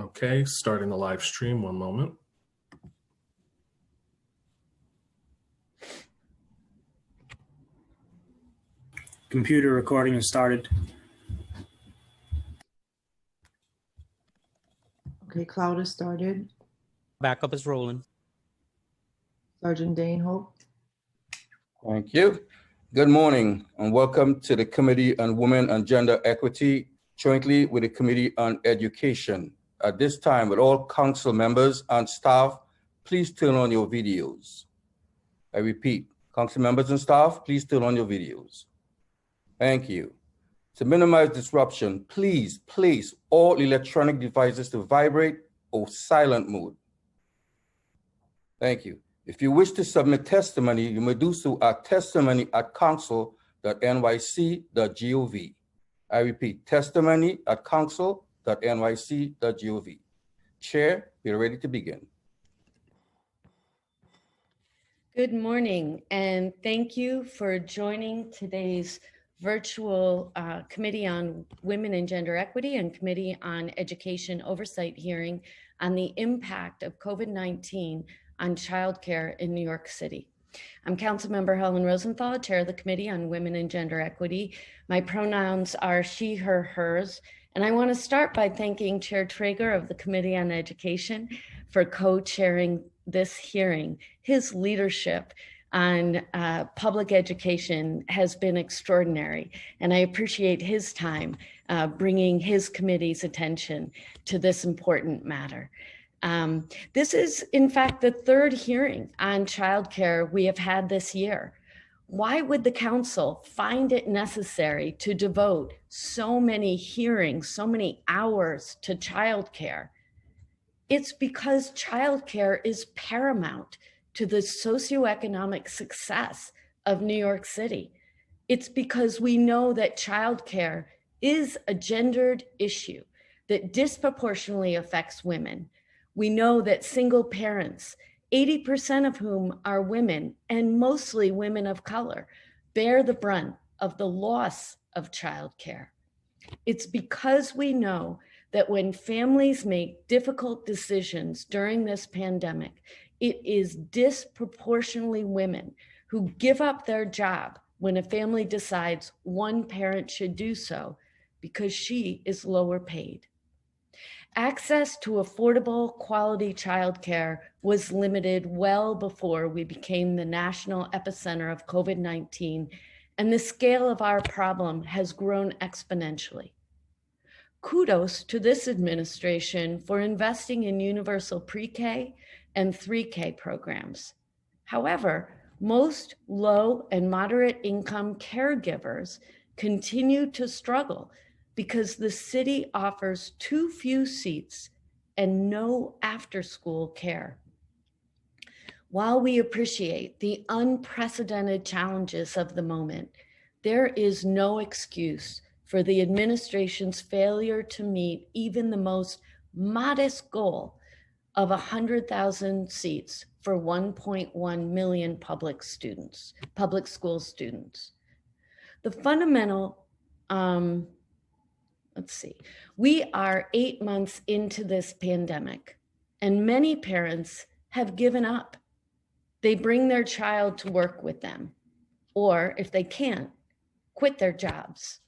Okay, starting the live stream, one moment. Computer recording has started. Okay, Cloud has started. Backup is rolling. Sergeant Danehope. Thank you. Good morning and welcome to the Committee on Women and Gender Equity, jointly with the Committee on Education. At this time, with all council members and staff, please turn on your videos. I repeat, council members and staff, please turn on your videos. Thank you. To minimize disruption, please place all electronic devices to vibrate or silent mode. Thank you. If you wish to submit testimony, you may do so at testimony@council.nyc.gov. I repeat, testimony@council.nyc.gov. Chair, we're ready to begin. Good morning, and thank you for joining today's virtual Committee on Women and Gender Equity and Committee on Education Oversight hearing on the impact of COVID-19 on childcare in New York City. I'm Councilmember Helen Rosenthal, Chair of the Committee on Women and Gender Equity. My pronouns are she, her, hers, and I want to start by thanking Chair Traeger of the Committee on Education for co-chairing this hearing. His leadership on public education has been extraordinary, and I appreciate his time bringing his committee's attention to this important matter. This is, in fact, the third hearing on childcare we have had this year. Why would the council find it necessary to devote so many hearings, so many hours to childcare? It's because childcare is paramount to the socioeconomic success of New York City. It's because we know that childcare is a gendered issue that disproportionately affects women. We know that single parents, 80% of whom are women and mostly women of color, bear the brunt of the loss of childcare. It's because we know that when families make difficult decisions during this pandemic, it is disproportionately women who give up their job when a family decides one parent should do so because she is lower paid. Access to affordable, quality childcare was limited well before we became the national epicenter of COVID-19, and the scale of our problem has grown exponentially. Kudos to this administration for investing in universal pre-K and 3K programs. However, most low and moderate income caregivers continue to struggle because the city offers too few seats and no after-school care. While we appreciate the unprecedented challenges of the moment, there is no excuse for the administration's failure to meet even the most modest goal of 100,000 seats for 1.1 million public school students. The fundamental, we are 8 months into this pandemic, and many parents have given up. They bring their child to work with them, or if they can't, quit their jobs.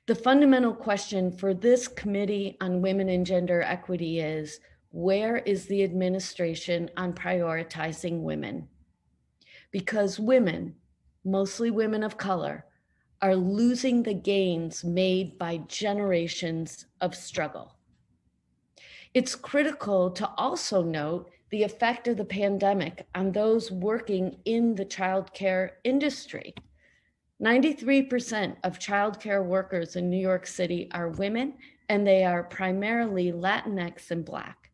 The fundamental question for this Committee on Women and Gender Equity is, where is the administration on prioritizing women? Because women, mostly women of color, are losing the gains made by generations of struggle. It's critical to also note the effect of the pandemic on those working in the childcare industry. 93% of childcare workers in New York City are women, and they are primarily Latinx and Black.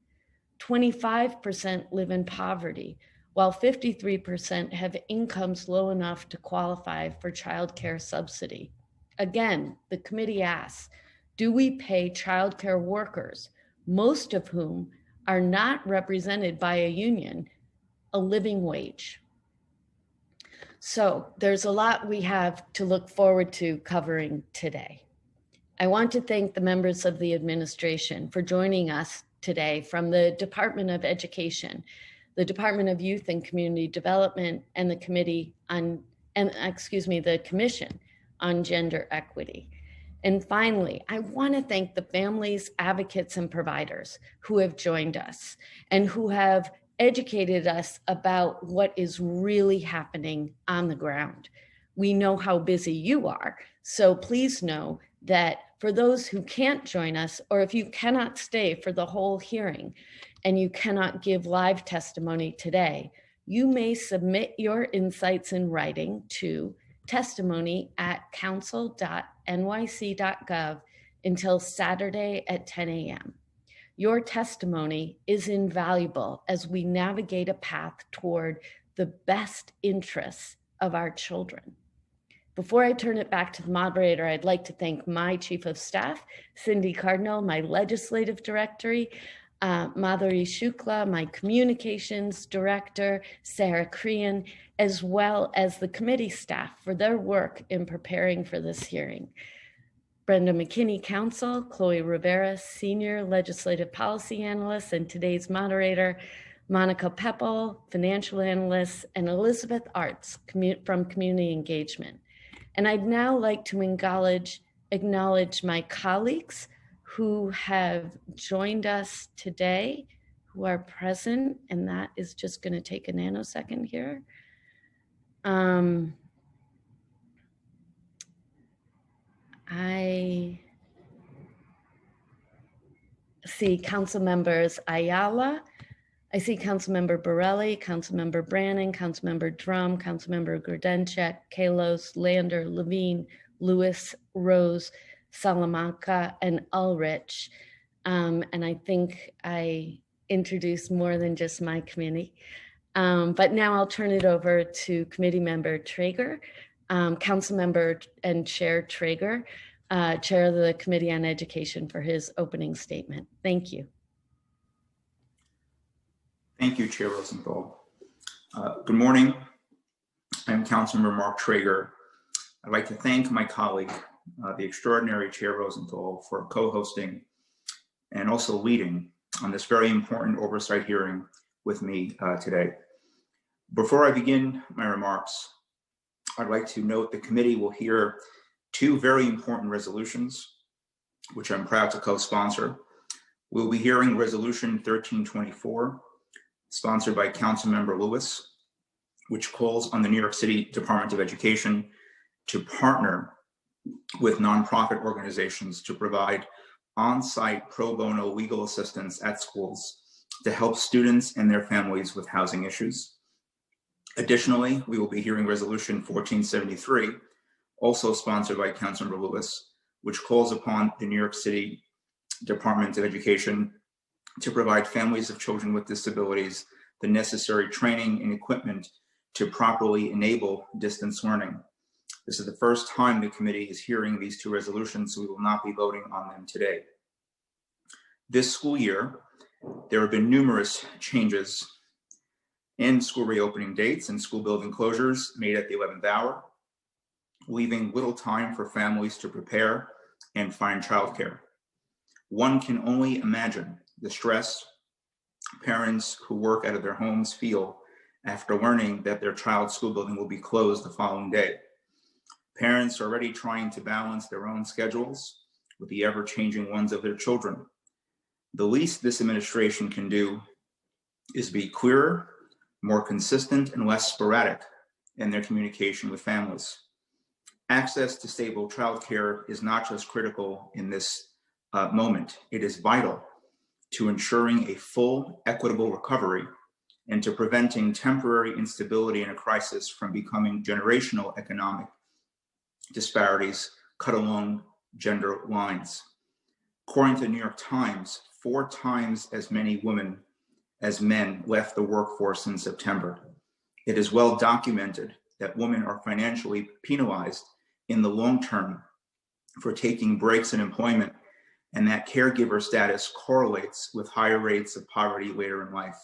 25% live in poverty, while 53% have incomes low enough to qualify for childcare subsidy. Again, the committee asks, do we pay childcare workers, most of whom are not represented by a union, a living wage? So there's a lot we have to look forward to covering today. I want to thank the members of the administration for joining us today from the Department of Education, the Department of Youth and Community Development, and the the Commission on Gender Equity. And finally, I want to thank the families, advocates, and providers who have joined us and who have educated us about what is really happening on the ground. We know how busy you are, so please know that for those who can't join us, or if you cannot stay for the whole hearing and you cannot give live testimony today, you may submit your insights in writing to testimony@council.nyc.gov until Saturday at 10 a.m. Your testimony is invaluable as we navigate a path toward the best interests of our children. Before I turn it back to the moderator, I'd like to thank my Chief of Staff, Cindy Cardinal, my Legislative Director, Madhuri Shukla, my Communications Director, Sarah Crean, as well as the committee staff for their work in preparing for this hearing. Brenda McKinney, Counsel, Chloe Rivera, Senior Legislative Policy Analyst, and today's moderator, Monica Peppel, Financial Analyst, and Elizabeth Arts from Community Engagement. And I'd now like to acknowledge my colleagues who have joined us today, who are present, and that is just going to take a nanosecond here. I see Council Members Ayala, I see Councilmember Borelli, Councilmember Brannan, Councilmember Drum, Councilmember Grodenchik, Kalos, Lander, Levine, Lewis, Rose, Salamanca, and Ulrich. And I think I introduced more than just my committee. But now I'll turn it over to Committee Member Traeger, Council Member and Chair Traeger, Chair of the Committee on Education, for his opening statement. Thank you. Thank you, Chair Rosenthal. Good morning. I'm Councilmember Mark Traeger. I'd like to thank my colleague, the extraordinary Chair Rosenthal, for co-hosting and also leading on this very important oversight hearing with me today. Before I begin my remarks, I'd like to note the committee will hear two very important resolutions, which I'm proud to co-sponsor. We'll be hearing Resolution 1324, sponsored by Councilmember Lewis, which calls on the New York City Department of Education to partner with nonprofit organizations to provide on-site pro bono legal assistance at schools to help students and their families with housing issues. Additionally, we will be hearing Resolution 1473, also sponsored by Councilmember Lewis, which calls upon the New York City Department of Education to provide families of children with disabilities the necessary training and equipment to properly enable distance learning. This is the first time the committee is hearing these two resolutions, so we will not be voting on them today. This school year, there have been numerous changes in school reopening dates and school building closures made at the 11th hour, leaving little time for families to prepare and find childcare. One can only imagine the stress parents who work out of their homes feel after learning that their child's school building will be closed the following day. Parents are already trying to balance their own schedules with the ever-changing ones of their children. The least this administration can do is be clearer, more consistent, and less sporadic in their communication with families. Access to stable childcare is not just critical in this moment, it is vital to ensuring a full, equitable recovery and to preventing temporary instability in a crisis from becoming generational economic disparities cut along gender lines. According to the New York Times, 4 times as many women as men left the workforce in September. It is well documented that women are financially penalized in the long term for taking breaks in employment, and that caregiver status correlates with higher rates of poverty later in life.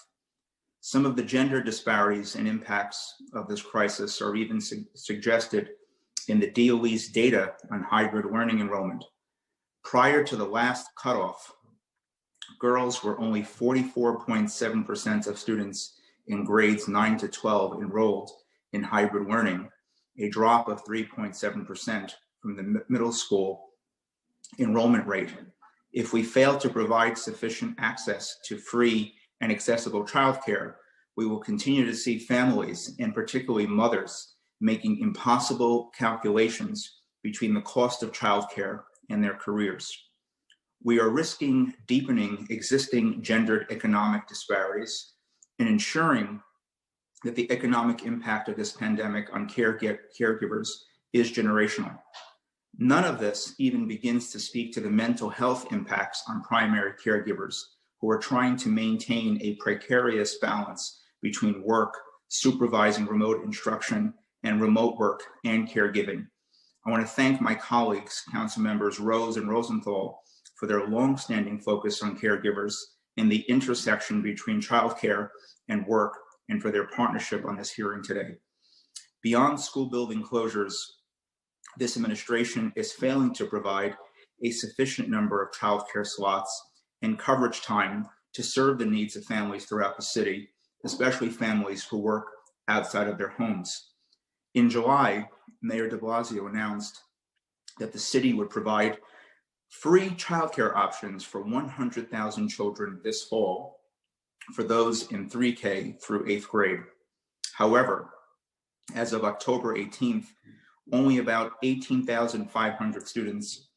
Some of the gender disparities and impacts of this crisis are even suggested in the DOE's data on hybrid learning enrollment. Prior to the last cutoff, girls were only 44.7% of students in grades 9 to 12 enrolled in hybrid learning, a drop of 3.7% from the middle school enrollment rate. If we fail to provide sufficient access to free and accessible childcare, we will continue to see families, and particularly mothers, making impossible calculations between the cost of childcare and their careers. We are risking deepening existing gendered economic disparities and ensuring that the economic impact of this pandemic on caregivers is generational. None of this even begins to speak to the mental health impacts on primary caregivers who are trying to maintain a precarious balance between work, supervising remote instruction, and remote work and caregiving. I want to thank my colleagues, Council Members Rose and Rosenthal, for their longstanding focus on caregivers and the intersection between childcare and work, and for their partnership on this hearing today. Beyond school building closures, this administration is failing to provide a sufficient number of childcare slots and coverage time to serve the needs of families throughout the city, especially families who work outside of their homes. In July, Mayor de Blasio announced that the city would provide free childcare options for 100,000 children this fall for those in 3K through 8th grade. However, as of October 18th, only about 18,500 students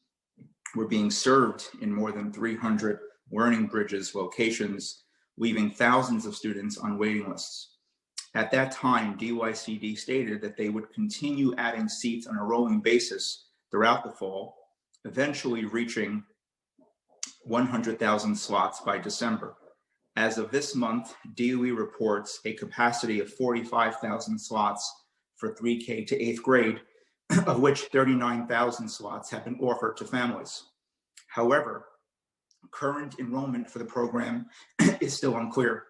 were being served in more than 300 Learning Bridges locations, leaving thousands of students on waiting lists. At that time, DYCD stated that they would continue adding seats on a rolling basis throughout the fall, eventually reaching 100,000 slots by December. As of this month, DOE reports a capacity of 45,000 slots for 3K to 8th grade, of which 39,000 slots have been offered to families. However, current enrollment for the program is still unclear.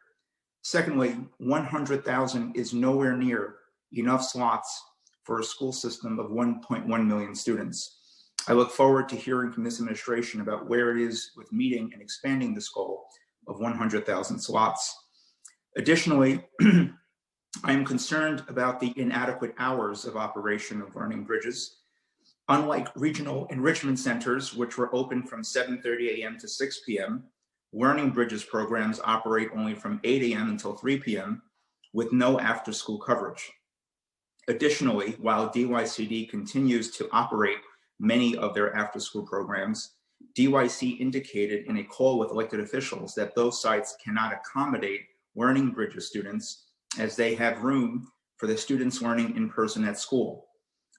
Secondly, 100,000 is nowhere near enough slots for a school system of 1.1 million students. I look forward to hearing from this administration about where it is with meeting and expanding this goal of 100,000 slots. Additionally, I am concerned about the inadequate hours of operation of Learning Bridges. Unlike regional enrichment centers, which were open from 7:30 a.m. to 6 p.m., Learning Bridges programs operate only from 8 a.m. until 3 p.m. with no after-school coverage. Additionally, while DYCD continues to operate many of their after-school programs, DYC indicated in a call with elected officials that those sites cannot accommodate Learning Bridges students as they have room for the students learning in person at school.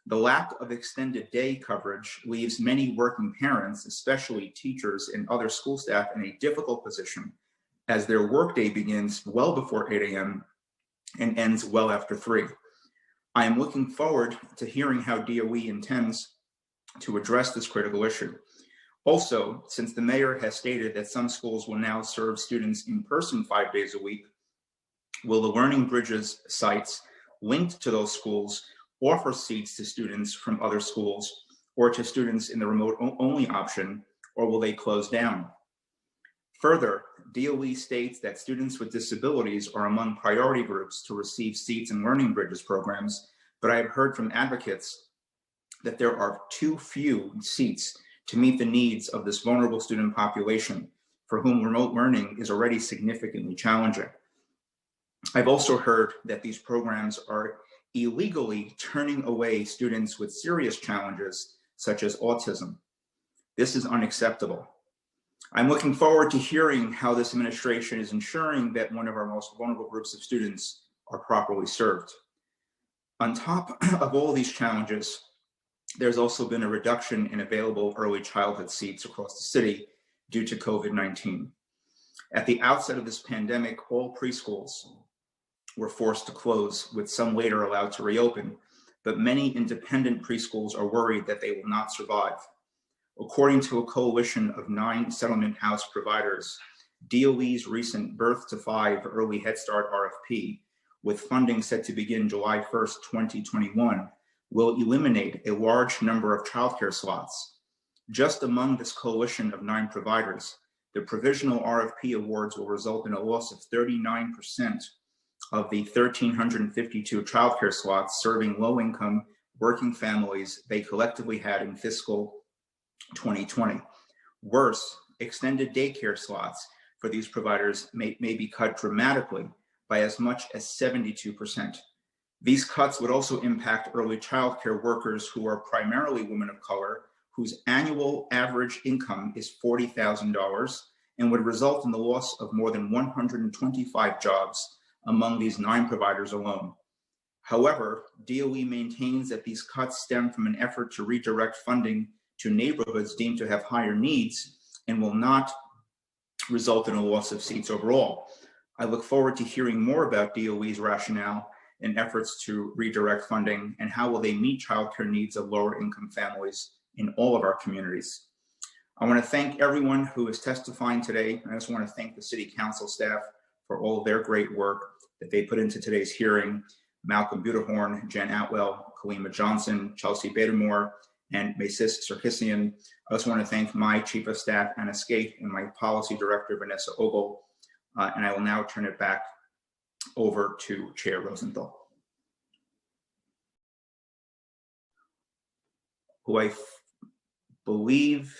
The lack of extended day coverage leaves many working parents, especially teachers and other school staff, in a difficult position as their workday begins well before 8 a.m. and ends well after 3. I am looking forward to hearing how DOE intends to address this critical issue. Also, since the mayor has stated that some schools will now serve students in person 5 days a week, will the Learning Bridges sites linked to those schools offer seats to students from other schools or to students in the remote only option, or will they close down? Further, DOE states that students with disabilities are among priority groups to receive seats in Learning Bridges programs, but I have heard from advocates that there are too few seats to meet the needs of this vulnerable student population for whom remote learning is already significantly challenging. I've also heard that these programs are illegally turning away students with serious challenges such as autism. This is unacceptable. I'm looking forward to hearing how this administration is ensuring that one of our most vulnerable groups of students are properly served. On top of all these challenges, there's also been a reduction in available early childhood seats across the city due to COVID-19. At the outset of this pandemic, all preschools were forced to close, with some later allowed to reopen, but many independent preschools are worried that they will not survive. According to a coalition of 9 settlement house providers, DOE's recent Birth to 5 Early Head Start RFP, with funding set to begin July 1st, 2021, will eliminate a large number of childcare slots. Just among this coalition of 9 providers, the provisional RFP awards will result in a loss of 39% of the 1,352 childcare slots serving low-income working families they collectively had in fiscal 2020. Worse, extended daycare slots for these providers may be cut dramatically by as much as 72%. These cuts would also impact early childcare workers who are primarily women of color, whose annual average income is $40,000, and would result in the loss of more than 125 jobs among these 9 providers alone. However, DOE maintains that these cuts stem from an effort to redirect funding to neighborhoods deemed to have higher needs and will not result in a loss of seats overall. I look forward to hearing more about DOE's rationale and efforts to redirect funding, and how will they meet childcare needs of lower income families in all of our communities. I want to thank everyone who is testifying today. I also want to thank the City Council staff for all of their great work that they put into today's hearing. Malcolm Budahorn, Jen Atwell, Kalima Johnson, Chelsea Badamore, and Masis Sarkisian. I also want to thank my Chief of Staff, Anna Skate, and my Policy Director, Vanessa Ogle. And I will now turn it back over to Chair Rosenthal, who I believe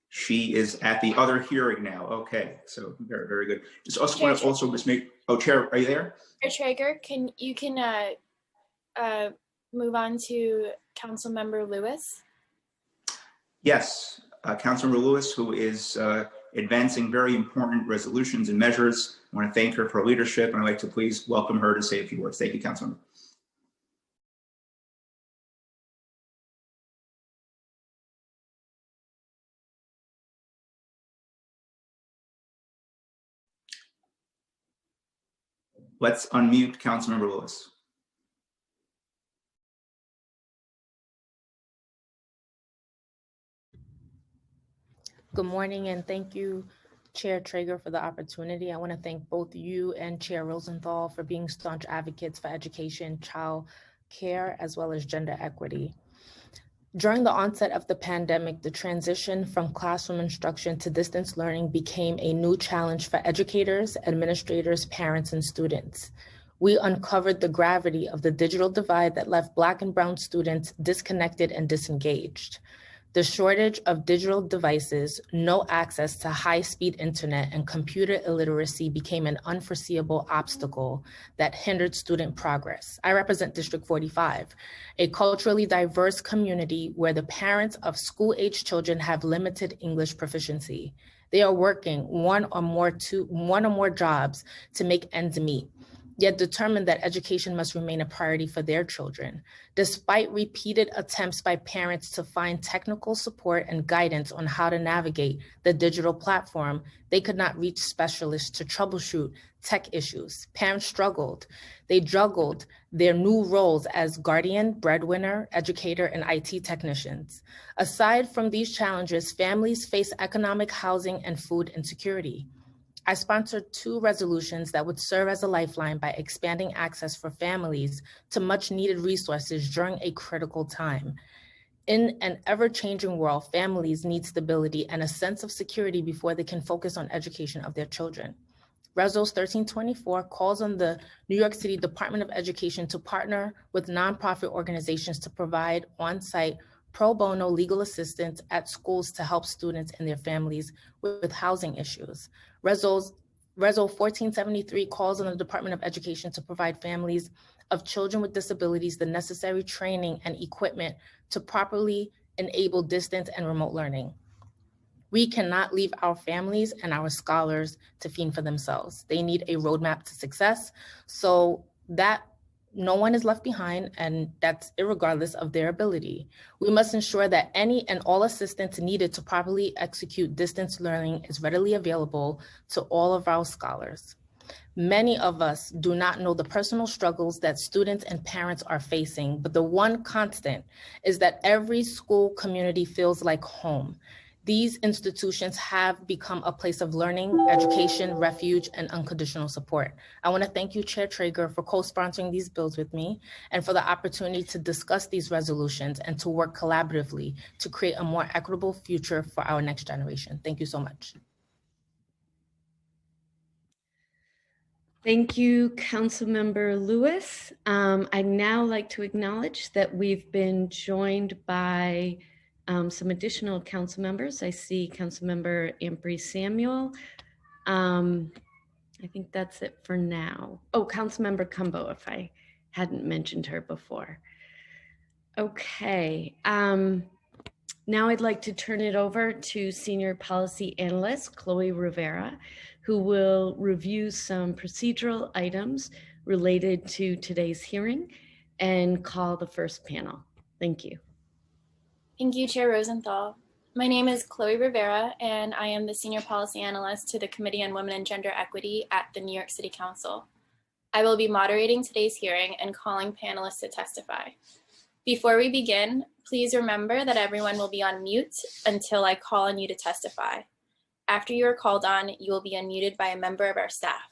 she is at the other hearing now. Okay, so very, very good. Just also want to also just make, oh, Chair, are you there? Chair Traeger, can move on to Councilmember Lewis? Yes, Councilmember Lewis, who is advancing very important resolutions and measures. I want to thank her for her leadership, and I'd like to please welcome her to say a few words. Thank you, Councilmember. Let's unmute Councilmember Lewis. Good morning, and thank you, Chair Traeger, for the opportunity. I want to thank both you and Chair Rosenthal for being staunch advocates for education, child care, as well as gender equity. During the onset of the pandemic, the transition from classroom instruction to distance learning became a new challenge for educators, administrators, parents, and students. We uncovered the gravity of the digital divide that left Black and Brown students disconnected and disengaged. The shortage of digital devices, no access to high-speed internet, and computer illiteracy became an unforeseeable obstacle that hindered student progress. I represent District 45, a culturally diverse community where the parents of school-age children have limited English proficiency. They are working one or more jobs to make ends meet, yet determined that education must remain a priority for their children. Despite repeated attempts by parents to find technical support and guidance on how to navigate the digital platform, they could not reach specialists to troubleshoot tech issues. Parents struggled. They juggled their new roles as guardian, breadwinner, educator, and IT technicians. Aside from these challenges, families face economic, housing, and food insecurity. I sponsored 2 resolutions that would serve as a lifeline by expanding access for families to much needed resources during a critical time. In an ever-changing world, families need stability and a sense of security before they can focus on education of their children. Resolution 1324 calls on the New York City Department of Education to partner with nonprofit organizations to provide on-site pro bono legal assistance at schools to help students and their families with housing issues. Resolution 1473 calls on the Department of Education to provide families of children with disabilities the necessary training and equipment to properly enable distance and remote learning. We cannot leave our families and our scholars to fend for themselves. They need a roadmap to success so that no one is left behind, and that's irregardless of their ability. We must ensure that any and all assistance needed to properly execute distance learning is readily available to all of our scholars. Many of us do not know the personal struggles that students and parents are facing, but the one constant is that every school community feels like home. These institutions have become a place of learning, education, refuge, and unconditional support. I want to thank you, Chair Traeger, for co-sponsoring these bills with me and for the opportunity to discuss these resolutions and to work collaboratively to create a more equitable future for our next generation. Thank you so much. Thank you, Councilmember Lewis. I'd now like to acknowledge that we've been joined by some additional council members. I see Councilmember Ampry Samuel. I think that's it for now. Oh, Councilmember Cumbo, if I hadn't mentioned her before. Okay. Now I'd like to turn it over to Senior Policy Analyst Chloe Rivera, who will review some procedural items related to today's hearing and call the first panel. Thank you. Thank you, Chair Rosenthal. My name is Chloe Rivera, and I am the Senior Policy Analyst to the Committee on Women and Gender Equity at the New York City Council. I will be moderating today's hearing and calling panelists to testify. Before we begin, please remember that everyone will be on mute until I call on you to testify. After you are called on, you will be unmuted by a member of our staff.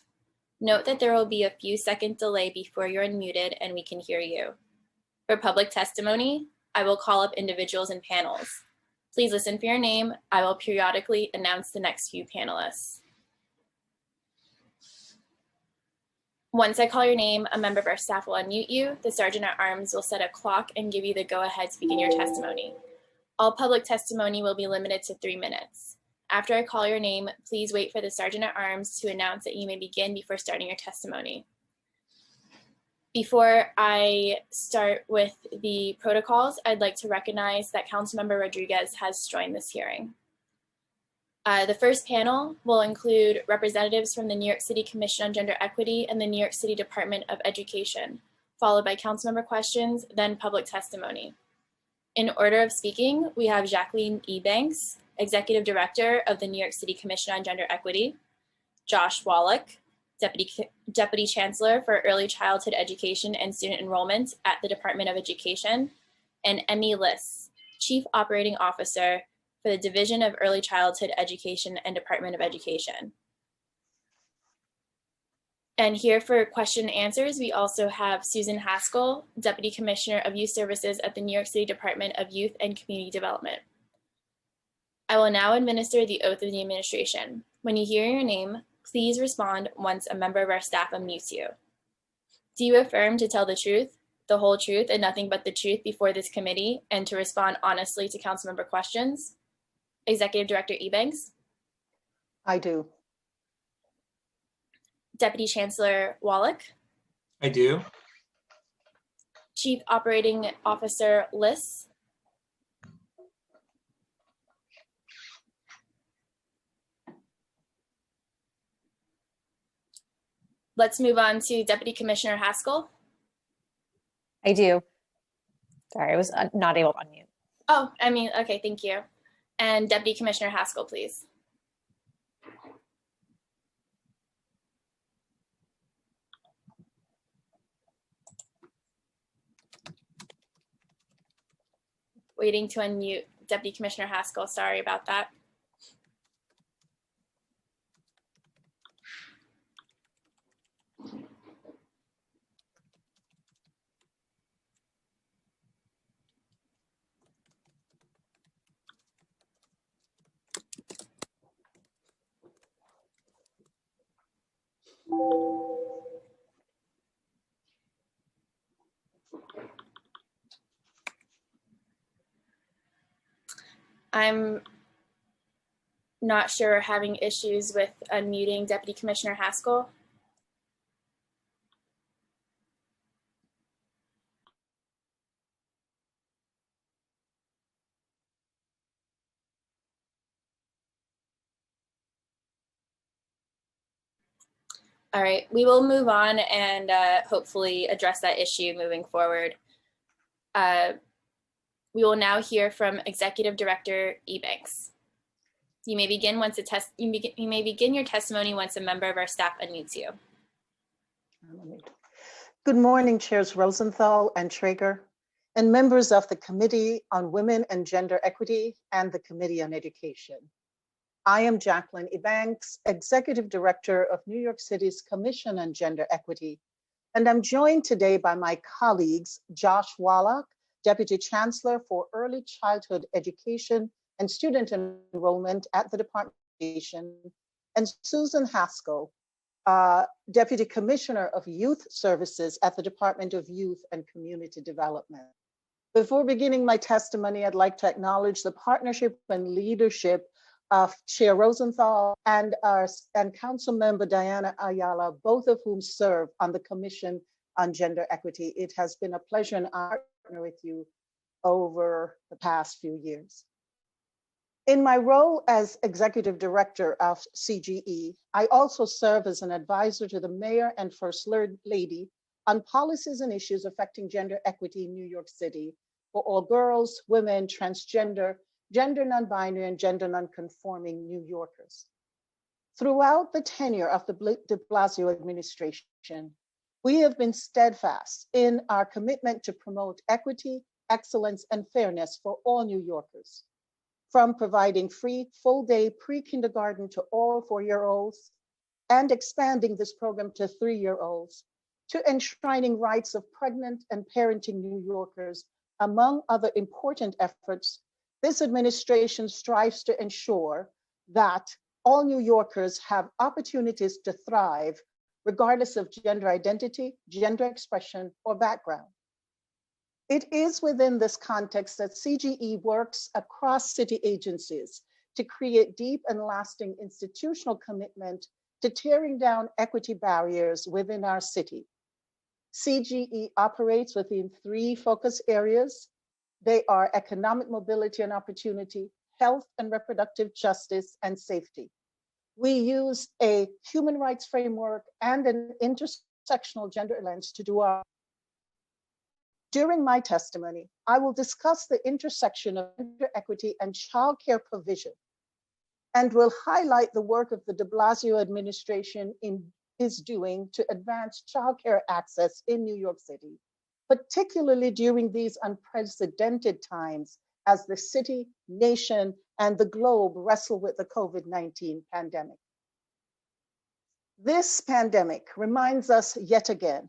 Note that there will be a few second delay before you're unmuted and we can hear you. For public testimony, I will call up individuals in panels. Please listen for your name. I will periodically announce the next few panelists. Once I call your name, a member of our staff will unmute you. The Sergeant at Arms will set a clock and give you the go-ahead to begin your testimony. All public testimony will be limited to 3 minutes. After I call your name, please wait for the Sergeant at Arms to announce that you may begin before starting your testimony. Before I start with the protocols, I'd like to recognize that Councilmember Rodriguez has joined this hearing. The first panel will include representatives from the New York City Commission on Gender Equity and the New York City Department of Education, followed by councilmember questions, then public testimony. In order of speaking, we have Jacqueline Ebanks, Executive Director of the New York City Commission on Gender Equity, Josh Wallach, Deputy Chancellor for Early Childhood Education and Student Enrollment at the Department of Education, and Emmy Liss, Chief Operating Officer for the Division of Early Childhood Education and Department of Education. And here for question and answers, we also have Susan Haskell, Deputy Commissioner of Youth Services at the New York City Department of Youth and Community Development. I will now administer the oath of the administration. When you hear your name, please respond once a member of our staff unmutes you. Do you affirm to tell the truth, the whole truth, and nothing but the truth before this committee, and to respond honestly to council member questions? Executive Director Ebanks? I do. Deputy Chancellor Wallach? I do. Chief Operating Officer Liss? Let's move on to Deputy Commissioner Haskell. I do. Sorry, I was not able to unmute. Oh, I mean, okay, thank you. And Deputy Commissioner Haskell, please. Waiting to unmute Deputy Commissioner Haskell. Sorry about that. I'm not sure we're having issues with unmuting Deputy Commissioner Haskell. All right, we will move on and hopefully address that issue moving forward. We will now hear from Executive Director Ebanks. You may begin once you may begin your testimony once a member of our staff unmutes you. Good morning, Chairs Rosenthal and Traeger. and members of the Committee on Women and Gender Equity and the Committee on Education. I am Jacqueline Ebanks, Executive Director of New York City's Commission on Gender Equity, and I'm joined today by my colleagues, Josh Wallach, Deputy Chancellor for Early Childhood Education and Student Enrollment at the Department of Education, and Susan Haskell, Deputy Commissioner of Youth Services at the Department of Youth and Community Development. Before beginning my testimony, I'd like to acknowledge the partnership and leadership of Chair Rosenthal and Council Member Diana Ayala, both of whom serve on the Commission on Gender Equity. It has been a pleasure and honor to partner with you over the past few years. In my role as Executive Director of CGE, I also serve as an advisor to the Mayor and First Lady on policies and issues affecting gender equity in New York City for all girls, women, transgender, gender non-binary, and gender non-conforming New Yorkers. Throughout the tenure of the de Blasio administration, we have been steadfast in our commitment to promote equity, excellence, and fairness for all New Yorkers. From providing free full-day pre-kindergarten to all 4-year-olds and expanding this program to 3-year-olds, to enshrining rights of pregnant and parenting New Yorkers, among other important efforts, this administration strives to ensure that all New Yorkers have opportunities to thrive, regardless of gender identity, gender expression, or background. It is within this context that CGE works across city agencies to create deep and lasting institutional commitment to tearing down equity barriers within our city. CGE operates within 3 focus areas. They are economic mobility and opportunity, health and reproductive justice, and safety. We use a human rights framework and an intersectional gender lens to do our. During my testimony, I will discuss the intersection of gender equity and childcare provision, and will highlight the work of the de Blasio administration is doing to advance childcare access in New York City, particularly during these unprecedented times as the city, nation, and the globe wrestle with the COVID-19 pandemic. This pandemic reminds us yet again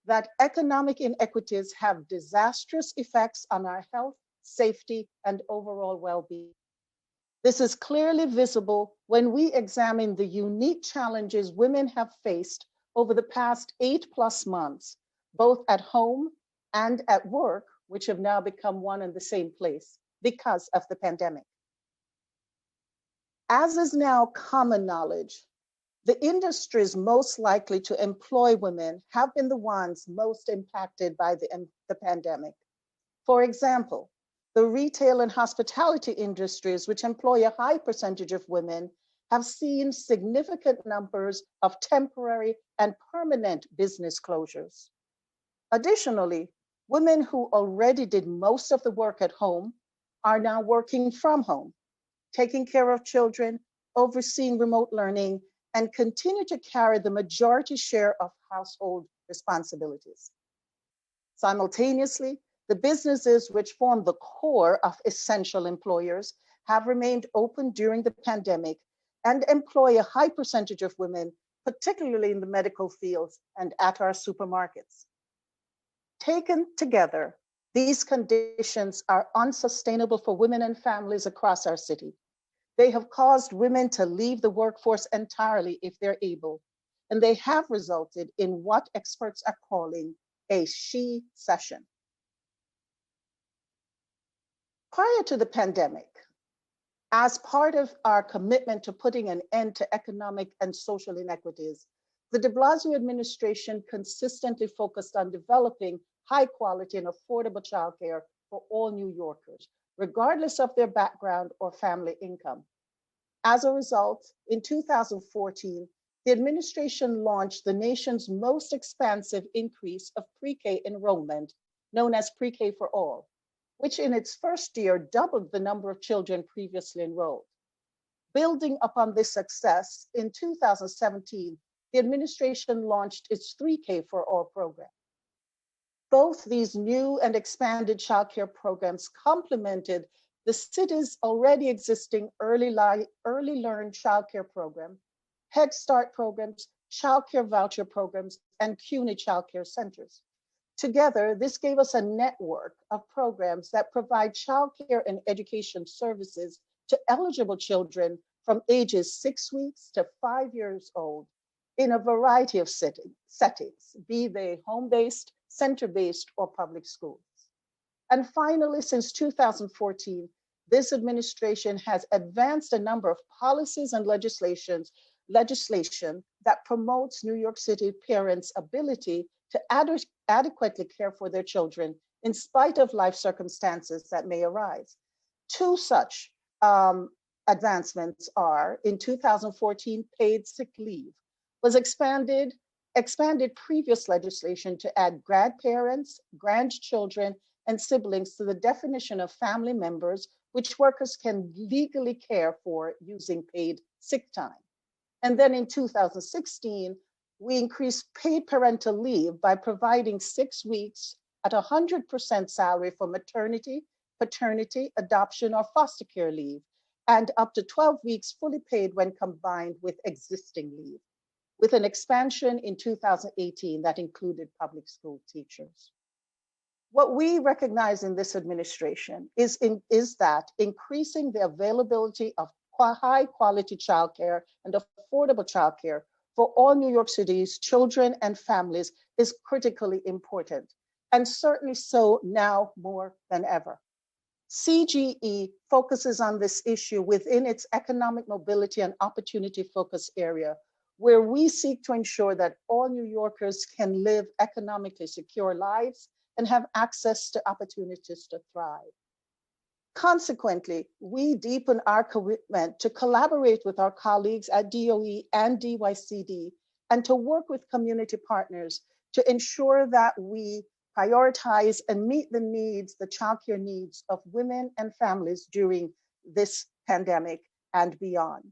that economic inequities have disastrous effects on our health, safety, and overall well-being. This is clearly visible when we examine the unique challenges women have faced over the past 8+ months, both at home and at work, which have now become one and the same place because of the pandemic. As is now common knowledge, the industries most likely to employ women have been the ones most impacted by the pandemic. For example, the retail and hospitality industries, which employ a high percentage of women, have seen significant numbers of temporary and permanent business closures. Additionally, women who already did most of the work at home are now working from home, taking care of children, overseeing remote learning, and continue to carry the majority share of household responsibilities. Simultaneously, the businesses which form the core of essential employers have remained open during the pandemic and employ a high percentage of women, particularly in the medical fields and at our supermarkets. Taken together, these conditions are unsustainable for women and families across our city. They have caused women to leave the workforce entirely if they're able, and they have resulted in what experts are calling a she-cession. Prior to the pandemic, as part of our commitment to putting an end to economic and social inequities, the de Blasio administration consistently focused on developing high quality and affordable childcare for all New Yorkers, regardless of their background or family income. As a result, in 2014, the administration launched the nation's most expansive increase of pre-K enrollment, known as Pre-K for All, which in its first year doubled the number of children previously enrolled. Building upon this success, in 2017, the administration launched its 3K for All program. Both these new and expanded childcare programs complemented the city's already existing early learn childcare program, Head Start programs, childcare voucher programs, and CUNY childcare centers. Together, this gave us a network of programs that provide childcare and education services to eligible children from ages 6 weeks to 5 years old in a variety of settings, be they home-based, center-based, or public schools. And finally, since 2014, this administration has advanced a number of policies and legislation that promotes New York City parents' ability to adequately care for their children in spite of life circumstances that may arise. Two such advancements are, in 2014, paid sick leave was expanded previous legislation to add grandparents, grandchildren, and siblings to the definition of family members which workers can legally care for using paid sick time. And then in 2016, we increased paid parental leave by providing 6 weeks at 100% salary for maternity, paternity, adoption, or foster care leave, and up to 12 weeks fully paid when combined with existing leave, with an expansion in 2018 that included public school teachers. What we recognize in this administration is that increasing the availability of high quality childcare and affordable childcare for all New York City's children and families is critically important, and certainly so now more than ever. CGE focuses on this issue within its economic mobility and opportunity focus area, where we seek to ensure that all New Yorkers can live economically secure lives and have access to opportunities to thrive. Consequently, we deepen our commitment to collaborate with our colleagues at DOE and DYCD and to work with community partners to ensure that we prioritize and meet the needs, the childcare needs of women and families during this pandemic and beyond.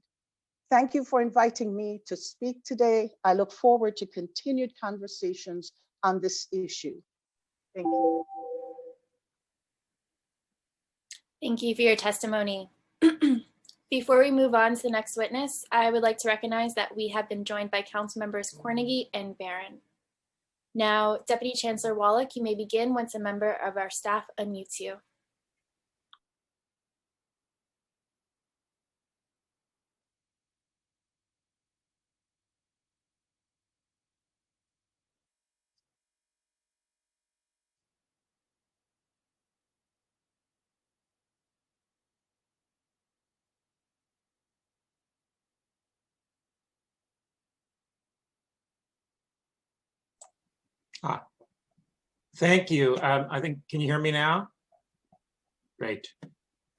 Thank you for inviting me to speak today. I look forward to continued conversations on this issue. Thank you. Thank you for your testimony. Before we move on to the next witness, I would like to recognize that we have been joined by Council Members Cornegy and Barron. Now, Deputy Chancellor Wallach, you may begin once a member of our staff unmutes you. Thank you. I think, can you hear me now? Great.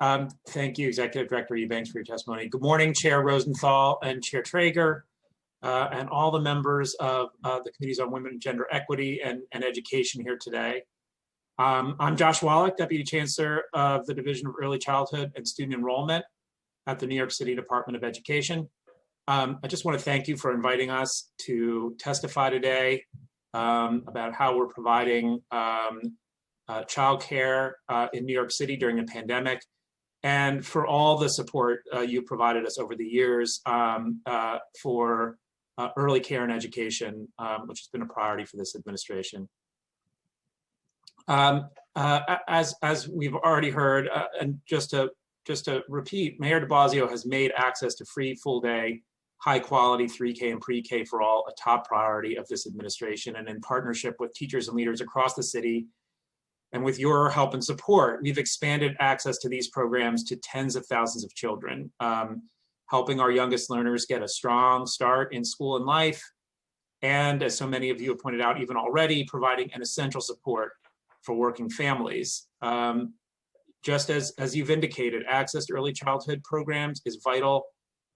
Thank you, Executive Director Eubanks, for your testimony. Good morning, Chair Rosenthal and Chair Traeger, and all the members of the Committees on Women and Gender Equity and Education here today. I'm Josh Wallach, Deputy Chancellor of the Division of Early Childhood and Student Enrollment at the New York City Department of Education. I just want to thank you for inviting us to testify today about how we're providing childcare in New York City during the pandemic, and for all the support you provided us over the years for early care and education, which has been a priority for this administration. As we've already heard, and just to repeat, Mayor de Blasio has made access to free full-day high quality 3K and pre-K for all a top priority of this administration, and in partnership with teachers and leaders across the city and with your help and support, we've expanded access to these programs to tens of thousands of children, helping our youngest learners get a strong start in school and life, and as so many of you have pointed out even already, providing an essential support for working families. Just as you've indicated, access to early childhood programs is vital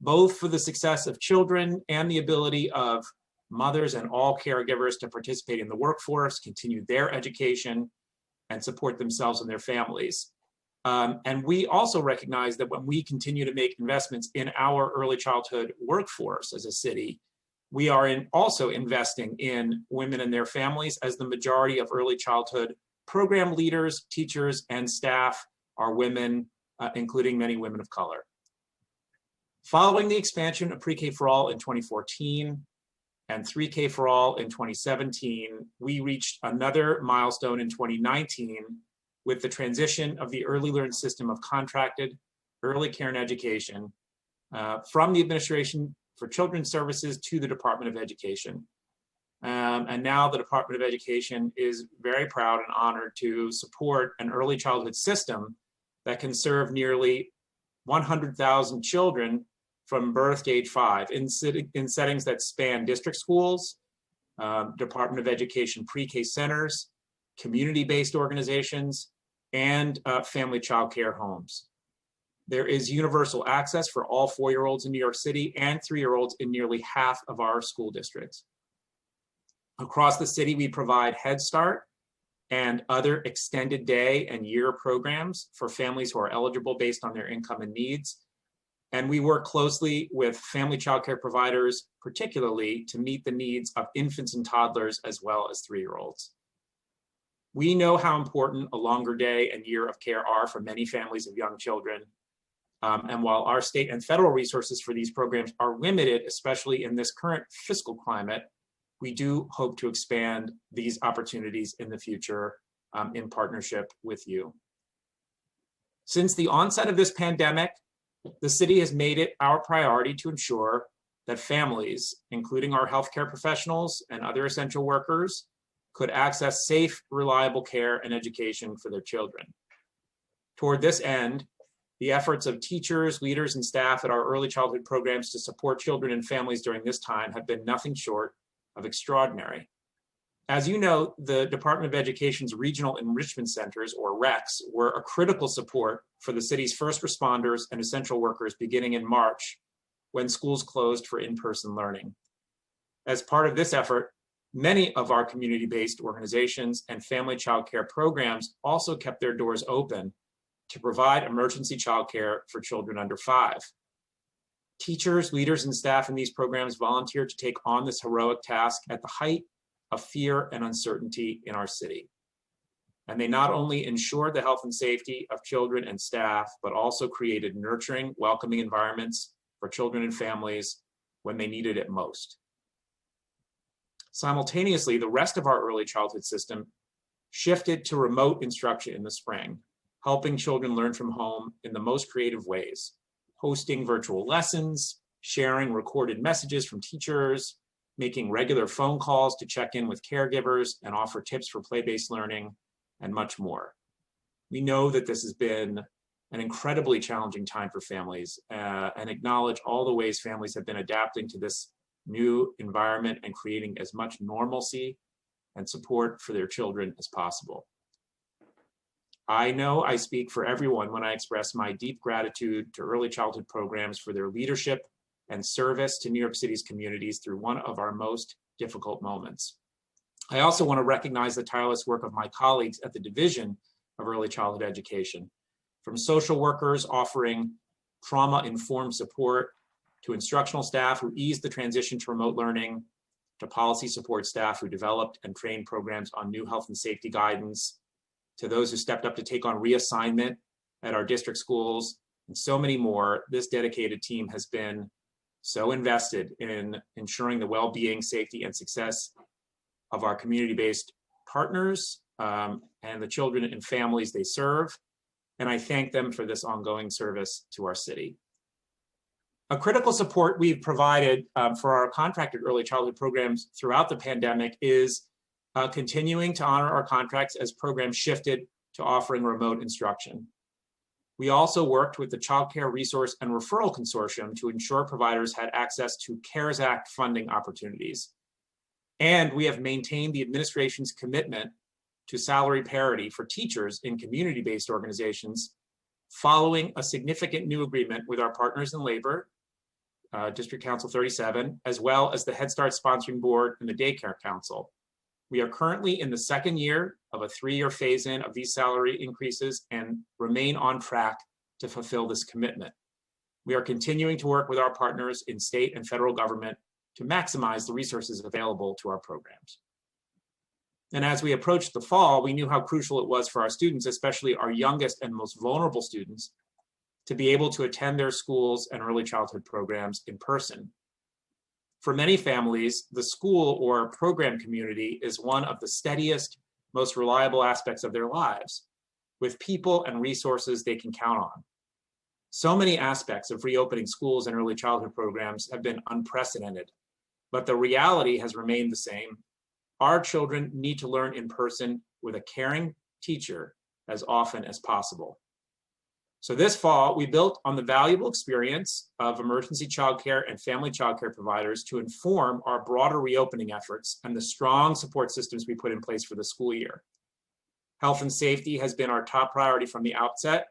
both for the success of children and the ability of mothers and all caregivers to participate in the workforce, continue their education, and support themselves and their families. And we also recognize that when we continue to make investments in our early childhood workforce as a city, We are also investing in women and their families, as the majority of early childhood program leaders, teachers, and staff are women, including many women of color. Following the expansion of Pre-K for All in 2014 and 3K for All in 2017, we reached another milestone in 2019 with the transition of the Early Learn system of contracted early care and education from the Administration for Children's Services to the Department of Education. And now the Department of Education is very proud and honored to support an early childhood system that can serve nearly 100,000 children from birth to age 5 in settings that span district schools, Department of Education pre-K centers, community-based organizations, and family child care homes. There is universal access for all 4-year-olds in New York City and 3-year-olds in nearly half of our school districts. Across the city, we provide Head Start and other extended day and year programs for families who are eligible based on their income and needs. And we work closely with family child care providers, particularly to meet the needs of infants and toddlers as well as 3-year-olds. We know how important a longer day and year of care are for many families of young children. And while our state and federal resources for these programs are limited, especially in this current fiscal climate, we do hope to expand these opportunities in the future in partnership with you. Since the onset of this pandemic, the city has made it our priority to ensure that families, including our healthcare professionals and other essential workers, could access safe, reliable care and education for their children. Toward this end, the efforts of teachers, leaders, and staff at our early childhood programs to support children and families during this time have been nothing short of extraordinary. As you know, the Department of Education's Regional Enrichment Centers, or RECs, were a critical support for the city's first responders and essential workers beginning in March, when schools closed for in-person learning. As part of this effort, many of our community-based organizations and family child care programs also kept their doors open to provide emergency child care for children under 5. Teachers, leaders, and staff in these programs volunteered to take on this heroic task at the height of fear and uncertainty in our city. And they not only ensured the health and safety of children and staff, but also created nurturing, welcoming environments for children and families when they needed it most. Simultaneously, the rest of our early childhood system shifted to remote instruction in the spring, helping children learn from home in the most creative ways, hosting virtual lessons, sharing recorded messages from teachers, making regular phone calls to check in with caregivers and offer tips for play-based learning, and much more. We know that this has been an incredibly challenging time for families and acknowledge all the ways families have been adapting to this new environment and creating as much normalcy and support for their children as possible. I know I speak for everyone when I express my deep gratitude to early childhood programs for their leadership and service to New York City's communities through one of our most difficult moments. I also want to recognize the tireless work of my colleagues at the Division of Early Childhood Education, from social workers offering trauma-informed support to instructional staff who eased the transition to remote learning, to policy support staff who developed and trained programs on new health and safety guidance, to those who stepped up to take on reassignment at our district schools, and so many more. This dedicated team has been so invested in ensuring the well-being, safety, and success of our community-based partners and the children and families they serve. And I thank them for this ongoing service to our city. A critical support we've provided for our contracted early childhood programs throughout the pandemic is continuing to honor our contracts as programs shifted to offering remote instruction. We also worked with the Child Care Resource and Referral Consortium to ensure providers had access to CARES Act funding opportunities. And we have maintained the administration's commitment to salary parity for teachers in community-based organizations following a significant new agreement with our partners in labor, District Council 37, as well as the Head Start Sponsoring Board and the Daycare Council. We are currently in the second year of a 3-year phase-in of these salary increases and remain on track to fulfill this commitment. We are continuing to work with our partners in state and federal government to maximize the resources available to our programs. And as we approached the fall, we knew how crucial it was for our students, especially our youngest and most vulnerable students, to be able to attend their schools and early childhood programs in person. For many families, the school or program community is one of the steadiest, most reliable aspects of their lives, with people and resources they can count on. So many aspects of reopening schools and early childhood programs have been unprecedented, but the reality has remained the same. Our children need to learn in person with a caring teacher as often as possible. So this fall, we built on the valuable experience of emergency childcare and family childcare providers to inform our broader reopening efforts and the strong support systems we put in place for the school year. Health and safety has been our top priority from the outset,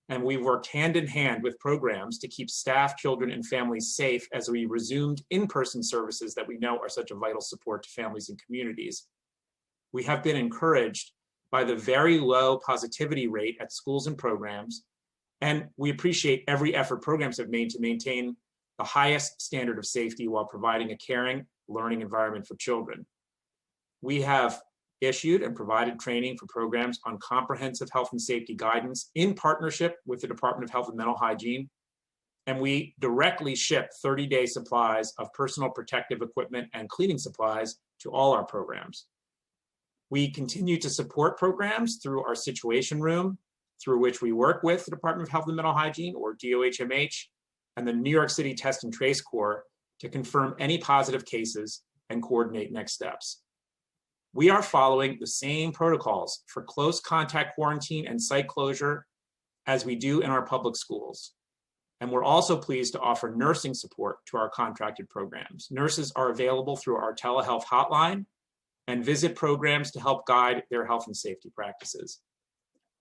and we've worked hand in hand with programs to keep staff, children, and families safe as we resumed in-person services that we know are such a vital support to families and communities. We have been encouraged by the very low positivity rate at schools and programs, and we appreciate every effort programs have made to maintain the highest standard of safety while providing a caring learning environment for children. We have issued and provided training for programs on comprehensive health and safety guidance in partnership with the Department of Health and Mental Hygiene. And we directly ship 30-day supplies of personal protective equipment and cleaning supplies to all our programs. We continue to support programs through our Situation Room, through which we work with the Department of Health and Mental Hygiene, or DOHMH, and the New York City Test and Trace Corps to confirm any positive cases and coordinate next steps. We are following the same protocols for close contact quarantine and site closure as we do in our public schools. And we're also pleased to offer nursing support to our contracted programs. Nurses are available through our telehealth hotline and visit programs to help guide their health and safety practices.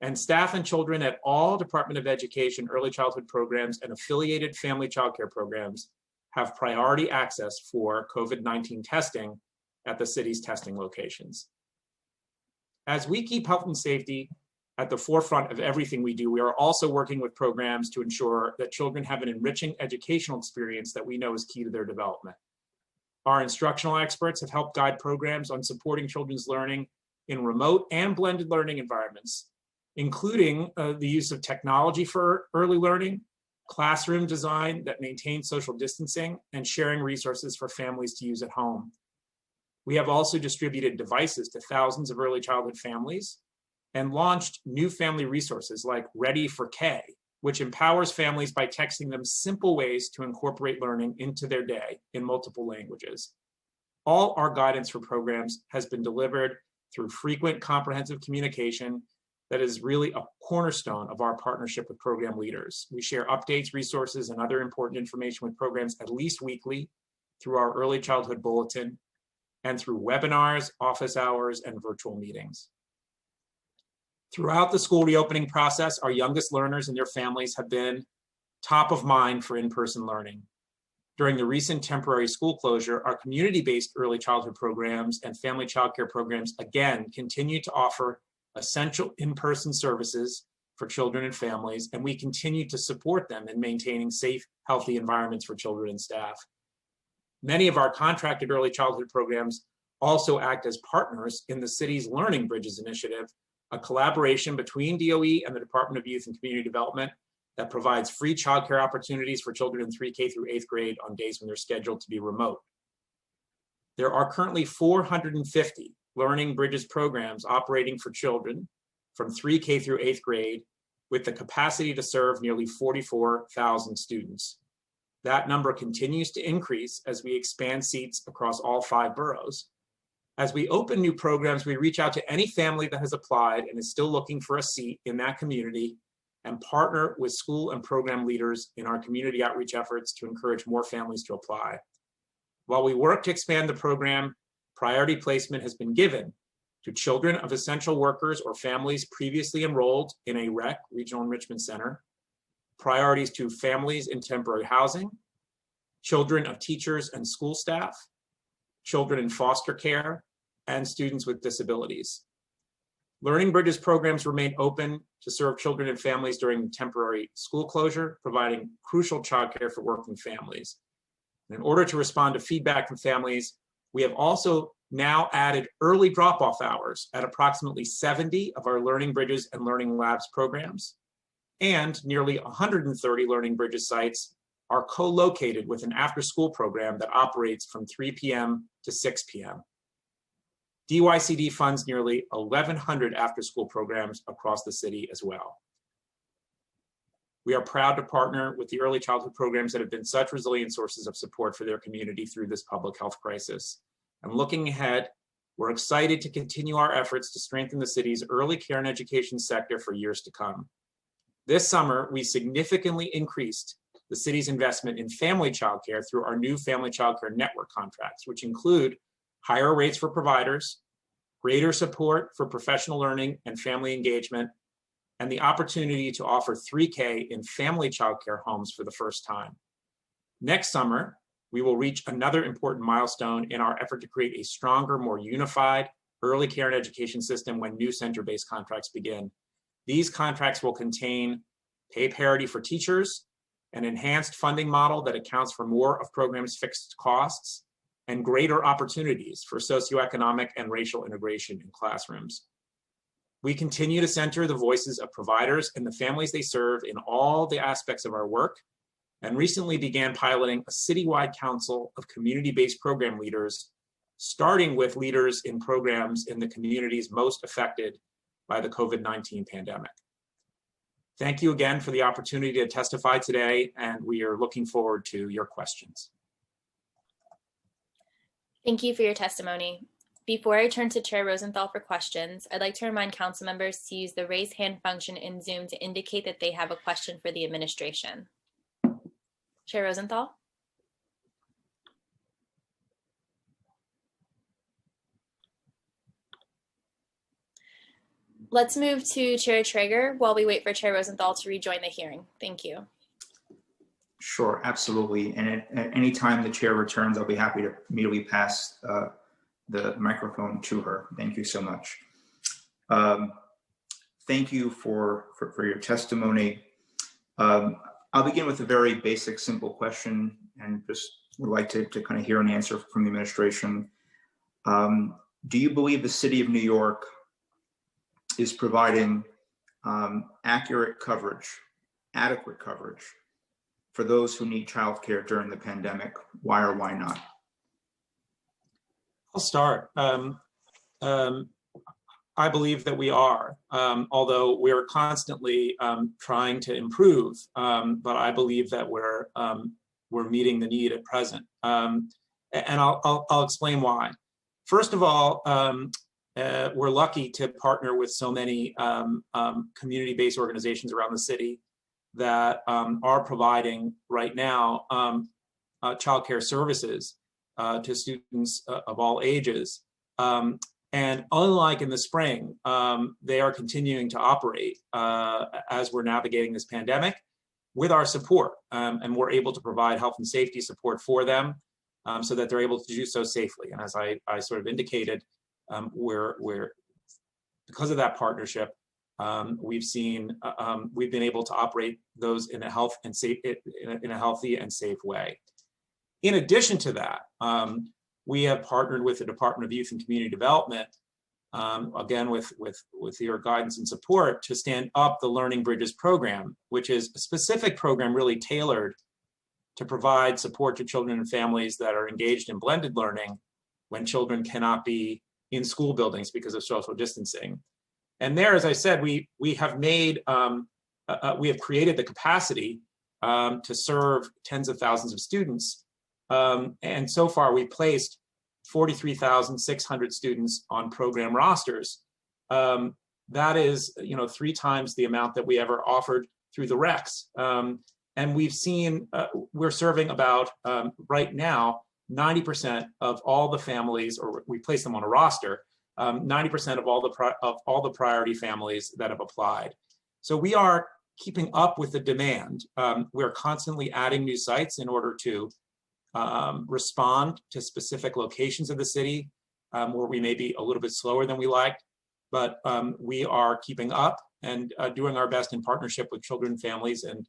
And staff and children at all Department of Education early childhood programs and affiliated family childcare programs have priority access for COVID-19 testing at the city's testing locations. As we keep health and safety at the forefront of everything we do, we are also working with programs to ensure that children have an enriching educational experience that we know is key to their development. Our instructional experts have helped guide programs on supporting children's learning in remote and blended learning environments, including the use of technology for early learning, classroom design that maintains social distancing, and sharing resources for families to use at home. We have also distributed devices to thousands of early childhood families and launched new family resources like Ready for K, which empowers families by texting them simple ways to incorporate learning into their day in multiple languages. All our guidance for programs has been delivered through frequent comprehensive communication that is really a cornerstone of our partnership with program leaders. We share updates, resources, and other important information with programs at least weekly through our early childhood bulletin and through webinars, office hours, and virtual meetings. Throughout the school reopening process, our youngest learners and their families have been top of mind for in-person learning. During the recent temporary school closure, our community-based early childhood programs and family childcare programs again continue to offer essential in-person services for children and families, and we continue to support them in maintaining safe, healthy environments for children and staff. Many of our contracted early childhood programs also act as partners in the city's Learning Bridges initiative, a collaboration between DOE and the Department of Youth and Community Development that provides free childcare opportunities for children in 3K through 8th grade on days when they're scheduled to be remote. There are currently 450 Learning Bridges programs operating for children from 3K through 8th grade with the capacity to serve nearly 44,000 students. That number continues to increase as we expand seats across all 5 boroughs. As we open new programs, we reach out to any family that has applied and is still looking for a seat in that community and partner with school and program leaders in our community outreach efforts to encourage more families to apply. While we work to expand the program, priority placement has been given to children of essential workers or families previously enrolled in a REC, Regional Enrichment Center, priorities to families in temporary housing, children of teachers and school staff, children in foster care, and students with disabilities. Learning Bridges programs remain open to serve children and families during temporary school closure, providing crucial childcare for working families. In order to respond to feedback from families, we have also now added early drop-off hours at approximately 70 of our Learning Bridges and Learning Labs programs, and nearly 130 Learning Bridges sites are co-located with an after-school program that operates from 3 p.m. to 6 p.m. DYCD funds nearly 1,100 after-school programs across the city as well. We are proud to partner with the early childhood programs that have been such resilient sources of support for their community through this public health crisis. And looking ahead, we're excited to continue our efforts to strengthen the city's early care and education sector for years to come. This summer, we significantly increased the city's investment in family childcare through our new family childcare network contracts, which include higher rates for providers, greater support for professional learning and family engagement, and the opportunity to offer 3K in family childcare homes for the first time. Next summer, we will reach another important milestone in our effort to create a stronger, more unified early care and education system when new center-based contracts begin. These contracts will contain pay parity for teachers, an enhanced funding model that accounts for more of programs' fixed costs, and greater opportunities for socioeconomic and racial integration in classrooms. We continue to center the voices of providers and the families they serve in all the aspects of our work, and recently began piloting a citywide council of community-based program leaders, starting with leaders in programs in the communities most affected by the COVID-19 pandemic. Thank you again for the opportunity to testify today, and we are looking forward to your questions. Thank you for your testimony. Before I turn to Chair Rosenthal for questions, I'd like to remind council members to use the raise hand function in Zoom to indicate that they have a question for the administration. Chair Rosenthal? Let's move to Chair Traeger while we wait for Chair Rosenthal to rejoin the hearing. Thank you. Sure, absolutely. And at any time the chair returns, I'll be happy to immediately pass the microphone to her. Thank you so much. Thank you for your testimony. I'll begin with a very basic, simple question, and just would like to kind of hear an answer from the administration. Do you believe the city of New York is providing accurate coverage, adequate coverage for those who need childcare during the pandemic? Why or why not? I'll start. I believe that we are, although we're constantly trying to improve, but I believe that we're meeting the need at present. And I'll explain why. First of all, we're lucky to partner with so many community-based organizations around the city that are providing right now childcare services to students of all ages. And unlike in the spring, they are continuing to operate as we're navigating this pandemic with our support. And we're able to provide health and safety support for them so that they're able to do so safely. And as I sort of indicated, because of that partnership, we've been able to operate those in a healthy and safe way. In addition to that, we have partnered with the Department of Youth and Community Development, again with your guidance and support, to stand up the Learning Bridges program, which is a specific program really tailored to provide support to children and families that are engaged in blended learning when children cannot be in school buildings because of social distancing. And there, as I said, we have created the capacity to serve tens of thousands of students. And so far, we placed 43,600 students on program rosters. That is, 3 times the amount that we ever offered through the RECs. And we've seen, we're serving about, right now, 90% of all the families, or we place them on a roster, 90% of all the priority families that have applied. So we are keeping up with the demand. We're constantly adding new sites in order to respond to specific locations of the city where we may be a little bit slower than we liked, but we are keeping up and doing our best in partnership with children, families, and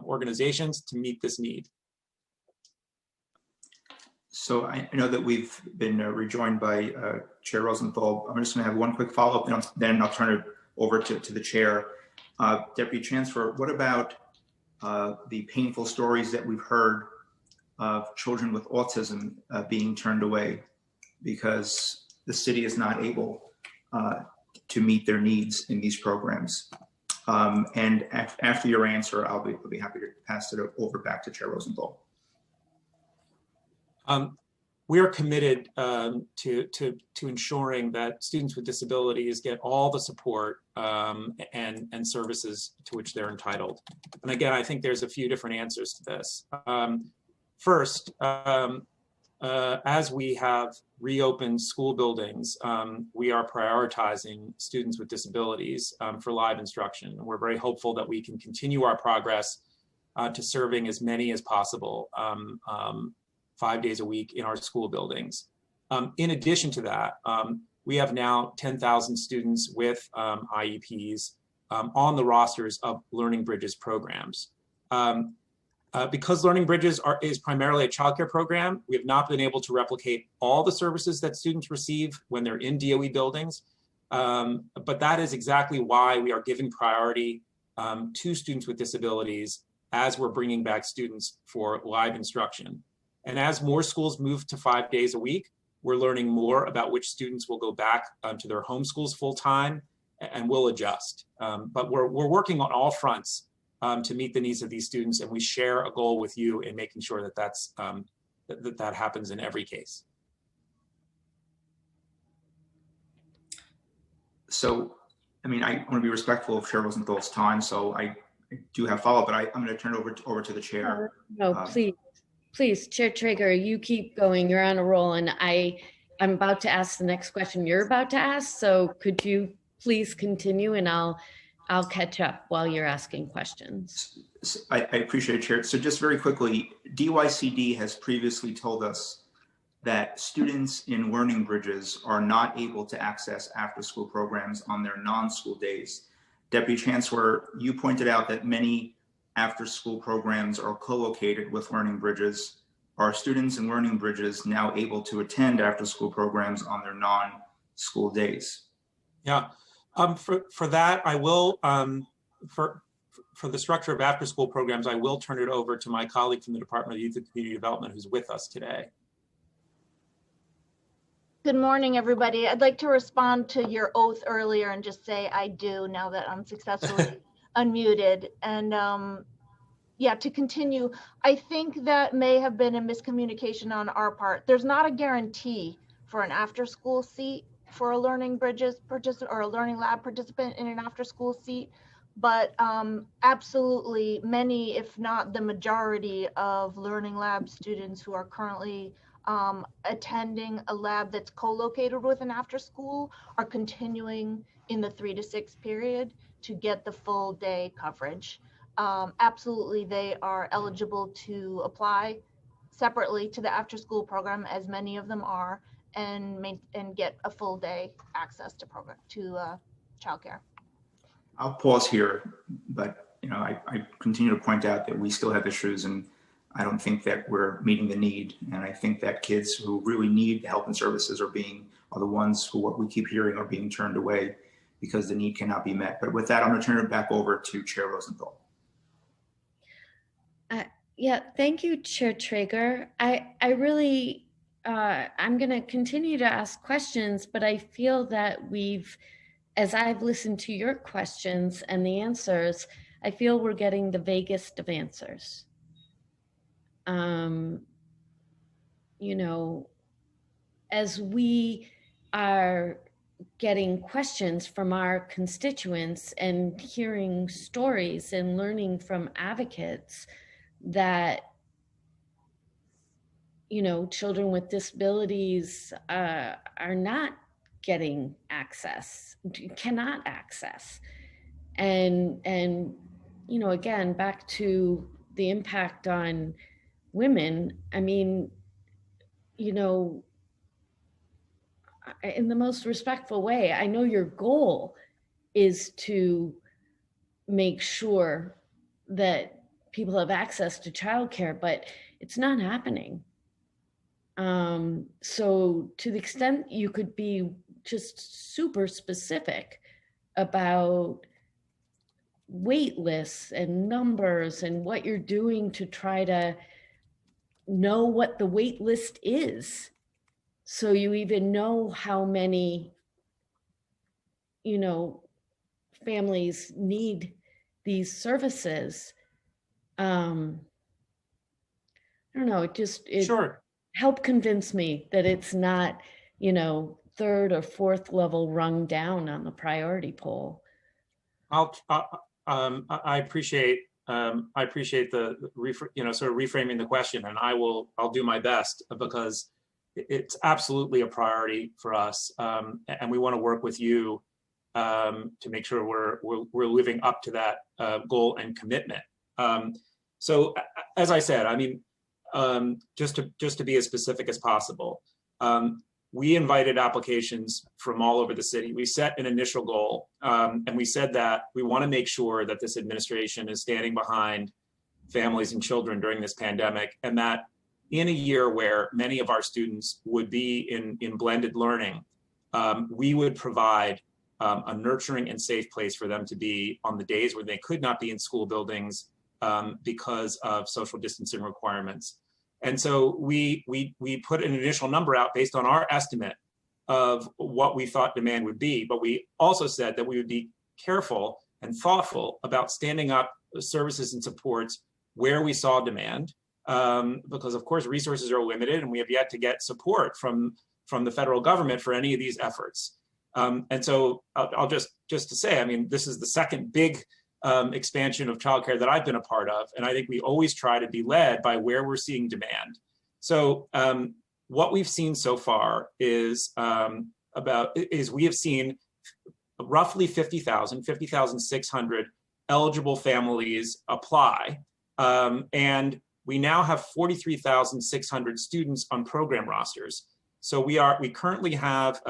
organizations to meet this need. So I know that we've been rejoined by Chair Rosenthal. I'm just going to have one quick follow-up, then I'll turn it over to the chair. Deputy Chancellor, what about the painful stories that we've heard of children with autism being turned away because the city is not able to meet their needs in these programs? And after your answer, I'll be happy to pass it over back to Chair Rosenthal. We are committed to ensuring that students with disabilities get all the support and services to which they're entitled. And again, I think there's a few different answers to this. First, as we have reopened school buildings, we are prioritizing students with disabilities for live instruction. We're very hopeful that we can continue our progress to serving as many as possible 5 days a week in our school buildings. In addition to that, we have now 10,000 students with IEPs on the rosters of Learning Bridges programs. Because Learning Bridges is primarily a childcare program, we have not been able to replicate all the services that students receive when they're in DOE buildings. But that is exactly why we are giving priority to students with disabilities as we're bringing back students for live instruction. And as more schools move to 5 days a week, we're learning more about which students will go back to their home schools full time, and we'll adjust. But we're working on all fronts to meet the needs of these students, and we share a goal with you in making sure that that happens in every case. So, I mean, I want to be respectful of Chair Rosenthal's time, so I do have follow-up, but I'm going to turn it over to the chair. No, please, Chair Traeger, you keep going. You're on a roll, and I'm about to ask the next question you're about to ask. So could you please continue, and I'll catch up while you're asking questions. I appreciate it, Chair. So just very quickly, DYCD has previously told us that students in Learning Bridges are not able to access after-school programs on their non-school days. Deputy Chancellor, you pointed out that many after-school programs are co-located with Learning Bridges. Are students in Learning Bridges now able to attend after-school programs on their non-school days? Yeah, for that, I will, for the structure of after-school programs, I will turn it over to my colleague from the Department of Youth and Community Development who's with us today. Good morning, everybody. I'd like to respond to your oath earlier and just say I do now that I'm successfully unmuted. And yeah, to continue, I think that may have been a miscommunication on our part. There's not a guarantee for an after-school seat for a Learning Bridges participant or a Learning Lab participant in an after-school seat, but absolutely many, if not the majority of Learning Lab students who are currently attending a lab that's co-located with an after-school are continuing in the 3 to 6 period to get the full day coverage. Absolutely, they are eligible to apply separately to the after-school program, as many of them are, and get a full day access to childcare. I'll pause here, but I continue to point out that we still have issues, and I don't think that we're meeting the need. And I think that kids who really need help and services are the ones who, what we keep hearing, are being turned away because the need cannot be met. But with that, I'm going to turn it back over to Chair Rosenthal. Yeah, thank you, Chair Traeger. I really, I'm going to continue to ask questions, but I feel that as I've listened to your questions and the answers, I feel we're getting the vaguest of answers. As we are getting questions from our constituents and hearing stories and learning from advocates that, children with disabilities are not getting access, cannot access. And again, back to the impact on women, I mean, in the most respectful way, I know your goal is to make sure that people have access to childcare, but it's not happening. So to the extent you could be just super specific about wait lists and numbers and what you're doing to try to know what the wait list is, so you even know how many, families need these services. I don't know, it Sure. helped convince me that it's not, third or fourth level rung down on the priority poll. I appreciate the sort of reframing the question, and I'll do my best, because it's absolutely a priority for us, and we want to work with you to make sure we're living up to that goal and commitment. So as I said, I mean, just to be as specific as possible, we invited applications from all over the city. We set an initial goal, and we said that we want to make sure that this administration is standing behind families and children during this pandemic, and that in a year where many of our students would be in blended learning, we would provide a nurturing and safe place for them to be on the days where they could not be in school buildings because of social distancing requirements. And so we put an initial number out based on our estimate of what we thought demand would be, but we also said that we would be careful and thoughtful about standing up services and supports where we saw demand, because of course resources are limited and we have yet to get support from the federal government for any of these efforts. And so I'll just to say, I mean, this is the second big expansion of childcare that I've been a part of. And I think we always try to be led by where we're seeing demand. So what we've seen so far is we have seen roughly 50,600 eligible families apply. And we now have 43,600 students on program rosters. So we currently have,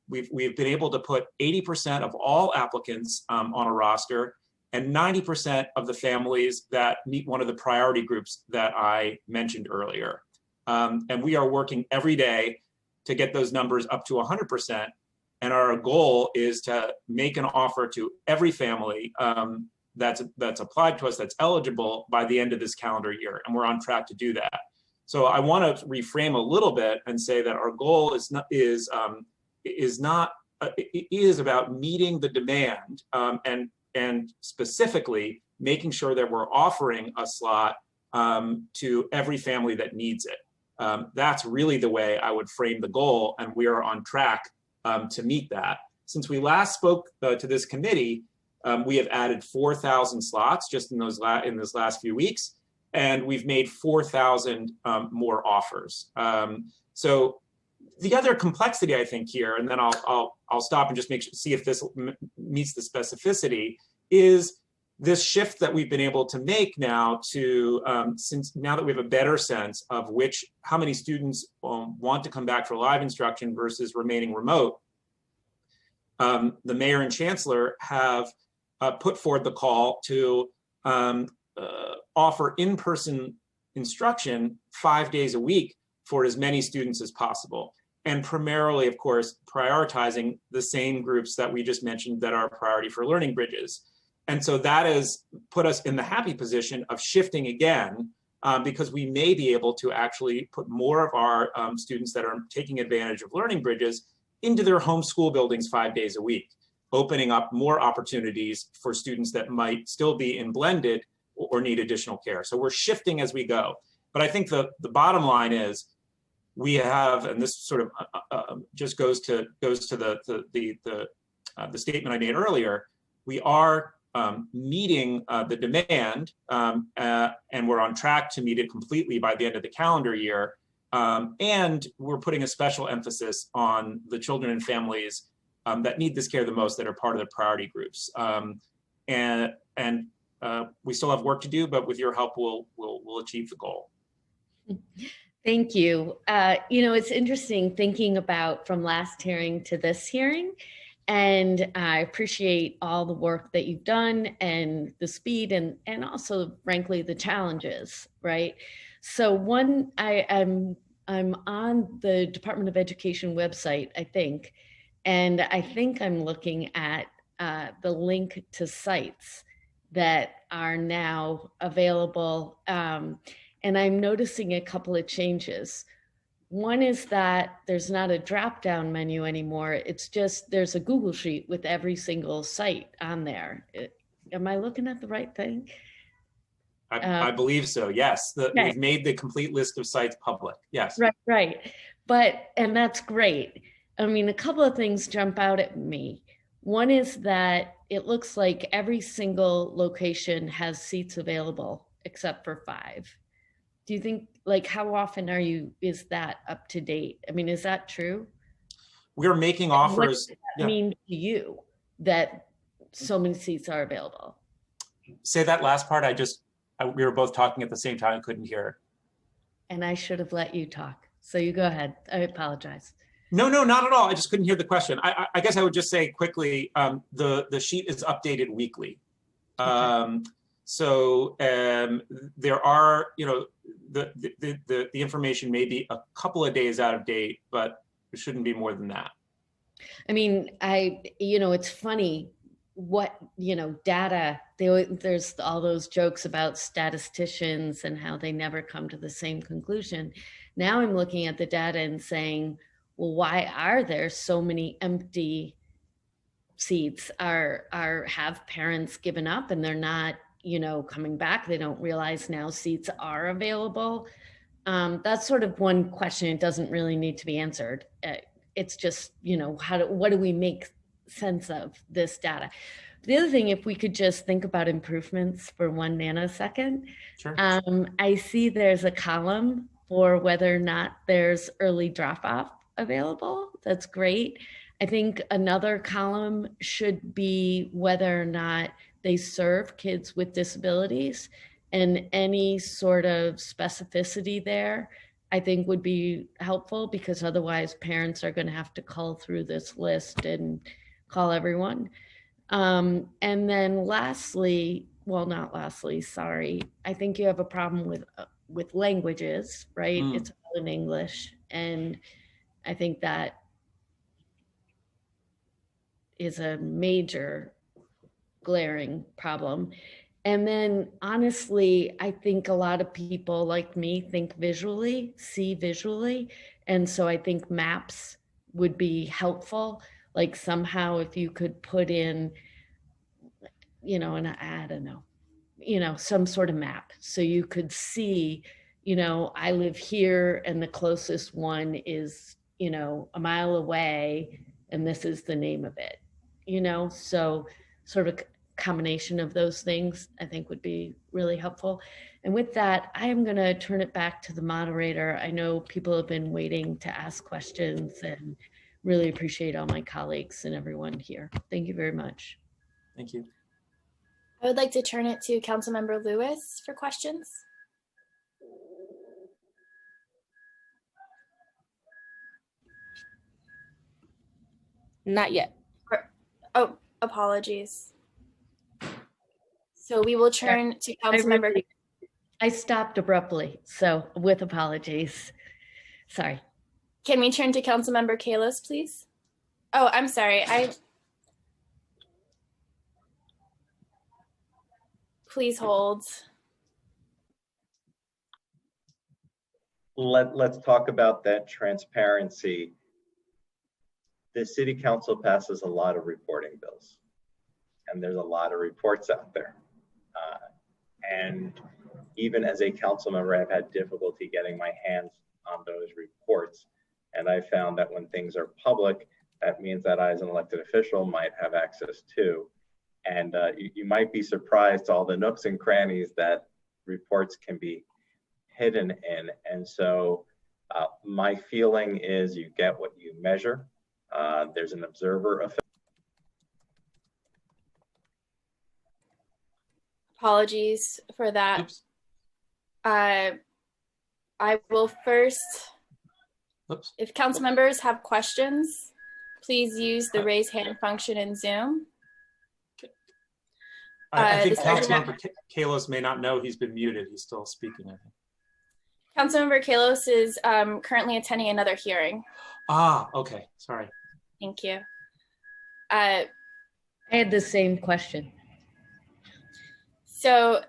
we've been able to put 80% of all applicants on a roster, and 90% of the families that meet one of the priority groups that I mentioned earlier. And we are working every day to get those numbers up to 100%. And our goal is to make an offer to every family that's applied to us that's eligible by the end of this calendar year. And we're on track to do that. So I want to reframe a little bit and say that our goal is about meeting the demand and specifically making sure that we're offering a slot to every family that needs it. That's really the way I would frame the goal, and we are on track to meet that. Since we last spoke to this committee, we have added 4,000 slots just in this last few weeks, and we've made 4,000 more offers. So the other complexity I think here, and then I'll stop and just see if this meets the specificity, is this shift that we've been able to make now to since now that we have a better sense of how many students want to come back for live instruction versus remaining remote. The mayor and chancellor have put forward the call to offer in-person instruction 5 days a week for as many students as possible. And primarily, of course, prioritizing the same groups that we just mentioned that are a priority for Learning Bridges. And so that has put us in the happy position of shifting again, because we may be able to actually put more of our students that are taking advantage of Learning Bridges into their home school buildings 5 days a week, opening up more opportunities for students that might still be in blended or need additional care. So we're shifting as we go. But I think the bottom line is we have, and this sort of just goes to the statement I made earlier, we are meeting the demand, and we're on track to meet it completely by the end of the calendar year. And we're putting a special emphasis on the children and families that need this care the most, that are part of the priority groups. And we still have work to do, but with your help, we'll achieve the goal. Thank you. It's interesting thinking about from last hearing to this hearing, and I appreciate all the work that you've done and the speed and also, frankly, the challenges, right? So I'm I'm on the Department of Education website, I think, and I think I'm looking at the link to sites that are now available. And I'm noticing a couple of changes. One is that there's not a drop-down menu anymore. It's just, there's a Google Sheet with every single site on there. Am I looking at the right thing? I believe so, yes. Okay. We've made the complete list of sites public, yes. Right. And that's great. I mean, a couple of things jump out at me. One is that it looks like every single location has seats available except for 5. Do you think, like, how often is that up to date? I mean, is that true? We're making offers. What does that mean to you that so many seats are available? Say that last part. We were both talking at the same time, couldn't hear. And I should have let you talk. So you go ahead. I apologize. No, not at all. I just couldn't hear the question. I guess I would just say quickly, the sheet is updated weekly. Okay. There are, the information may be a couple of days out of date, but it shouldn't be more than that. I mean, it's funny what, data, there's all those jokes about statisticians and how they never come to the same conclusion. Now I'm looking at the data and saying, well, why are there so many empty seats? Have parents given up and they're not, coming back? They don't realize now seats are available. That's sort of one question. It doesn't really need to be answered. It's just, what do we make sense of this data? The other thing, if we could just think about improvements for 1 nanosecond. Sure. I see there's a column for whether or not there's early drop-off available. That's great. I think another column should be whether or not they serve kids with disabilities, and any sort of specificity there I think would be helpful, because otherwise parents are going to have to cull through this list and call everyone. And then lastly, sorry, I think you have a problem with languages, right? It's all in English, and I think that is a major glaring problem. And then honestly, I think a lot of people like me see visually. And so I think maps would be helpful. Like somehow if you could put in, some sort of map. So you could see, I live here and the closest one is, a mile away, and this is the name of it, so sort of combination of those things I think would be really helpful. And with that, I am going to turn it back to the moderator. I know people have been waiting to ask questions, and really appreciate all my colleagues and everyone here. Thank you very much. Thank you. I would like to turn it to Councilmember Lewis for questions. Not yet. Oh, apologies. So we will turn to Councilmember. I stopped abruptly, so with apologies. Sorry. Can we turn to Councilmember Kalos, please? Oh, I'm sorry. Please hold. Let's talk about that transparency. The city council passes a lot of reporting bills, and there's a lot of reports out there. And even as a council member, I've had difficulty getting my hands on those reports. And I found that when things are public, that means that I, as an elected official, might have access to. And you might be surprised all the nooks and crannies that reports can be hidden in. And so my feeling is you get what you measure. There's an observer effect. Apologies for that. Oops. I will first, Oops. if council members have questions, please use the raise hand function in Zoom. I think Councilmember Kalos may not know he's been muted. He's still speaking, I think. Councilmember Kalos is currently attending another hearing. Ah, okay, sorry. Thank you. I had the same question. So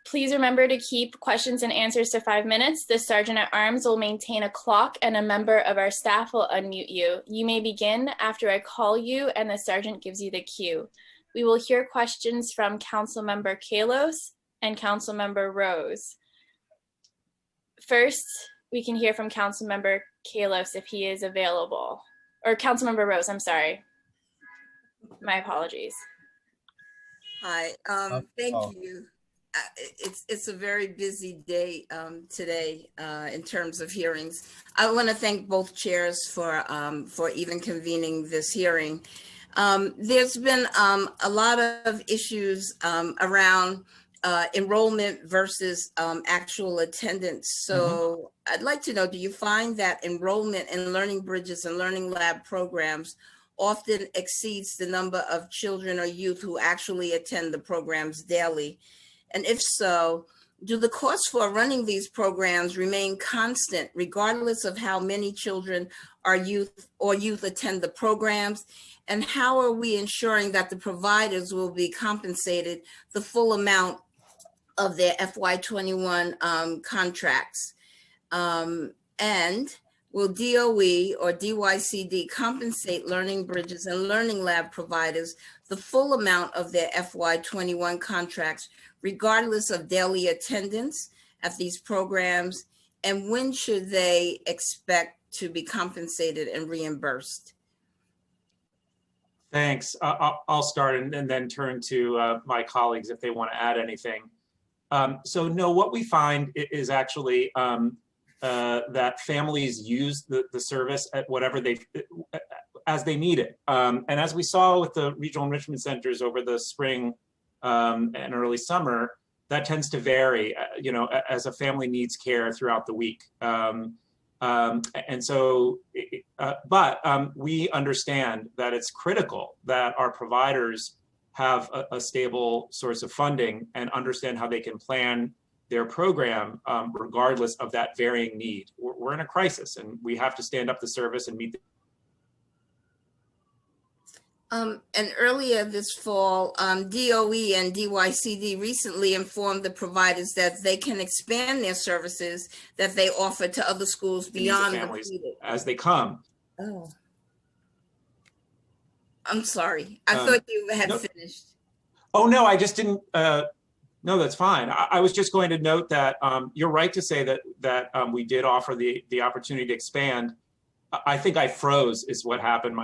please remember to keep questions and answers to 5 minutes. The Sergeant at Arms will maintain a clock and a member of our staff will unmute you. You may begin after I call you and the Sergeant gives you the cue. We will hear questions from Councilmember Kalos and Councilmember Rose. First, we can hear from Councilmember Kalos if he is available. Or Councilmember Rose, I'm sorry. My apologies. Hi, thank you. It's a very busy day today in terms of hearings. I want to thank both chairs for even convening this hearing. There's been a lot of issues around enrollment versus actual attendance. So I'd like to know, do you find that enrollment in Learning Bridges and Learning Lab programs often exceeds the number of children or youth who actually attend the programs daily? And if so, do the costs for running these programs remain constant regardless of how many children or youth attend the programs? And how are we ensuring that the providers will be compensated the full amount of their FY21 contracts? And will DOE or DYCD compensate Learning Bridges and Learning Lab providers the full amount of their FY21 contracts, regardless of daily attendance at these programs? And when should they expect to be compensated and reimbursed? Thanks. I'll start and then turn to my colleagues if they want to add anything. So no, what we find is actually that families use the service at whatever as they need it. And as we saw with the regional enrichment centers over the spring and early summer, that tends to vary, as a family needs care throughout the week. And so, but we understand that it's critical that our providers have a stable source of funding and understand how they can plan their program regardless of that varying need. We're in a crisis and we have to stand up the service and meet the and earlier this fall, DOE and DYCD recently informed the providers that they can expand their services that they offer to other schools beyond the families pleaded. as they come. Oh, I'm sorry. I thought you had finished. Oh, no, I just didn't. No, that's fine. I was just going to note that you're right to say that we did offer the opportunity to expand. I think I froze is what happened.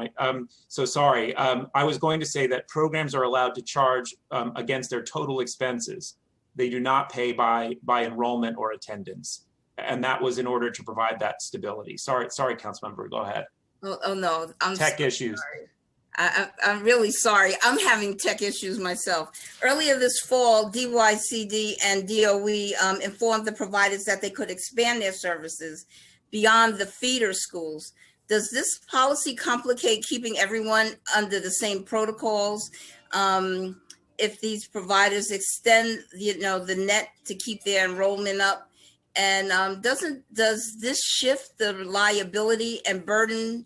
So sorry. I was going to say that programs are allowed to charge against their total expenses. They do not pay by enrollment or attendance. And that was in order to provide that stability. Sorry, Councilmember, go ahead. Oh no, I'm tech issues. I'm really sorry. I'm having tech issues myself. Earlier this fall, DYCD and DOE informed the providers that they could expand their services beyond the feeder schools. Does this policy complicate keeping everyone under the same protocols? If these providers extend, the net to keep their enrollment up, and does this shift the liability and burden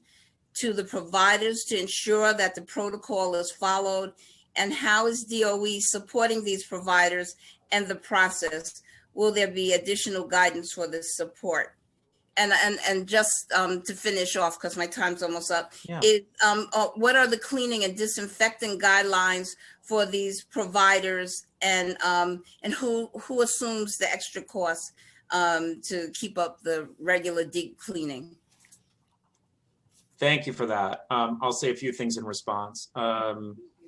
to the providers to ensure that the protocol is followed? And how is DOE supporting these providers and the process? Will there be additional guidance for this support? And just to finish off, because my time's almost up, what are the cleaning and disinfecting guidelines for these providers, and who assumes the extra cost to keep up the regular deep cleaning? Thank you for that. I'll say a few things in response.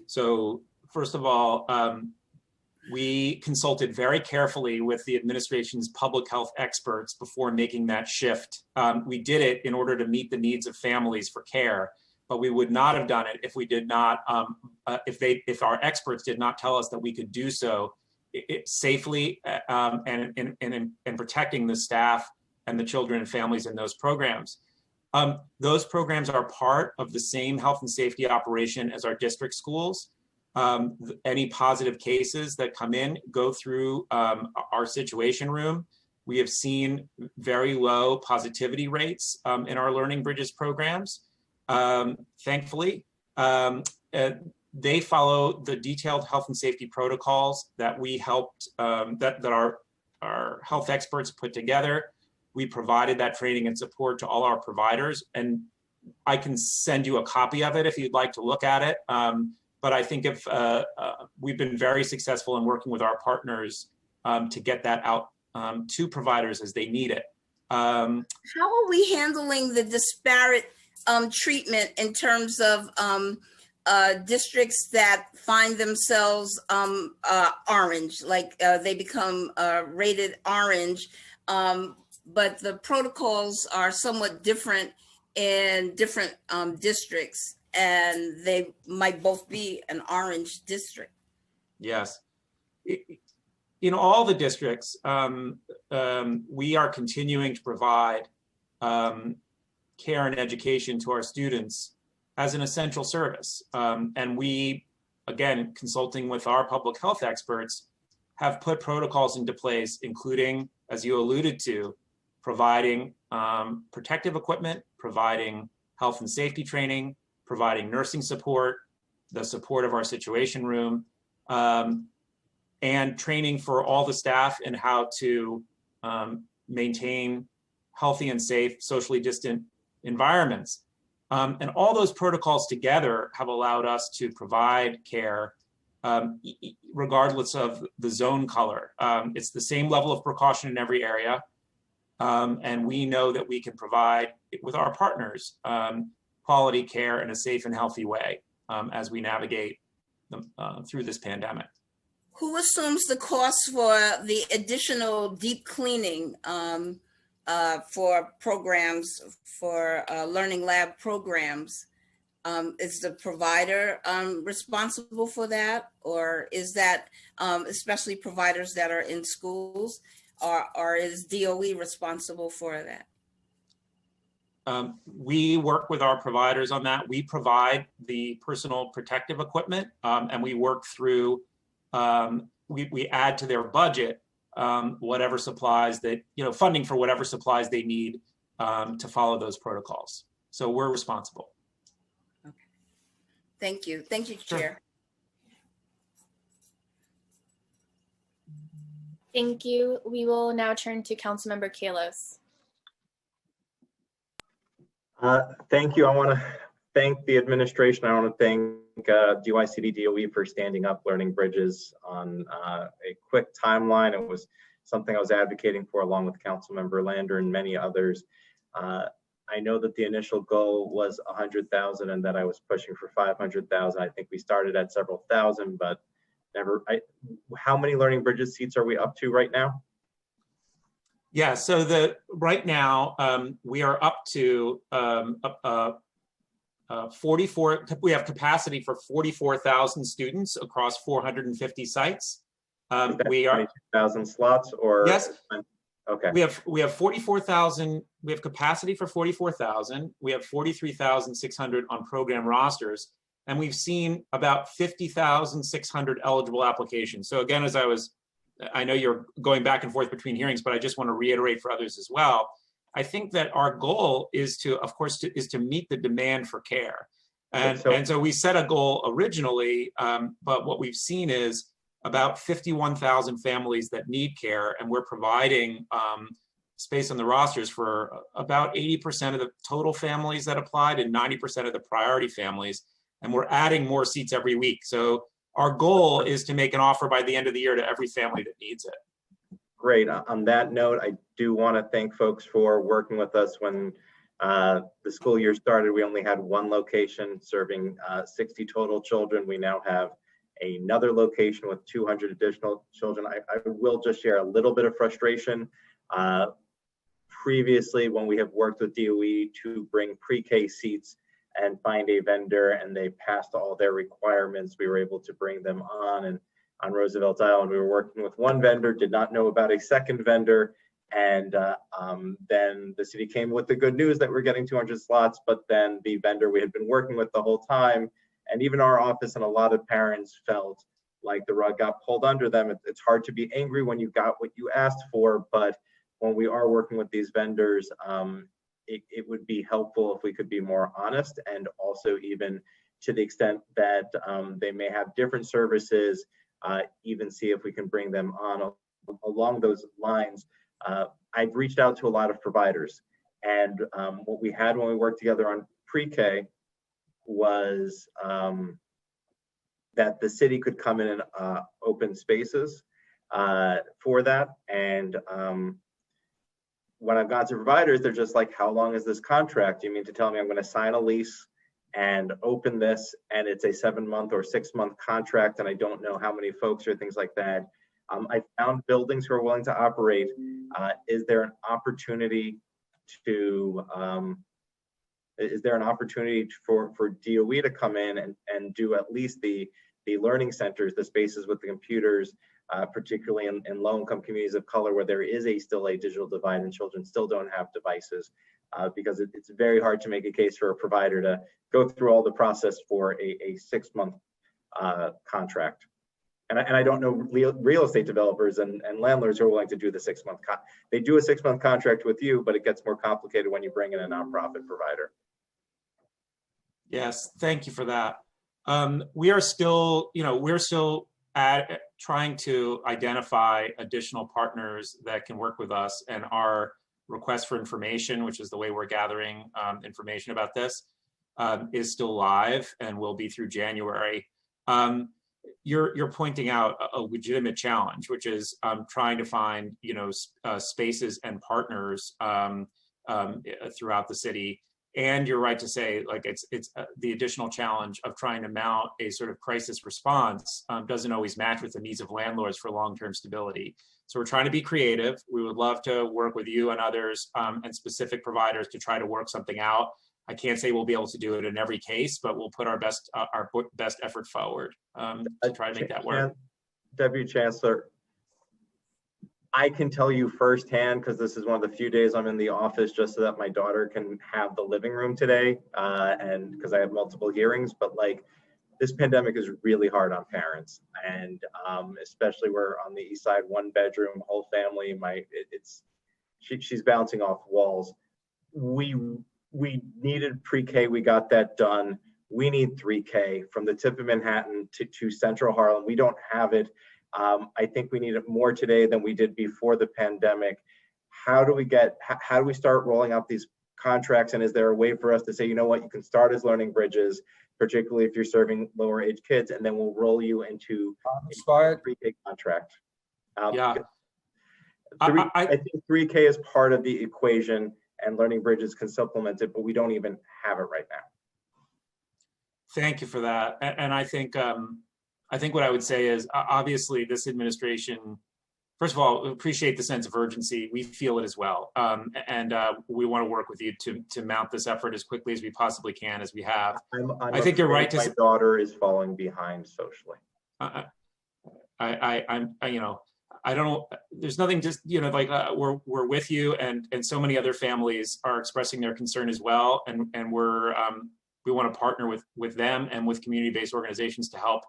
So first of all, we consulted very carefully with the administration's public health experts before making that shift. We did it in order to meet the needs of families for care, but we would not have done it if we did not, if our experts did not tell us that we could do so safely and protecting the staff and the children and families in those programs. Those programs are part of the same health and safety operation as our district schools. Any positive cases that come in go through our situation room, We have seen very low positivity rates in our Learning Bridges programs, thankfully. They follow the detailed health and safety protocols that we helped, that our health experts put together. We provided that training and support to all our providers, and I can send you a copy of it if you'd like to look at it. But I think if we've been very successful in working with our partners to get that out to providers as they need it. How are we handling the disparate treatment in terms of districts that find themselves orange, like they become rated orange, but the protocols are somewhat different in different districts, and they might both be an orange district? Yes. In all the districts, we are continuing to provide care and education to our students as an essential service. And we, again, consulting with our public health experts, have put protocols into place, including, as you alluded to, providing protective equipment, providing health and safety training, providing nursing support, the support of our situation room, and training for all the staff in how to maintain healthy and safe, socially distant environments. And all those protocols together have allowed us to provide care regardless of the zone color. It's the same level of precaution in every area. And we know that we can provide, with our partners, quality care in a safe and healthy way as we navigate through this pandemic. Who assumes the cost for the additional deep cleaning for programs, for learning lab programs? Is the provider responsible for that? Or is that, especially providers that are in schools, or is DOE responsible for that? We work with our providers on that. We provide the personal protective equipment, and we work through, we add to their budget whatever supplies that, funding for whatever supplies they need to follow those protocols. So we're responsible. Okay. Thank you. Thank you, Chair. Sure. Thank you. We will now turn to Councilmember Kallos. Thank you. I want to thank the administration. I want to thank DYCD DOE for standing up Learning Bridges on a quick timeline. It was something I was advocating for along with Councilmember Lander and many others. I know that the initial goal was 100,000 and that I was pushing for 500,000. I think we started at several thousand, but never. How many Learning Bridges seats are we up to right now? Yeah, so right now we are up to 44. We have capacity for 44,000 students across 450 sites. We are 22,000 slots, or yes. Okay. We have 44,000. We have capacity for 44,000. We have 43,600 on program rosters, and we've seen about 50,600 eligible applications. So again, I know you're going back and forth between hearings, but I just want to reiterate for others as well. I think that our goal is to, of course, to meet the demand for care. And so we set a goal originally, but what we've seen is about 51,000 families that need care, and we're providing space on the rosters for about 80% of the total families that applied and 90% of the priority families. And we're adding more seats every week. So our goal is to make an offer by the end of the year to every family that needs it. Great. On that note, I do want to thank folks for working with us. When the school year started, we only had one location serving 60 total children. We now have another location with 200 additional children. I will just share a little bit of frustration. Previously, when we have worked with DOE to bring pre-K seats and find a vendor and they passed all their requirements, we were able to bring them on. And on Roosevelt Island, we were working with one vendor, did not know about a second vendor. And then the city came with the good news that we're getting 200 slots, but then the vendor we had been working with the whole time, and even our office and a lot of parents felt like the rug got pulled under them. It's hard to be angry when you got what you asked for, but when we are working with these vendors, it would be helpful if we could be more honest, and also even to the extent that they may have different services, even see if we can bring them on along those lines. I've reached out to a lot of providers, and what we had when we worked together on pre-K was that the city could come in and open spaces for that. And when I've gone to providers, they're just like, how long is this contract? You mean to tell me I'm going to sign a lease and open this, and it's a 7-month or 6-month contract, and I don't know how many folks or things like that? I found buildings who are willing to operate. Is there an opportunity for DOE to come in and do at least the learning centers, the spaces with the computers, particularly in low-income communities of color, where there is still a digital divide and children still don't have devices, because it's very hard to make a case for a provider to go through all the process for a 6-month contract. And I don't know real estate developers and landlords who are willing to do the 6-month. They do a 6-month contract with you, but it gets more complicated when you bring in a nonprofit provider. Yes, thank you for that. We are still, trying to identify additional partners that can work with us, and our request for information, which is the way we're gathering information about this, is still live and will be through January. You're pointing out a legitimate challenge, which is trying to find spaces and partners throughout the city. And you're right to say, like, it's the additional challenge of trying to mount a sort of crisis response doesn't always match with the needs of landlords for long-term stability. So we're trying to be creative. We would love to work with you and others and specific providers to try to work something out. I can't say we'll be able to do it in every case, but we'll put our best effort forward to try to make that work. Deputy Chancellor, I can tell you firsthand, because this is one of the few days I'm in the office just so that my daughter can have the living room today, and because I have multiple hearings, but like, this pandemic is really hard on parents, and especially we're on the east side, 1-bedroom, whole family. She's bouncing off walls. We needed pre-K, we got that done. We need 3K from the tip of Manhattan to Central Harlem. We don't have it. I think we need it more today than we did before the pandemic. How do we start rolling out these contracts? And is there a way for us to say, you know what, you can start as learning bridges, particularly if you're serving lower age kids, and then we'll roll you into a pre-K contract? Yeah. I think 3K is part of the equation, and learning bridges can supplement it, but we don't even have it right now. Thank you for that. And I think what I would say is, obviously this administration, first of all, appreciate the sense of urgency. We feel it as well. And we want to work with you to mount this effort as quickly as we possibly can, as we have. I think you're right. My daughter is falling behind socially. I don't know. There's nothing, just, we're with you, and so many other families are expressing their concern as well. And we want to partner with them and with community-based organizations to help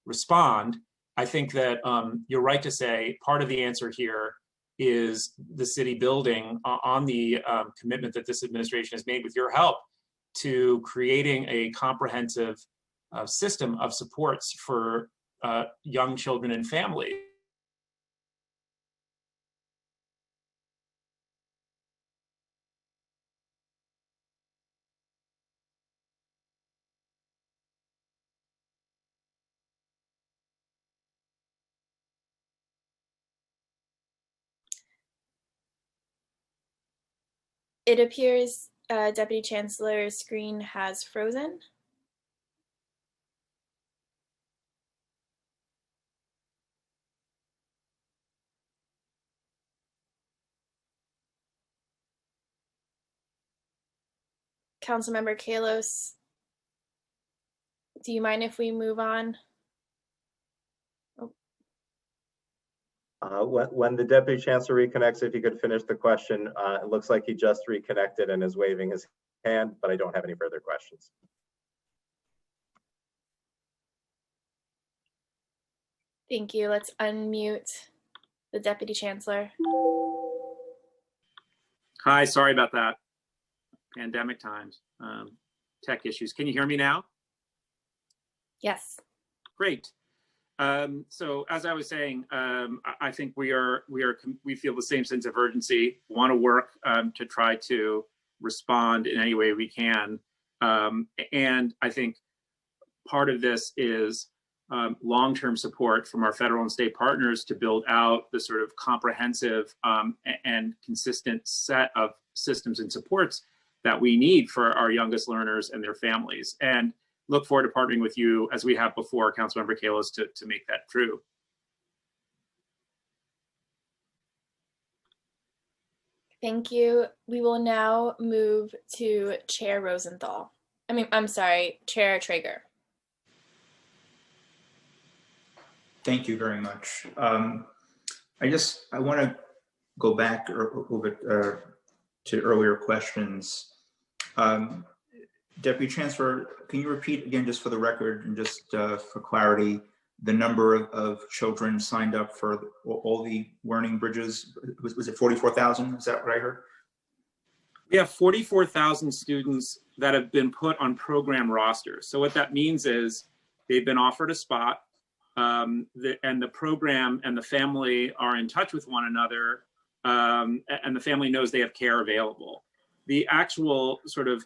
respond. I think that you're right to say part of the answer here is the city building on the commitment that this administration has made with your help to creating a comprehensive system of supports for young children and families. It appears Deputy Chancellor's screen has frozen. Councilmember Kallos, do you mind if we move on? When the Deputy Chancellor reconnects, if he could finish the question, it looks like he just reconnected and is waving his hand, but I don't have any further questions. Thank you. Let's unmute the Deputy Chancellor. Hi, sorry about that. Pandemic times, tech issues. Can you hear me now? Yes. Great. So as I was saying, I think we feel the same sense of urgency, want to work to try to respond in any way we can. And I think part of this is long-term support from our federal and state partners to build out the sort of comprehensive and consistent set of systems and supports that we need for our youngest learners and their families. And look forward to partnering with you, as we have before, Councilmember Kalos, to make that true. Thank you. We will now move to Chair Rosenthal. I'm sorry, Chair Traeger. Thank you very much. I want to go back a little bit to earlier questions. Deputy Chancellor, can you repeat again, just for the record and just for clarity, the number of children signed up for all the learning bridges? Was it 44,000? Is that what I heard? We have 44,000 students that have been put on program rosters. So what that means is they've been offered a spot, and the program and the family are in touch with one another, and the family knows they have care available. The actual sort of,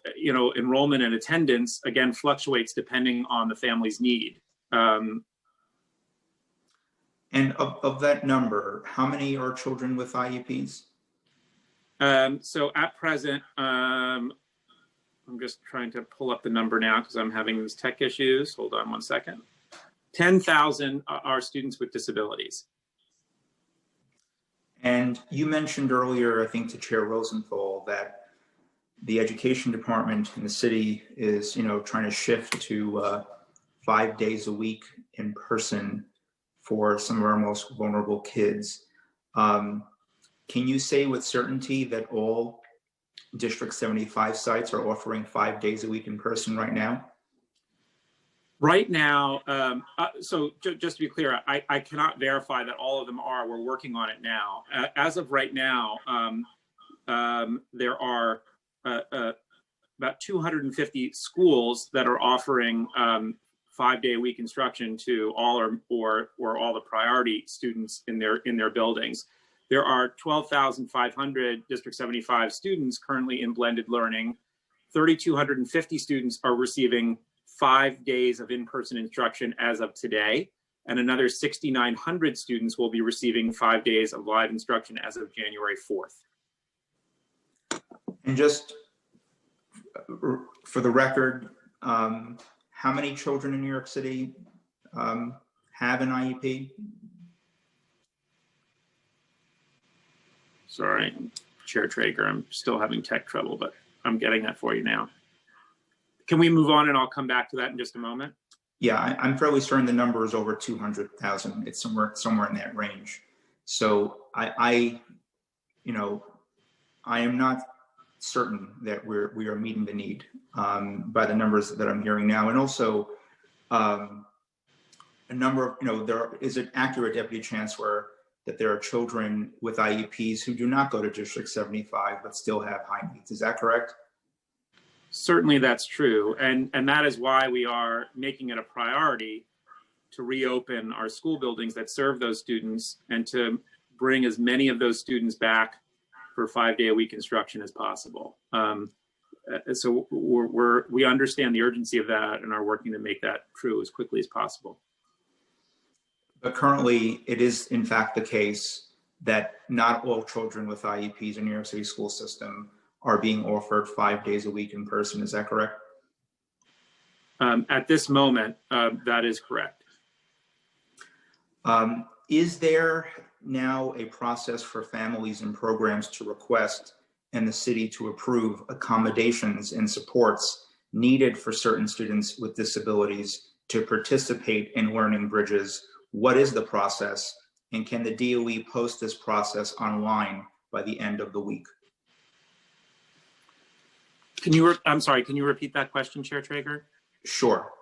enrollment and attendance, again, fluctuates depending on the family's need. And of that number, how many are children with IEPs? So at present, I'm just trying to pull up the number now because I'm having these tech issues. Hold on one second. 10,000 are students with disabilities. And you mentioned earlier, I think to Chair Rosenthal, that the education department in the city is, trying to shift to 5 days a week in person for some of our most vulnerable kids. Can you say with certainty that all District 75 sites are offering 5 days a week in person right now? Right now, so just to be clear, I cannot verify that all of them are. We're working on it now. As of right now, there are about 250 schools that are offering 5-day-a-week instruction to all or all the priority students in their buildings. There are 12,500 District 75 students currently in blended learning. 3,250 students are receiving 5 days of in-person instruction as of today, and another 6,900 students will be receiving 5 days of live instruction as of January 4th. And just for the record, how many children in New York City have an IEP? Sorry, Chair Traeger, I'm still having tech trouble, but I'm getting that for you now. Can we move on and I'll come back to that in just a moment? Yeah, I'm fairly certain the number is over 200,000. It's somewhere in that range. So I am not certain that we are meeting the need by the numbers that I'm hearing now. And also a number of, is it accurate, Deputy Chancellor, that there are children with IEPs who do not go to District 75 but still have high needs? Is that correct? Certainly that's true. And that is why we are making it a priority to reopen our school buildings that serve those students and to bring as many of those students back for 5-day-a-week instruction as possible. So we understand the urgency of that and are working to make that true as quickly as possible. But currently, it is in fact the case that not all children with IEPs in New York City school system are being offered 5 days a week in person. Is that correct? At this moment, that is correct. Is there now a process for families and programs to request and the city to approve accommodations and supports needed for certain students with disabilities to participate in learning bridges? What is the process, and can the DOE post this process online by the end of the week? I'm sorry, can you repeat that question, Chair Traeger? Sure.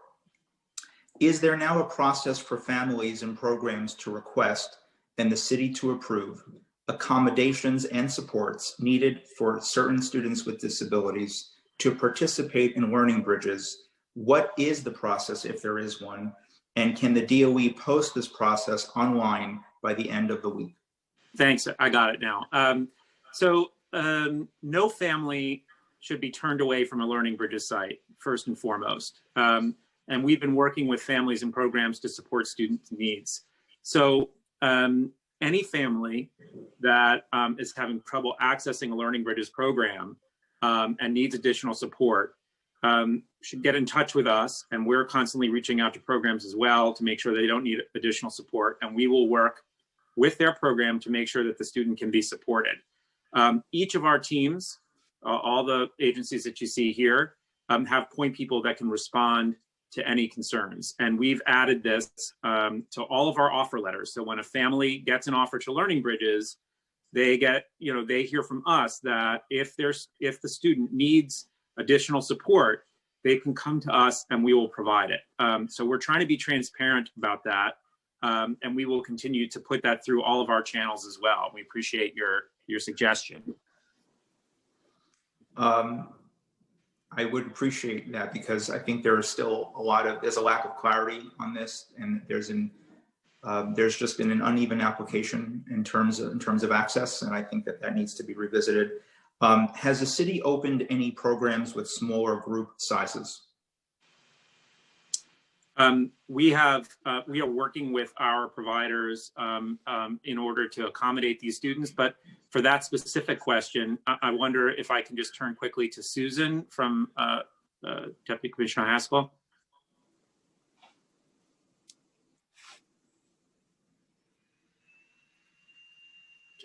Is there now a process for families and programs to request and the city to approve accommodations and supports needed for certain students with disabilities to participate in Learning Bridges? What is the process, if there is one? And can the DOE post this process online by the end of the week? Thanks, I got it now. No family should be turned away from a Learning Bridges site, first and foremost. And we've been working with families and programs to support student needs. So any family that is having trouble accessing a Learning Bridges program and needs additional support should get in touch with us. And we're constantly reaching out to programs as well to make sure they don't need additional support. And we will work with their program to make sure that the student can be supported. Each of our teams, all the agencies that you see here, have point people that can respond to any concerns. And we've added this to all of our offer letters. So when a family gets an offer to Learning Bridges, they get, they hear from us that if the student needs additional support, they can come to us and we will provide it. So we're trying to be transparent about that. And we will continue to put that through all of our channels as well. We appreciate your suggestion. I would appreciate that, because I think there is still there's a lack of clarity on this, and there's just been an uneven application in terms of access, and I think that needs to be revisited. Has the city opened any programs with smaller group sizes? We are working with our providers in order to accommodate these students, but for that specific question, I wonder if I can just turn quickly to Susan from Deputy Commissioner Haskell.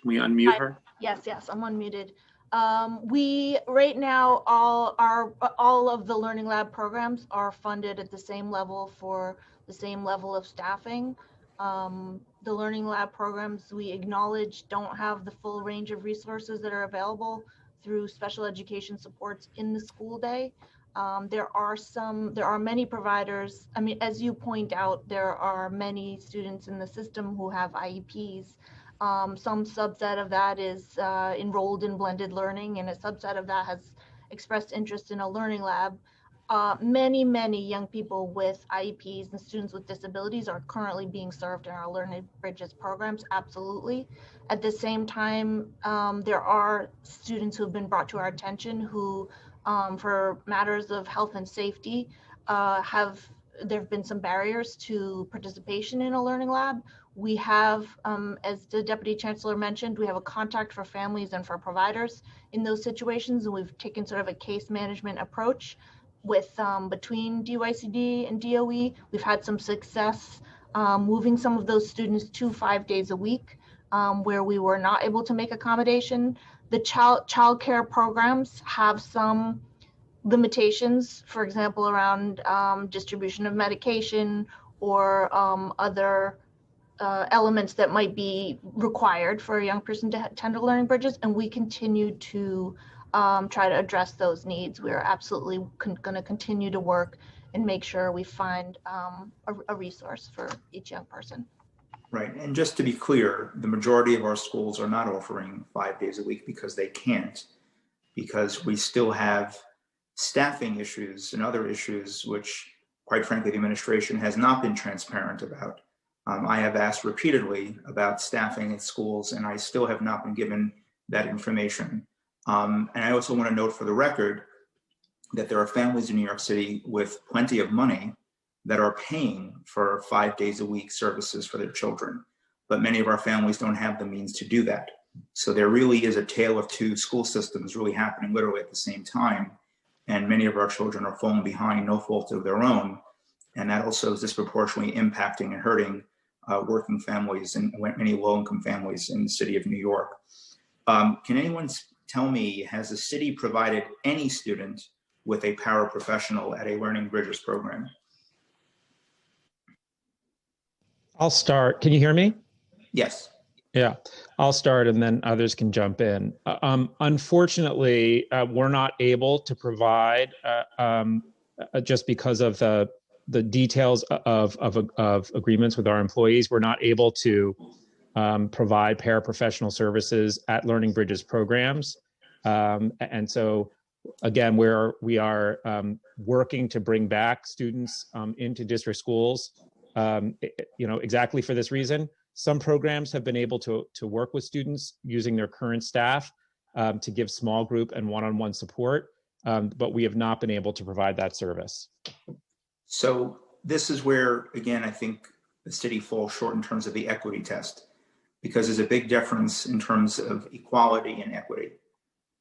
Can we unmute her? Yes, I'm unmuted. We right now all of the Learning Lab programs are funded at the same level for the same level of staffing. The Learning Lab programs, we acknowledge, don't have the full range of resources that are available through special education supports in the school day. There are many providers. I mean, as you point out, there are many students in the system who have IEPs. Some subset of that is enrolled in blended learning, and a subset of that has expressed interest in a Learning Lab. Many young people with IEPs and students with disabilities are currently being served in our Learning Bridges programs, absolutely. At the same time, there are students who have been brought to our attention who, for matters of health and safety, there have been some barriers to participation in a Learning Lab. We have, as the Deputy Chancellor mentioned, we have a contact for families and for providers in those situations, and we've taken sort of a case management approach with between DYCD and DOE. We've had some success moving some of those students to 5 days a week where we were not able to make accommodation. The child care programs have some limitations, for example, around distribution of medication or other elements that might be required for a young person to attend Learning Bridges, and we continue to try to address those needs. We are absolutely going to continue to work and make sure we find a resource for each young person. Right, and just to be clear, the majority of our schools are not offering 5 days a week because they can't, because we still have staffing issues and other issues which, quite frankly, the administration has not been transparent about. I have asked repeatedly about staffing at schools, and I still have not been given that information. And I also want to note for the record that there are families in New York City with plenty of money that are paying for 5 days a week services for their children, but many of our families don't have the means to do that. So there really is a tale of two school systems really happening literally at the same time. And many of our children are falling behind, no fault of their own. And that also is disproportionately impacting and hurting working families and many low-income families in the city of New York. Can anyone tell me, has the city provided any student with a paraprofessional at a Learning Bridges program? I'll start. Can you hear me? Yes. Yeah, I'll start and then others can jump in. Unfortunately, we're not able to provide just because of the details of agreements with our employees. We're not able to provide paraprofessional services at Learning Bridges programs. And so again, we are working to bring back students into district schools, exactly for this reason. Some programs have been able to work with students using their current staff to give small group and one-on-one support, but we have not been able to provide that service. So this is where, again, I think the city falls short in terms of the equity test, because there's a big difference in terms of equality and equity.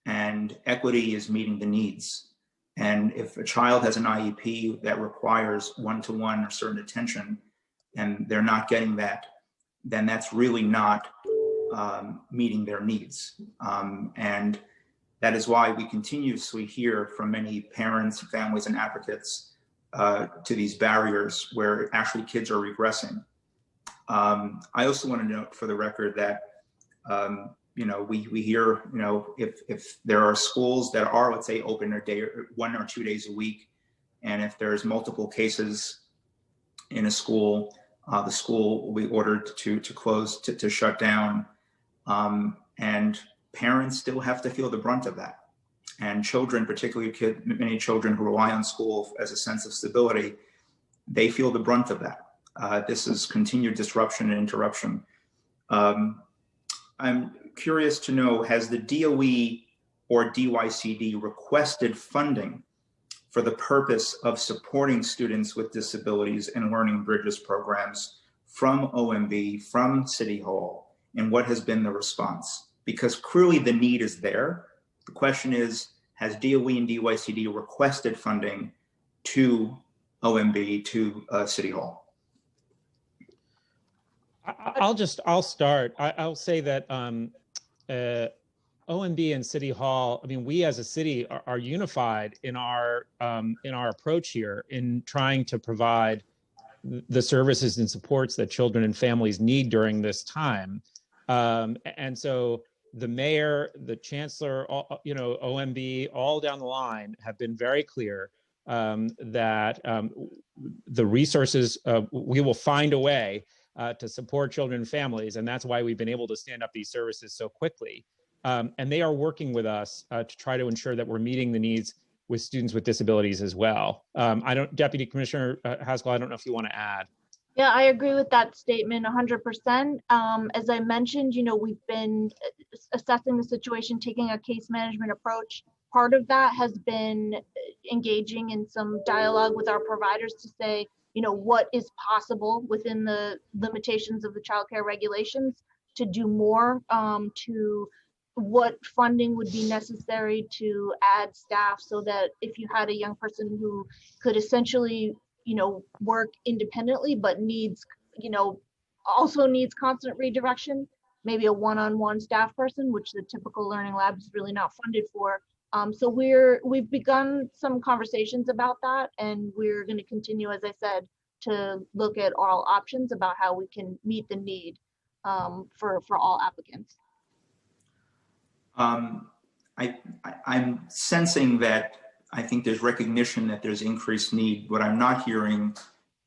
And equity is meeting the needs. And if a child has an IEP that requires one-to-one or certain attention, and they're not getting that, then that's really not meeting their needs. And that is why we continuously hear from many parents, families, and advocates to these barriers where actually kids are regressing. I also want to note for the record that we hear, if there are schools that are, let's say, open a day, 1 or 2 days a week, and if there's multiple cases in a school, the school will be ordered to close, to shut down, and parents still have to feel the brunt of that. And children, particularly many children who rely on school as a sense of stability, they feel the brunt of that. This is continued disruption and interruption. I'm curious to know, has the DOE or DYCD requested funding for the purpose of supporting students with disabilities and Learning Bridges programs from OMB, from City Hall, and what has been the response? Because clearly the need is there. The question is, has DOE and DYCD requested funding to OMB, to City Hall? I'll start. I'll say that OMB and City Hall, I mean, we as a city are unified in our approach here in trying to provide the services and supports that children and families need during this time. And so the mayor, the chancellor, OMB, all down the line have been very clear that the resources, we will find a way to support children and families. And that's why we've been able to stand up these services so quickly. And they are working with us to try to ensure that we're meeting the needs with students with disabilities as well. Deputy Commissioner Haskell, I don't know if you want to add. Yeah, I agree with that statement 100%. As I mentioned, we've been assessing the situation, taking a case management approach. Part of that has been engaging in some dialogue with our providers to say, what is possible within the limitations of the child care regulations to do more, to what funding would be necessary to add staff so that if you had a young person who could essentially work independently, but also needs constant redirection, maybe a one-on-one staff person, which the typical learning lab is really not funded for. So we've begun some conversations about that, and we're going to continue, as I said, to look at all options about how we can meet the need for all applicants. I'm sensing that I think there's recognition that there's increased need. What I'm not hearing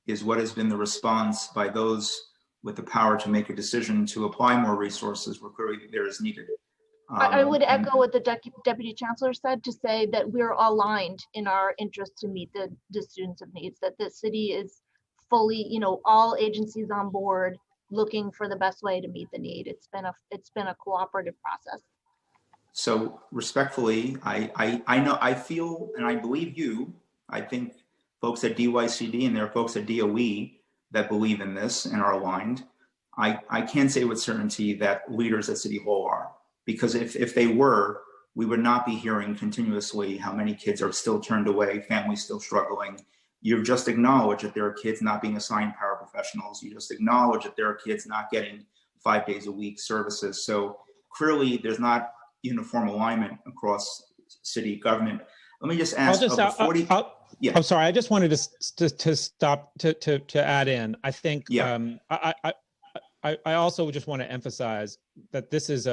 is what has been the response by those with the power to make a decision to apply more resources where clearly there is needed. I would echo what the Deputy Chancellor said, to say that we're aligned in our interest to meet the students of needs, that the city is fully, all agencies on board looking for the best way to meet the need. It's been a cooperative process. So respectfully, I feel, and I believe you, I think folks at DYCD and there are folks at DOE that believe in this and are aligned. I can't say with certainty that leaders at City Hall are, because if they were, we would not be hearing continuously how many kids are still turned away, families still struggling. You've just acknowledged that there are kids not being assigned paraprofessionals. You just acknowledge that there are kids not getting 5 days a week services. So clearly there's not uniform alignment across city government. Let me just ask. I'm sorry. I just wanted to stop to add in. I think I also just want to emphasize that this is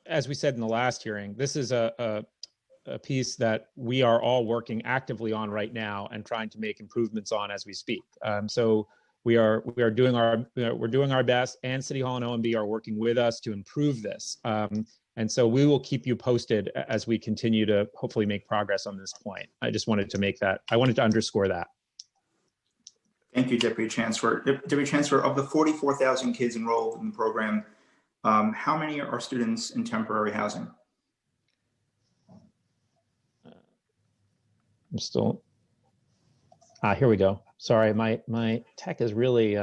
as we said in the last hearing, this is a piece that we are all working actively on right now and trying to make improvements on as we speak. So we're doing our best, and City Hall and OMB are working with us to improve this. And so we will keep you posted as we continue to hopefully make progress on this point. I just wanted to underscore that. Thank you, Deputy Chancellor. Deputy Chancellor, of the 44,000 kids enrolled in the program, how many are students in temporary housing? I'm still, here we go. Sorry, my tech is really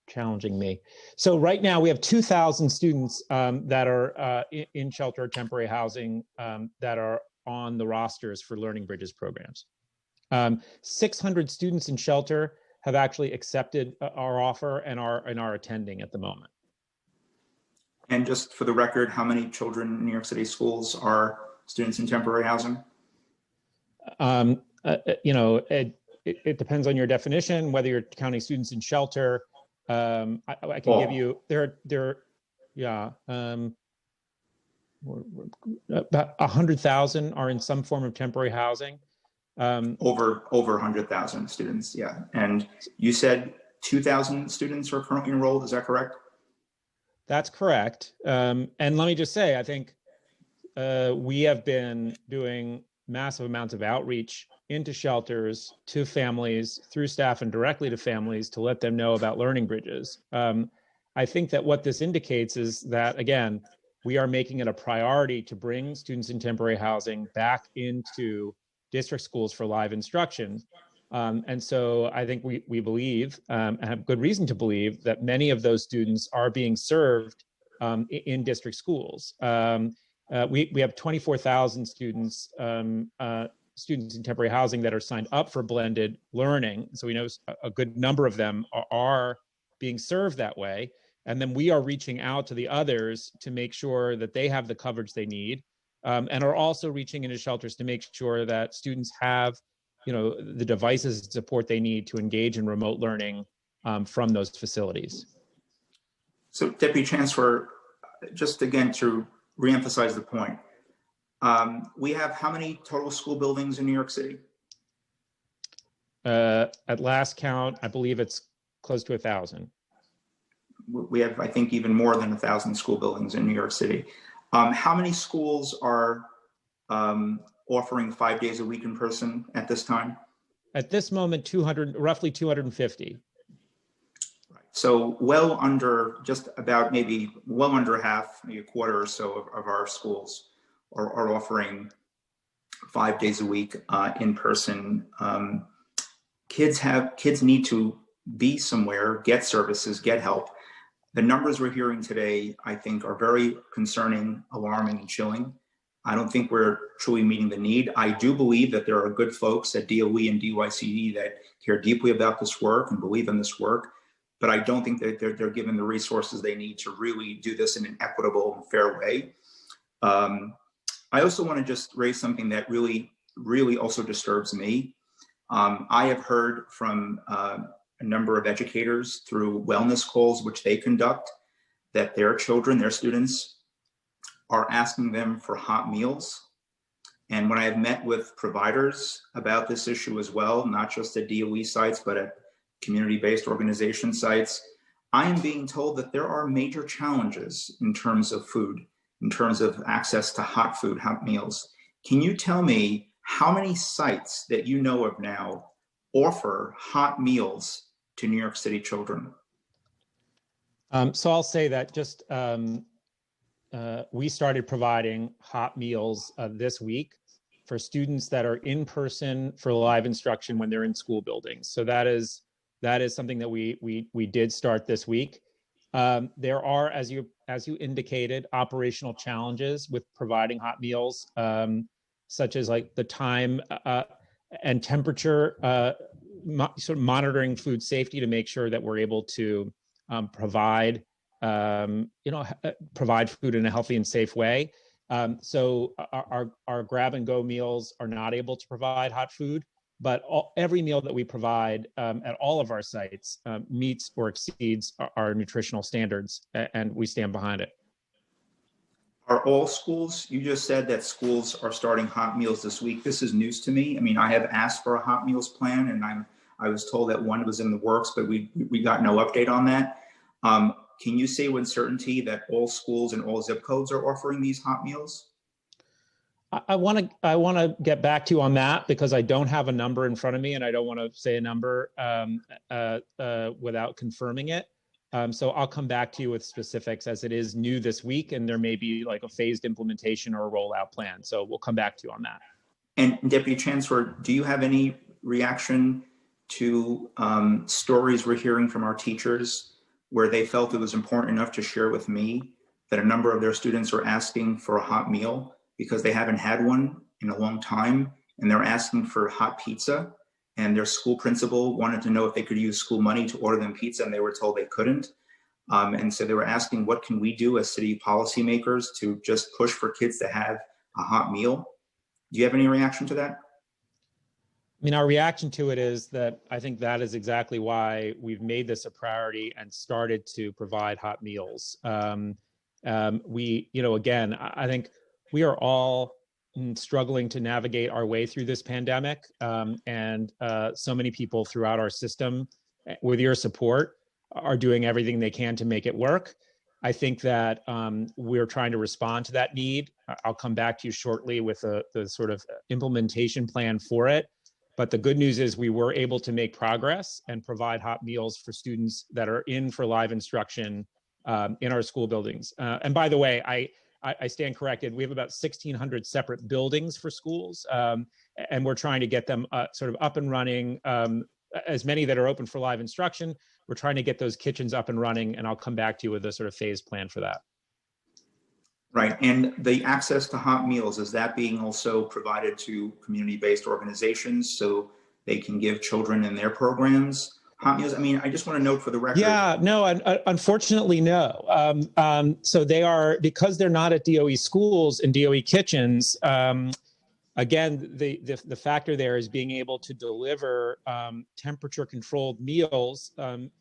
challenging me. So right now we have 2,000 students that are in shelter or temporary housing that are on the rosters for Learning Bridges programs. 600 students in shelter have actually accepted our offer and are attending at the moment. And just for the record, how many children in New York City schools are students in temporary housing? It depends on your definition, whether you're counting students in shelter. I can give you, about 100,000 are in some form of temporary housing. Over 100,000 students, yeah. And you said 2,000 students are currently enrolled, is that correct? That's correct. And let me just say, I think we have been doing massive amounts of outreach into shelters, to families, through staff and directly to families to let them know about Learning Bridges. I think that what this indicates is that, again, we are making it a priority to bring students in temporary housing back into district schools for live instruction. And so I think we believe, and have good reason to believe, that many of those students are being served in district schools. We have 24,000 students in temporary housing that are signed up for blended learning. So we know a good number of them are being served that way. And then we are reaching out to the others to make sure that they have the coverage they need, and are also reaching into shelters to make sure that students have, the devices and support they need to engage in remote learning from those facilities. So, Deputy Chancellor, just again to reemphasize the point, we have how many total school buildings in New York City? At last count, I believe it's close to 1,000. We have, I think, even more than 1,000 school buildings in New York City. How many schools are offering 5 days a week in person at this time? At this moment, roughly 250. So well under, just about maybe well under half, maybe a quarter or so of our schools are offering 5 days a week in person. Kids need to be somewhere, get services, get help. The numbers we're hearing today, I think, are very concerning, alarming, and chilling. I don't think we're truly meeting the need. I do believe that there are good folks at DOE and DYCD that care deeply about this work and believe in this work, but I don't think that they're given the resources they need to really do this in an equitable and fair way. I also want to just raise something that really also disturbs me. I have heard from a number of educators through wellness calls, which they conduct, that their children, their students, are asking them for hot meals. And when I have met with providers about this issue as well, not just at DOE sites, but at community-based organization sites, I am being told that there are major challenges in terms of food, in terms of access to hot food, hot meals. Can you tell me how many sites that you know of now offer hot meals to New York City children? So I'll say that just we started providing hot meals this week for students that are in person for live instruction when they're in school buildings. So that is something that we did start this week. There are, as you indicated, operational challenges with providing hot meals, such as like the time and temperature, sort of monitoring food safety to make sure that we're able to provide food in a healthy and safe way. So our grab and go meals are not able to provide hot food, but every meal that we provide at all of our sites meets or exceeds our nutritional standards, and we stand behind it. Are all schools, you just said that schools are starting hot meals this week. This is news to me. I mean, I have asked for a hot meals plan, and I was told that one was in the works, but we got no update on that. Can you say with certainty that all schools and all zip codes are offering these hot meals? I want to get back to you on that because I don't have a number in front of me and I don't want to say a number without confirming it. So I'll come back to you with specifics as it is new this week and there may be like a phased implementation or a rollout plan. So we'll come back to you on that. And Deputy Chancellor, do you have any reaction to stories we're hearing from our teachers where they felt it was important enough to share with me that a number of their students are asking for a hot meal because they haven't had one in a long time, and they're asking for hot pizza, and their school principal wanted to know if they could use school money to order them pizza, and they were told they couldn't. And so they were asking, what can we do as city policymakers to just push for kids to have a hot meal? Do you have any reaction to that? I mean, our reaction to it is that I think that is exactly why we've made this a priority and started to provide hot meals. We, again, I think we are all struggling to navigate our way through this pandemic. And so many people throughout our system, with your support, are doing everything they can to make it work. I think that we're trying to respond to that need. I'll come back to you shortly with the sort of implementation plan for it. But the good news is we were able to make progress and provide hot meals for students that are in for live instruction in our school buildings. And by the way, I stand corrected. We have about 1,600 separate buildings for schools, and we're trying to get them sort of up and running. As many that are open for live instruction, we're trying to get those kitchens up and running, and I'll come back to you with a sort of phased plan for that. Right, and the access to hot meals, is that being also provided to community-based organizations so they can give children in their programs hot meals? I mean, I just want to note for the record. Yeah, no, unfortunately, no. So they are, because they're not at DOE schools and DOE kitchens, again, the factor there is being able to deliver temperature-controlled meals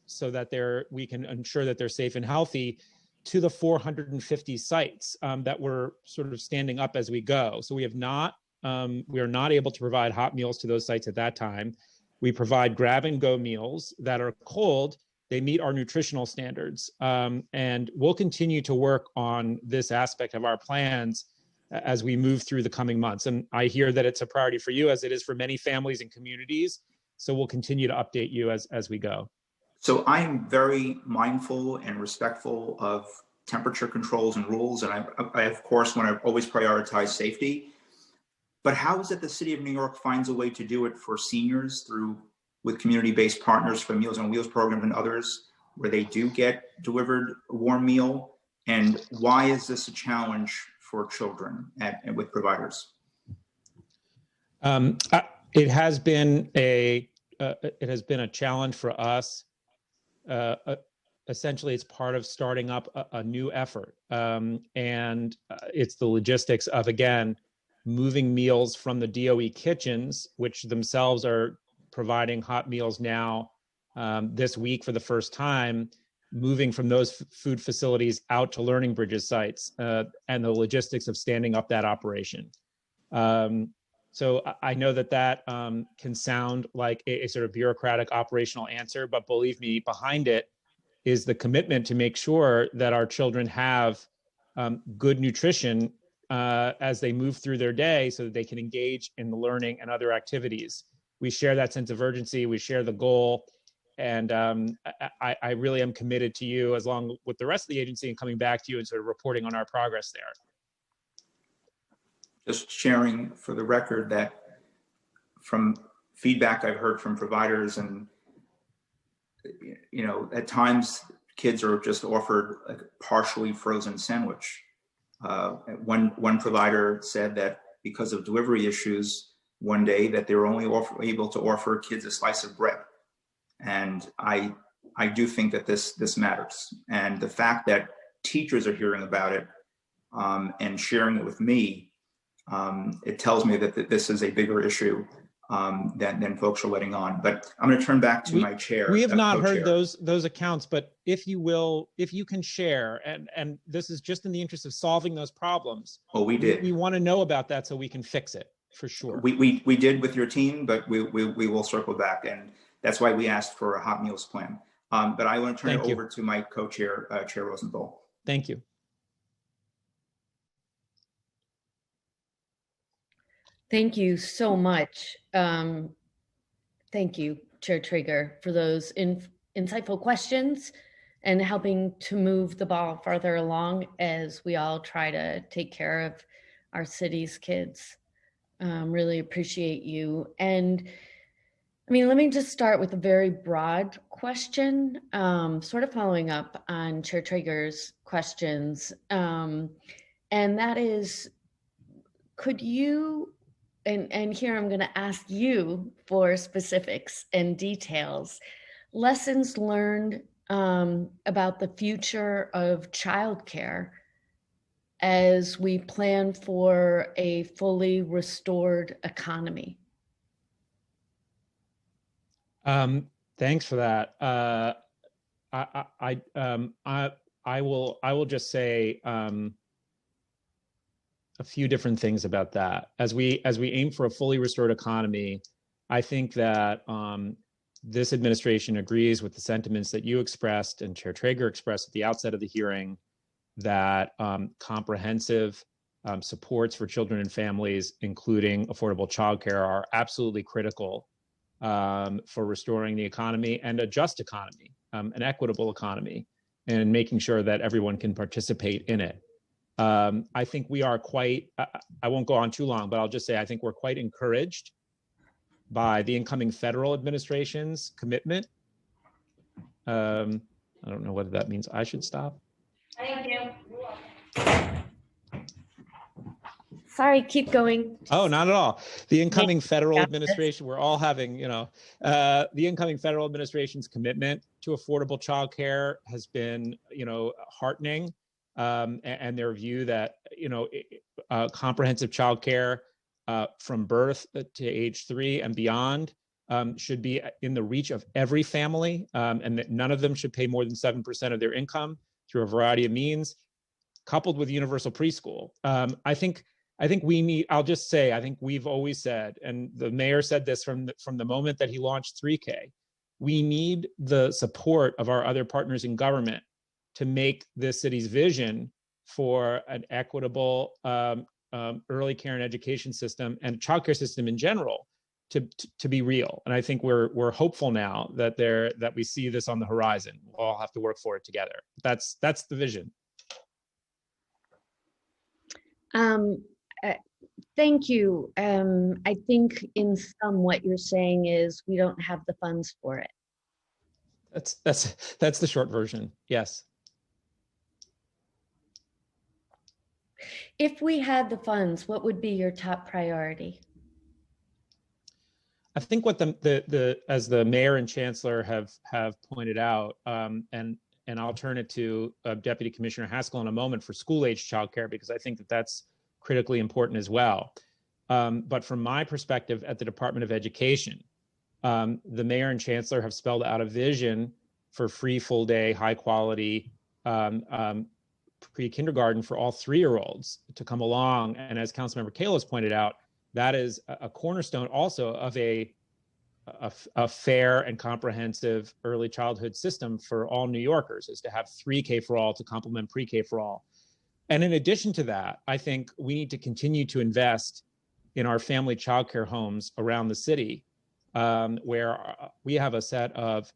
so that we can ensure that they're safe and healthy to the 450 sites that we're sort of standing up as we go. So we are not able to provide hot meals to those sites at that time. We provide grab-and-go meals that are cold. They meet our nutritional standards. And we'll continue to work on this aspect of our plans as we move through the coming months. And I hear that it's a priority for you, as it is for many families and communities. So we'll continue to update you as we go. So I am very mindful and respectful of temperature controls and rules. And I of course, want to always prioritize safety. But how is it the City of New York finds a way to do it for seniors with community-based partners for Meals on Wheels program and others, where they do get delivered a warm meal? And why is this a challenge for children with providers? It has been a challenge for us. Essentially, it's part of starting up a new effort, and it's the logistics of, again, moving meals from the DOE kitchens, which themselves are providing hot meals now this week for the first time, moving from those food facilities out to Learning Bridges sites, and the logistics of standing up that operation. So I know that can sound like a sort of bureaucratic operational answer, but believe me, behind it is the commitment to make sure that our children have good nutrition as they move through their day so that they can engage in the learning and other activities. We share that sense of urgency, we share the goal, and I really am committed to you, as long with the rest of the agency, and coming back to you and sort of reporting on our progress there. Just sharing for the record that from feedback I've heard from providers, and at times kids are just offered a partially frozen sandwich. One provider said that because of delivery issues one day, that they were only able to offer kids a slice of bread. And I do think that this matters. And the fact that teachers are hearing about it and sharing it with me, it tells me that this is a bigger issue than folks are letting on. But I'm going to turn back to my chair. We have not heard those accounts, but if you can share, and this is just in the interest of solving those problems. Oh, we did. We want to know about that so we can fix it for sure. We did with your team, but we will circle back. And That's why we asked for a hot meals plan. But I want to turn Thank it you. over to my co-chair, Chair Rosenthal. Thank you. Thank you so much. Thank you, Chair Traeger, for those insightful questions and helping to move the ball farther along as we all try to take care of our city's kids. Really appreciate you. And I mean, let me just start with a very broad question, sort of following up on Chair Traeger's questions. And that is, could you, and here I'm going to ask you for specifics and details, lessons learned about the future of childcare as we plan for a fully restored economy? Thanks for that. I will just say a few different things about that. As we aim for a fully restored economy, I think that this administration agrees with the sentiments that you expressed and Chair Traeger expressed at the outset of the hearing, that comprehensive supports for children and families, including affordable childcare, are absolutely critical for restoring the economy and a just economy, an equitable economy, and making sure that everyone can participate in it. I think we are quite, I won't go on too long, but I'll just say I think we're quite encouraged by the incoming federal administration's commitment. I don't know whether that means I should stop. Thank you. Sorry, keep going. Oh, not at all. The incoming federal administration, we're all having, the incoming federal administration's commitment to affordable childcare has been, heartening. And their view that, comprehensive childcare from birth to age 3 and beyond should be in the reach of every family, and that none of them should pay more than 7% of their income through a variety of means, coupled with universal preschool. I think we need, I'll just say, I think we've always said, and the mayor said this from the moment that he launched 3K, we need the support of our other partners in government to make this city's vision for an equitable early care and education system and childcare system in general to be real. And I think we're hopeful now that we see this on the horizon. We'll all have to work for it together. That's the vision. Thank you. I think in sum, what you're saying is we don't have the funds for it. That's the short version. Yes. If we had the funds, what would be your top priority? I think what as the mayor and chancellor have pointed out, and I'll turn it to Deputy Commissioner Haskell in a moment for school-age childcare, because I think that's critically important as well. But from my perspective at the Department of Education, the mayor and chancellor have spelled out a vision for free full-day, high-quality pre-kindergarten for all 3-year-olds to come along. And as Councilmember Kallos pointed out, that is a cornerstone also of a fair and comprehensive early childhood system for all New Yorkers, is to have 3K for all to complement pre-K for all. And in addition to that, I think we need to continue to invest in our family childcare homes around the city, where we have a set of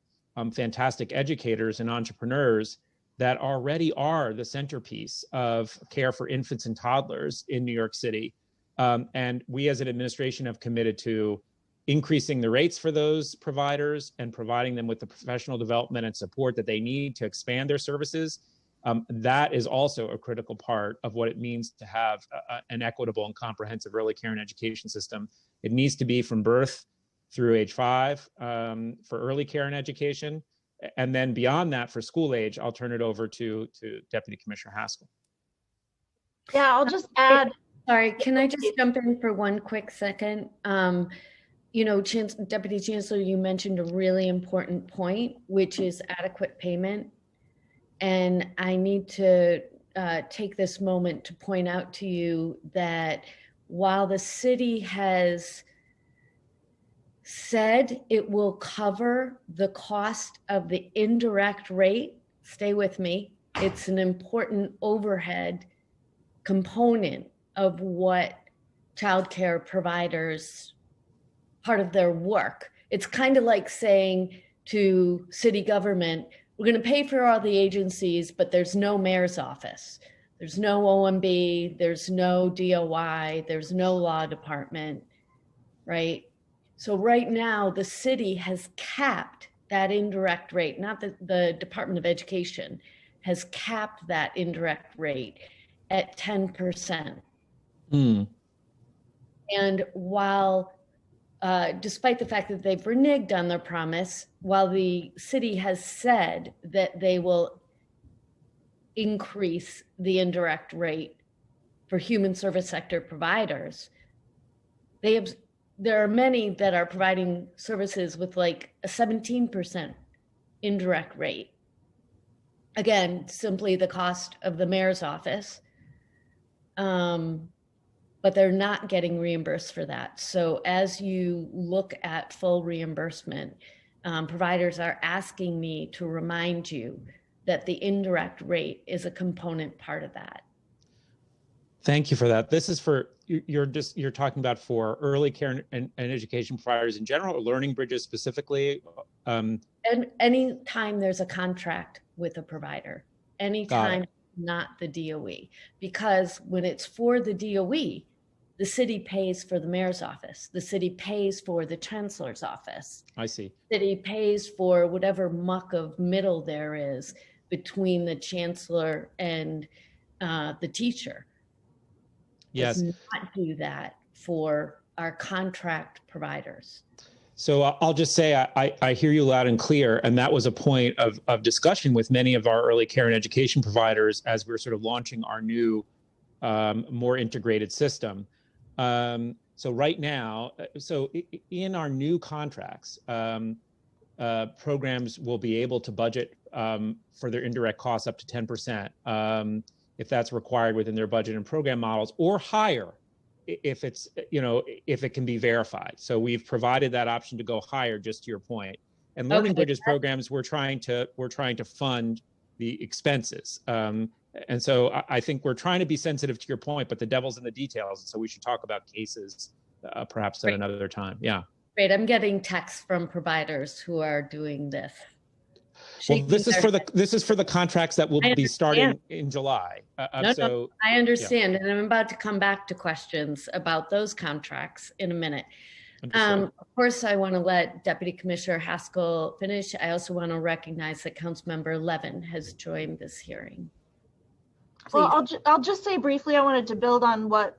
fantastic educators and entrepreneurs that already are the centerpiece of care for infants and toddlers in New York City. And we as an administration have committed to increasing the rates for those providers and providing them with the professional development and support that they need to expand their services. That is also a critical part of what it means to have an equitable and comprehensive early care and education system. It needs to be from birth through age 5 for early care and education. And then beyond that, for school age, I'll turn it over to Deputy Commissioner Haskell. Yeah, I'll just add. Sorry, can I just jump in for one quick second? Deputy Chancellor, you mentioned a really important point, which is adequate payment. And I need to take this moment to point out to you that while the city has said it will cover the cost of the indirect rate. Stay with me. It's an important overhead component of what childcare providers, part of their work. It's kind of like saying to city government, we're going to pay for all the agencies, but there's no mayor's office. There's no OMB, there's no DOI, there's no law department, right? So right now, the city has capped that indirect rate, not the Department of Education has capped that indirect rate at 10%. And while, despite the fact that they've reneged on their promise, while the city has said that they will increase the indirect rate for human service sector providers, there are many that are providing services with like a 17% indirect rate. Again, simply the cost of the mayor's office, but they're not getting reimbursed for that. So as you look at full reimbursement, providers are asking me to remind you that the indirect rate is a component part of that. Thank you for that. This is for, you're talking about for early care and education providers in general, or Learning Bridges specifically? And anytime there's a contract with a provider, anytime not the DOE, because when it's for the DOE, the city pays for the mayor's office. The city pays for the chancellor's office. I see. The city pays for whatever muck of middle there is between the chancellor and the teacher. Yes. Does not do that for our contract providers. So I'll just say I hear you loud and clear, and that was a point of discussion with many of our early care and education providers as we're sort of launching our new, more integrated system. So right now, in our new contracts, programs will be able to budget for their indirect costs up to 10%, if that's required within their budget and program models, or higher if it's, if it can be verified. So we've provided that option to go higher, just to your point. And Learning Bridges programs, we're trying to fund the expenses. And so I think we're trying to be sensitive to your point, but the devil's in the details. So we should talk about cases perhaps at another time. Yeah. Great. I'm getting texts from providers who are doing this. Well, this is for the contracts that will be starting in July. No, I understand, and I'm about to come back to questions about those contracts in a minute. Of course, I want to let Deputy Commissioner Haskell finish. I also want to recognize that Councilmember Levin has joined this hearing. Please. Well, I'll just say briefly, I wanted to build on what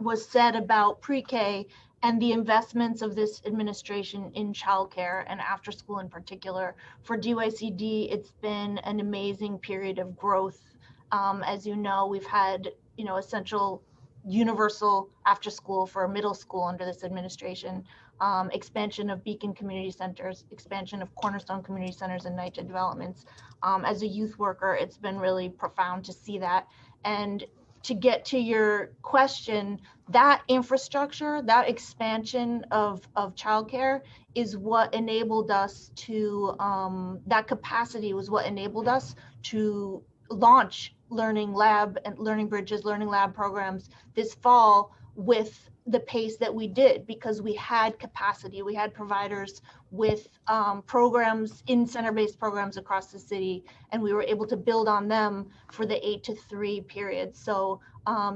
was said about pre-K and the investments of this administration in childcare and after school in particular. For DYCD, it's been an amazing period of growth. As you know, we've had, essential universal after school for middle school under this administration, expansion of Beacon Community Centers, expansion of Cornerstone Community Centers and NYCHA developments. As a youth worker, it's been really profound to see that. And to get to your question, that infrastructure, that expansion of childcare is what enabled us to, that capacity was what enabled us to launch Learning Lab and Learning Bridges, Learning Lab programs this fall with the pace that we did, because we had capacity. We had providers with programs, in center-based programs across the city, and we were able to build on them for the 8 to 3 period. So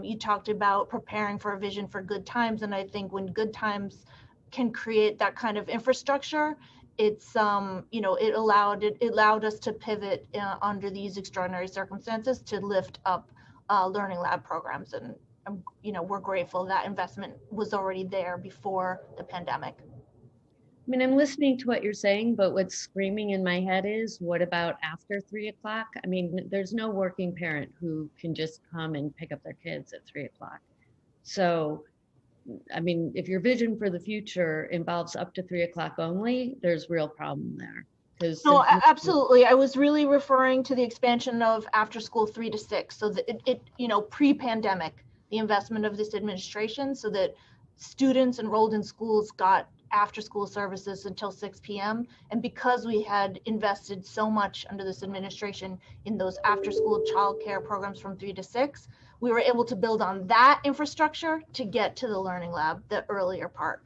you talked about preparing for a vision for good times, and I think when good times can create that kind of infrastructure, it's it allowed us to pivot under these extraordinary circumstances to lift up Learning Lab programs, and we're grateful that investment was already there before the pandemic. I mean, I'm listening to what you're saying, but what's screaming in my head is, what about after 3 o'clock? I mean, there's no working parent who can just come and pick up their kids at 3 o'clock. So, I mean, if your vision for the future involves up to 3 o'clock only, there's real problem there. No, absolutely. I was really referring to the expansion of after school 3 to 6. So that it pre-pandemic, the investment of this administration, so that students enrolled in schools got after school services until 6 p.m. And because we had invested so much under this administration in those after school childcare programs from 3 to 6, we were able to build on that infrastructure to get to the Learning Lab, the earlier part.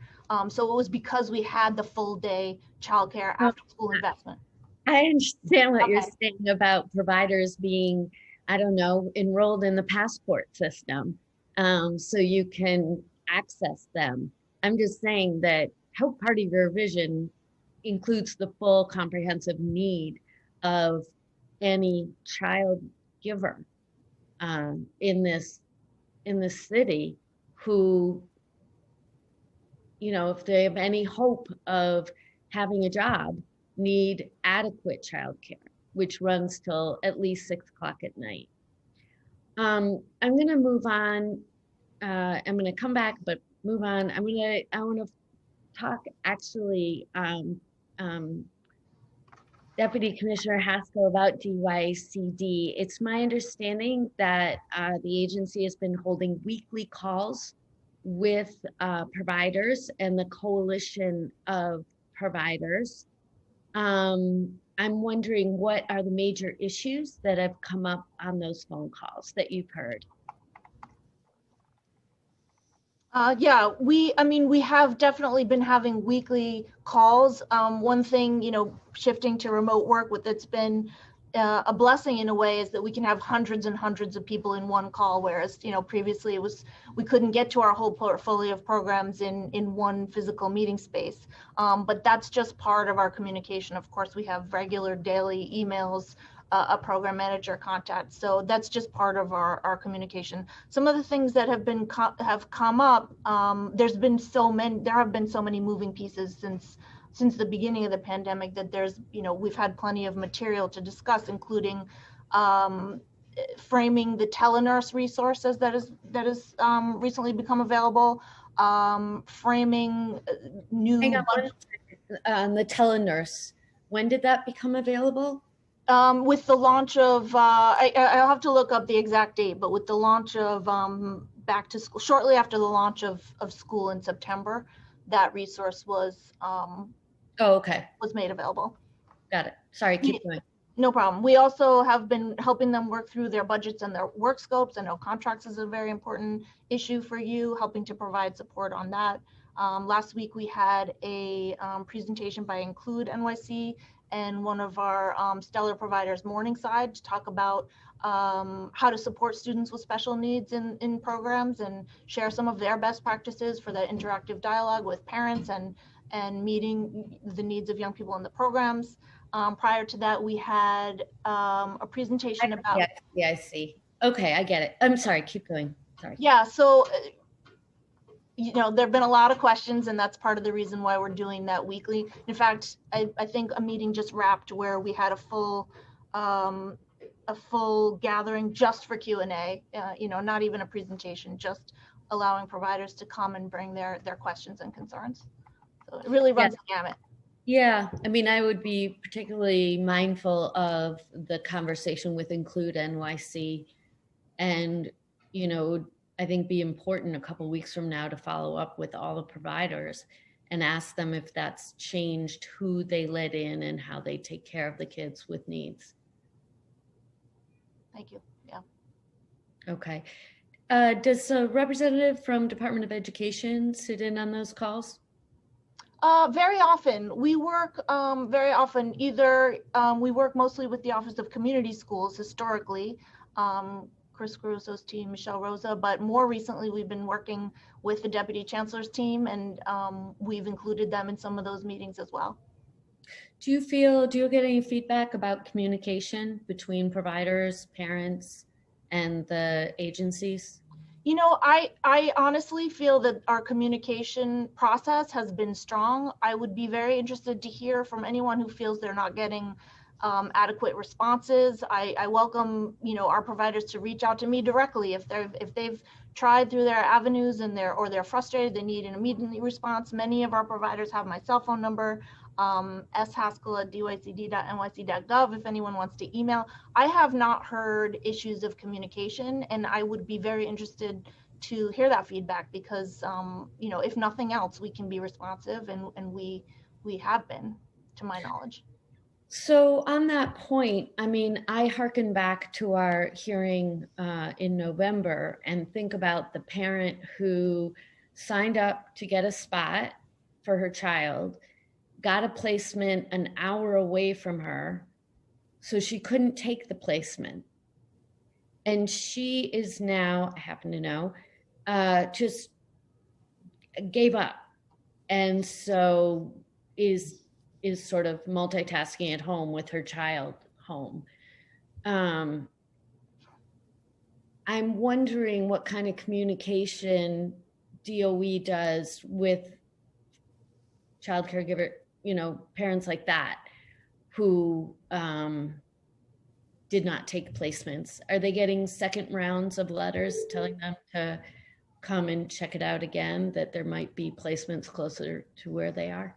So it was because we had the full day childcare after school investment. I understand what you're saying about providers being, I don't know, enrolled in the passport system, so you can access them. I'm just saying that how part of your vision includes the full comprehensive need of any child giver in this city who, you know, if they have any hope of having a job, need adequate childcare, which runs till at least 6 o'clock at night. I'm going to move on. I'm going to come back, but move on. I want to talk actually, Deputy Commissioner Haskell, about DYCD. It's my understanding that the agency has been holding weekly calls with providers and the coalition of providers. I'm wondering what are the major issues that have come up on those phone calls that you've heard? Yeah, we have definitely been having weekly calls. One thing, you know, shifting to remote work, that's been a blessing in a way, is that we can have hundreds and hundreds of people in one call, whereas, you know, previously we couldn't get to our whole portfolio of programs in one physical meeting space. But that's just part of our communication. Of course, we have regular daily emails, a program manager contact. So that's just part of our communication. Some of the things that have come up, there have been so many moving pieces since the beginning of the pandemic that we've had plenty of material to discuss, including framing the telenurse resources that has recently become available, framing new. Hang on 1 second. The telenurse, when did that become available? With the launch of, I'll have to look up the exact date, but with the launch of Back to School, shortly after the launch of school in September, that resource was was made available. Got it. Sorry, keep going. No problem. We also have been helping them work through their budgets and their work scopes. I know contracts is a very important issue for you, helping to provide support on that. Last week we had a presentation by Include NYC and one of our stellar providers, Morningside, to talk about how to support students with special needs in programs and share some of their best practices for that interactive dialogue with parents and meeting the needs of young people in the programs. Prior to that, we had a presentation about. Yeah, I see. Okay, I get it. I'm sorry, keep going. Sorry. Yeah, so you know, there have been a lot of questions, and that's part of the reason why we're doing that weekly. In fact, I think a meeting just wrapped where we had a full gathering just for Q&A, you know, not even a presentation, just allowing providers to come and bring their questions and concerns. So it really runs the gamut. Yeah, I mean, I would be particularly mindful of the conversation with Include NYC, and, you know, I think be important a couple weeks from now to follow up with all the providers and ask them if that's changed who they let in and how they take care of the kids with needs. Thank you. Yeah. Okay. Does a representative from Department of Education sit in on those calls? Very often. We work very often. Either we work mostly with the Office of Community Schools historically, Chris Caruso's team, Michelle Rosa, but more recently we've been working with the Deputy Chancellor's team, and we've included them in some of those meetings as well. Do you get any feedback about communication between providers, parents, and the agencies? You know, I honestly feel that our communication process has been strong. I would be very interested to hear from anyone who feels they're not getting adequate responses. I welcome, you know, our providers to reach out to me directly if they've tried through their avenues and they're frustrated, they need an immediate response. Many of our providers have my cell phone number, shaskell@dycd.nyc.gov if anyone wants to email. I have not heard issues of communication, and I would be very interested to hear that feedback because, you know, if nothing else, we can be responsive and we have been, to my knowledge. So on that point, I mean, I hearken back to our hearing in November and think about the parent who signed up to get a spot for her child, got a placement an hour away from her, so she couldn't take the placement. And she is now, I happen to know, just gave up. And so is sort of multitasking at home with her child home. I'm wondering what kind of communication DOE does with child caregiver, you know, parents like that who did not take placements. Are they getting second rounds of letters telling them to come and check it out again, that there might be placements closer to where they are?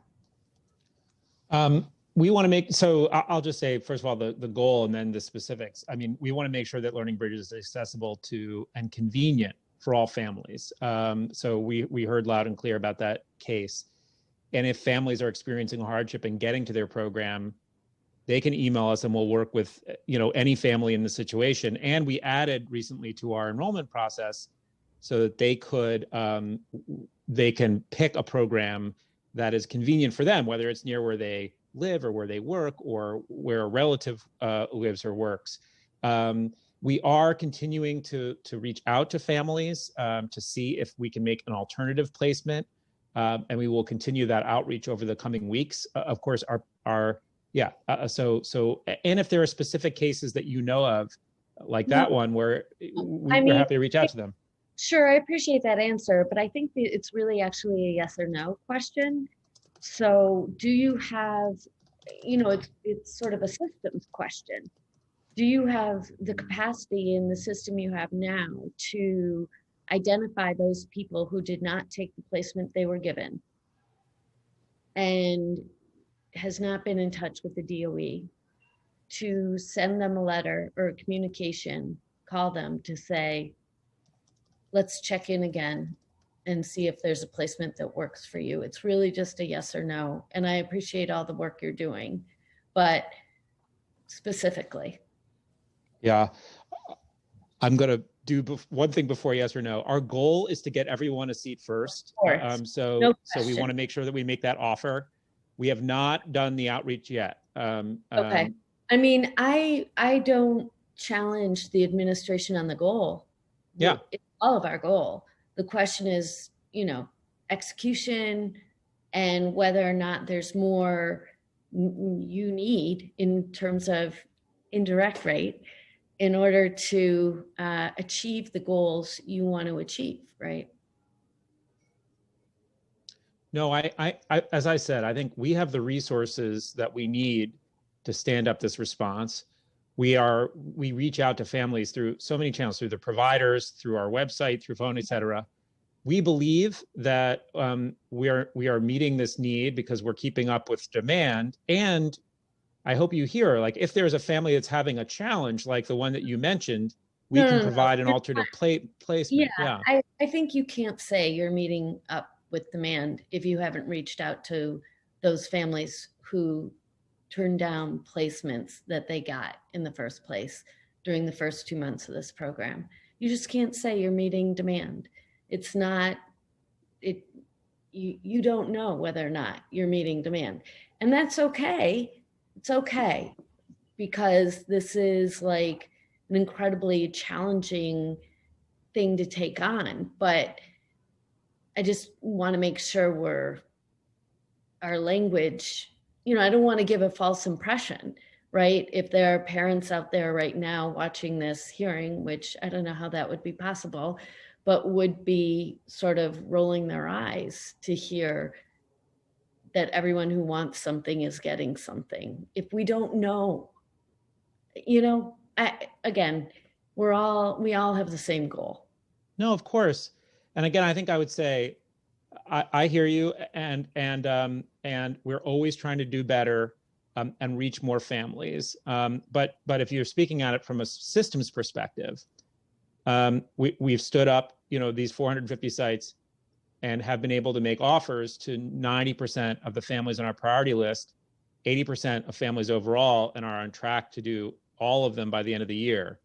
We want to make, so I'll just say, first of all, the goal and then the specifics. I mean, we want to make sure that Learning Bridges is accessible to and convenient for all families. So we heard loud and clear about that case. And if families are experiencing hardship in getting to their program, they can email us and we'll work with, you know, any family in the situation. And we added recently to our enrollment process so that they can pick a program that is convenient for them, whether it's near where they live or where they work or where a relative lives or works. We are continuing to reach out to families to see if we can make an alternative placement. And we will continue that outreach over the coming weeks. Of course, and if there are specific cases that you know of, like that one, where we're happy to reach out to them. Sure, I appreciate that answer, but I think that it's really actually a yes or no question. So do you have, you know, it's sort of a systems question. Do you have the capacity in the system you have now to identify those people who did not take the placement they were given and has not been in touch with the DOE, to send them a letter or a communication, call them to say, let's check in again and see if there's a placement that works for you? It's really just a yes or no. And I appreciate all the work you're doing, but specifically. Yeah, I'm going to do one thing before yes or no. Our goal is to get everyone a seat first. So we want to make sure that we make that offer. We have not done the outreach yet. Okay. I mean, I don't challenge the administration on the goal. Yeah. It's all of our goal. The question is, you know, execution and whether or not there's more you need in terms of indirect rate in order to achieve the goals you want to achieve, right? No, I as I said, I think we have the resources that we need to stand up this response. We reach out to families through so many channels, through the providers, through our website, through phone, et cetera. We believe that we are meeting this need because we're keeping up with demand. And I hope you hear, like, if there's a family that's having a challenge, like the one that you mentioned, we can provide an alternate placement. Yeah. I think you can't say you're meeting up with demand if you haven't reached out to those families who turned down placements that they got in the first place during the first 2 months of this program. You just can't say you're meeting demand. It's not, you don't know whether or not you're meeting demand. And that's okay. It's okay, because this is like an incredibly challenging thing to take on. But I just want to make sure our language, you know, I don't want to give a false impression, right? If there are parents out there right now watching this hearing, which I don't know how that would be possible, but would be sort of rolling their eyes to hear that everyone who wants something is getting something. If we don't know, you know, again, we all have the same goal. No, of course. And again, I think I would say, I hear you, and we're always trying to do better and reach more families. But if you're speaking at it from a systems perspective, we've stood up, these 450 sites and have been able to make offers to 90% of the families on our priority list, 80% of families overall, and are on track to do all of them by the end of the year.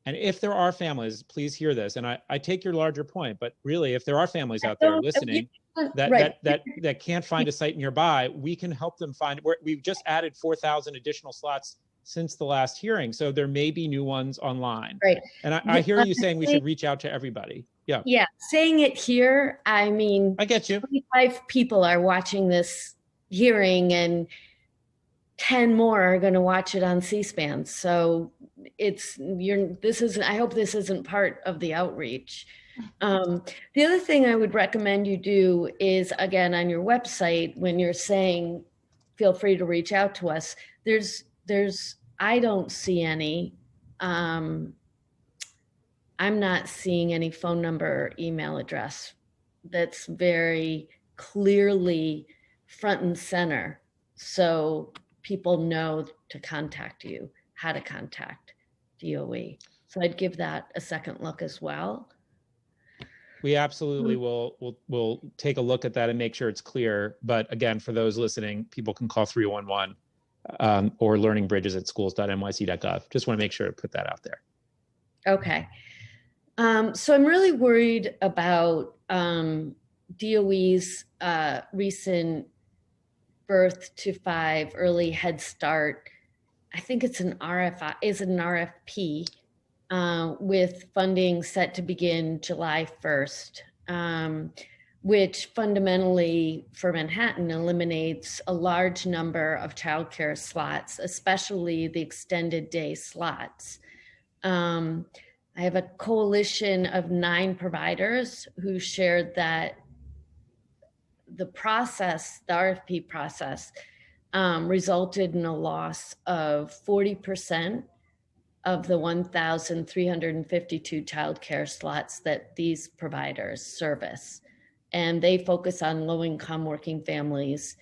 And if there are families, please hear this. And I take your larger point, but really, if there are families out there listening that can't find a site nearby, we can help them find. We've just added 4,000 additional slots since the last hearing, so there may be new ones online. Right. And I hear you saying we should reach out to everybody. Yeah. Yeah. Saying it here, I mean, I get you. 25 people are watching this hearing, and 10 more are going to watch it on C-SPAN. So I hope this isn't part of the outreach. The other thing I would recommend you do is, again, on your website, when you're saying, feel free to reach out to us, I don't see any, I'm not seeing any phone number or email address that's very clearly front and center. So people know to contact you, how to contact DOE. So I'd give that a second look as well. We absolutely will take a look at that and make sure it's clear. But again, for those listening, people can call 311 or learningbridges@schools.nyc.gov. Just want to make sure to put that out there. Okay. So I'm really worried about DOE's recent Birth to 5 early Head Start. I think it's an RFP with funding set to begin July 1st, which fundamentally for Manhattan eliminates a large number of childcare slots, especially the extended day slots. I have a coalition of 9 providers who shared that the RFP process resulted in a loss of 40% of the 1,352 childcare slots that these providers service. And they focus on low-income working families.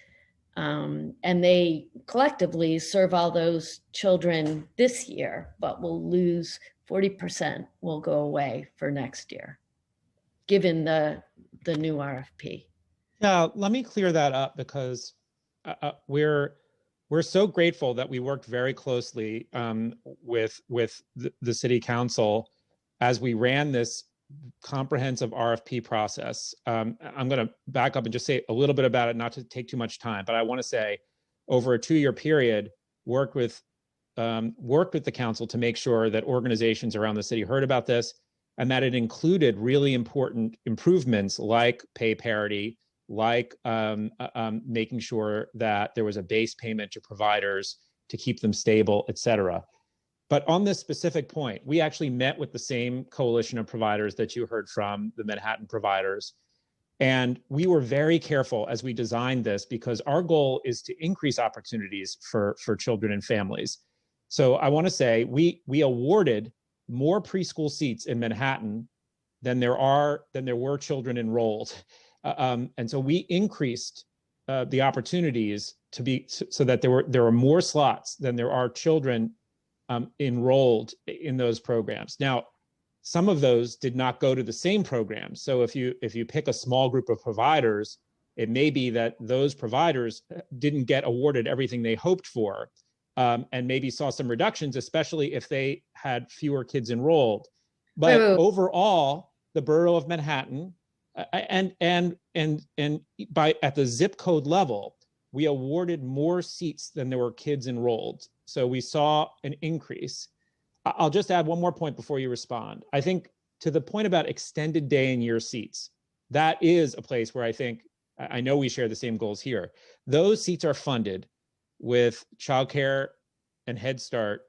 And they collectively serve all those children this year, but will lose 40% will go away for next year, given the new RFP. Yeah, let me clear that up, because we're so grateful that we worked very closely with the city council as we ran this comprehensive RFP process. I'm going to back up and just say a little bit about it, not to take too much time, but I want to say over a 2-year period, worked with the council to make sure that organizations around the city heard about this, and that it included really important improvements like pay parity, like making sure that there was a base payment to providers to keep them stable, et cetera. But on this specific point, we actually met with the same coalition of providers that you heard from, the Manhattan providers. And we were very careful as we designed this, because our goal is to increase opportunities for children and families. So I want to say we awarded more preschool seats in Manhattan than there were children enrolled. And so we increased the opportunities to be so that there are more slots than there are children enrolled in those programs. Now, some of those did not go to the same programs. So if you pick a small group of providers, it may be that those providers didn't get awarded everything they hoped for, and maybe saw some reductions, especially if they had fewer kids enrolled. But overall, the borough of Manhattan and at the zip code level, we awarded more seats than there were kids enrolled. So we saw an increase. I'll just add one more point before you respond. I think to the point about extended day and year seats, that is a place where I know we share the same goals here. Those seats are funded with childcare and Head Start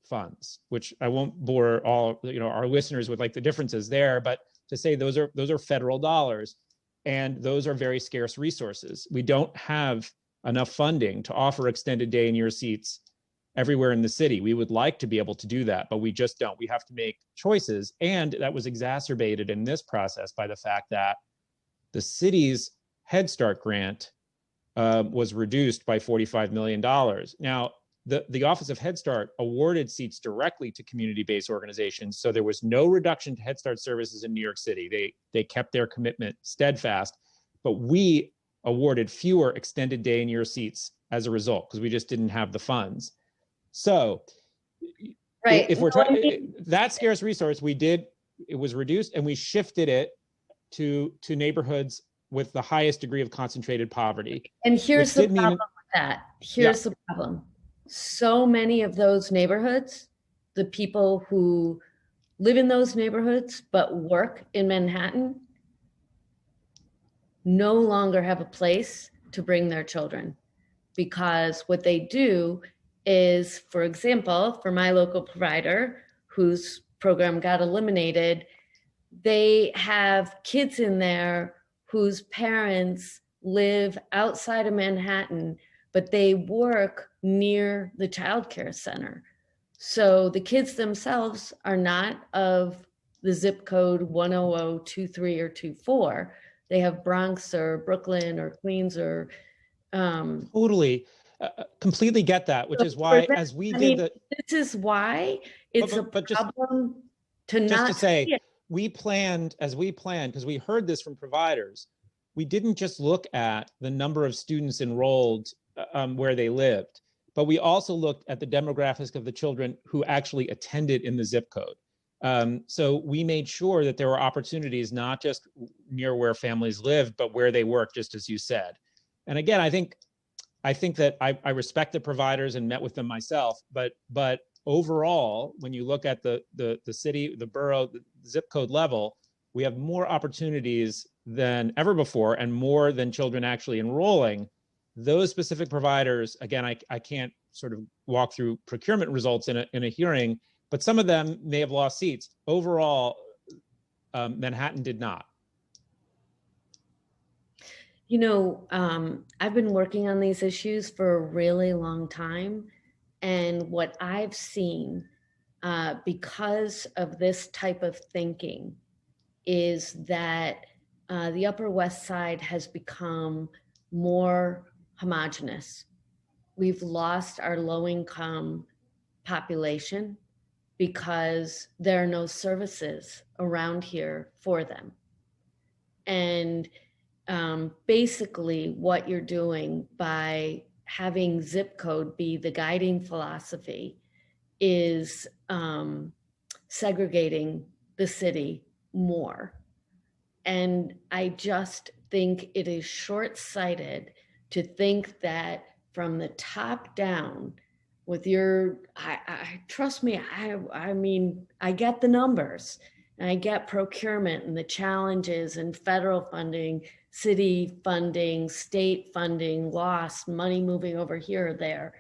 funds, which I won't bore all our listeners with like the differences there, but to say those are federal dollars, and those are very scarce resources. We don't have enough funding to offer extended day and year seats everywhere in the city. We would like to be able to do that, but we just don't. We have to make choices. And that was exacerbated in this process by the fact that the city's Head Start grant was reduced by $45 million. Now, the Office of Head Start awarded seats directly to community-based organizations. So there was no reduction to Head Start services in New York City. They kept their commitment steadfast, but we awarded fewer extended day and year seats as a result, because we just didn't have the funds. So Right. if we're trying that scarce resource, it was reduced and we shifted it to neighborhoods with the highest degree of concentrated poverty. And here's the problem with that. Here's the problem. So many of those neighborhoods, the people who live in those neighborhoods but work in Manhattan, no longer have a place to bring their children, because what they do is, for example, for my local provider whose program got eliminated, they have kids in there whose parents live outside of Manhattan, but they work near the childcare center. So the kids themselves are not of the zip code 10023 or 24. They have Bronx or Brooklyn or Queens or Totally, completely get that, which is why, as we did this is why it's a problem to not just to say, see it. we planned, because we heard this from providers, we didn't just look at the number of students enrolled where they lived, but we also looked at the demographics of the children who actually attended in the zip code. So we made sure that there were opportunities not just near where families lived, but where they work, just as you said. And again, I think that I respect the providers and met with them myself, but overall, when you look at the city, the borough, the zip code level, we have more opportunities than ever before and more than children actually enrolling. Those specific providers, again, I can't sort of walk through procurement results in a hearing, but some of them may have lost seats. Overall, Manhattan did not. You know, I've been working on these issues for a really long time. And what I've seen because of this type of thinking is that the Upper West Side has become more homogenous. We've lost our low-income population because there are no services around here for them. And basically what you're doing by having zip code be the guiding philosophy is segregating the city more. And I just think it is short-sighted to think that from the top down with your, trust me, I mean, I get the numbers and I get procurement and the challenges and federal funding, city funding, state funding, lost money moving over here or there.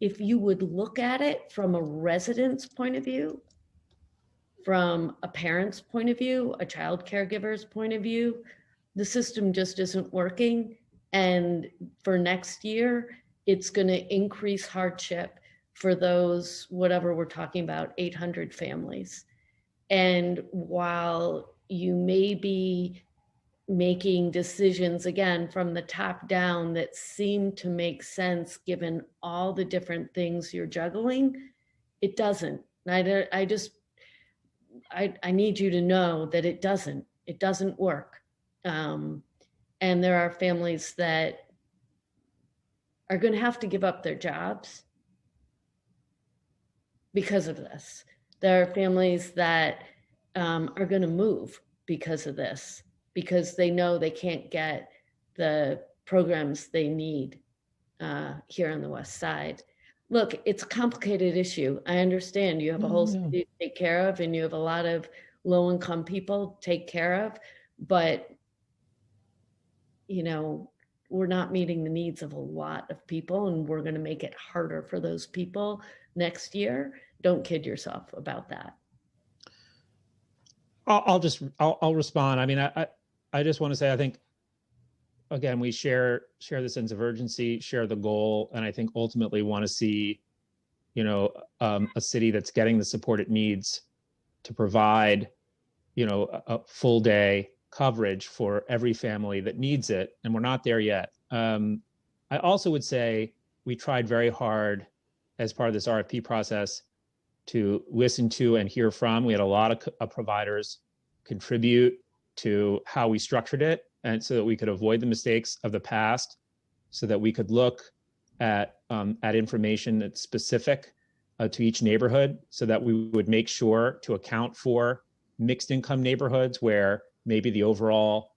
If you would look at it from a resident's point of view, from a parent's point of view, a child caregiver's point of view, the system just isn't working. And for next year, it's going to increase hardship for those, whatever we're talking about, 800 families. And while you may be making decisions, again, from the top down that seem to make sense given all the different things you're juggling, it doesn't. I need you to know that it doesn't work. And there are families that are going to have to give up their jobs because of this. There are families that are going to move because of this, because they know they can't get the programs they need here on the West Side. Look, it's a complicated issue. I understand you have a whole city to take care of and you have a lot of low-income people to take care of, but you know, we're not meeting the needs of a lot of people and we're going to make it harder for those people next year. Don't kid yourself about that. I'll respond. I mean, I just want to say, I think, again, we share the sense of urgency, share the goal, and I think ultimately want to see, you know, a city that's getting the support it needs to provide, you know, a full day coverage for every family that needs it, and we're not there yet. I also would say we tried very hard as part of this RFP process to listen to and hear from. We had a lot of providers contribute to how we structured it, and so that we could avoid the mistakes of the past, so that we could look at information that's specific to each neighborhood, so that we would make sure to account for mixed income neighborhoods where maybe the overall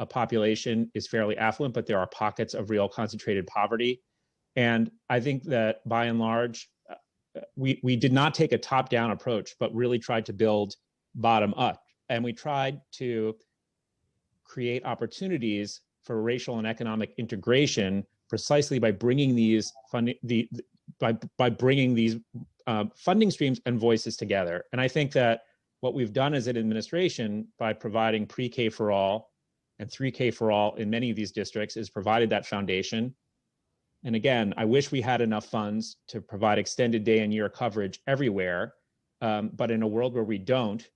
population is fairly affluent, but there are pockets of real concentrated poverty. And I think that by and large, we did not take a top-down approach, but really tried to build bottom up. And we tried to create opportunities for racial and economic integration precisely by bringing these funding funding streams and voices together. And I think that what we've done as an administration by providing pre-K for all and 3K for all in many of these districts is provided that foundation. And again, I wish we had enough funds to provide extended day and year coverage everywhere. But in a world where we don't,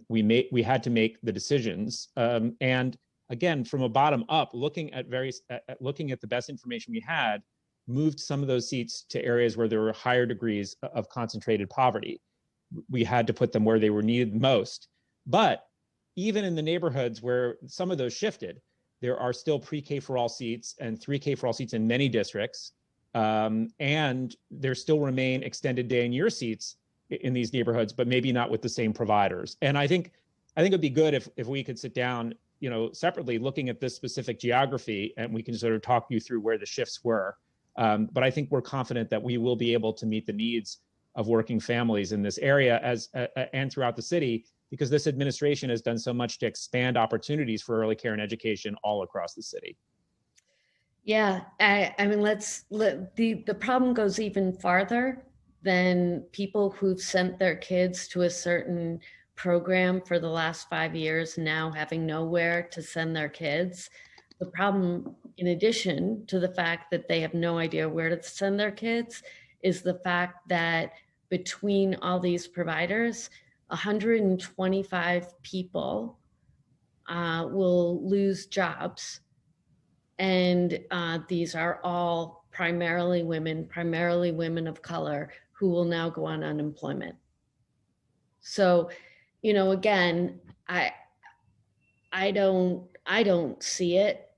we had to make the decisions. And again, from a bottom up, looking at the best information we had, moved some of those seats to areas where there were higher degrees of concentrated poverty. We had to put them where they were needed most. But even in the neighborhoods where some of those shifted, there are still pre-K for all seats and 3K for all seats in many districts. And there still remain extended day and year seats in these neighborhoods, but maybe not with the same providers. And I think it'd be good if we could sit down, separately looking at this specific geography, and we can sort of talk you through where the shifts were. But I think we're confident that we will be able to meet the needs of working families in this area and throughout the city, because this administration has done so much to expand opportunities for early care and education all across the city. Yeah, I mean, the problem goes even farther than people who've sent their kids to a certain program for the last 5 years now having nowhere to send their kids. The problem, in addition to the fact that they have no idea where to send their kids, is the fact that between all these providers, 125 people will lose jobs. And these are all primarily women of color who will now go on unemployment. So, again, I don't see it.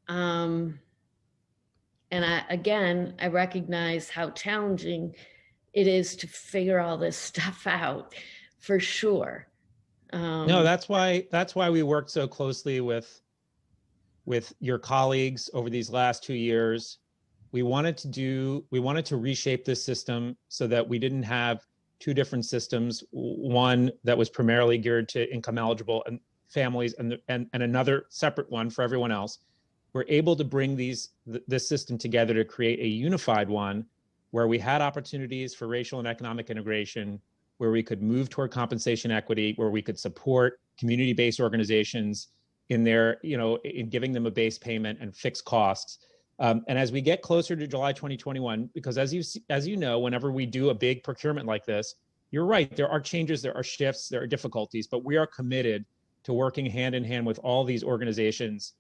And I recognize how challenging it is to figure all this stuff out, for sure. No, that's why we worked so closely with your colleagues over these last 2 years. We wanted to reshape this system so that we didn't have two different systems, one that was primarily geared to income eligible and families and another separate one for everyone else. We're able to bring this system together to create a unified one where we had opportunities for racial and economic integration, where we could move toward compensation equity, where we could support community-based organizations in in giving them a base payment and fixed costs. And as we get closer to July 2021, because as you know, whenever we do a big procurement like this, you're right, there are changes, there are shifts, there are difficulties, but we are committed to working hand in hand with all these organizations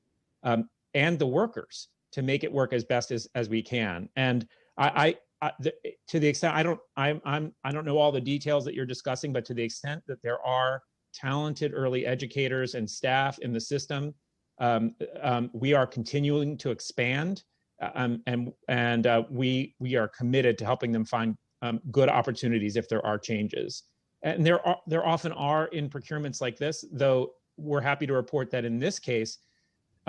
and the workers to make it work as best as we can. And to the extent I don't know all the details that you're discussing, but to the extent that there are talented early educators and staff in the system, we are continuing to expand, and we are committed to helping them find good opportunities if there are changes. And there often are in procurements like this, though we're happy to report that in this case,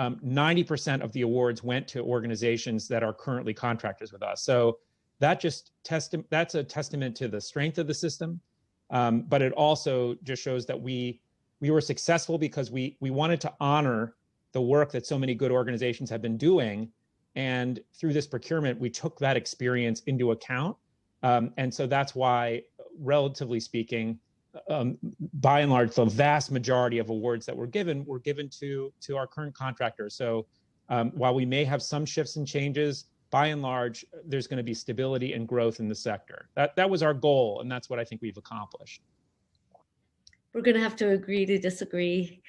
90% of the awards went to organizations that are currently contractors with us. So that's a testament to the strength of the system, but it also just shows that we were successful because we wanted to honor the work that so many good organizations have been doing. And through this procurement, we took that experience into account. And so that's why, relatively speaking, by and large, the vast majority of awards that were given to our current contractors. So while we may have some shifts and changes, by and large, there's going to be stability and growth in the sector. That was our goal, and that's what I think we've accomplished. We're going to have to agree to disagree.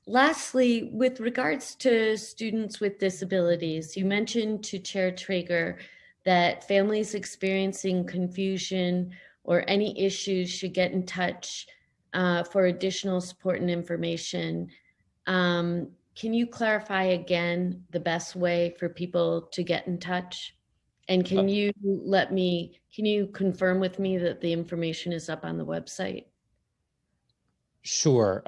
Lastly, with regards to students with disabilities, you mentioned to Chair Traeger that families experiencing confusion or any issues should get in touch for additional support and information. Can you clarify again the best way for people to get in touch? And can you confirm with me that the information is up on the website? Sure.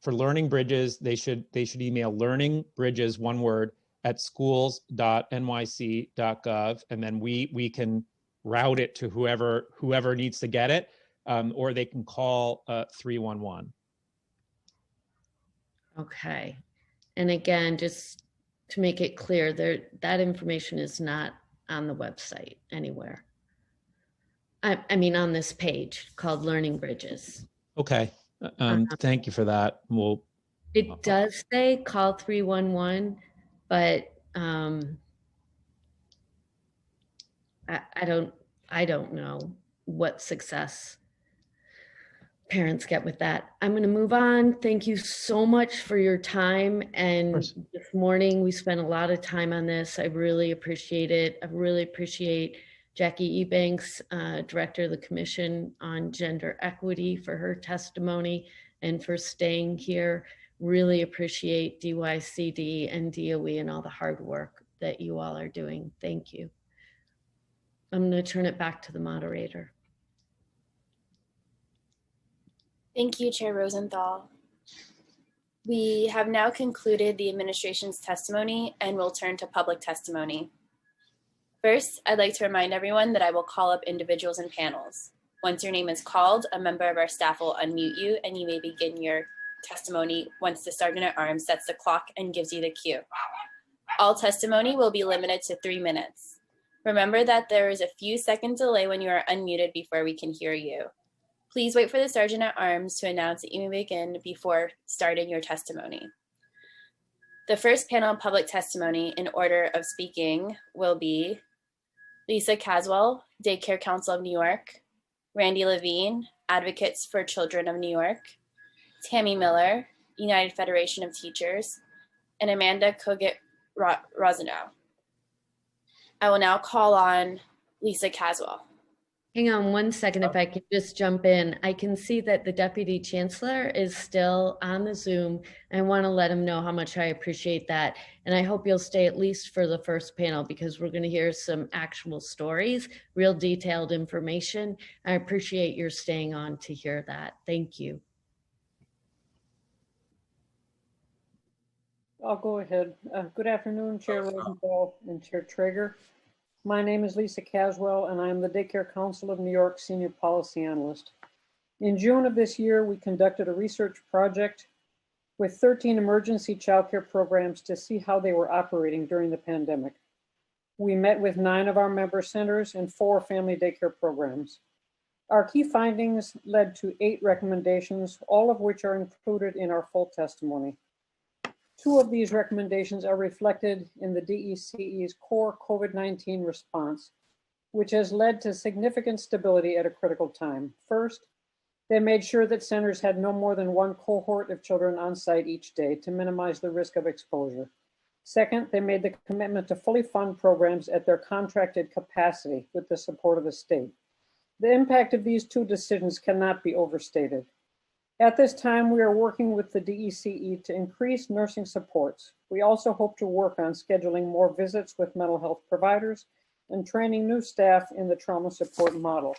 For Learning Bridges, they should email Learning Bridges, one word, at schools.nyc.gov, and then we can route it to whoever needs to get it, or they can call 311. Okay. And again, just to make it clear, that information is not on the website anywhere. I mean, on this page called Learning Bridges. Okay. Thank you for that. It does say call 311, but I don't know what success parents get with that. I'm going to move on. Thank you so much for your time. And this morning we spent a lot of time on this. I really appreciate it. I really appreciate Jackie Ebanks, Director of the Commission on Gender Equity, for her testimony and for staying here. Really appreciate DYCD and DOE and all the hard work that you all are doing. Thank you. I'm going to turn it back to the moderator. Thank you, Chair Rosenthal. We have now concluded the administration's testimony and will turn to public testimony. First, I'd like to remind everyone that I will call up individuals and panels. Once your name is called, a member of our staff will unmute you and you may begin your testimony once the Sergeant at Arms sets the clock and gives you the cue. All testimony will be limited to 3 minutes. Remember that there is a few second delay when you are unmuted before we can hear you. Please wait for the Sergeant at Arms to announce that you may begin before starting your testimony. The first panel of public testimony in order of speaking will be Lisa Caswell, Daycare Council of New York, Randy Levine, Advocates for Children of New York, Tammy Miller, United Federation of Teachers, and Amanda Kogut-Rosenow. I will now call on Lisa Caswell. Hang on one second, if I could just jump in. I can see that the Deputy Chancellor is still on the Zoom. I want to let him know how much I appreciate that. And I hope you'll stay at least for the first panel, because we're going to hear some actual stories, real detailed information. I appreciate your staying on to hear that. Thank you. I'll go ahead. Good afternoon, Chair Rosenthal and Chair Traeger. My name is Lisa Caswell, and I am the Daycare Council of New York Senior Policy Analyst. In June of this year, we conducted a research project with 13 emergency childcare programs to see how they were operating during the pandemic. We met with 9 of our member centers and 4 family daycare programs. Our key findings led to 8 recommendations, all of which are included in our full testimony. 2 of these recommendations are reflected in the DECE's core COVID-19 response, which has led to significant stability at a critical time. First, they made sure that centers had no more than 1 cohort of children on site each day to minimize the risk of exposure. Second, they made the commitment to fully fund programs at their contracted capacity with the support of the state. The impact of these 2 decisions cannot be overstated. At this time, we are working with the DECE to increase nursing supports. We also hope to work on scheduling more visits with mental health providers and training new staff in the trauma support model.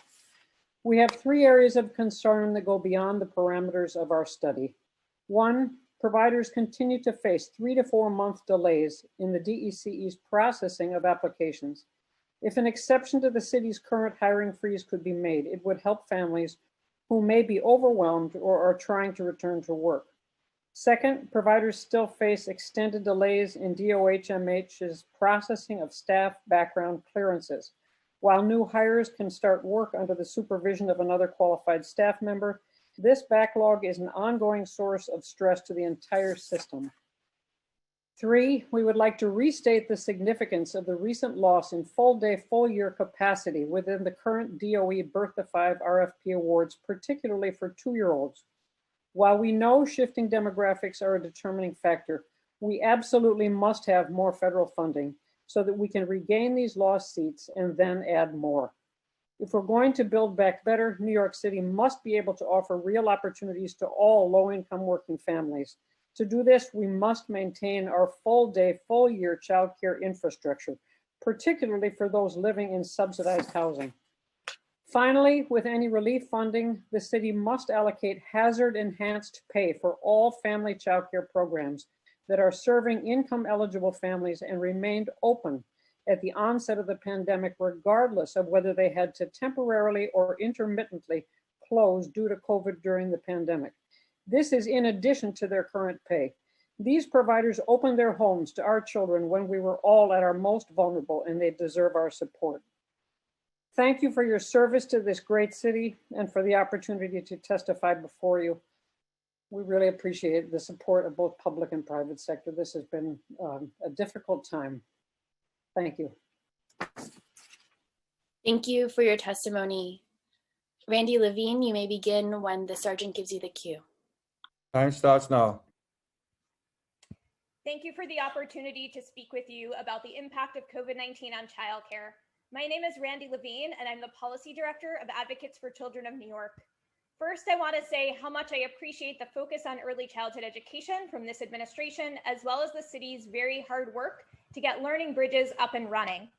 We have 3 areas of concern that go beyond the parameters of our study. 1, providers continue to face 3 to 4 month delays in the DECE's processing of applications. If an exception to the city's current hiring freeze could be made, it would help families who may be overwhelmed or are trying to return to work. Second, providers still face extended delays in DOHMH's processing of staff background clearances. While new hires can start work under the supervision of another qualified staff member, this backlog is an ongoing source of stress to the entire system. 3, we would like to restate the significance of the recent loss in full-day, full-year capacity within the current DOE Birth to 5 RFP awards, particularly for 2-year-olds. While we know shifting demographics are a determining factor, we absolutely must have more federal funding so that we can regain these lost seats and then add more. If we're going to build back better, New York City must be able to offer real opportunities to all low-income working families. To do this, we must maintain our full-day, full-year childcare infrastructure, particularly for those living in subsidized housing. Finally, with any relief funding, the city must allocate hazard-enhanced pay for all family childcare programs that are serving income-eligible families and remained open at the onset of the pandemic, regardless of whether they had to temporarily or intermittently close due to COVID during the pandemic. This is in addition to their current pay. These providers opened their homes to our children when we were all at our most vulnerable, and they deserve our support. Thank you for your service to this great city and for the opportunity to testify before you. We really appreciate the support of both public and private sector. This has been a difficult time. Thank you. Thank you for your testimony. Randy Levine, you may begin when the sergeant gives you the cue. Time starts now. Thank you for the opportunity to speak with you about the impact of COVID-19 on childcare. My name is Randy Levine, and I'm the Policy Director of Advocates for Children of New York. First, I want to say how much I appreciate the focus on early childhood education from this administration, as well as the city's very hard work to get Learning Bridges up and running.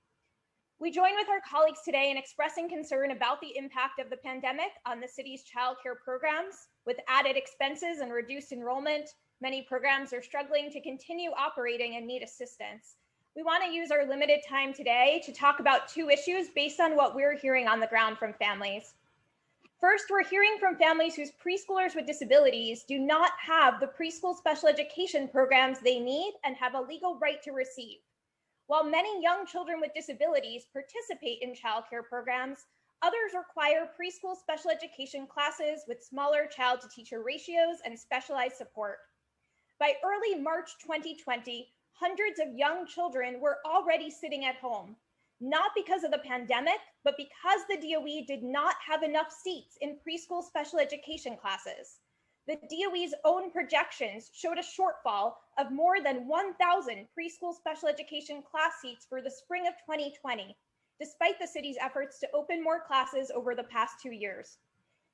We join with our colleagues today in expressing concern about the impact of the pandemic on the city's childcare programs. With added expenses and reduced enrollment, many programs are struggling to continue operating and need assistance. We want to use our limited time today to talk about two issues based on what we're hearing on the ground from families. First, we're hearing from families whose preschoolers with disabilities do not have the preschool special education programs they need and have a legal right to receive. While many young children with disabilities participate in childcare programs, others require preschool special education classes with smaller child-to-teacher ratios and specialized support. By early March 2020, hundreds of young children were already sitting at home, not because of the pandemic, but because the DOE did not have enough seats in preschool special education classes. The DOE's own projections showed a shortfall of more than 1,000 preschool special education class seats for the spring of 2020, despite the city's efforts to open more classes over the past 2 years.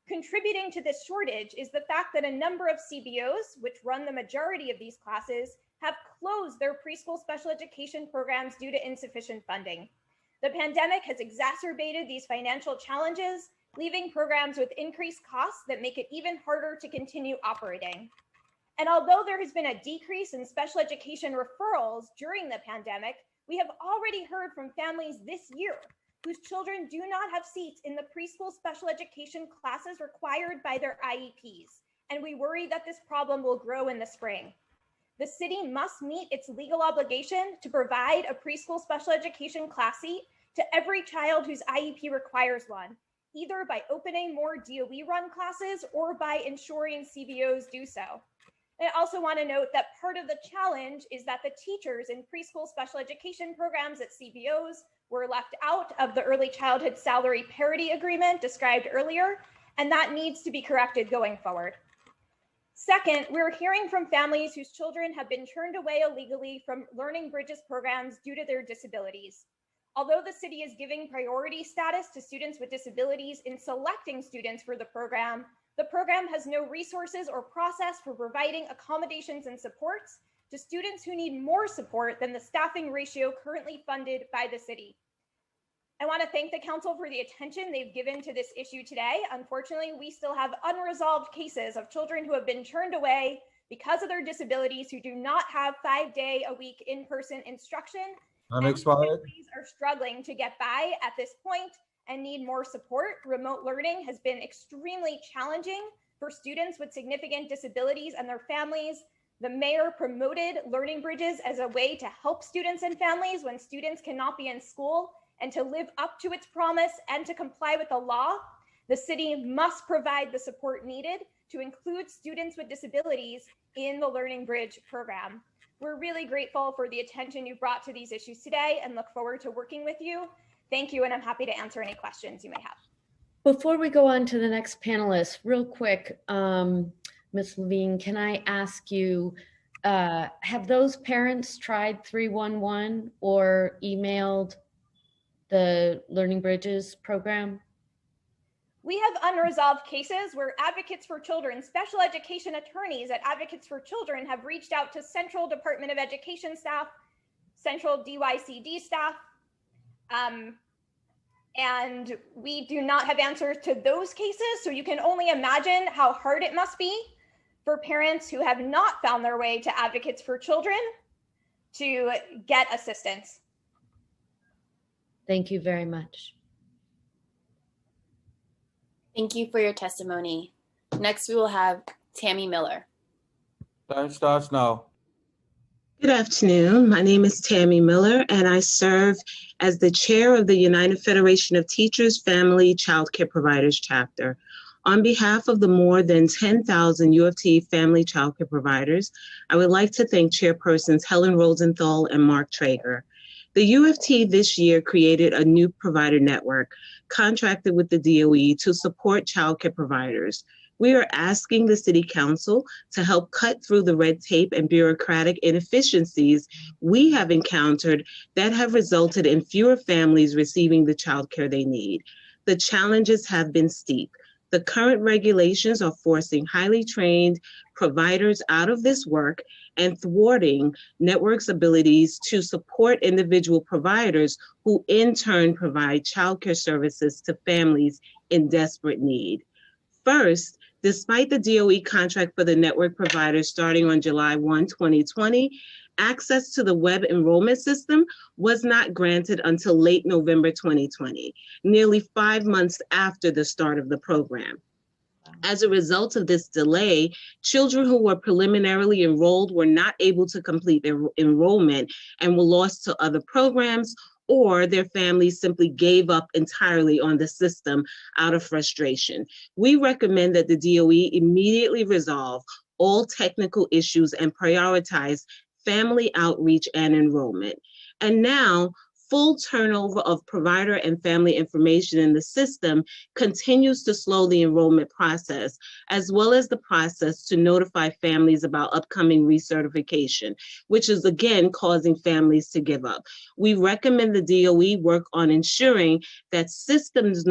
Contributing to this shortage is the fact that a number of CBOs, which run the majority of these classes, have closed their preschool special education programs due to insufficient funding. The pandemic has exacerbated these financial challenges, leaving programs with increased costs that make it even harder to continue operating. And although there has been a decrease in special education referrals during the pandemic, we have already heard from families this year whose children do not have seats in the preschool special education classes required by their IEPs, and we worry that this problem will grow in the spring. The city must meet its legal obligation to provide a preschool special education class seat to every child whose IEP requires one, either by opening more DOE-run classes or by ensuring CBOs do so. I also want to note that part of the challenge is that the teachers in preschool special education programs at CBOs were left out of the early childhood salary parity agreement described earlier, and that needs to be corrected going forward. Second, we're hearing from families whose children have been turned away illegally from Learning Bridges programs due to their disabilities. Although the city is giving priority status to students with disabilities in selecting students for the program has no resources or process for providing accommodations and supports to students who need more support than the staffing ratio currently funded by the city. I want to thank the council for the attention they've given to this issue today. Unfortunately, we still have unresolved cases of children who have been turned away because of their disabilities who do not have 5-day-a-week in-person instruction. Time expired. Families are struggling to get by at this point and need more support. Remote learning has been extremely challenging for students with significant disabilities and their families. The mayor promoted Learning Bridges as a way to help students and families when students cannot be in school, and to live up to its promise and to comply with the law. The city must provide the support needed to include students with disabilities in the Learning Bridge program. We're really grateful for the attention you brought to these issues today and look forward to working with you. Thank you, and I'm happy to answer any questions you may have. Before we go on to the next panelist, real quick, Ms. Levine, can I ask you, Have those parents tried 311 or emailed the Learning Bridges program? We have unresolved cases where advocates for children, special education attorneys at Advocates for Children have reached out to Central Department of Education staff, Central DYCD staff, and we do not have answers to those cases. So you can only imagine how hard it must be for parents who have not found their way to Advocates for Children to get assistance. Thank you very much. Thank you for your testimony. Next, we will have Tammy Miller. Time starts now. Good afternoon. My name is Tammy Miller, and I serve as the chair of the United Federation of Teachers, Family, Child Care Providers chapter. On behalf of the more than 10,000 U of T family child care providers, I would like to thank chairpersons Helen Rosenthal and Mark Traeger. The U of T this year created a new provider network contracted with the DOE to support child care providers. We are asking the City Council to help cut through the red tape and bureaucratic inefficiencies we have encountered that have resulted in fewer families receiving the child care they need. The challenges have been steep. The current regulations are forcing highly trained providers out of this work and thwarting networks' abilities to support individual providers who in turn provide childcare services to families in desperate need. First, despite the DOE contract for the network providers starting on July 1, 2020, access to the web enrollment system was not granted until late November 2020, nearly 5 months after the start of the program. As a result of this delay, children who were preliminarily enrolled were not able to complete their enrollment and were lost to other programs, or their families simply gave up entirely on the system out of frustration. We recommend that the DOE immediately resolve all technical issues and prioritize family outreach and enrollment. And now, full turnover of provider and family information in the system continues to slow the enrollment process, as well as the process to notify families about upcoming recertification, which is again causing families to give up. We recommend the DOE work on ensuring that systems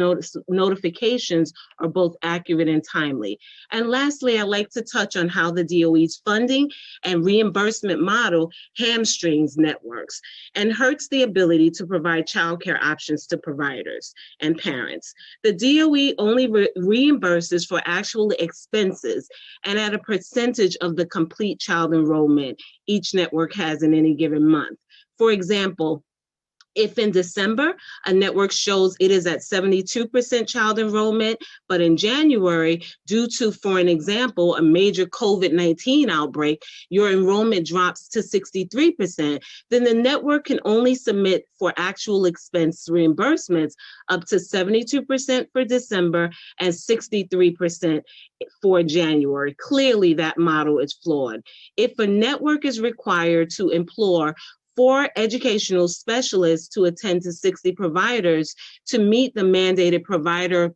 notifications are both accurate and timely. And lastly, I'd like to touch on how the DOE's funding and reimbursement model hamstrings networks and hurts the ability to provide childcare options to providers and parents. The DOE only reimburses for actual expenses and at a percentage of the complete child enrollment each network has in any given month. For example, if in December, a network shows it is at 72% child enrollment, but in January, due to, for an example, a major COVID-19 outbreak, your enrollment drops to 63%, then the network can only submit for actual expense reimbursements up to 72% for December and 63% for January. Clearly, that model is flawed. If a network is required to employ 4 educational specialists to attend to 60 providers to meet the mandated provider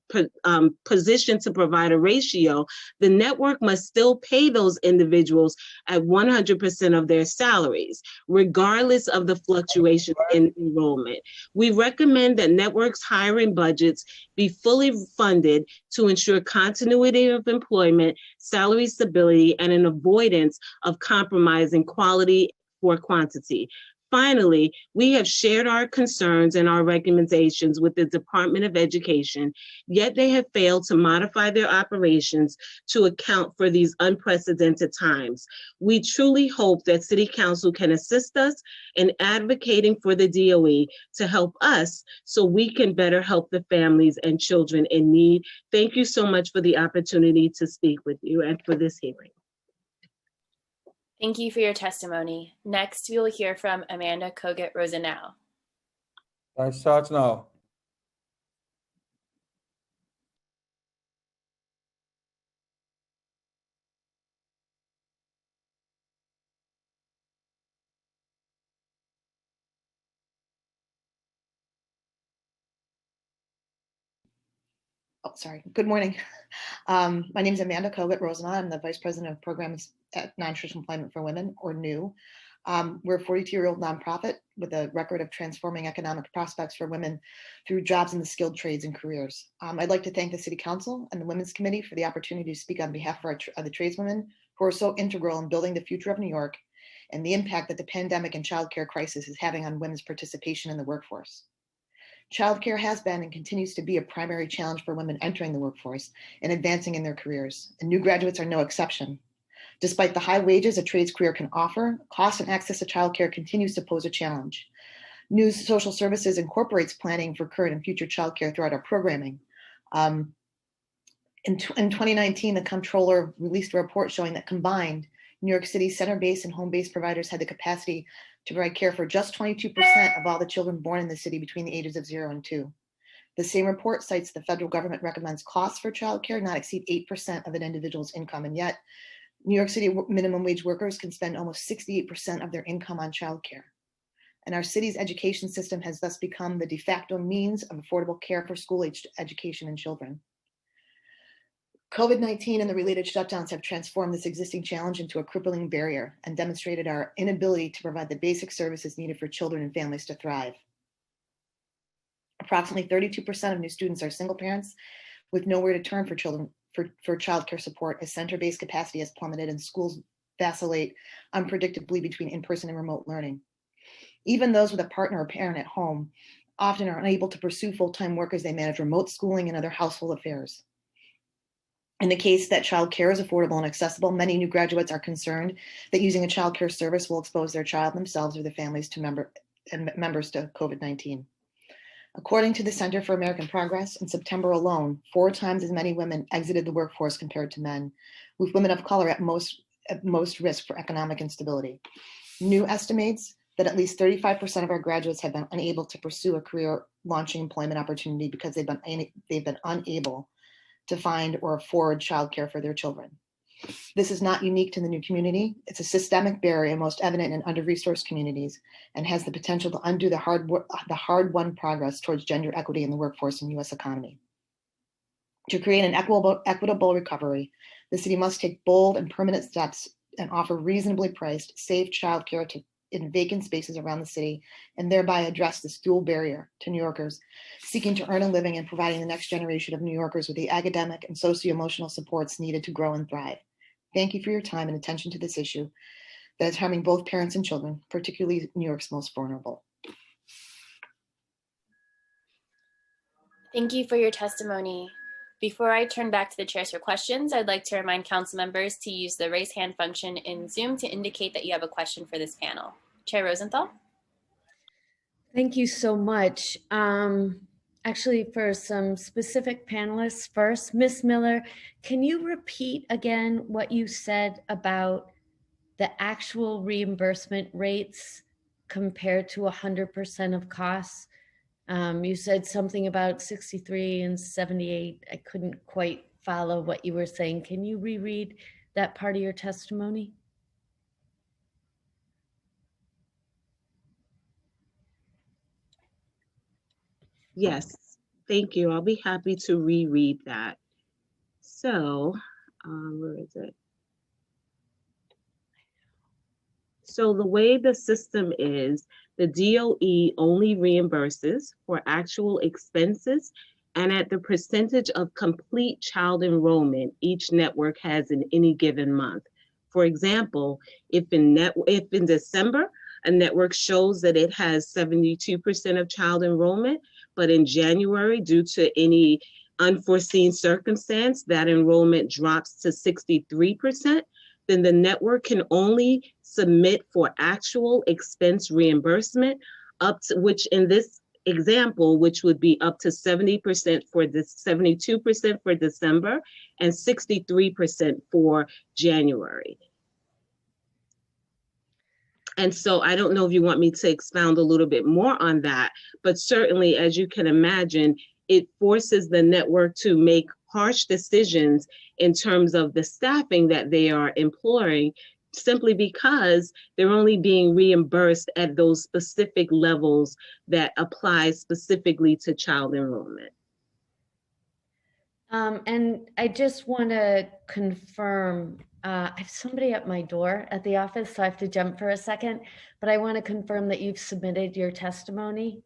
position to provider ratio, the network must still pay those individuals at 100% of their salaries, regardless of the fluctuations in enrollment. We recommend that networks' hiring budgets be fully funded to ensure continuity of employment, salary stability, and an avoidance of compromising quality for quantity. Finally, we have shared our concerns and our recommendations with the Department of Education, yet they have failed to modify their operations to account for these unprecedented times. We truly hope that City Council can assist us in advocating for the DOE to help us so we can better help the families and children in need. Thank you so much for the opportunity to speak with you and for this hearing. Thank you for your testimony. Next, we will hear from Amanda Kogut Rosenau. Time starts now. Oh, sorry. Good morning. My name is Amanda Kogut Rosenau. I'm the Vice President of Programs at Non-Traditional Employment for Women, or NEW. We're a 42-year-old nonprofit with a record of transforming economic prospects for women through jobs in the skilled trades and careers. I'd like to thank the City Council and the Women's Committee for the opportunity to speak on behalf of the tradeswomen who are so integral in building the future of New York and the impact that the pandemic and childcare crisis is having on women's participation in the workforce. Childcare has been and continues to be a primary challenge for women entering the workforce and advancing in their careers, and new graduates are no exception. Despite the high wages a trades career can offer, cost and access to childcare continues to pose a challenge. New Social Services incorporates planning for current and future childcare throughout our programming. In 2019, the comptroller released a report showing that combined, New York City center-based and home-based providers had the capacity to provide care for just 22% of all the children born in the city between the ages of 0 and 2. The same report cites the federal government recommends costs for childcare not exceed 8% of an individual's income, and yet New York City minimum wage workers can spend almost 68% of their income on childcare. And our city's education system has thus become the de facto means of affordable care for school-aged education and children. COVID-19 and the related shutdowns have transformed this existing challenge into a crippling barrier and demonstrated our inability to provide the basic services needed for children and families to thrive. Approximately 32% of new students are single parents with nowhere to turn for children for childcare support, as center-based capacity has plummeted and schools vacillate unpredictably between in-person and remote learning. Even those with a partner or parent at home often are unable to pursue full-time work as they manage remote schooling and other household affairs. In the case that childcare is affordable and accessible, many new graduates are concerned that using a childcare service will expose their child themselves or their families to members to COVID-19. According to the Center for American Progress, in September alone, 4 times as many women exited the workforce compared to men, with women of color at most risk for economic instability. New estimates that at least 35% of our graduates have been unable to pursue a career-launching employment opportunity because they've been unable to find or afford childcare for their children. This is not unique to the new community. It's a systemic barrier most evident in under-resourced communities and has the potential to undo the hard-won progress towards gender equity in the workforce and U.S. economy. To create an equitable recovery, the city must take bold and permanent steps and offer reasonably priced, safe childcare in vacant spaces around the city, and thereby address this dual barrier to New Yorkers seeking to earn a living and providing the next generation of New Yorkers with the academic and socio-emotional supports needed to grow and thrive. Thank you for your time and attention to this issue that is harming both parents and children, particularly New York's most vulnerable. Thank you for your testimony. Before I turn back to the chairs for questions, I'd like to remind council members to use the raise hand function in Zoom to indicate that you have a question for this panel. Chair Rosenthal. Thank you so much. Actually, for some specific panelists first, Ms. Miller, can you repeat again what you said about the actual reimbursement rates compared to 100% of costs? You said something about 63 and 78. I couldn't quite follow what you were saying. Can you reread that part of your testimony? Yes, thank you. I'll be happy to reread that. So, where is it? So the way the system is, the DOE only reimburses for actual expenses and at the percentage of complete child enrollment each network has in any given month. For example, if in December, a network shows that it has 72% of child enrollment, but in January, due to any unforeseen circumstance, that enrollment drops to 63%, then the network can only submit for actual expense reimbursement up to, which in this example, which would be up to 70% for this, 72% for December and 63% for January. And so I don't know if you want me to expound a little bit more on that, but certainly, as you can imagine, it forces the network to make harsh decisions in terms of the staffing that they are employing, simply because they're only being reimbursed at those specific levels that apply specifically to child enrollment. And I just want to confirm, I have somebody at my door at the office, so I have to jump for a second, but I want to confirm that you've submitted your testimony.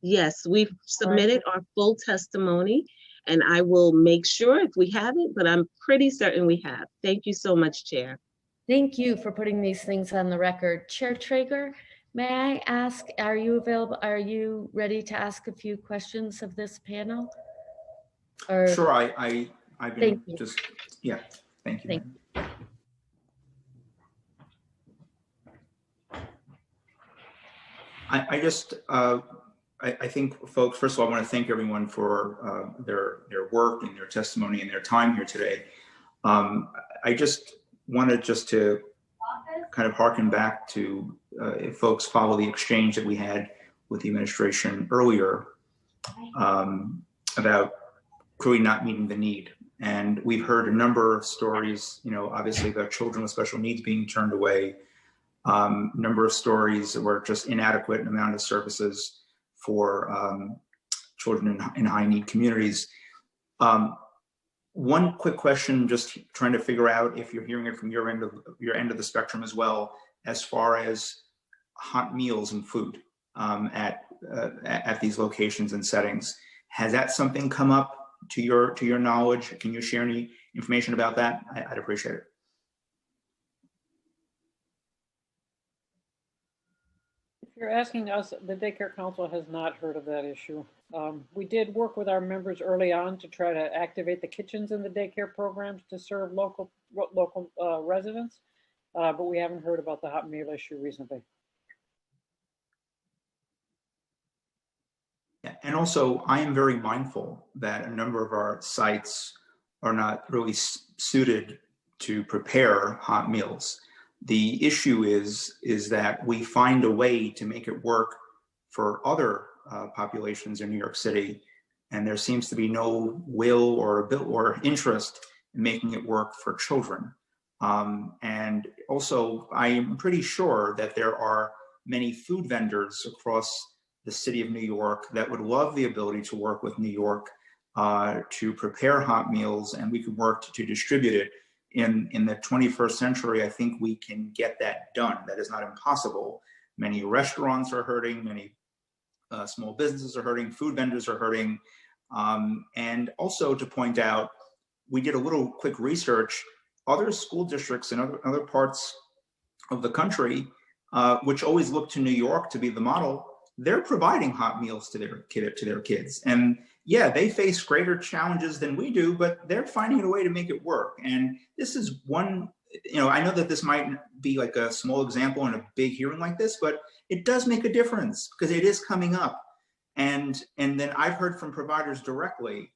Yes, we've submitted our full testimony, and I will make sure if we have it, but I'm pretty certain we have. Thank you so much, Chair. Thank you for putting these things on the record. Chair Traeger, may I ask, are you available? Are you ready to ask a few questions of this panel? Or... Sure, I've been Thank you. just, yeah, thank you. Thank I just, I think, folks, first of all, I want to thank everyone for their work and their testimony and their time here today. I just wanted to kind of harken back to if folks follow the exchange that we had with the administration earlier about clearly not meeting the need. And we've heard a number of stories, obviously about children with special needs being turned away, number of stories that were just inadequate amount of services for children in high need communities. One quick question, just trying to figure out if you're hearing it from your end of the spectrum as well, as far as hot meals and food at these locations and settings. Has that something come up to your knowledge? Can you share any information about that? I'd appreciate it. If you're asking us, the Daycare Council has not heard of that issue. We did work with our members early on to try to activate the kitchens in the daycare programs to serve local residents, but we haven't heard about the hot meal issue recently. And also, I am very mindful that a number of our sites are not really suited to prepare hot meals. The issue is that we find a way to make it work for other populations in New York City, and there seems to be no will or interest in making it work for children. And also, I am pretty sure that there are many food vendors across the city of New York that would love the ability to work with New York to prepare hot meals, and we could work to distribute it. In the 21st century, I think we can get that done. That is not impossible. Many restaurants are hurting, many small businesses are hurting, food vendors are hurting. And also to point out, we did a little quick research. Other school districts in other parts of the country, which always look to New York to be the model, they're providing hot meals to their kids. And yeah, they face greater challenges than we do, but they're finding a way to make it work. And this is one, I know that this might be like a small example in a big hearing like this, but it does make a difference because it is coming up. And then I've heard from providers directly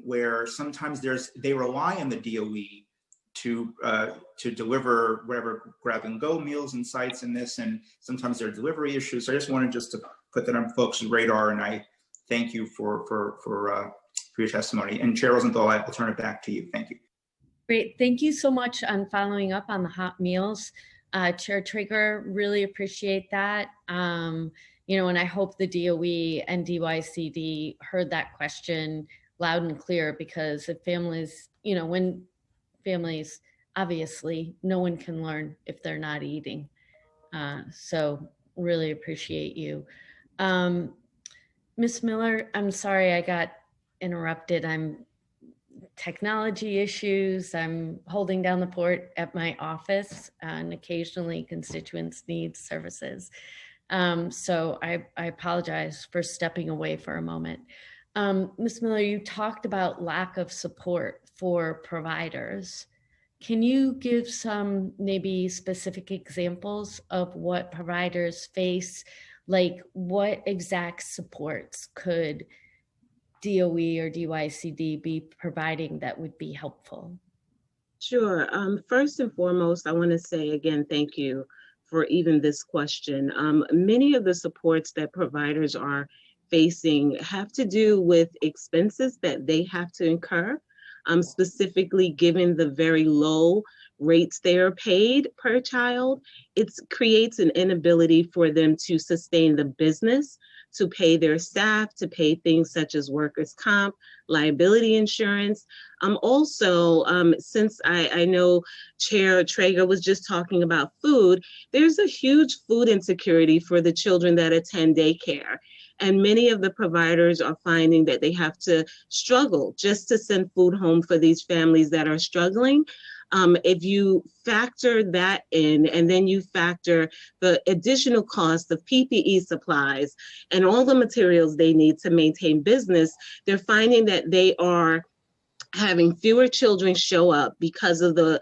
where sometimes they rely on the DOE to deliver whatever grab and go meals and sites in this, and sometimes there are delivery issues. So I just wanted to put that on folks' radar, and I thank you for your testimony. And Chair Rosenthal, I'll turn it back to you. Thank you. Great, thank you so much on following up on the hot meals. Chair Traeger, really appreciate that. And I hope the DOE and DYCD heard that question loud and clear, because if families, when families, obviously, no one can learn if they're not eating. So really appreciate you. Ms. Miller, I'm sorry I got interrupted. Technology issues. I'm holding down the fort at my office, and occasionally constituents need services. So I apologize for stepping away for a moment. Ms. Miller, you talked about lack of support for providers. Can you give some maybe specific examples of what providers face? Like what exact supports could DOE or DYCD be providing that would be helpful? Sure. First and foremost, I want to say again, thank you for even this question. Many of the supports that providers are facing have to do with expenses that they have to incur, specifically given the very low rates they are paid per child. It creates an inability for them to sustain the business to pay their staff, to pay things such as workers' comp, liability insurance. Also, since I know Chair Traeger was just talking about food, there's a huge food insecurity for the children that attend daycare. And many of the providers are finding that they have to struggle just to send food home for these families that are struggling. If you factor that in, and then you factor the additional cost of PPE supplies and all the materials they need to maintain business, they're finding that they are having fewer children show up because of the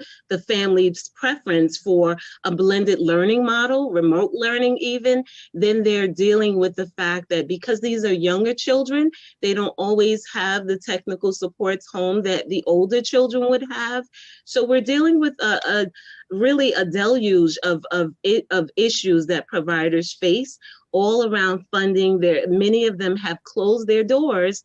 family's preference for a blended learning model, remote learning even. Then they're dealing with the fact that because these are younger children, they don't always have the technical supports home that the older children would have. So we're dealing with really a deluge of issues that providers face all around funding. Many of them have closed their doors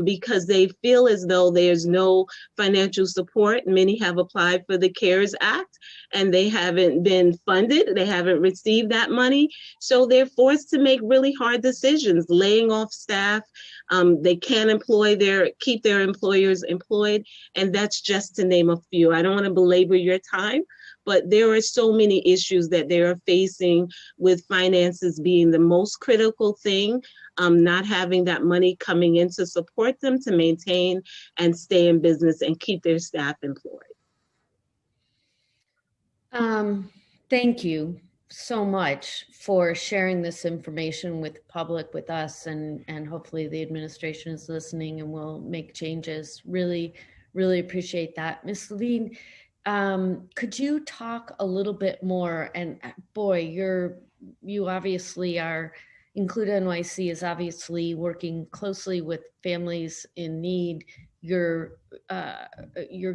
because they feel as though there's no financial support. Many have applied for the CARES Act and they haven't been funded. They haven't received that money. So they're forced to make really hard decisions, laying off staff. They can't keep their employers employed. And that's just to name a few. I don't want to belabor your time, but there are so many issues that they are facing, with finances being the most critical thing, not having that money coming in to support them to maintain and stay in business and keep their staff employed. Thank you so much for sharing this information with the public, with us, and hopefully the administration is listening and will make changes. Really, really appreciate that. Ms. Levine, could you talk a little bit more? And boy, you obviously are, Include NYC is obviously working closely with families in need. You're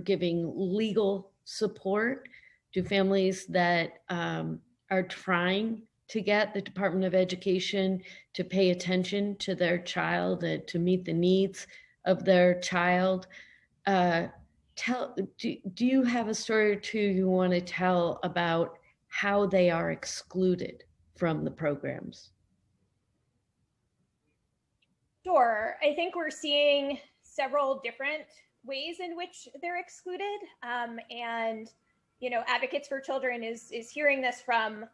giving legal support to families that are trying to get the Department of Education to pay attention to their child and to meet the needs of their child. Do you have a story or two you want to tell about how they are excluded from the programs? Sure. I think we're seeing several different ways in which they're excluded. And, you know, Advocates for Children is hearing this from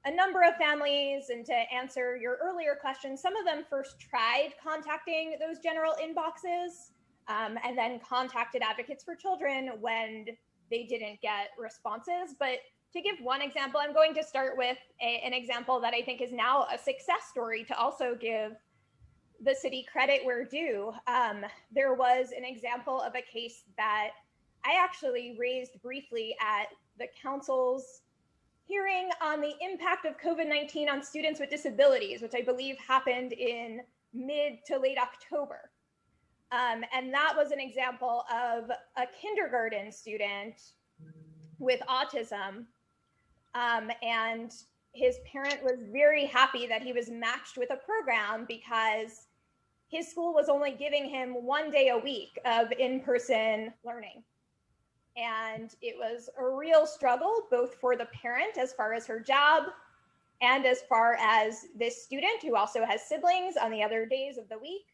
a number of families. And to answer your earlier question, some of them first tried contacting those general inboxes and then contacted Advocates for Children when they didn't get responses. But to give one example, I'm going to start with an example that I think is now a success story to also give the city credit where due. There was an example of a case that I actually raised briefly at the council's hearing on the impact of COVID-19 on students with disabilities, which I believe happened in mid to late October. And that was an example of a kindergarten student with autism. And his parent was very happy that he was matched with a program because his school was only giving him 1 day a week of in-person learning. And it was a real struggle, both for the parent as far as her job and as far as this student who also has siblings on the other days of the week.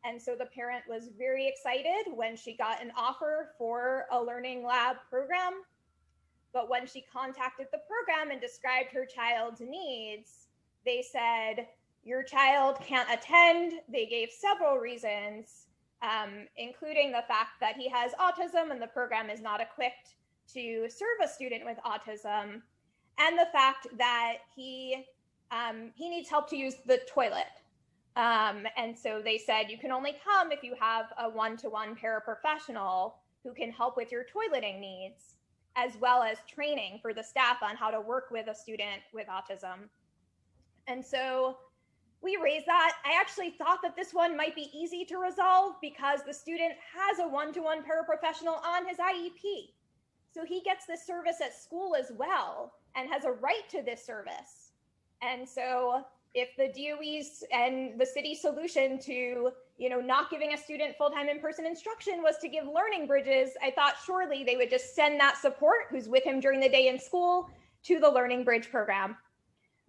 And so the parent was very excited when she got an offer for a learning lab program. But when she contacted the program and described her child's needs, they said, your child can't attend. They gave several reasons, including the fact that he has autism and the program is not equipped to serve a student with autism, and the fact that he needs help to use the toilet. And so they said, you can only come if you have a one-to-one paraprofessional who can help with your toileting needs, as well as training for the staff on how to work with a student with autism. And so we raised that. I actually thought that this one might be easy to resolve because the student has a one-to-one paraprofessional on his IEP. So he gets this service at school as well and has a right to this service. And so if the DOE's and the city solution to, you know, not giving a student full-time in-person instruction was to give learning bridges, I thought surely they would just send that support who's with him during the day in school to the Learning Bridge program.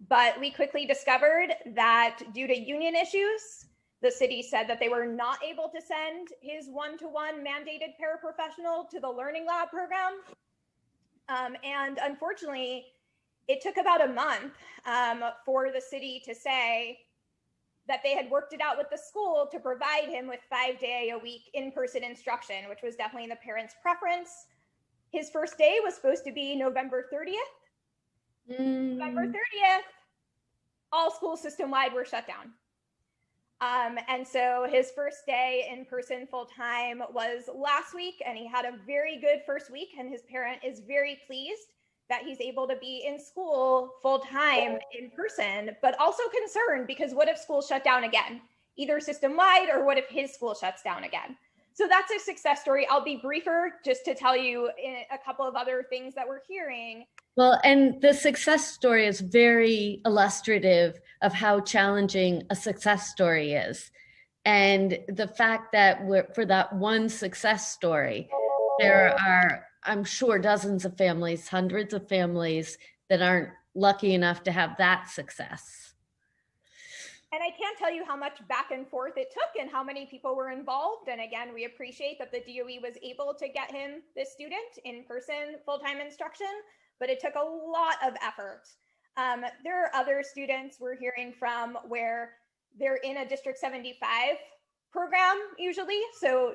But we quickly discovered that due to union issues, the city said that they were not able to send his one-to-one mandated paraprofessional to the Learning Lab program. And unfortunately, it took about a month for the city to say that they had worked it out with the school to provide him with 5-day-a-week in-person instruction, which was definitely the parents' preference. His first day was supposed to be November 30th. November 30th, all schools system-wide were shut down. And so his first day in person full-time was last week, and he had a very good first week, and his parent is very pleased that he's able to be in school full-time in person, but also concerned because what if school shut down again, either system-wide or what if his school shuts down again? So that's a success story. I'll be briefer just to tell you a couple of other things that we're hearing. Well, and the success story is very illustrative of how challenging a success story is. And the fact that for that one success story, there are, I'm sure, dozens of families, hundreds of families that aren't lucky enough to have that success. And I can't tell you how much back and forth it took and how many people were involved. And again, we appreciate that the DOE was able to get him, this student, in person full-time instruction, but it took a lot of effort. There are other students we're hearing from where they're in a District 75 program usually. So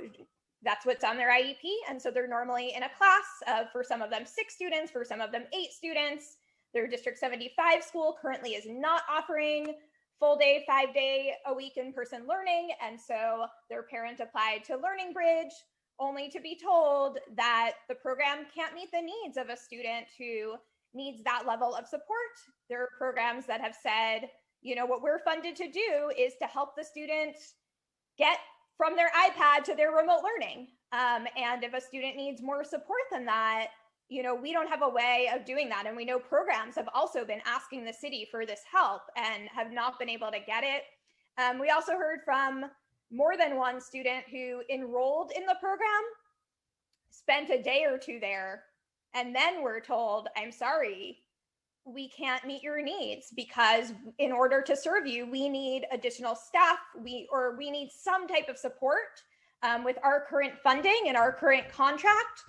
that's what's on their IEP. And so they're normally in a class of, for some of them, 6 students, for some of them, 8 students. Their District 75 school currently is not offering full day, 5-day-a-week in-person learning. And so their parent applied to Learning Bridge, only to be told that the program can't meet the needs of a student who needs that level of support. There are programs that have said, you know, what we're funded to do is to help the student get from their iPad to their remote learning. And if a student needs more support than that, you know, we don't have a way of doing that. And we know programs have also been asking the city for this help and have not been able to get it. We also heard from more than one student who enrolled in the program, spent a day or two there, and then were told, I'm sorry, we can't meet your needs because in order to serve you, we need additional staff, we need some type of support with our current funding and our current contract.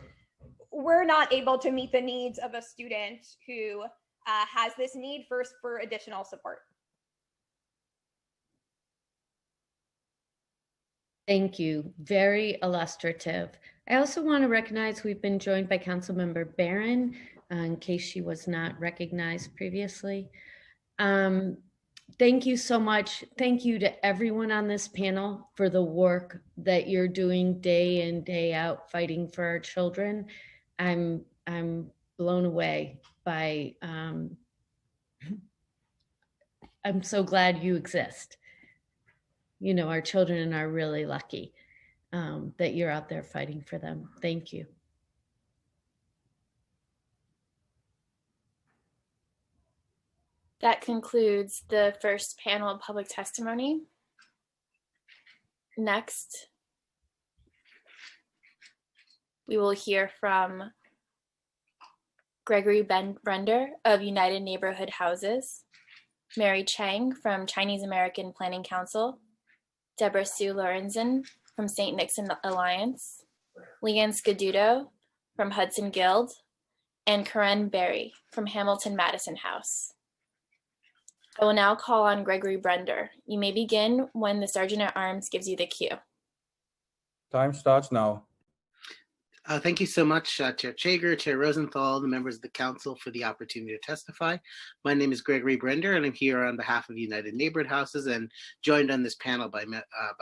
We're not able to meet the needs of a student who has this need for additional support. Thank you. Very illustrative. I also want to recognize we've been joined by Councilmember Barron, in case she was not recognized previously. Thank you so much. Thank you to everyone on this panel for the work that you're doing day in, day out, fighting for our children. I'm blown away by, I'm so glad you exist. You know, our children are really lucky that you're out there fighting for them. Thank you. That concludes the first panel of public testimony. Next, we will hear from Gregory Brender of United Neighborhood Houses, Mary Chang from Chinese American Planning Council, Deborah Sue Lorenzen from St. Nixon Alliance, Leanne Scaduto from Hudson Guild, and Karen Berry from Hamilton Madison House. I will now call on Gregory Brender. You may begin when the Sergeant at Arms gives you the cue. Time starts now. Thank you so much, Chair Traeger, Chair Rosenthal, the members of the council for the opportunity to testify. My name is Gregory Brender, and I'm here on behalf of United Neighborhood Houses and joined on this panel by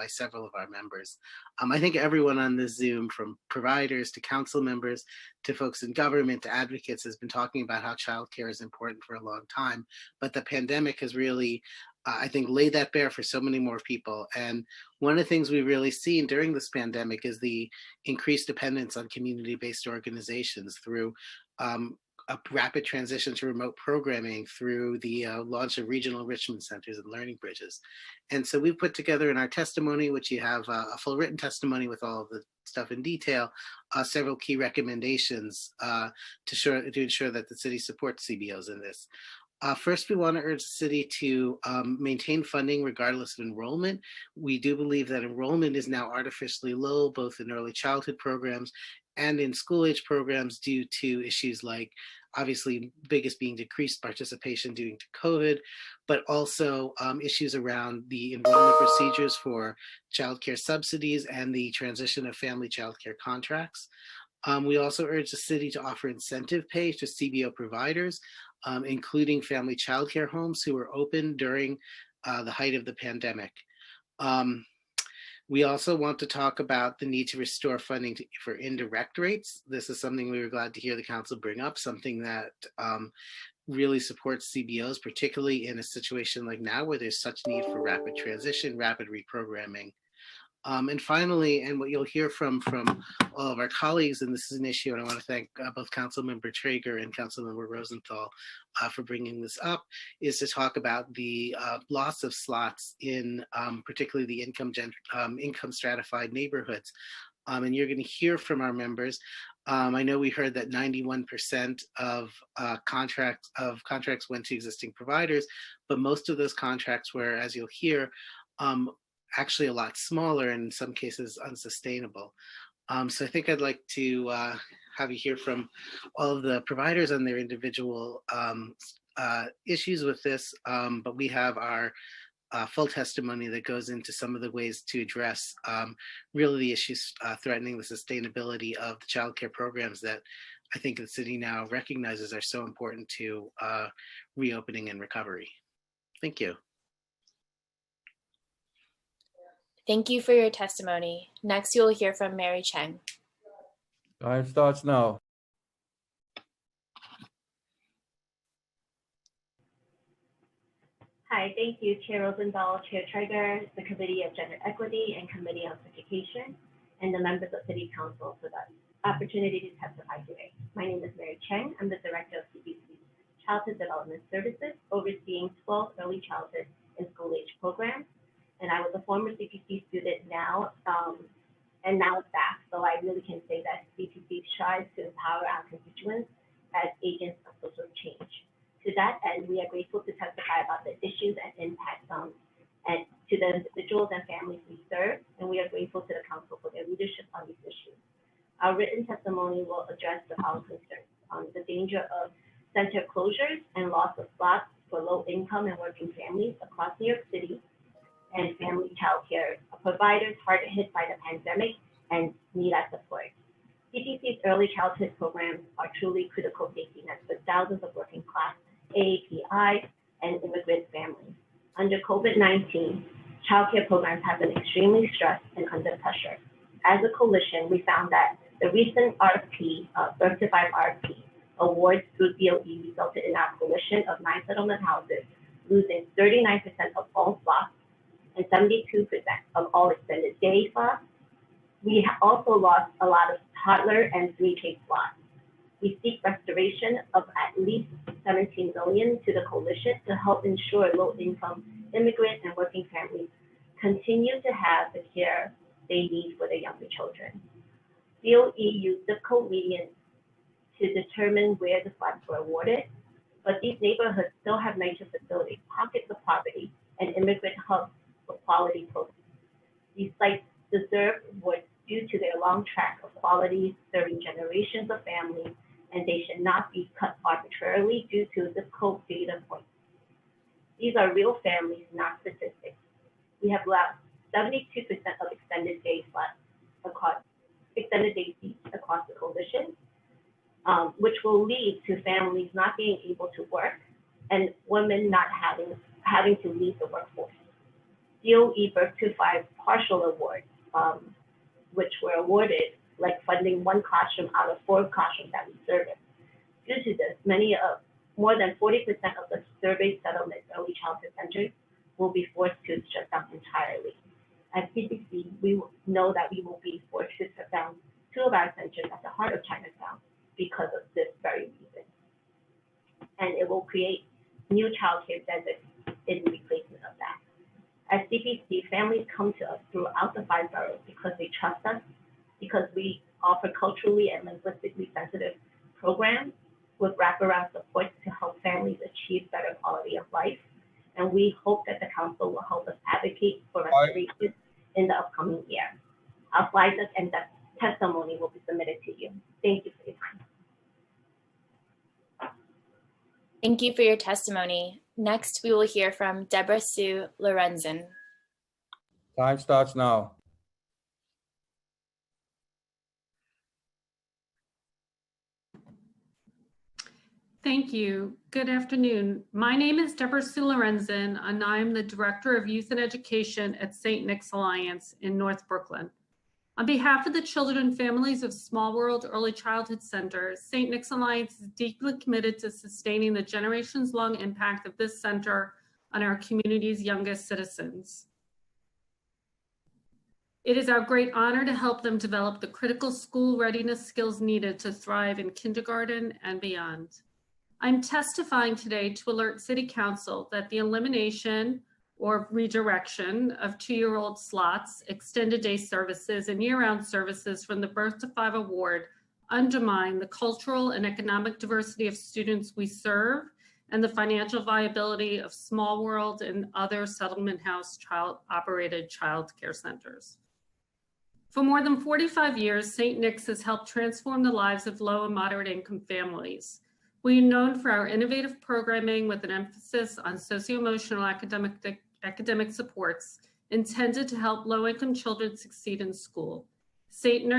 several of our members. I think everyone on this Zoom, from providers to council members to folks in government to advocates, has been talking about how childcare is important for a long time, but the pandemic has really I think laid that bare for so many more people. And one of the things we've really seen during this pandemic is the increased dependence on community-based organizations through a rapid transition to remote programming, through the launch of regional enrichment centers and learning bridges. And so we've put together in our testimony, which you have a full written testimony with all of the stuff in detail, several key recommendations to ensure that the city supports CBOs in this. First, we want to urge the city to maintain funding regardless of enrollment. We do believe that enrollment is now artificially low, both in early childhood programs and in school age programs due to issues like, obviously, biggest being decreased participation due to COVID, but also issues around the enrollment procedures for childcare subsidies and the transition of family childcare contracts. We also urge the city to offer incentive pay to CBO providers, including family childcare homes who were open during the height of the pandemic. We also want to talk about the need to restore funding for indirect rates. This is something we were glad to hear the council bring up, something that really supports CBOs, particularly in a situation like now where there's such need for rapid transition, rapid reprogramming. And finally, and what you'll hear from all of our colleagues, and this is an issue, and I want to thank both Councilmember Traeger and Councilmember Rosenthal for bringing this up, is to talk about the loss of slots in particularly the income stratified neighborhoods. And you're going to hear from our members. I know we heard that 91% of contracts went to existing providers, but most of those contracts were, as you'll hear, actually a lot smaller and in some cases unsustainable. So I think I'd like to have you hear from all of the providers on their individual issues with this, but we have our full testimony that goes into some of the ways to address really the issues threatening the sustainability of the childcare programs that I think the city now recognizes are so important to reopening and recovery. Thank you. Thank you for your testimony. Next, you will hear from Mary Cheng. Time starts now. Hi, thank you, Chair Rosenthal, Chair Traeger, the Committee of Gender Equity and Committee on Education, and the members of City Council for the opportunity to testify today. My name is Mary Cheng. I'm the Director of CBC Childhood Development Services, overseeing 12 early childhood and school age programs. And I was a former CPC student now, and now back. So I really can say that CPC strives to empower our constituents as agents of social change. To that end, we are grateful to testify about the issues and impacts and to the individuals and families we serve, and we are grateful to the council for their leadership on these issues. Our written testimony will address the following concerns on the danger of center closures and loss of slots for low-income and working families across New York City, and family childcare providers hard hit by the pandemic and need our support. CPC's early childhood programs are truly critical safety nets for thousands of working class AAPI and immigrant families. Under COVID-19, childcare programs have been extremely stressed and under pressure. As a coalition, we found that the recent RFP, Birth to 5 RFP, awards through DOE resulted in our coalition of 9 settlement houses losing 39% of all slots and 72% of all extended day slots. We also lost a lot of toddler and 3K slots. We seek restoration of at least $17 million to the coalition to help ensure low-income immigrant and working families continue to have the care they need for their younger children. DOE used zip code median to determine where the slots were awarded, but these neighborhoods still have major facilities, pockets of poverty, and immigrant hubs for quality programs. These sites deserve awards due to their long track of quality serving generations of families, and they should not be cut arbitrarily due to zip code data points. These are real families, not statistics. We have lost 72% of extended day slots across extended day seats across the coalition, which will lead to families not being able to work and women not having to leave the workforce. DOE Birth to 5 partial awards, which were awarded like funding 1 classroom out of 4 classrooms that we service. Due to this, more than 40% of the survey settlement early childhood centers will be forced to shut down entirely. At CPC, we know that we will be forced to shut down 2 of our centers at the heart of Chinatown because of this very reason. And it will create new childcare deserts in replacement of that. At CPC, families come to us throughout the 5 boroughs because they trust us, because we offer culturally and linguistically sensitive programs, with wraparound support to help families achieve better quality of life. And we hope that the council will help us advocate for restoration in the upcoming year. Our slides and the testimony will be submitted to you. Thank you for your time. Thank you for your testimony. Next, we will hear from Deborah Sue Lorenzen. Time starts now. Thank you. Good afternoon. My name is Deborah Sue Lorenzen, and I'm the Director of Youth and Education at St. Nick's Alliance in North Brooklyn. On behalf of the children and families of Small World Early Childhood Center, St. Nick's Alliance is deeply committed to sustaining the generations-long impact of this center on our community's youngest citizens. It is our great honor to help them develop the critical school readiness skills needed to thrive in kindergarten and beyond. I'm testifying today to alert City Council that the elimination or redirection of 2-year-old slots, extended day services, and year-round services from the Birth to 5 Award undermine the cultural and economic diversity of students we serve and the financial viability of Small World and other Settlement House operated child care centers. For more than 45 years, St. Nick's has helped transform the lives of low and moderate income families. We are known for our innovative programming with an emphasis on socio-emotional academic supports intended to help low-income children succeed in school. St.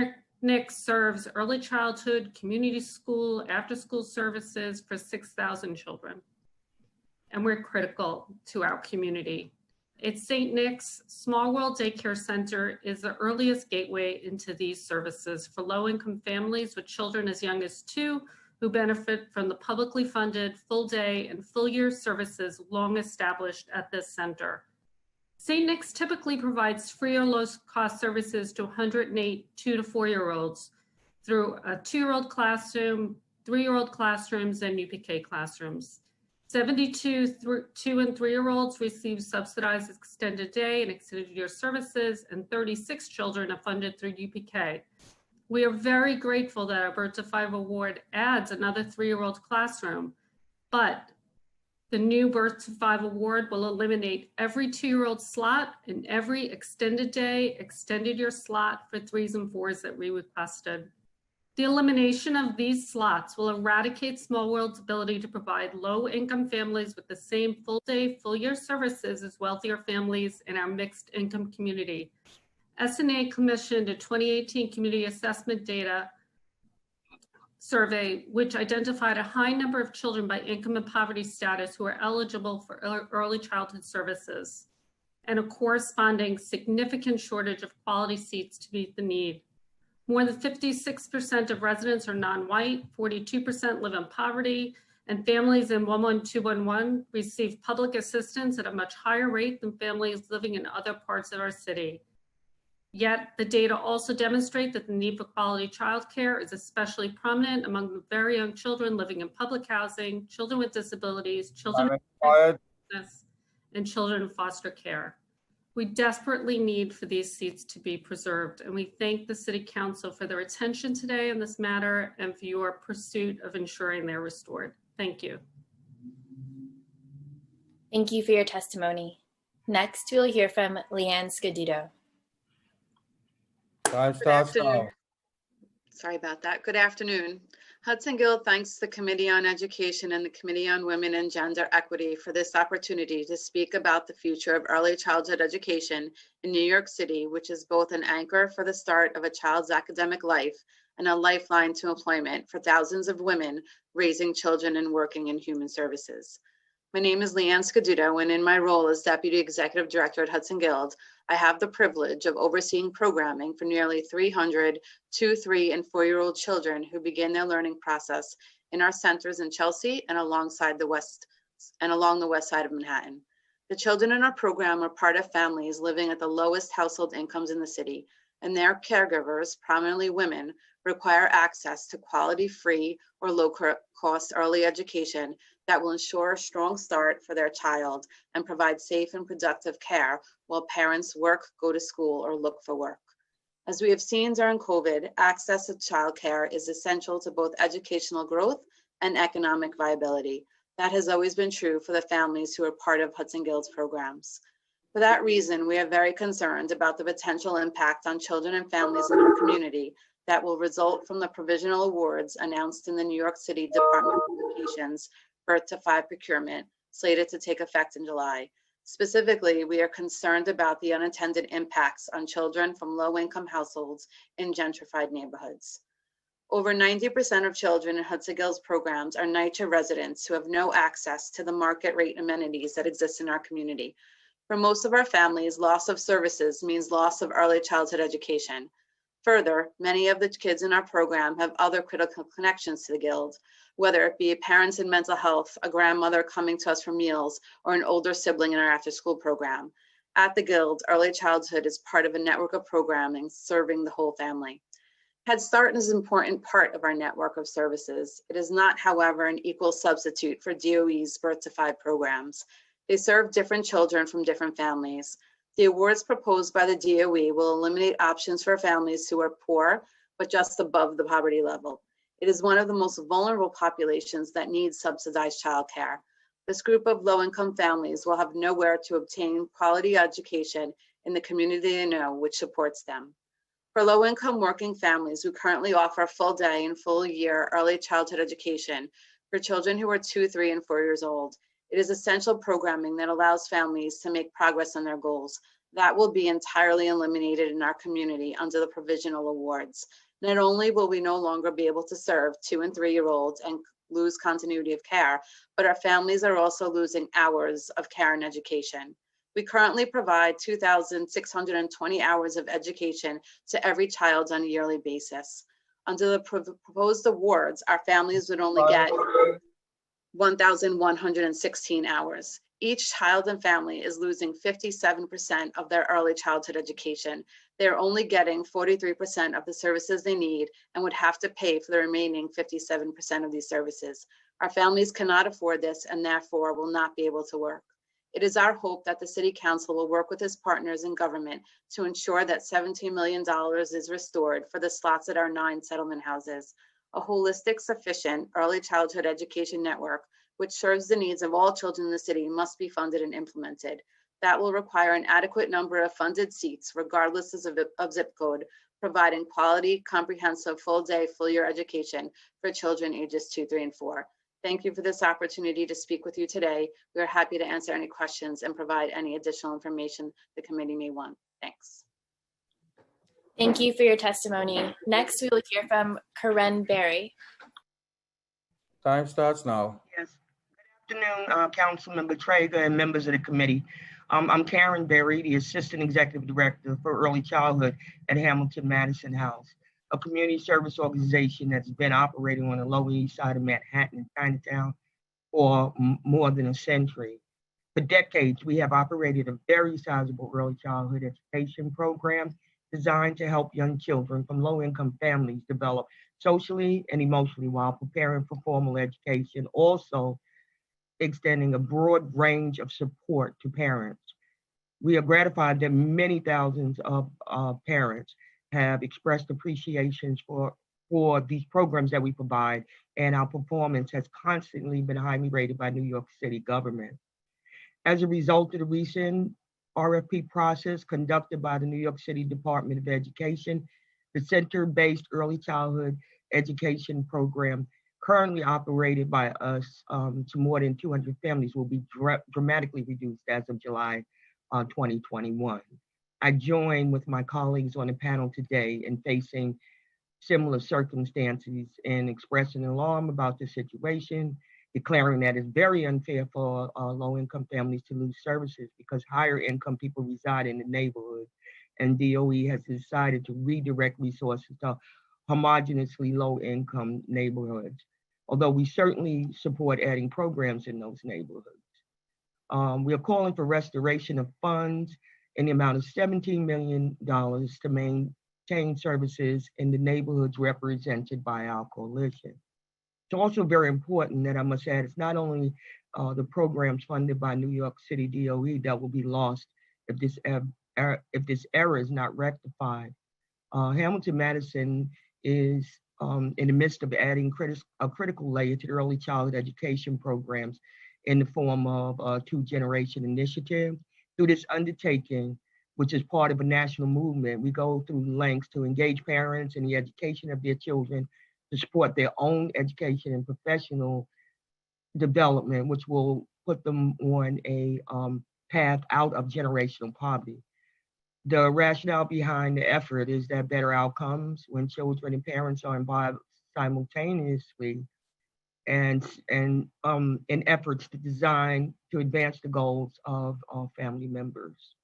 Nick's serves early childhood, community school, after-school services for 6,000 children. And we're critical to our community. It's St. Nick's Small World Daycare Center is the earliest gateway into these services for low-income families with children as young as 2 who benefit from the publicly funded full day and full year services long established at this center. St. Nick's typically provides free or low cost services to 108 2 to 4-year-olds through a 2-year-old classroom, 3-year-old classrooms, and UPK classrooms. 72 2 and 3-year-olds receive subsidized extended day and extended year services, and 36 children are funded through UPK. We are very grateful that our Birth to 5 Award adds another 3-year-old classroom, but the new Birth to 5 Award will eliminate every 2-year-old slot and every extended day, extended year slot for 3s and 4s that we requested. The elimination of these slots will eradicate Small World's ability to provide low-income families with the same full-day, full-year services as wealthier families in our mixed income community. SNA commissioned a 2018 community assessment data survey, which identified a high number of children by income and poverty status who are eligible for early childhood services, and a corresponding significant shortage of quality seats to meet the need. More than 56% of residents are non-white, 42% live in poverty, and families in 11211 receive public assistance at a much higher rate than families living in other parts of our city. Yet the data also demonstrate that the need for quality childcare is especially prominent among the very young children living in public housing, children with disabilities, children with homelessness, and children in foster care. We desperately need for these seats to be preserved, and we thank the City Council for their attention today on this matter and for your pursuit of ensuring they're restored. Thank you. Thank you for your testimony. Next, we'll hear from Leanne Scudito. Time starts now. Sorry about that. Good afternoon. Hudson Guild thanks the Committee on Education and the Committee on Women and Gender Equity for this opportunity to speak about the future of early childhood education in New York City, which is both an anchor for the start of a child's academic life and a lifeline to employment for thousands of women raising children and working in human services. My name is Leanne Scudito, and in my role as Deputy Executive Director at Hudson Guild, I have the privilege of overseeing programming for nearly 300 2-, 3-, and 4-year-old children who begin their learning process in our centers in Chelsea and along the west side of Manhattan. The children in our program are part of families living at the lowest household incomes in the city, and their caregivers, prominently women, require access to quality, free, or low-cost early education that will ensure a strong start for their child and provide safe and productive care while parents work, go to school, or look for work. As we have seen during COVID, access to childcare is essential to both educational growth and economic viability. That has always been true for the families who are part of Hudson Guild's programs. For that reason, we are very concerned about the potential impact on children and families in our community that will result from the provisional awards announced in the New York City Department of Education's Birth to 5 procurement, slated to take effect in July. Specifically, we are concerned about the unintended impacts on children from low-income households in gentrified neighborhoods. Over 90% of children in Hudson Guild's programs are NYCHA residents who have no access to the market rate amenities that exist in our community. For most of our families, loss of services means loss of early childhood education. Further, many of the kids in our program have other critical connections to the Guild, whether it be parents in mental health, a grandmother coming to us for meals, or an older sibling in our after-school program. At the Guild, early childhood is part of a network of programming serving the whole family. Head Start is an important part of our network of services. It is not, however, an equal substitute for DOE's Birth to 5 programs. They serve different children from different families. The awards proposed by the DOE will eliminate options for families who are poor, but just above the poverty level. It is one of the most vulnerable populations that needs subsidized childcare. This group of low-income families will have nowhere to obtain quality education in the community they know, which supports them. For low-income working families, we currently offer full day and full year early childhood education for children who are 2, 3, and 4 years old. It is essential programming that allows families to make progress on their goals. That will be entirely eliminated in our community under the provisional awards. Not only will we no longer be able to serve 2 and 3-year-olds and lose continuity of care, but our families are also losing hours of care and education. We currently provide 2,620 hours of education to every child on a yearly basis. Under the proposed awards, our families would only get 1,116 hours. Each child and family is losing 57% of their early childhood education. They're only getting 43% of the services they need and would have to pay for the remaining 57% of these services. Our families cannot afford this and therefore will not be able to work. It is our hope that the City Council will work with its partners in government to ensure that $17 million is restored for the slots at our 9 settlement houses. A holistic, sufficient early childhood education network which serves the needs of all children in the city must be funded and implemented. That will require an adequate number of funded seats, regardless of zip code, providing quality, comprehensive, full day, full year education for children ages 2, 3, and 4. Thank you for this opportunity to speak with you today. We are happy to answer any questions and provide any additional information the committee may want. Thanks. Thank you for your testimony. Next, we will hear from Karen Berry. Time starts now. Yes. Good afternoon, Councilmember Traeger and members of the committee. I'm Karen Berry, the Assistant Executive Director for Early Childhood at Hamilton Madison House, a community service organization that's been operating on the Lower East Side of Manhattan and Chinatown for more than a century. For decades, we have operated a very sizable early childhood education program designed to help young children from low-income families develop socially and emotionally while preparing for formal education, also extending a broad range of support to parents. We are gratified that many thousands of parents have expressed appreciations for these programs that we provide, and our performance has constantly been highly rated by New York City government. As a result of the recent RFP process conducted by the New York City Department of Education, the center-based early childhood education program currently operated by us to more than 200 families will be dramatically reduced as of July 2021. I join with my colleagues on the panel today in facing similar circumstances and expressing alarm about the situation, declaring that it's very unfair for low-income families to lose services because higher income people reside in the neighborhood, and DOE has decided to redirect resources to homogeneously low-income neighborhoods, although we certainly support adding programs in those neighborhoods. We are calling for restoration of funds in the amount of $17 million to maintain services in the neighborhoods represented by our coalition. It's also very important that I must add, it's not only the programs funded by New York City DOE that will be lost if this error is not rectified. Hamilton Madison is in the midst of adding a critical layer to the early childhood education programs in the form of a 2-generation initiative. Through this undertaking, which is part of a national movement, we go through lengths to engage parents in the education of their children, to support their own education and professional development, which will put them on a path out of generational poverty. The rationale behind the effort is that better outcomes when children and parents are involved simultaneously, and in efforts to design to advance the goals of all family members.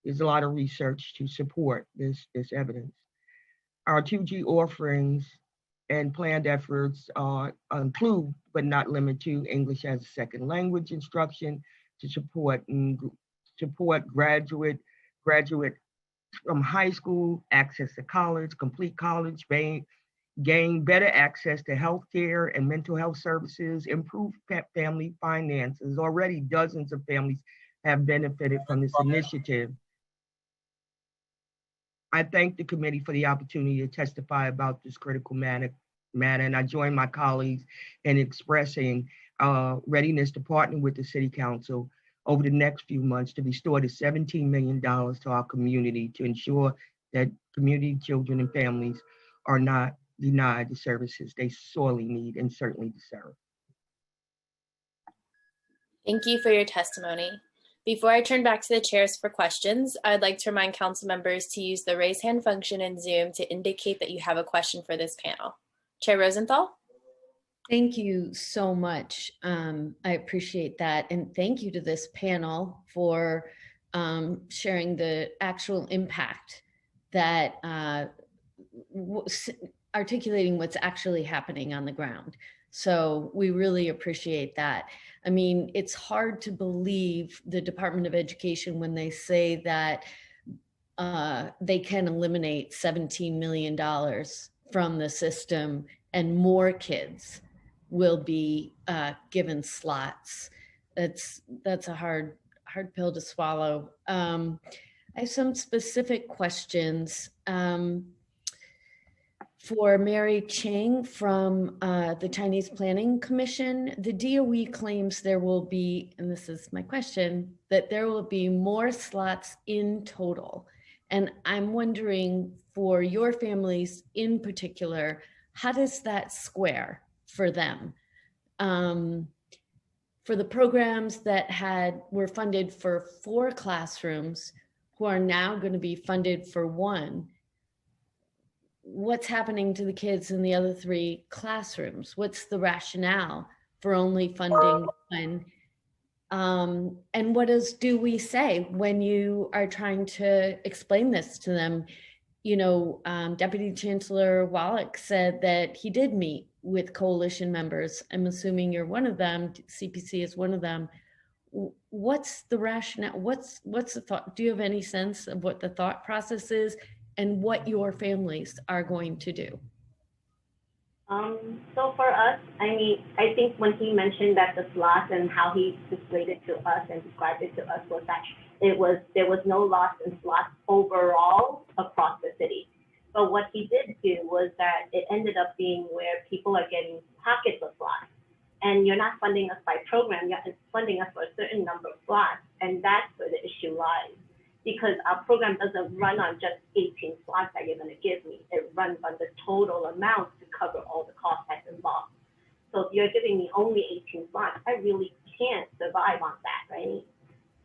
There's a lot of research to support this evidence. Our 2G offerings and planned efforts include, but not limited to, English as a second language instruction to support graduate from high school, access to college, complete college, gain better access to healthcare and mental health services, improve family finances. Already dozens of families have benefited from this initiative. I thank the committee for the opportunity to testify about this critical matter, and I join my colleagues in expressing readiness to partner with the City Council over the next few months to restore the $17 million to our community to ensure that community children and families are not denied the services they sorely need and certainly deserve. Thank you for your testimony. Before I turn back to the chairs for questions, I'd like to remind council members to use the raise hand function in Zoom to indicate that you have a question for this panel. Chair Rosenthal? Thank you so much. I appreciate that. And thank you to this panel for sharing the actual impact that articulating what's actually happening on the ground. So we really appreciate that. I mean, it's hard to believe the Department of Education when they say that they can eliminate $17 million from the system and more kids will be given slots. That's a hard pill to swallow. I have some specific questions. For Mary Cheng from the Chinese Planning Commission, the DOE claims there will be, and this is my question, that there will be more slots in total. And I'm wondering, for your families in particular, how does that square for them? For the programs that were funded for 4 classrooms, who are now going to be funded for 1, what's happening to the kids in the other 3 classrooms? What's the rationale for only funding 1? And what do we say when you are trying to explain this to them? You know, Deputy Chancellor Wallach said that he did meet with coalition members. I'm assuming you're one of them. CPC is one of them. What's the rationale? What's the thought? Do you have any sense of what the thought process is and what your families are going to do? So for us, I mean, I think when he mentioned that the slots and how he displayed it to us and described it to us was that there was no loss in slots overall across the city. But what he did do was that it ended up being where people are getting pockets of slots. And you're not funding us by program, you're funding us for a certain number of slots. And that's where the issue lies. Because our program doesn't run on just 18 slots that you're going to give me. It runs on the total amount to cover all the costs that's involved. So if you're giving me only 18 slots, I really can't survive on that, right?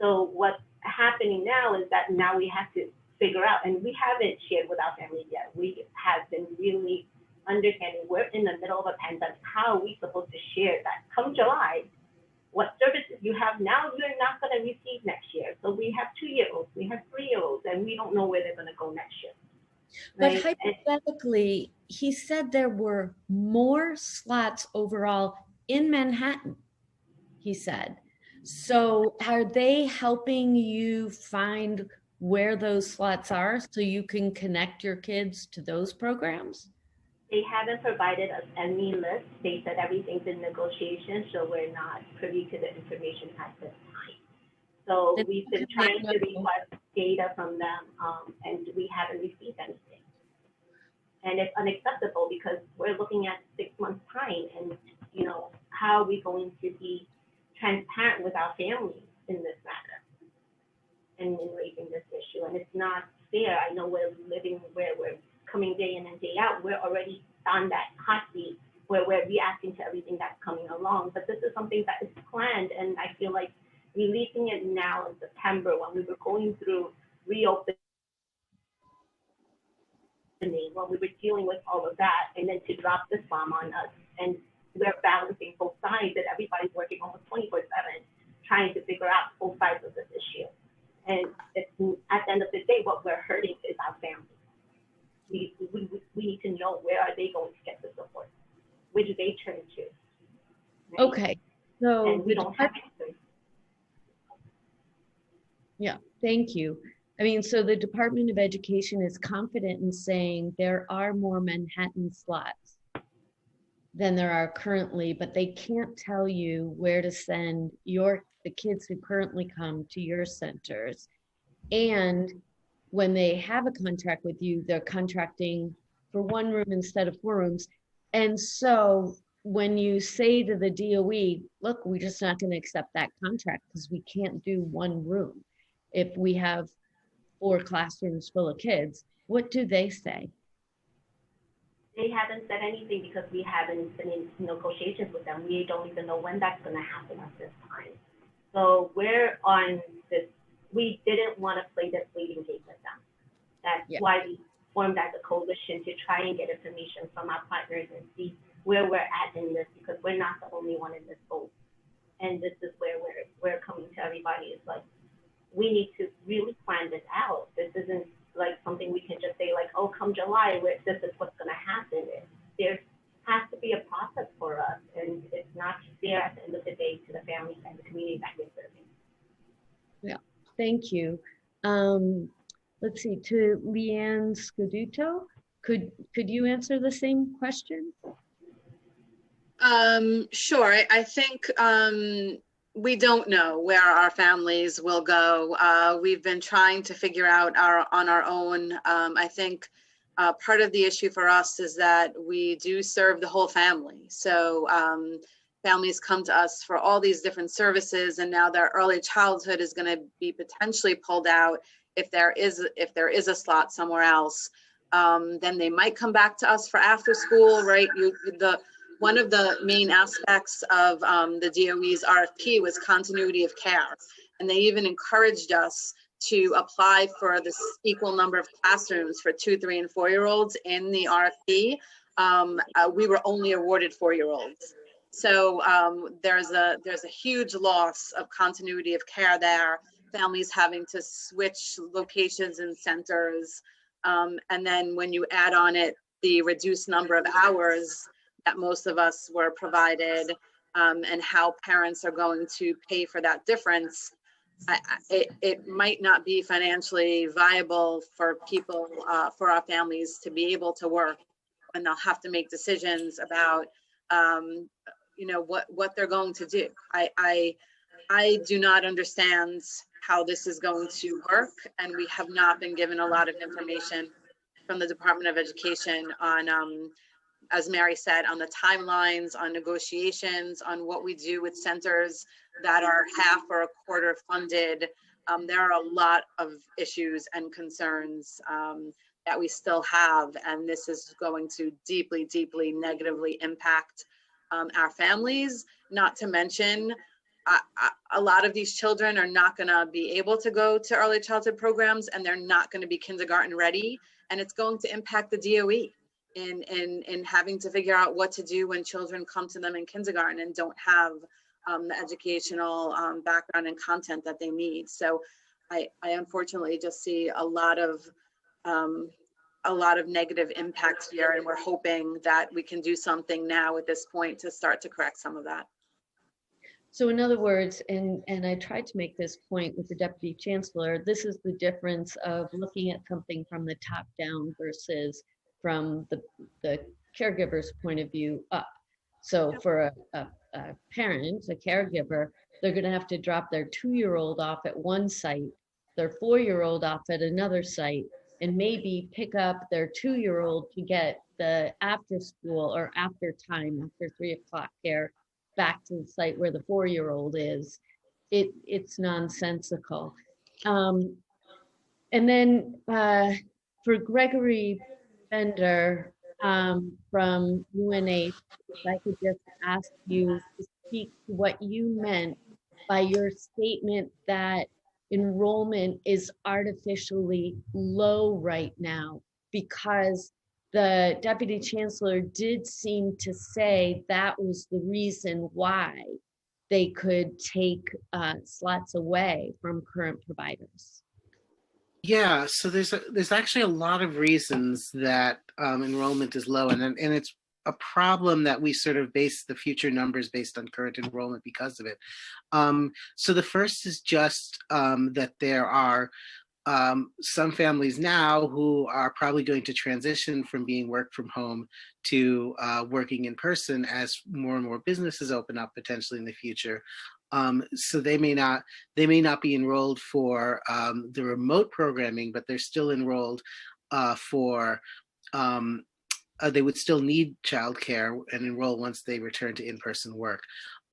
So what's happening now is that now we have to figure out, and we haven't shared with our families yet. We have been really understanding we're in the middle of a pandemic. How are we supposed to share that? Come July, what services you have now, you're not going to receive next year. So we have 2-year-olds, we have 3-year-olds, and we don't know where they're going to go next year. But hypothetically, he said there were more slots overall in Manhattan, he said. So are they helping you find where those slots are so you can connect your kids to those programs? They haven't provided us any list. They said everything's in negotiation, so we're not privy to the information at this time. So we've been trying to request data from them, and we haven't received anything. And it's unacceptable because we're looking at 6 months' time, and how are we going to be transparent with our families in this matter and in raising this issue? And it's not fair. I know we're living where we're coming day in and day out. We're already on that hot seat where we're reacting to everything that's coming along. But this is something that is planned, and I feel like releasing it now in September when we were going through reopening, when we were dealing with all of that, and then to drop this bomb on us. And we're balancing both sides, and everybody's working almost 24/7 trying to figure out both sides of this issue. And it's, at the end of the day, what we're hurting is our families. We need to know, where are they going to get the support? Where do they turn to? Right? Okay, so And we don't have answers. yeah, thank you. I mean, so the Department of Education is confident in saying there are more Manhattan slots than there are currently, but they can't tell you where to send the kids who currently come to your centers. And when they have a contract with you, they're contracting for 1 room instead of 4 rooms. And so when you say to the DOE, look, we're just not going to accept that contract because we can't do 1 room if we have 4 classrooms full of kids, what do they say? They haven't said anything because we haven't been in negotiations with them. We don't even know when that's going to happen at this time. So we're on this. We didn't want to play this waiting game with them. That's why we formed as a coalition to try and get information from our partners and see where we're at in this, because we're not the only one in this boat. And this is where we're coming to everybody. It's like, we need to really plan this out. This isn't like something we can just say like, oh, come July, this is what's going to happen. There has to be a process for us, and it's not fair at the end of the day to the families and the community that we're serving. Yeah, thank you. Let's see, to Leanne Scaduto, could you answer the same question? Sure. I think we don't know where our families will go. We've been trying to figure out on our own. I think part of the issue for us is that we do serve the whole family. So families come to us for all these different services, and now their early childhood is going to be potentially pulled out if there is a slot somewhere else. Then they might come back to us for after school, right? One of the main aspects of the DOE's RFP was continuity of care. And they even encouraged us to apply for this equal number of classrooms for 2, 3, and 4-year-olds in the RFP. We were only awarded 4-year-olds. So there's a huge loss of continuity of care there, families having to switch locations and centers. And then when you add on it the reduced number of hours that most of us were provided, and how parents are going to pay for that difference, it might not be financially viable for people, for our families to be able to work, and they'll have to make decisions about, what they're going to do. I do not understand how this is going to work, and we have not been given a lot of information from the Department of Education on, as Mary said, on the timelines, on negotiations, on what we do with centers that are half or a quarter funded. There are a lot of issues and concerns that we still have, and this is going to deeply, deeply negatively impact our families. Not to mention, a lot of these children are not going to be able to go to early childhood programs, and they're not going to be kindergarten ready, and it's going to impact the DOE in having to figure out what to do when children come to them in kindergarten and don't have the educational background and content that they need. So I unfortunately just see a lot of negative impacts here, and we're hoping that we can do something now at this point to start to correct some of that. So in other words, and I tried to make this point with the Deputy Chancellor, this is the difference of looking at something from the top down versus from the caregiver's point of view up. So for a parent, a caregiver, they're going to have to drop their 2-year-old off at one site, their 4-year-old off at another site, and maybe pick up their 2-year-old to get the after school or after time, after 3 o'clock care, back to the site where the 4-year-old is, it's nonsensical. And then for Gregory Bender from UNH, if I could just ask you to speak to what you meant by your statement that enrollment is artificially low right now, because the Deputy Chancellor did seem to say that was the reason why they could take slots away from current providers. Yeah, so there's actually a lot of reasons that enrollment is low, and it's a problem that we sort of base the future numbers based on current enrollment because of it. So the first is just that there are some families now who are probably going to transition from being work from home to working in person as more and more businesses open up potentially in the future. So they may not be enrolled for the remote programming, but they're still enrolled for they would still need childcare and enroll once they return to in-person work.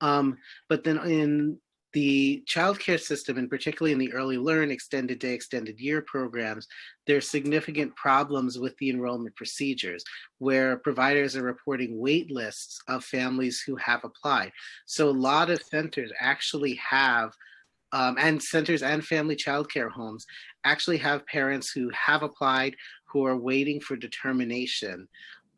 But then in the childcare system, and particularly in the early learn, extended day, extended year programs, there's significant problems with the enrollment procedures where providers are reporting wait lists of families who have applied. So a lot of centers actually have, and centers and family childcare homes actually have parents who have applied who are waiting for determination.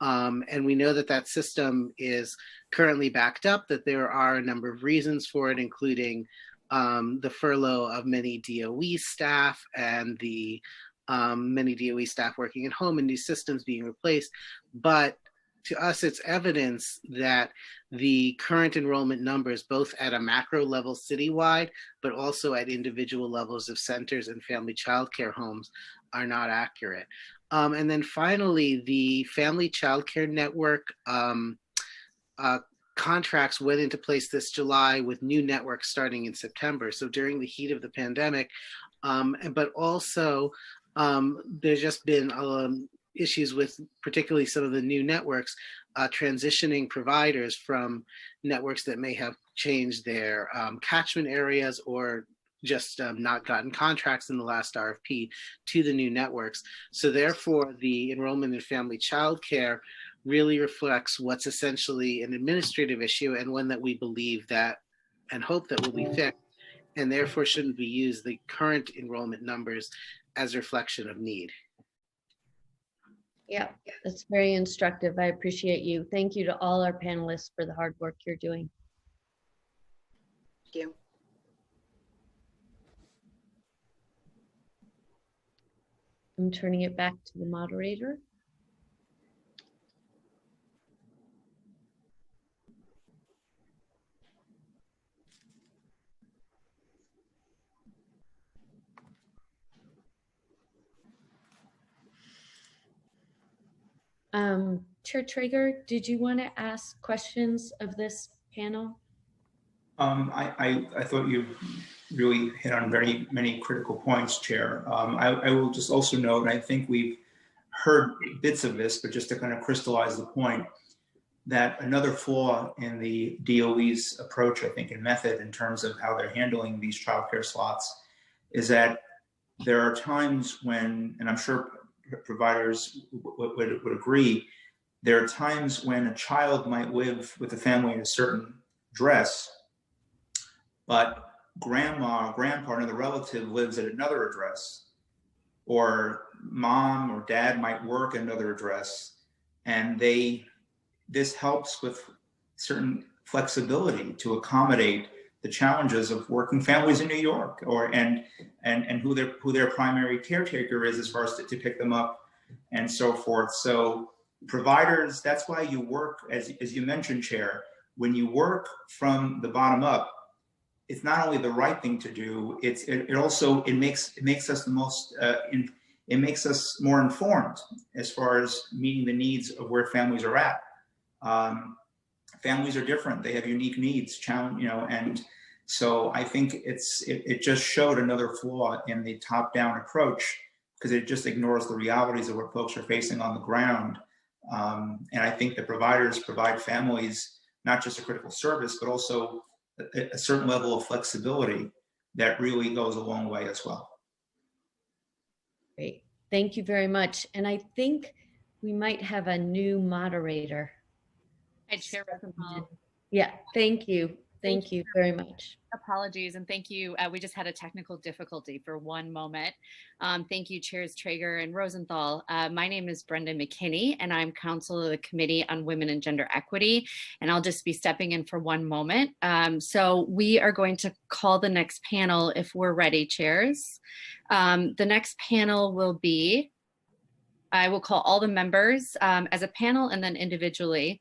And we know that that system is currently backed up, that there are a number of reasons for it, including the furlough of many DOE staff and the many DOE staff working at home and these systems being replaced. But to us, it's evidence that the current enrollment numbers, both at a macro level citywide, but also at individual levels of centers and family childcare homes, are not accurate. And then finally, the Family Childcare Network contracts went into place this July with new networks starting in September. So during the heat of the pandemic, but also there's just been issues with particularly some of the new networks transitioning providers from networks that may have changed their catchment areas or just not gotten contracts in the last RFP to the new networks. So therefore, the enrollment in family childcare really reflects what's essentially an administrative issue and one that we believe that and hope that will be fixed, and therefore shouldn't we use the current enrollment numbers as a reflection of need. Yeah, that's very instructive. I appreciate you. Thank you to all our panelists for the hard work you're doing. Thank you. I'm turning it back to the moderator. Chair Traeger, did you want to ask questions of this panel? I thought you really hit on many critical points, Chair. I will just also note, and I think we've heard bits of this, but just to kind of crystallize the point, that another flaw in the DOE's approach, I think, and method in terms of how they're handling these childcare slots is that there are times when, and I'm sure providers would agree, there are times when a child might live with a family in a certain address, but grandma or grandpa, another relative, lives at another address, or mom or dad might work at another address, and this helps with certain flexibility to accommodate the challenges of working families in New York, and who their primary caretaker is as far as to pick them up and so forth. So providers, that's why you work, as you mentioned, Chair, when you work from the bottom up, it's not only the right thing to do, it also makes us the most it makes us more informed as far as meeting the needs of where families are at. Families are different; they have unique needs, and so I think it just showed another flaw in the top-down approach because it just ignores the realities of what folks are facing on the ground. And I think that providers provide families not just a critical service, but also a certain level of flexibility that really goes a long way as well. Great. Thank you very much. And I think we might have a new moderator. Hi, Chair Rosenthal. Yeah, thank you. Thank you very much. Apologies, and thank you. We just had a technical difficulty for one moment. Thank you, Chairs Traeger and Rosenthal. My name is Brenda McKinney, and I'm counsel of the Committee on Women and Gender Equity, and I'll just be stepping in for one moment. So we are going to call the next panel if we're ready, chairs. The next panel will be, I will call all the members as a panel and then individually.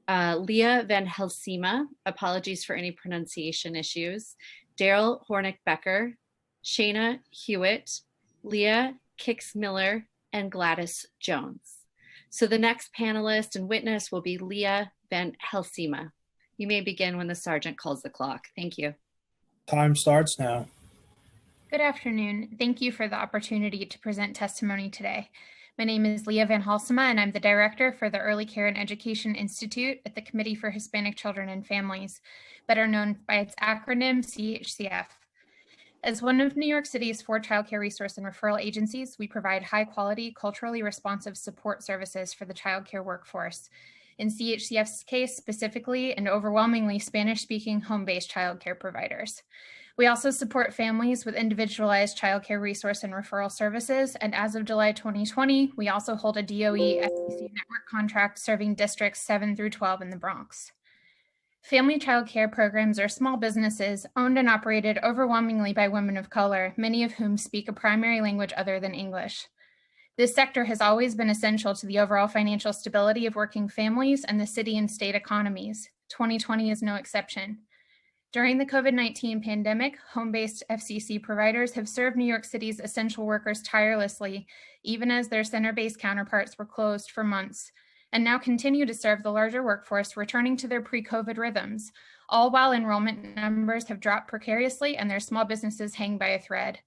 Leah Van Helsema, apologies for any pronunciation issues, Daryl Hornick-Becker, Shayna Hewitt, Leah Kix-Miller, and Gladys Jones. So the next panelist and witness will be Leah Van Helsema. You may begin when the sergeant calls the clock. Thank you. Time starts now. Good afternoon. Thank you for the opportunity to present testimony today. My name is Leah Van Halsema, and I'm the director for the Early Care and Education Institute at the Committee for Hispanic Children and Families, better known by its acronym CHCF. As one of New York City's 4 childcare resource and referral agencies, we provide high-quality, culturally responsive support services for the childcare workforce. In CHCF's case, specifically and overwhelmingly Spanish-speaking home-based childcare providers. We also support families with individualized childcare resource and referral services, and as of July 2020, we also hold a DOE FCC network contract serving districts 7 through 12 in the Bronx. Family childcare programs are small businesses owned and operated overwhelmingly by women of color, many of whom speak a primary language other than English. This sector has always been essential to the overall financial stability of working families and the city and state economies. 2020 is no exception. During the COVID-19 pandemic, home-based FCC providers have served New York City's essential workers tirelessly, even as their center-based counterparts were closed for months, and now continue to serve the larger workforce returning to their pre-COVID rhythms, all while enrollment numbers have dropped precariously and their small businesses hang by a thread.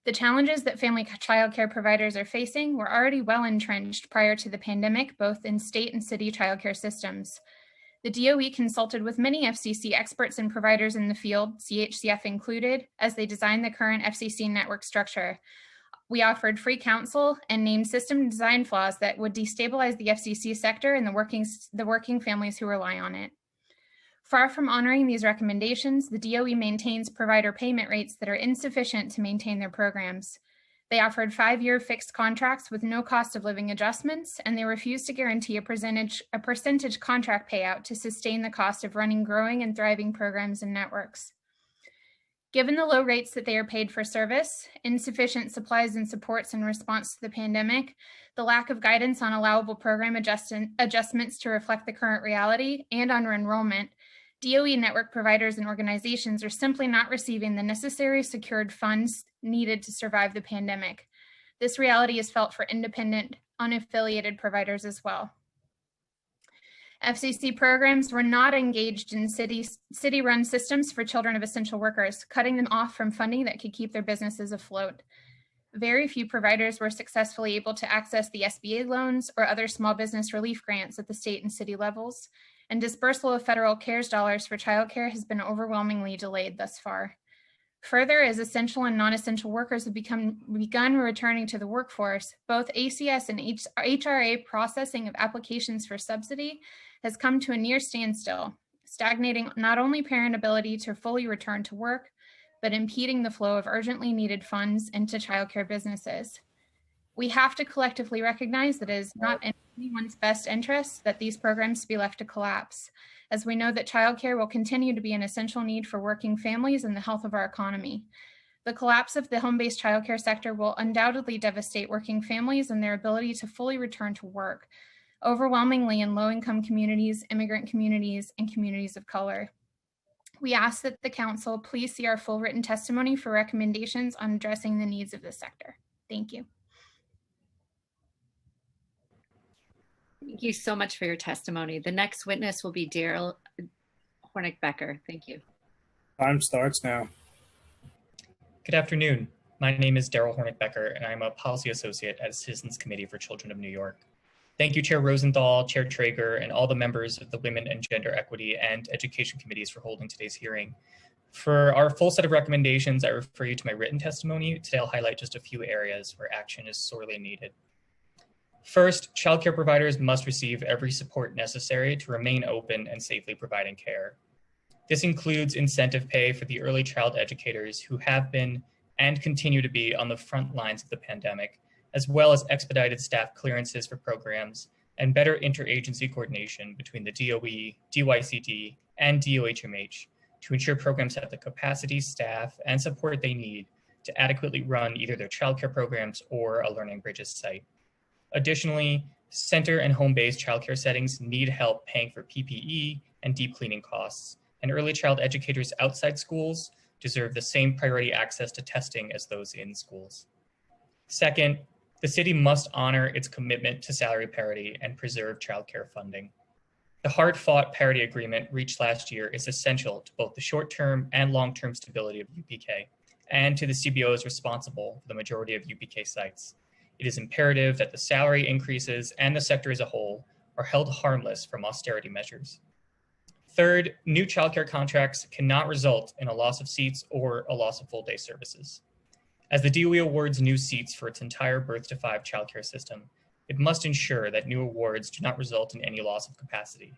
The challenges that family childcare providers are facing were already well entrenched prior to the pandemic, both in state and city childcare systems. The DOE consulted with many FCC experts and providers in the field, CHCF included, as they designed the current FCC network structure. We offered free counsel and named system design flaws that would destabilize the FCC sector and the working families who rely on it. Far from honoring these recommendations, the DOE maintains provider payment rates that are insufficient to maintain their programs. They offered 5-year fixed contracts with no cost of living adjustments, and they refused to guarantee a percentage contract payout to sustain the cost of running growing and thriving programs and networks. Given the low rates that they are paid for service, insufficient supplies and supports in response to the pandemic, the lack of guidance on allowable program adjustments to reflect the current reality, and on enrollment, DOE network providers and organizations are simply not receiving the necessary secured funds needed to survive the pandemic. This reality is felt for independent, unaffiliated providers as well. FCC programs were not engaged in city-run systems for children of essential workers, cutting them off from funding that could keep their businesses afloat. Very few providers were successfully able to access the SBA loans or other small business relief grants at the state and city levels, and dispersal of federal CARES dollars for childcare has been overwhelmingly delayed thus far. Further, as essential and non-essential workers have begun returning to the workforce, both ACS and HRA processing of applications for subsidy has come to a near standstill, stagnating not only parent ability to fully return to work, but impeding the flow of urgently needed funds into childcare businesses. We have to collectively recognize that it is not in anyone's best interest that these programs be left to collapse, as we know that childcare will continue to be an essential need for working families and the health of our economy. The collapse of the home-based childcare sector will undoubtedly devastate working families and their ability to fully return to work, overwhelmingly in low-income communities, immigrant communities, and communities of color. We ask that the Council please see our full written testimony for recommendations on addressing the needs of this sector. Thank you. Thank you so much for your testimony. The next witness will be Daryl Hornick-Becker. Thank you. Time starts now. Good afternoon. My name is Daryl Hornick-Becker, and I'm a policy associate at Citizens Committee for Children of New York. Thank you, Chair Rosenthal, Chair Traeger, and all the members of the Women and Gender Equity and Education Committees for holding today's hearing. For our full set of recommendations, I refer you to my written testimony. Today I'll highlight just a few areas where action is sorely needed. First, childcare providers must receive every support necessary to remain open and safely providing care. This includes incentive pay for the early child educators who have been and continue to be on the front lines of the pandemic, as well as expedited staff clearances for programs and better interagency coordination between the DOE, DYCD, and DOHMH to ensure programs have the capacity, staff, and support they need to adequately run either their childcare programs or a Learning Bridges site. Additionally, center and home-based childcare settings need help paying for PPE and deep cleaning costs, and early child educators outside schools deserve the same priority access to testing as those in schools. Second, the city must honor its commitment to salary parity and preserve childcare funding. The hard-fought parity agreement reached last year is essential to both the short-term and long-term stability of UPK and to the CBOs responsible for the majority of UPK sites. It is imperative that the salary increases and the sector as a whole are held harmless from austerity measures. Third, new childcare contracts cannot result in a loss of seats or a loss of full-day services. As the DOE awards new seats for its entire birth to 5 childcare system, it must ensure that new awards do not result in any loss of capacity.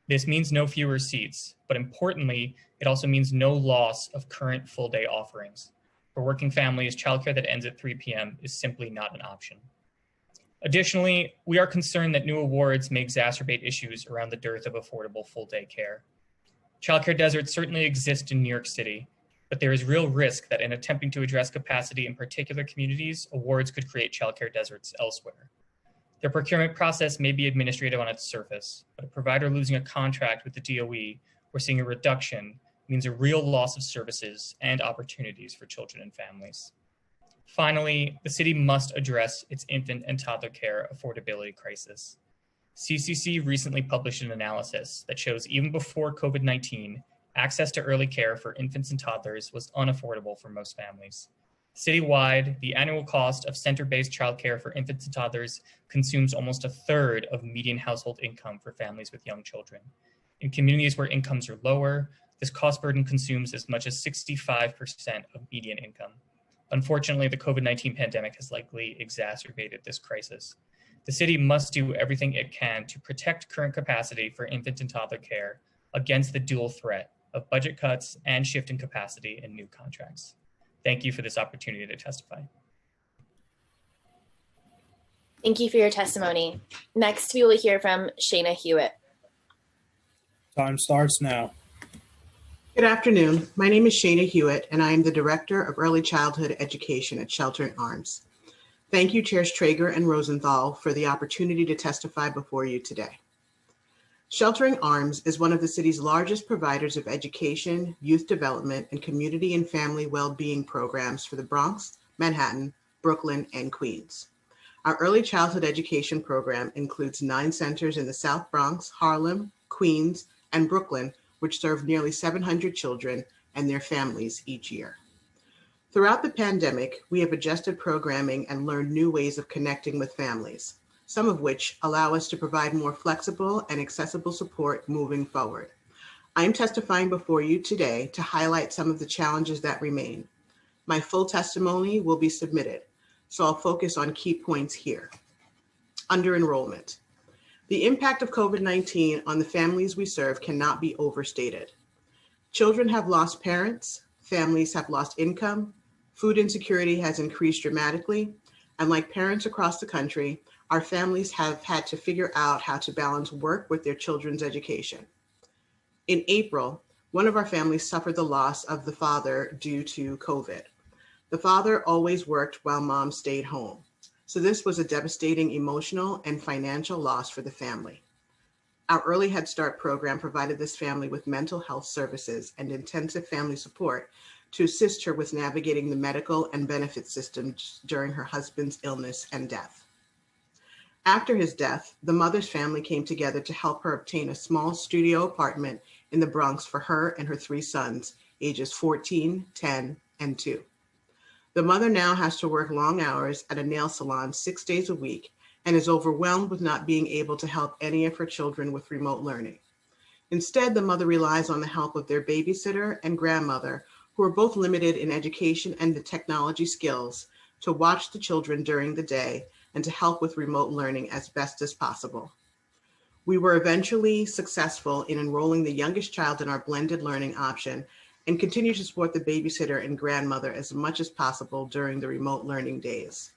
This means no fewer seats, but importantly, it also means no loss of current full-day offerings. For working families, childcare that ends at 3 p.m. is simply not an option. Additionally, we are concerned that new awards may exacerbate issues around the dearth of affordable full-day care. Childcare deserts certainly exist in New York City, but there is real risk that in attempting to address capacity in particular communities, awards could create childcare deserts elsewhere. The procurement process may be administrative on its surface, but a provider losing a contract with the DOE or seeing a reduction means a real loss of services and opportunities for children and families. Finally, the city must address its infant and toddler care affordability crisis. CCC recently published an analysis that shows even before COVID-19, access to early care for infants and toddlers was unaffordable for most families. Citywide, the annual cost of center-based childcare for infants and toddlers consumes almost a third of median household income for families with young children. In communities where incomes are lower, this cost burden consumes as much as 65% of median income. Unfortunately, the COVID-19 pandemic has likely exacerbated this crisis. The city must do everything it can to protect current capacity for infant and toddler care against the dual threat of budget cuts and shift in capacity in new contracts. Thank you for this opportunity to testify. Thank you for your testimony. Next, we will hear from Shayna Hewitt. Time starts now. Good afternoon. My name is Shayna Hewitt, and I am the Director of Early Childhood Education at Sheltering Arms. Thank you, Chairs Traeger and Rosenthal, for the opportunity to testify before you today. Sheltering Arms is one of the city's largest providers of education, youth development, and community and family well-being programs for the Bronx, Manhattan, Brooklyn, and Queens. Our early childhood education program includes 9 centers in the South Bronx, Harlem, Queens, and Brooklyn, which serve nearly 700 children and their families each year. Throughout the pandemic, we have adjusted programming and learned new ways of connecting with families, some of which allow us to provide more flexible and accessible support moving forward. I am testifying before you today to highlight some of the challenges that remain. My full testimony will be submitted, so I'll focus on key points here. Under enrollment. The impact of COVID-19 on the families we serve cannot be overstated. Children have lost parents, families have lost income, food insecurity has increased dramatically, and like parents across the country, our families have had to figure out how to balance work with their children's education. In April, one of our families suffered the loss of the father due to COVID. The father always worked while mom stayed home. So this was a devastating emotional and financial loss for the family. Our Early Head Start program provided this family with mental health services and intensive family support to assist her with navigating the medical and benefit systems during her husband's illness and death. After his death, the mother's family came together to help her obtain a small studio apartment in the Bronx for her and her 3 sons, ages 14, 10, and 2. The mother now has to work long hours at a nail salon 6 days a week and is overwhelmed with not being able to help any of her children with remote learning. Instead, the mother relies on the help of their babysitter and grandmother, who are both limited in education and the technology skills, to watch the children during the day and to help with remote learning as best as possible. We were eventually successful in enrolling the youngest child in our blended learning option and continue to support the babysitter and grandmother as much as possible during the remote learning days.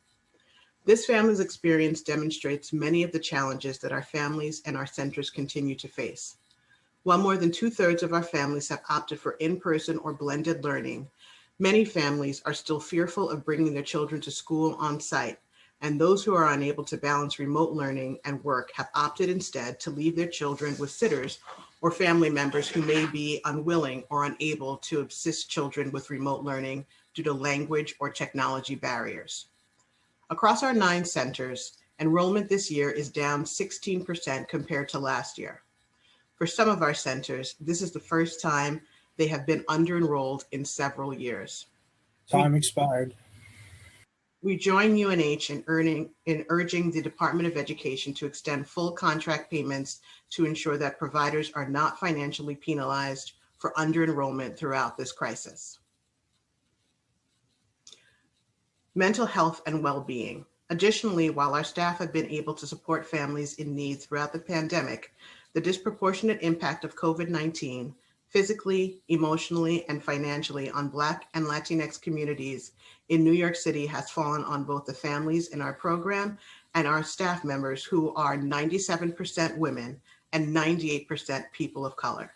This family's experience demonstrates many of the challenges that our families and our centers continue to face. While more than 2/3 of our families have opted for in-person or blended learning, many families are still fearful of bringing their children to school on site, and those who are unable to balance remote learning and work have opted instead to leave their children with sitters or family members who may be unwilling or unable to assist children with remote learning due to language or technology barriers. Across our 9 centers, enrollment this year is down 16% compared to last year. For some of our centers, this is the first time they have been under-enrolled in several years. Time expired. We join UNH in urging the Department of Education to extend full contract payments to ensure that providers are not financially penalized for under-enrollment throughout this crisis. Mental health and well-being. Additionally, while our staff have been able to support families in need throughout the pandemic, the disproportionate impact of COVID-19 physically, emotionally, and financially on Black and Latinx communities in New York City has fallen on both the families in our program and our staff members, who are 97% women and 98% people of color.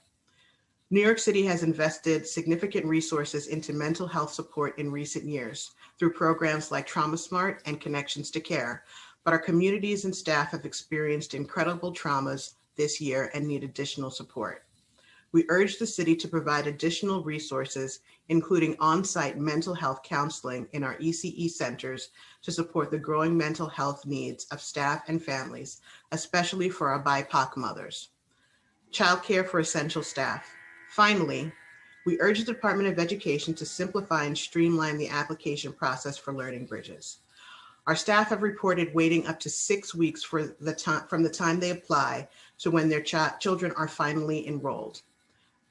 New York City has invested significant resources into mental health support in recent years through programs like Trauma Smart and Connections to Care, but our communities and staff have experienced incredible traumas this year and need additional support. We urge the city to provide additional resources, including on-site mental health counseling in our ECE centers, to support the growing mental health needs of staff and families, especially for our BIPOC mothers. Childcare for essential staff. Finally, we urge the Department of Education to simplify and streamline the application process for Learning Bridges. Our staff have reported waiting up to 6 weeks from the time they apply to when their children are finally enrolled.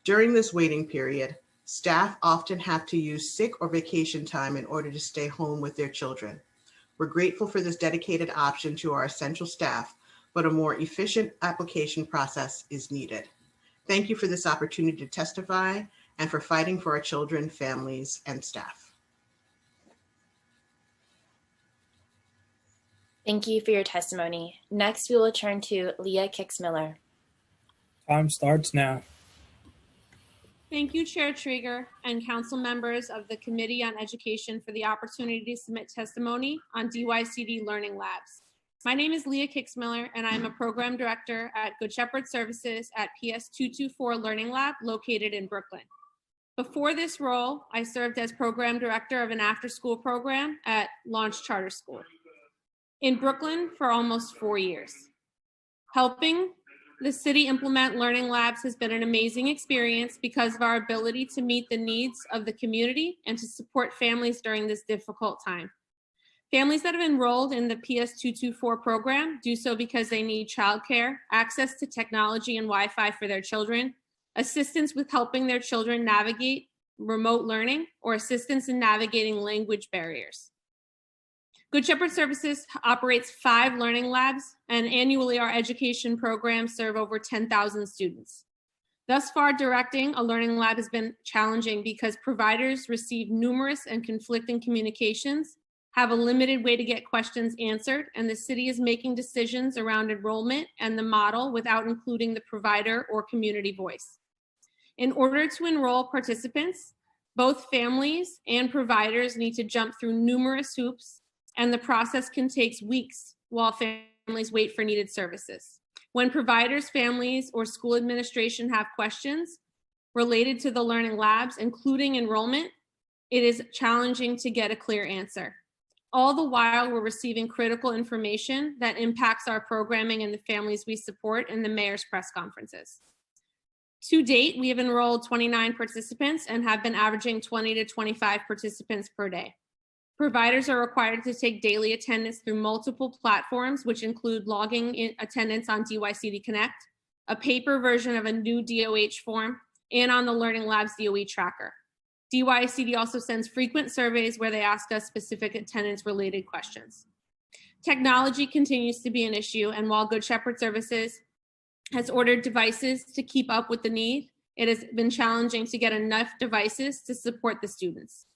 During this waiting period, staff often have to use sick or vacation time in order to stay home with their children. We're grateful for this dedicated option to our essential staff, but a more efficient application process is needed. Thank you for this opportunity to testify and for fighting for our children, families, and staff. Thank you for your testimony. Next, we will turn to Leah Kixmiller. Time starts now. Thank you, Chair Trieger and council members of the Committee on Education for the opportunity to submit testimony on DYCD Learning Labs. My name is Leah Kixmiller, and I'm a program director at Good Shepherd Services at PS 224 Learning Lab located in Brooklyn. Before this role, I served as program director of an after-school program at Launch Charter School in Brooklyn for almost 4 years. Helping the city implement Learning Labs has been an amazing experience because of our ability to meet the needs of the community and to support families during this difficult time. Families that have enrolled in the PS 224 program do so because they need childcare, access to technology and Wi-Fi for their children, assistance with helping their children navigate remote learning, or assistance in navigating language barriers. Good Shepherd Services operates 5 learning labs, and annually our education programs serve over 10,000 students. Thus far, directing a learning lab has been challenging because providers receive numerous and conflicting communications, have a limited way to get questions answered, and the city is making decisions around enrollment and the model without including the provider or community voice. In order to enroll participants, both families and providers need to jump through numerous hoops, and the process can take weeks while families wait for needed services. When providers, families, or school administration have questions related to the learning labs, including enrollment, it is challenging to get a clear answer. All the while, we're receiving critical information that impacts our programming and the families we support in the mayor's press conferences. To date, we have enrolled 29 participants and have been averaging 20 to 25 participants per day. Providers are required to take daily attendance through multiple platforms, which include logging in attendance on DYCD Connect, a paper version of a new DOH form, and on the Learning Labs DOE tracker. DYCD also sends frequent surveys where they ask us specific attendance-related questions. Technology continues to be an issue, and while Good Shepherd Services has ordered devices to keep up with the need, it has been challenging to get enough devices to support the students.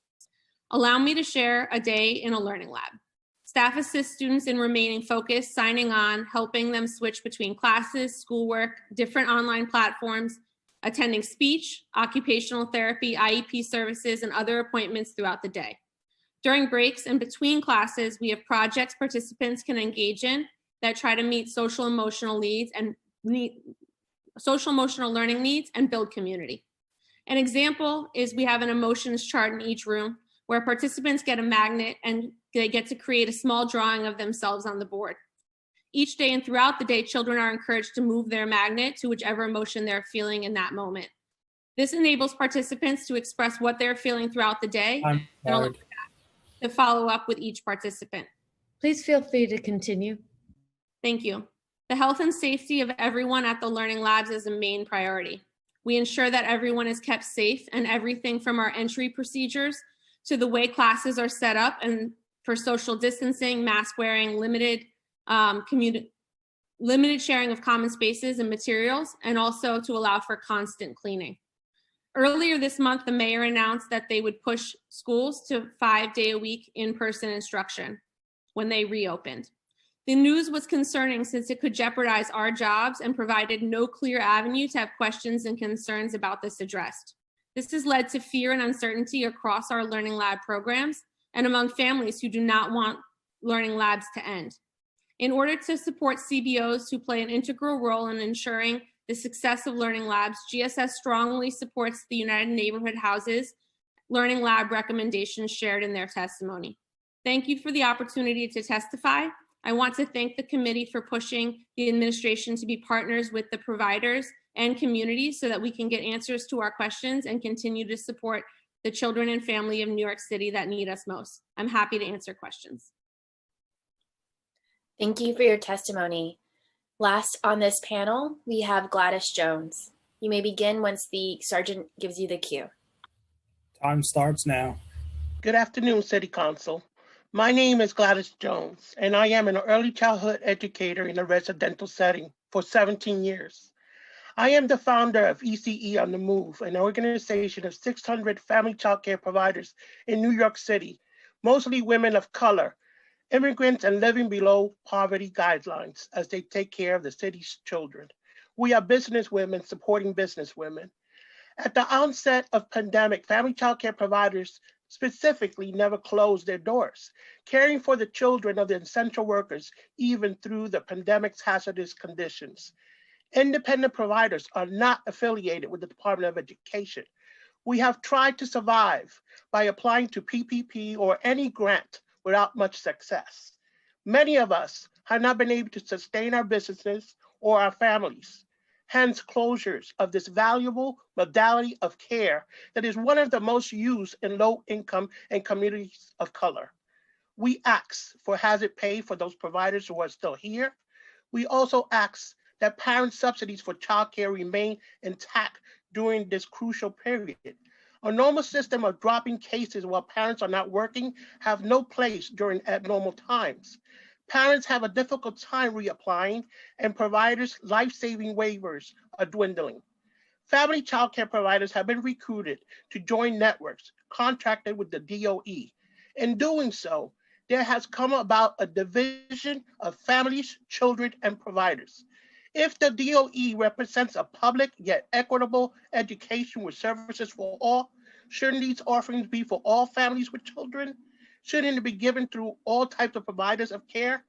Allow me to share a day in a learning lab. Staff assists students in remaining focused, signing on, helping them switch between classes, schoolwork, different online platforms, attending speech, occupational therapy, IEP services, and other appointments throughout the day. During breaks and between classes, we have projects participants can engage in that try to meet social emotional learning needs and build community. An example is we have an emotions chart in each room where participants get a magnet and they get to create a small drawing of themselves on the board. Each day and throughout the day, children are encouraged to move their magnet to whichever emotion they're feeling in that moment. This enables participants to express what they're feeling throughout the day and allow to follow up with each participant. Please feel free to continue. Thank you. The health and safety of everyone at the Learning Labs is a main priority. We ensure that everyone is kept safe, and everything from our entry procedures to the way classes are set up and for social distancing, mask wearing, limited sharing of common spaces and materials, and also to allow for constant cleaning. Earlier this month, the mayor announced that they would push schools to 5-day-a-week in-person instruction when they reopened. The news was concerning since it could jeopardize our jobs and provided no clear avenue to have questions and concerns about this addressed. This has led to fear and uncertainty across our Learning Lab programs and among families who do not want Learning Labs to end. In order to support CBOs who play an integral role in ensuring the success of Learning Labs, GSS strongly supports the United Neighborhood Houses Learning Lab recommendations shared in their testimony. Thank you for the opportunity to testify. I want to thank the committee for pushing the administration to be partners with the providers and communities so that we can get answers to our questions and continue to support the children and family of New York City that need us most. I'm happy to answer questions. Thank you for your testimony. Last on this panel, we have Gladys Jones. You may begin once the sergeant gives you the cue. Time starts now. Good afternoon, City Council. My name is Gladys Jones, and I am an early childhood educator in a residential setting for 17 years. I am the founder of ECE on the Move, an organization of 600 family child care providers in New York City, mostly women of color, immigrants, and living below poverty guidelines as they take care of the city's children. We are businesswomen supporting businesswomen. At the onset of pandemic, family child care providers specifically never closed their doors, caring for the children of the essential workers, even through the pandemic's hazardous conditions. Independent providers are not affiliated with the Department of Education. We have tried to survive by applying to PPP or any grant without much success. Many of us have not been able to sustain our businesses or our families, hence closures of this valuable modality of care that is one of the most used in low income and communities of color. We ask for hazard pay for those providers who are still here. We also ask that parent subsidies for childcare remain intact during this crucial period. A normal system of dropping cases while parents are not working have no place during abnormal times. Parents have a difficult time reapplying, and providers' life-saving waivers are dwindling. Family child care providers have been recruited to join networks contracted with the DOE. In doing so, there has come about a division of families, children, and providers. If the DOE represents a public yet equitable education with services for all, shouldn't these offerings be for all families with children? Shouldn't it be given through all types of providers of care?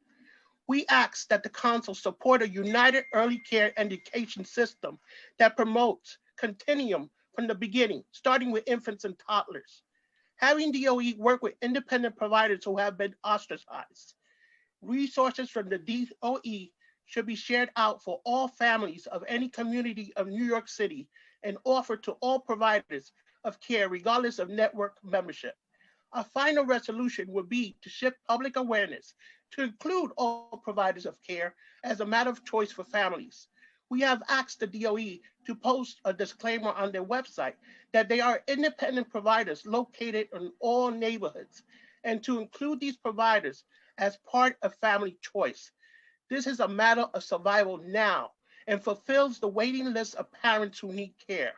We ask that the council support a united early care education system that promotes continuum from the beginning, starting with infants and toddlers. Having DOE work with independent providers who have been ostracized. Resources from the DOE should be shared out for all families of any community of New York City and offered to all providers of care regardless of network membership. A final resolution would be to shift public awareness to include all providers of care as a matter of choice for families. We have asked the DOE to post a disclaimer on their website that they are independent providers located in all neighborhoods, and to include these providers as part of family choice. This is a matter of survival now and fulfills the waiting list of parents who need care.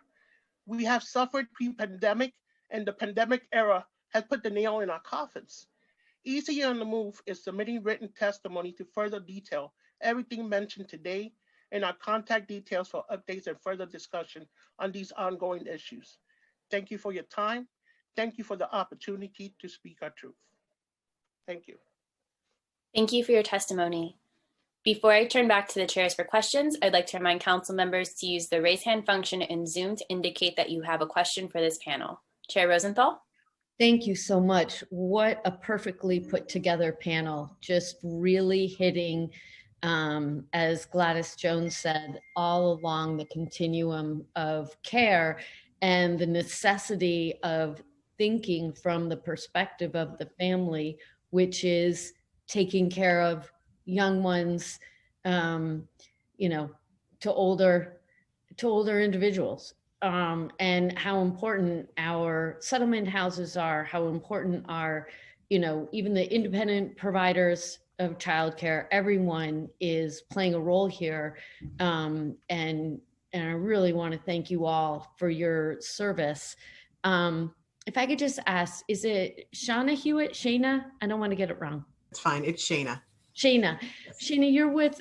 We have suffered pre-pandemic, and the pandemic era has put the nail in our coffins. ECE on the Move is submitting written testimony to further detail everything mentioned today, and our contact details for updates and further discussion on these ongoing issues. Thank you for your time. Thank you for the opportunity to speak our truth. Thank you. Thank you for your testimony. Before I turn back to the chairs for questions, I'd like to remind council members to use the raise hand function in Zoom to indicate that you have a question for this panel. Chair Rosenthal. Thank you so much. What a perfectly put together panel, just really hitting, as Gladys Jones said, all along the continuum of care and the necessity of thinking from the perspective of the family, which is taking care of young ones, you know, to older individuals. And how important our settlement houses are, how important are, you know, even the independent providers of childcare. Everyone is playing a role here. And I really want to thank you all for your service. If I could just ask, is it Shauna Hewitt? Shana? I don't want to get it wrong. It's fine. It's Shana. Shana. Shana, you're with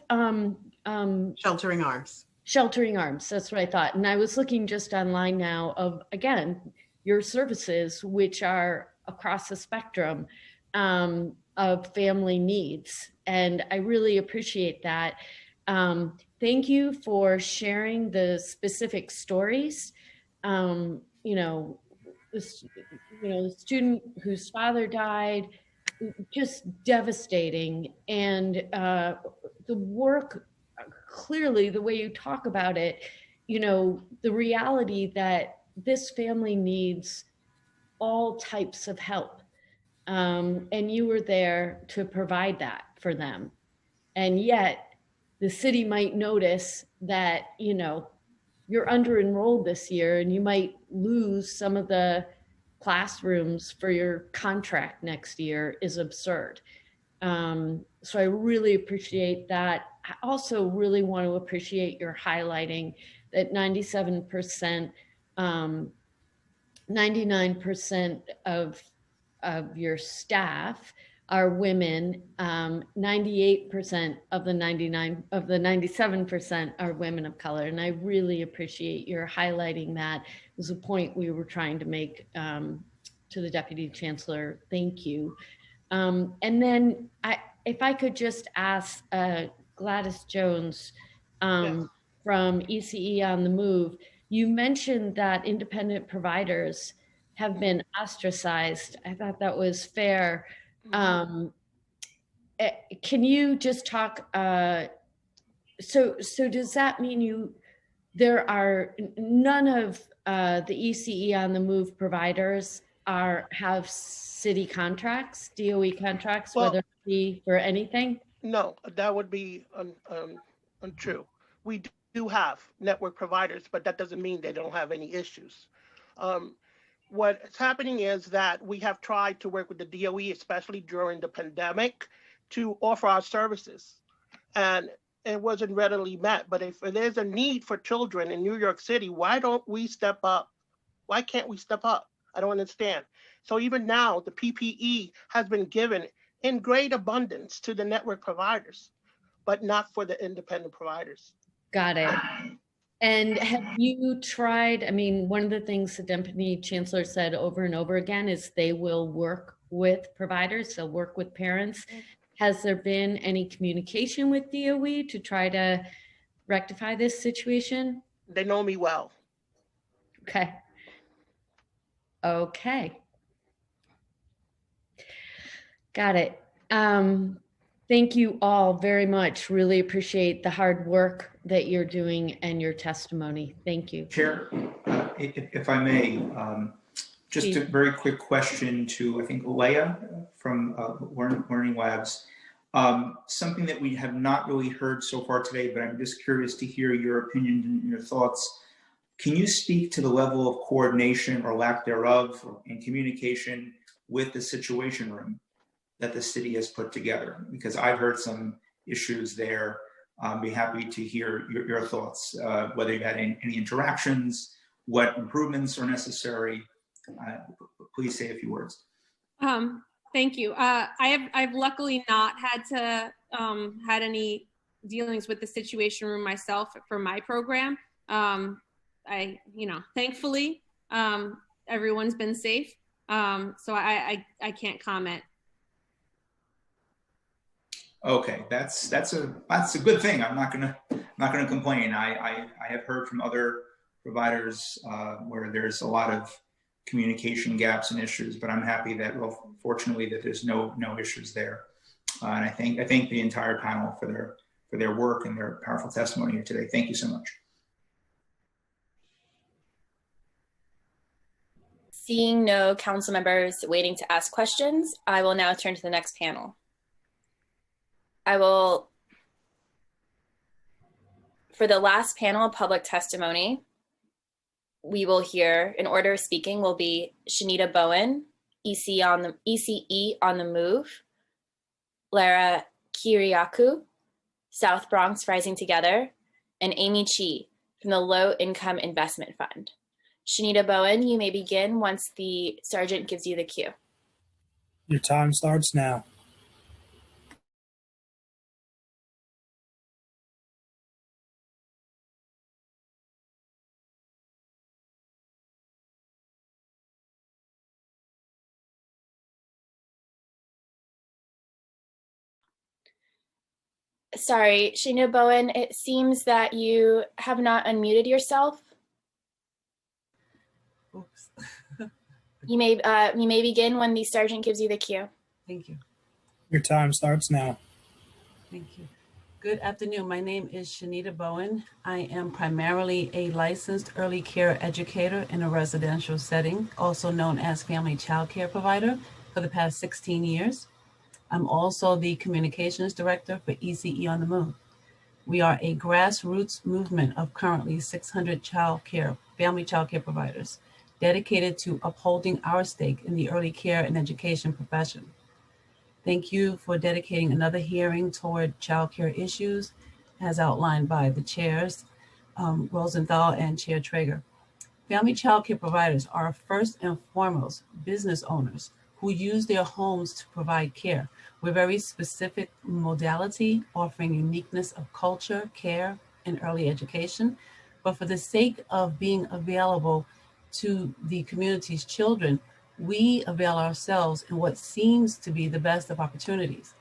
Sheltering Arms. Sheltering Arms, that's what I thought. And I was looking just online now of, again, your services, which are across the spectrum of family needs. And I really appreciate that. Thank you for sharing the specific stories. You know, the student whose father died, just devastating. And the work, clearly the way you talk about it, you know, the reality that this family needs all types of help. And you were there to provide that for them. And yet the city might notice that, you know, you're under enrolled this year and you might lose some of the classrooms for your contract next year is absurd. So I really appreciate that. I also really want to appreciate your highlighting that 97%, 99% of your staff are women, 98% of the 97% are women of color. And I really appreciate your highlighting that. It was a point we were trying to make to the Deputy Chancellor. Thank you. And then if I could just ask Gladys Jones from ECE on the Move, you mentioned that independent providers have been ostracized. I thought that was fair. Can you just talk, so does that mean there are none of the ECE on the Move providers have city contracts, DOE contracts, Well, whether it be for anything? No, that would be untrue. We do have network providers, but that doesn't mean they don't have any issues. What's happening is that we have tried to work with the DOE, especially during the pandemic, to offer our services. And it wasn't readily met. But if there's a need for children in New York City, why don't we step up? Why can't we step up? I don't understand. So even now, the PPE has been given in great abundance to the network providers, but not for the independent providers. Got it. And have you tried, I mean, one of the things the Deputy Chancellor said over and over again is they will work with providers, they'll work with parents. Has there been any communication with DOE to try to rectify this situation? They know me well. Okay. Okay. Got it. Thank you all very much. Really appreciate the hard work that you're doing and your testimony. Thank you. Chair, if I may, Just a very quick question to, I think, Leah from Learning Labs. Something that we have not really heard so far today, but I'm just curious to hear your opinion and your thoughts. Can you speak to the level of coordination or lack thereof in communication with the Situation Room that the city has put together? Because I've heard some issues there. I'd be happy to hear your thoughts, whether you had any interactions, what improvements are necessary. Please say a few words. Thank you. I've luckily not had to had any dealings with the Situation Room myself for my program. Thankfully, everyone's been safe. So I can't comment. Okay, that's a good thing. I'm not gonna complain. I have heard from other providers where there's a lot of communication gaps and issues, but I'm happy that, well, fortunately, that there's no issues there. And I thank the entire panel for their work and their powerful testimony here today. Thank you so much. Seeing no council members waiting to ask questions, I will now turn to the next panel. For the last panel of public testimony, we will hear, in order of speaking, will be Shanita Bowen, ECE on the Move, Lara Kiriakou, South Bronx Rising Together, and Amy Chi from the Low Income Investment Fund. Shanita Bowen, you may begin once the sergeant gives you the cue. Your time starts now. Sorry, Shanita Bowen, it seems that you have not unmuted yourself. Oops. You may begin when the sergeant gives you the cue. Thank you. Your time starts now. Thank you. Good afternoon. My name is Shanita Bowen. I am primarily a licensed early care educator in a residential setting, also known as family child care provider for the past 16 years. I'm also the communications director for ECE on the Move. We are a grassroots movement of currently 600 family child care providers dedicated to upholding our stake in the early care and education profession. Thank you for dedicating another hearing toward child care issues as outlined by the chairs, Rosenthal and Chair Traeger. Family child care providers are first and foremost business owners who use their homes to provide care with very specific modality, offering uniqueness of culture, care, and early education. But for the sake of being available to the community's children, we avail ourselves in what seems to be the best of opportunities.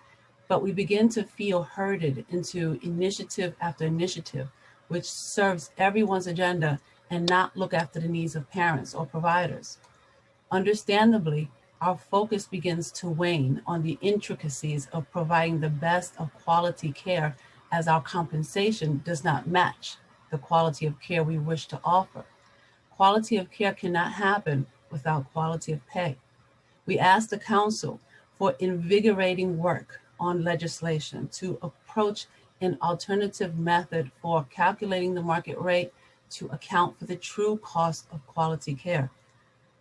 But we begin to feel herded into initiative after initiative, which serves everyone's agenda and not look after the needs of parents or providers. Understandably, our focus begins to wane on the intricacies of providing the best of quality care as our compensation does not match the quality of care we wish to offer. Quality of care cannot happen without quality of pay. We ask the council for invigorating work on legislation to approach an alternative method for calculating the market rate to account for the true cost of quality care.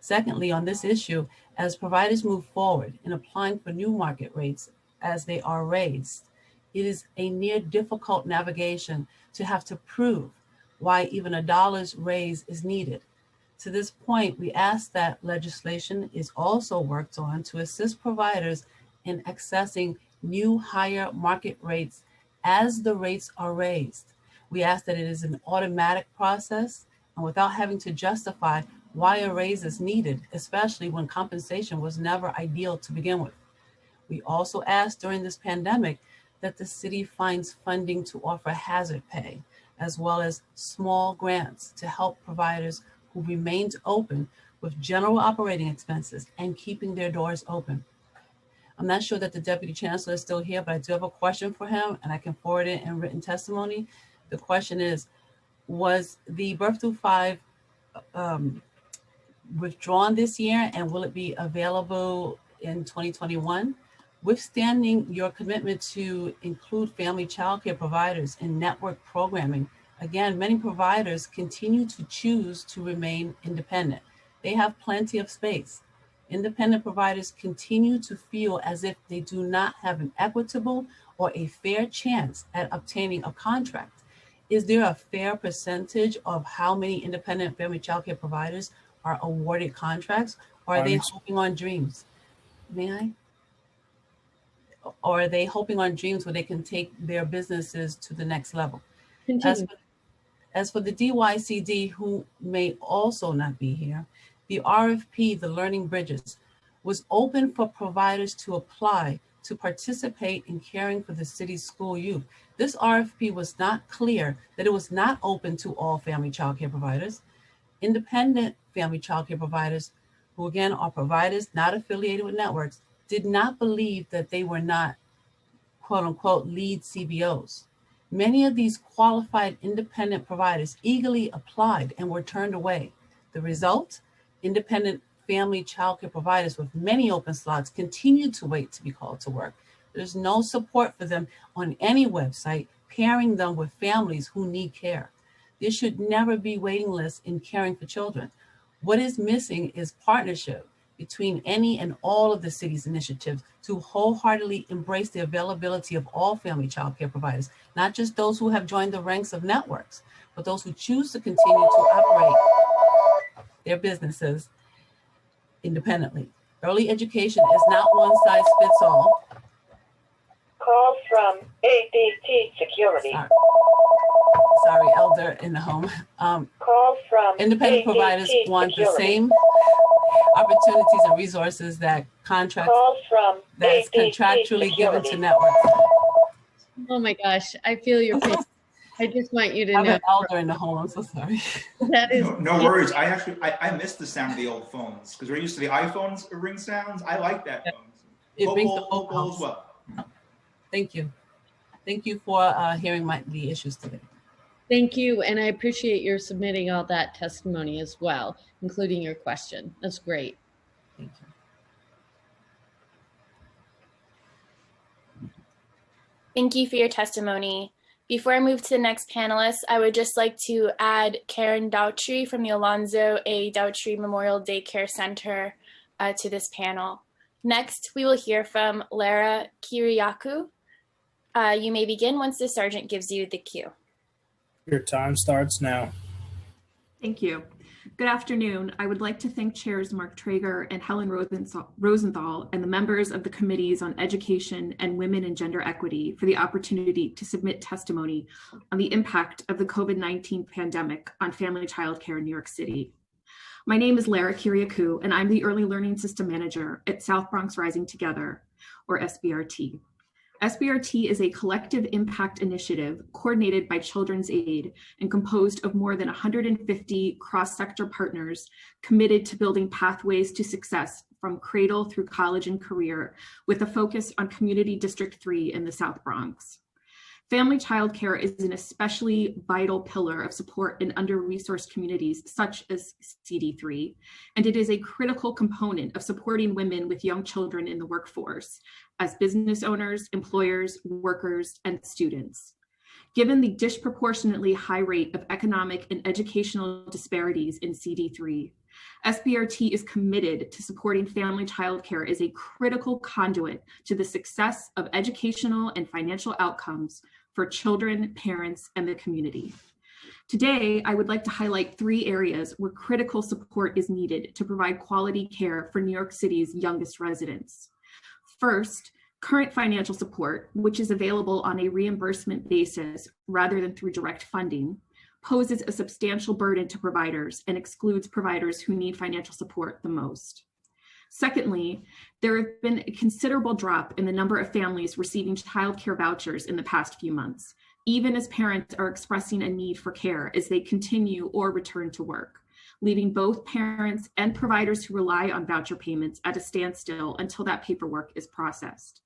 Secondly, on this issue, as providers move forward in applying for new market rates as they are raised, it is a near difficult navigation to have to prove why even a dollar's raise is needed. To this point, we ask that legislation is also worked on to assist providers in accessing new higher market rates as the rates are raised. We ask that it is an automatic process and without having to justify why a raise is needed, especially when compensation was never ideal to begin with. We also asked during this pandemic that the city finds funding to offer hazard pay, as well as small grants to help providers who remained open with general operating expenses and keeping their doors open. I'm not sure that the Deputy Chancellor is still here, but I do have a question for him and I can forward it in written testimony. The question is, was the Birth Through 5 withdrawn this year, and will it be available in 2021? Withstanding your commitment to include family childcare providers in network programming, again, many providers continue to choose to remain independent. They have plenty of space. Independent providers continue to feel as if they do not have an equitable or a fair chance at obtaining a contract. Is there a fair percentage of how many independent family childcare providers are awarded contracts, or are they hoping on dreams? May I? Or are they hoping on dreams where they can take their businesses to the next level? As for the DYCD, who may also not be here, the RFP, the Learning Bridges, was open for providers to apply to participate in caring for the city's school youth. This RFP was not clear that it was not open to all family childcare providers. Independent family childcare providers, who again are providers not affiliated with networks, did not believe that they were not, quote unquote, lead CBOs. Many of these qualified independent providers eagerly applied and were turned away. The result, independent family childcare providers with many open slots continue to wait to be called to work. There's no support for them on any website pairing them with families who need care. There should never be waiting lists in caring for children. What is missing is partnership between any and all of the city's initiatives to wholeheartedly embrace the availability of all family childcare providers, not just those who have joined the ranks of networks, but those who choose to continue to operate their businesses independently. Early education is not one size fits all. Call from ADT Security. Sorry, elder in the home. Call from independent ADT providers want Security. the same opportunities and resources that contracts that's contractually given to networks. Oh my gosh, I feel your pain. I just want you to I'm know. an elder in the home. I'm so sorry. That is No worries. I miss the sound of the old phones because we're used to the iPhones ring sounds. I like that. It brings the vocal as well. Thank you. Thank you for hearing the issues today. Thank you, and I appreciate your submitting all that testimony as well, including your question. That's great. Thank you. Thank you for your testimony. Before I move to the next panelist, I would just like to add Karen Dautry from the Alonzo A. Dautry Memorial Daycare Center to this panel. Next, we will hear from Lara Kiriakou. You may begin once the sergeant gives you the cue. Your time starts now. Thank you. Good afternoon. I would like to thank Chairs Mark Traeger and Helen Rosenthal and the members of the Committees on Education and Women and Gender Equity for the opportunity to submit testimony on the impact of the COVID-19 pandemic on family childcare in New York City. My name is Lara Kiriakou, and I'm the Early Learning System Manager at South Bronx Rising Together, or SBRT. SBRT is a collective impact initiative coordinated by Children's Aid and composed of more than 150 cross-sector partners committed to building pathways to success from cradle through college and career, with a focus on Community District 3 in the South Bronx. Family childcare is an especially vital pillar of support in under-resourced communities such as CD3, and it is a critical component of supporting women with young children in the workforce as business owners, employers, workers, and students. Given the disproportionately high rate of economic and educational disparities in CD3, SBRT is committed to supporting family childcare as a critical conduit to the success of educational and financial outcomes for children, parents, and the community. Today, I would like to highlight 3 areas where critical support is needed to provide quality care for New York City's youngest residents. First, current financial support, which is available on a reimbursement basis rather than through direct funding, poses a substantial burden to providers and excludes providers who need financial support the most. Secondly, there have been a considerable drop in the number of families receiving childcare vouchers in the past few months, even as parents are expressing a need for care as they continue or return to work, leaving both parents and providers who rely on voucher payments at a standstill until that paperwork is processed.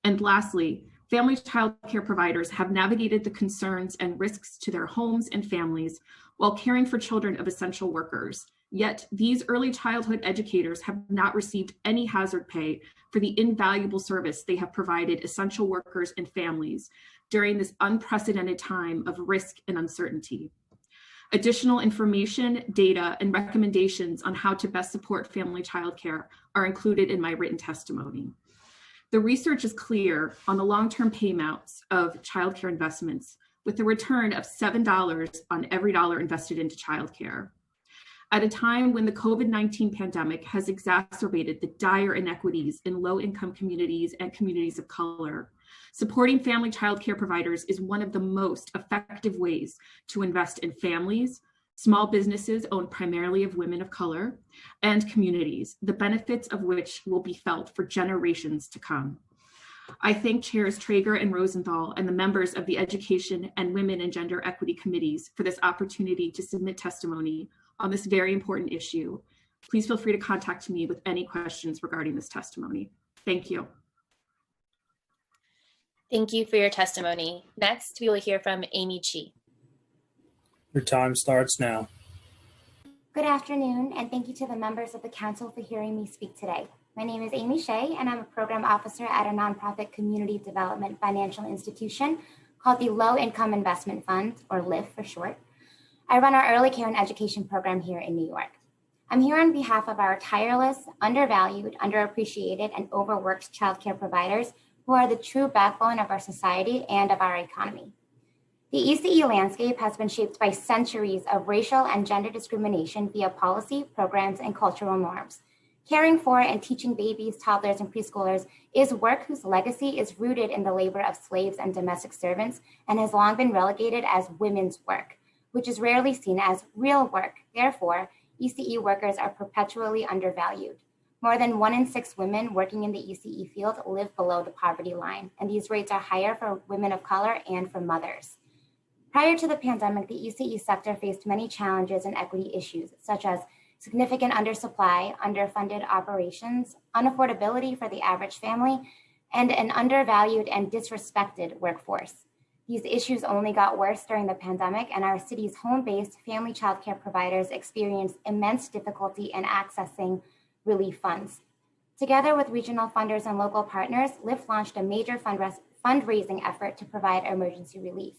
And lastly, family childcare providers have navigated the concerns and risks to their homes and families while caring for children of essential workers, Yet these early childhood educators have not received any hazard pay for the invaluable service they have provided essential workers and families during this unprecedented time of risk and uncertainty. Additional information, data, and recommendations on how to best support family childcare are included in my written testimony. The research is clear on the long-term paymouts of childcare investments, with a return of $7 on every dollar invested into childcare. At a time when the COVID-19 pandemic has exacerbated the dire inequities in low-income communities and communities of color, supporting family childcare providers is one of the most effective ways to invest in families, small businesses owned primarily of women of color, and communities, the benefits of which will be felt for generations to come. I thank Chairs Traeger and Rosenthal and the members of the Education and Women and Gender Equity Committees for this opportunity to submit testimony on this very important issue. Please feel free to contact me with any questions regarding this testimony. Thank you. Thank you for your testimony. Next, we will hear from Amy Chi. Your time starts now. Good afternoon, and thank you to the members of the council for hearing me speak today. My name is Amy Shea, and I'm a program officer at a nonprofit community development financial institution called the Low Income Investment Fund, or LIF for short. I run our early care and education program here in New York. I'm here on behalf of our tireless, undervalued, underappreciated, and overworked childcare providers who are the true backbone of our society and of our economy. The ECE landscape has been shaped by centuries of racial and gender discrimination via policy, programs, and cultural norms. Caring for and teaching babies, toddlers, and preschoolers is work whose legacy is rooted in the labor of slaves and domestic servants and has long been relegated as women's work, which is rarely seen as real work. Therefore, ECE workers are perpetually undervalued. More than 1 in 6 women working in the ECE field live below the poverty line, and these rates are higher for women of color and for mothers. Prior to the pandemic, the ECE sector faced many challenges and equity issues, such as significant undersupply, underfunded operations, unaffordability for the average family, and an undervalued and disrespected workforce. These issues only got worse during the pandemic, and our city's home-based family childcare providers experienced immense difficulty in accessing relief funds. Together with regional funders and local partners, LIF launched a major fundraising effort to provide emergency relief.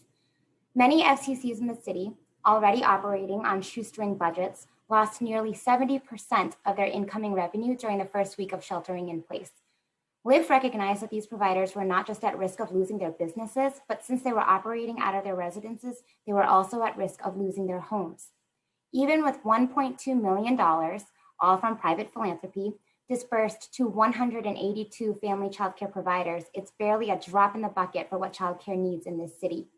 Many FCCs in the city, already operating on shoestring budgets, lost nearly 70% of their incoming revenue during the first week of sheltering in place. LIF recognized that these providers were not just at risk of losing their businesses, but since they were operating out of their residences, they were also at risk of losing their homes. Even with $1.2 million, all from private philanthropy, dispersed to 182 family childcare providers, it's barely a drop in the bucket for what childcare needs in this city.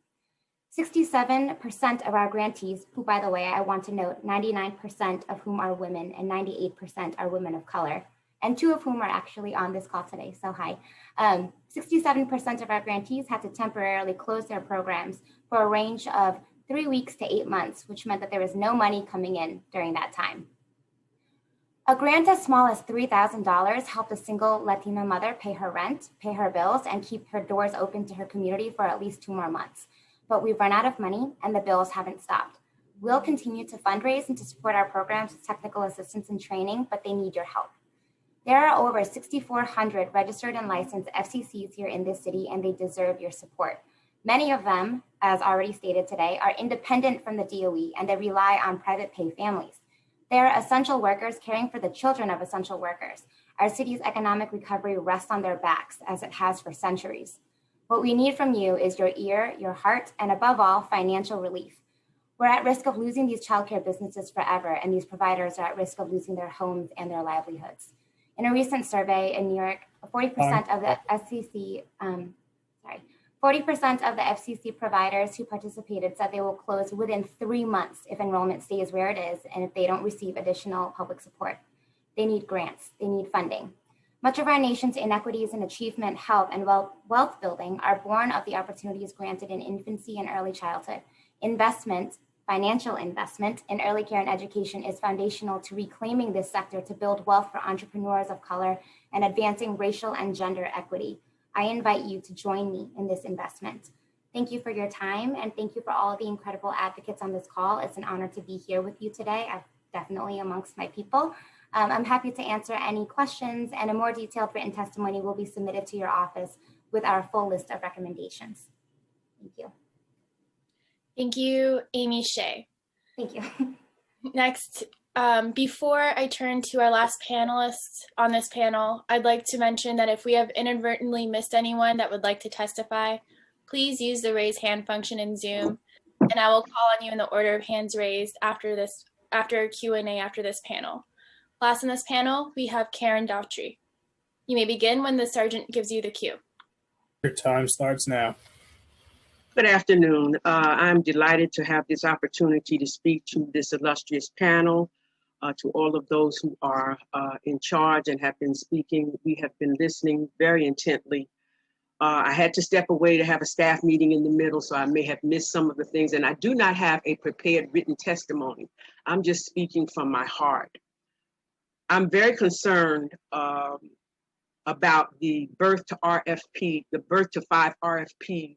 67% of our grantees, who, by the way, I want to note, 99% of whom are women and 98% are women of color, and 2 of whom are actually on this call today, so hi. 67% of our grantees had to temporarily close their programs for a range of 3 weeks to 8 months, which meant that there was no money coming in during that time. A grant as small as $3,000 helped a single Latina mother pay her rent, pay her bills, and keep her doors open to her community for at least 2 more months. But we've run out of money and the bills haven't stopped. We'll continue to fundraise and to support our programs with technical assistance and training, but they need your help. There are over 6,400 registered and licensed FCCs here in this city, and they deserve your support. Many of them, as already stated today, are independent from the DOE and they rely on private pay families. They are essential workers caring for the children of essential workers. Our city's economic recovery rests on their backs, as it has for centuries. What we need from you is your ear, your heart, and above all, financial relief. We're at risk of losing these childcare businesses forever, and these providers are at risk of losing their homes and their livelihoods. In a recent survey in New York, 40% of the FCC providers who participated said they will close within 3 months if enrollment stays where it is and if they don't receive additional public support. They need grants, they need funding. Much of our nation's inequities in achievement, health, and wealth building are born of the opportunities granted in infancy and early childhood. Financial investment in early care and education is foundational to reclaiming this sector to build wealth for entrepreneurs of color and advancing racial and gender equity. I invite you to join me in this investment. Thank you for your time, and thank you for all of the incredible advocates on this call. It's an honor to be here with you today. I've definitely amongst my people. I'm happy to answer any questions, and a more detailed written testimony will be submitted to your office with our full list of recommendations. Thank you. Thank you, Amy Shea. Thank you. Next, before I turn to our last panelist on this panel, I'd like to mention that if we have inadvertently missed anyone that would like to testify, please use the raise hand function in Zoom, and I will call on you in the order of hands raised after Q&A after this panel. Last in this panel, we have Karen Daughtry. You may begin when the sergeant gives you the cue. Your time starts now. Good afternoon. I'm delighted to have this opportunity to speak to this illustrious panel, to all of those who are in charge and have been speaking. We have been listening very intently. I had to step away to have a staff meeting in the middle, so I may have missed some of the things, and I do not have a prepared written testimony. I'm just speaking from my heart. I'm very concerned about the birth to RFP, the birth to 5 RFP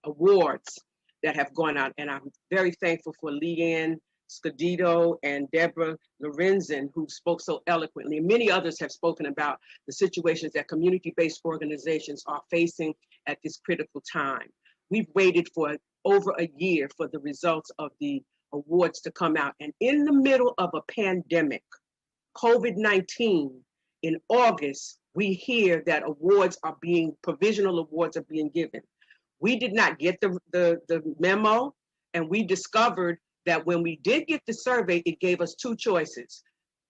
awards that have gone out. And I'm very thankful for Leanne Scudito and Deborah Lorenzen, who spoke so eloquently. And many others have spoken about the situations that community-based organizations are facing at this critical time. We've waited for over a year for the results of the awards to come out. And in the middle of a pandemic, COVID-19, in August, we hear that provisional awards are being given. We did not get the memo, and we discovered that when we did get the survey, it gave us 2 choices.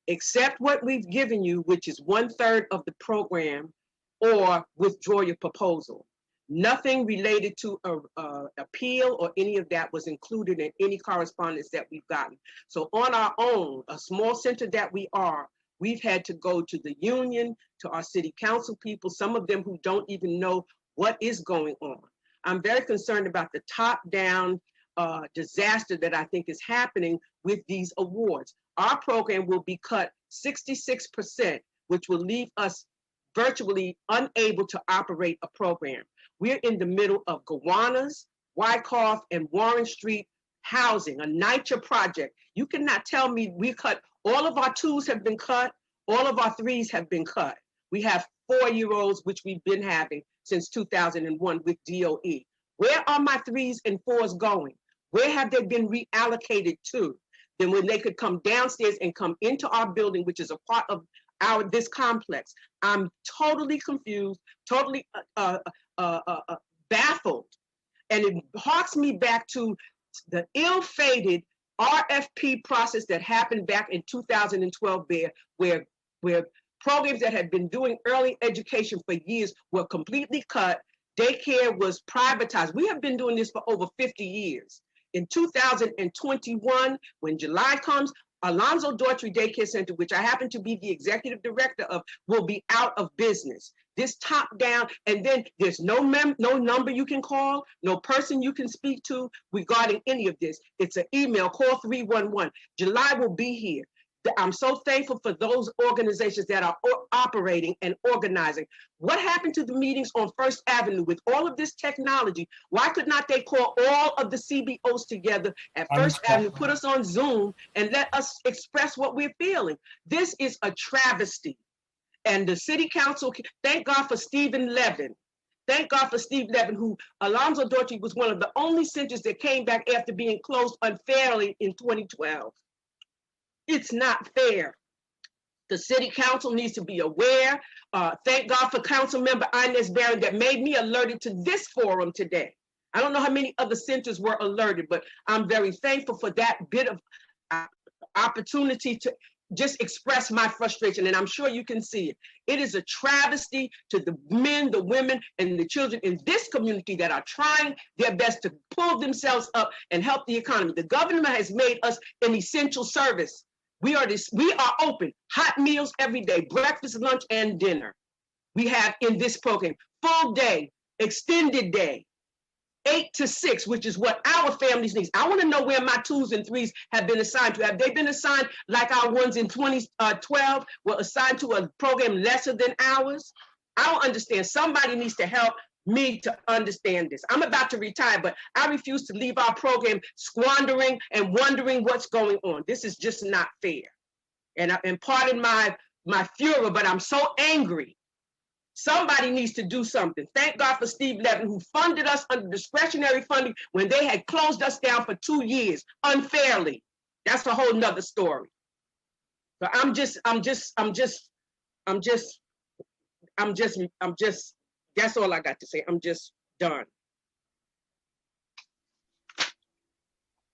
Accept what we've given you, which is 1/3 of the program, or withdraw your proposal. Nothing related to appeal or any of that was included in any correspondence that we've gotten. So on our own, a small center that we are, we've had to go to the union, to our city council people, some of them who don't even know what is going on. I'm very concerned about the top-down disaster that I think is happening with these awards. Our program will be cut 66%, which will leave us virtually unable to operate a program. We're in the middle of Gowanus, Wyckoff, and Warren Street housing, a NYCHA project. You cannot tell me we cut, all of our 2s have been cut, all of our 3s have been cut. We have 4-year-olds, which we've been having since 2001 with DOE. Where are my 3s and 4s going? Where have they been reallocated to? Then when they could come downstairs and come into our building, which is a part of this complex. I'm totally confused, totally baffled. And it harks me back to the ill-fated RFP process that happened back in 2012 where programs that had been doing early education for years were completely cut. Daycare was privatized. We have been doing this for over 50 years. In 2021, when July comes, Alonzo Daughtry Daycare Center, which I happen to be the executive director of, will be out of business. This top down, and then there's no number you can call, no person you can speak to regarding any of this. It's an email, call 311. July will be here. I'm so thankful for those organizations that are operating and organizing. What happened to the meetings on First Avenue with all of this technology? Why could not they call all of the CBOs together at First Avenue, put us on Zoom, and let us express what we're feeling? This is a travesty. And the city council, thank God for Stephen Levin. Thank God for Steve Levin, who Alonzo Daughtry was one of the only centers that came back after being closed unfairly in 2012. It's not fair. The city council needs to be aware. Thank God for Council Member Inez Barron that made me alerted to this forum today. I don't know how many other centers were alerted, but I'm very thankful for that bit of opportunity to just express my frustration, and I'm sure you can see it. It is a travesty to the men, the women, and the children in this community that are trying their best to pull themselves up and help the economy. The government has made us an essential service. We are open, hot meals every day, breakfast, lunch, and dinner. We have in this program, full day, extended day, 8 to 6, which is what our families need. I want to know where my 2s and 3s have been assigned to. Have they been assigned like our ones in 2012 were assigned to a program lesser than ours? I don't understand. Somebody needs to help me to understand this. I'm about to retire, but I refuse to leave our program squandering and wondering what's going on. This is just not fair. And pardon my fury, but I'm so angry. Somebody needs to do something. Thank God for Steve Levin, who funded us under discretionary funding when they had closed us down for 2 years unfairly. That's a whole nother story. But I'm just, that's all I got to say. I'm just done.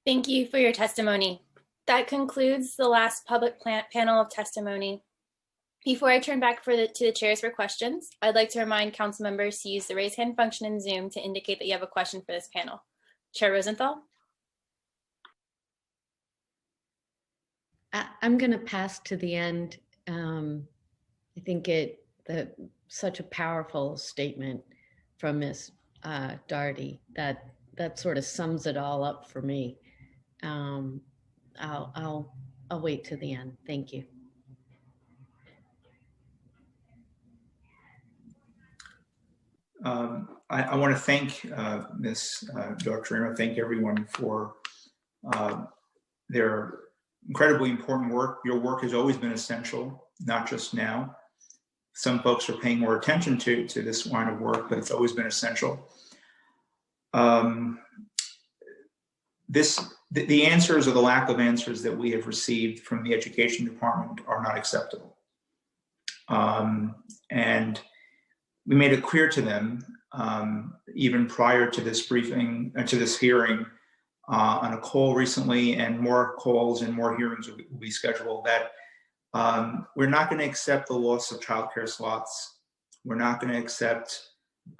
Thank you for your testimony. That concludes the last public panel of testimony. Before I turn back to the chairs for questions, I'd like to remind council members to use the raise hand function in Zoom to indicate that you have a question for this panel. Chair Rosenthal. I'm going to pass to the end. I think such a powerful statement from Ms. Daugherty that sort of sums it all up for me. I'll wait to the end. Thank you. I want to thank Ms. Doctrina, thank everyone for their incredibly important work. Your work has always been essential, not just now. Some folks are paying more attention to this line of work, but it's always been essential. The answers or the lack of answers that we have received from the Education Department are not acceptable. And we made it clear to them, even prior to this briefing, to this hearing, on a call recently, and more calls and more hearings will be scheduled, that we're not going to accept the loss of childcare slots. We're not going to accept,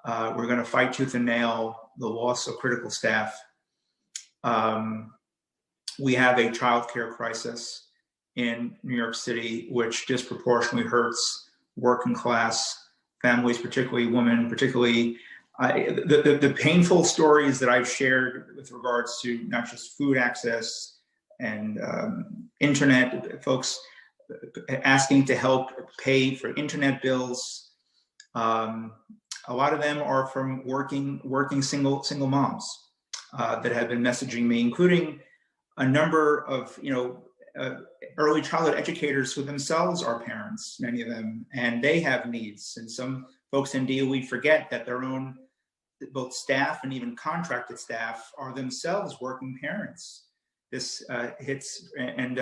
we're going to fight tooth and nail the loss of critical staff. We have a childcare crisis in New York City, which disproportionately hurts working class families, particularly women, particularly the painful stories that I've shared with regards to not just food access and internet, folks asking to help pay for internet bills. A lot of them are from working single moms that have been messaging me, including a number of early childhood educators who themselves are parents, many of them, and they have needs. And some folks in DOE forget that their own, both staff and even contracted staff, are themselves working parents. This hits, and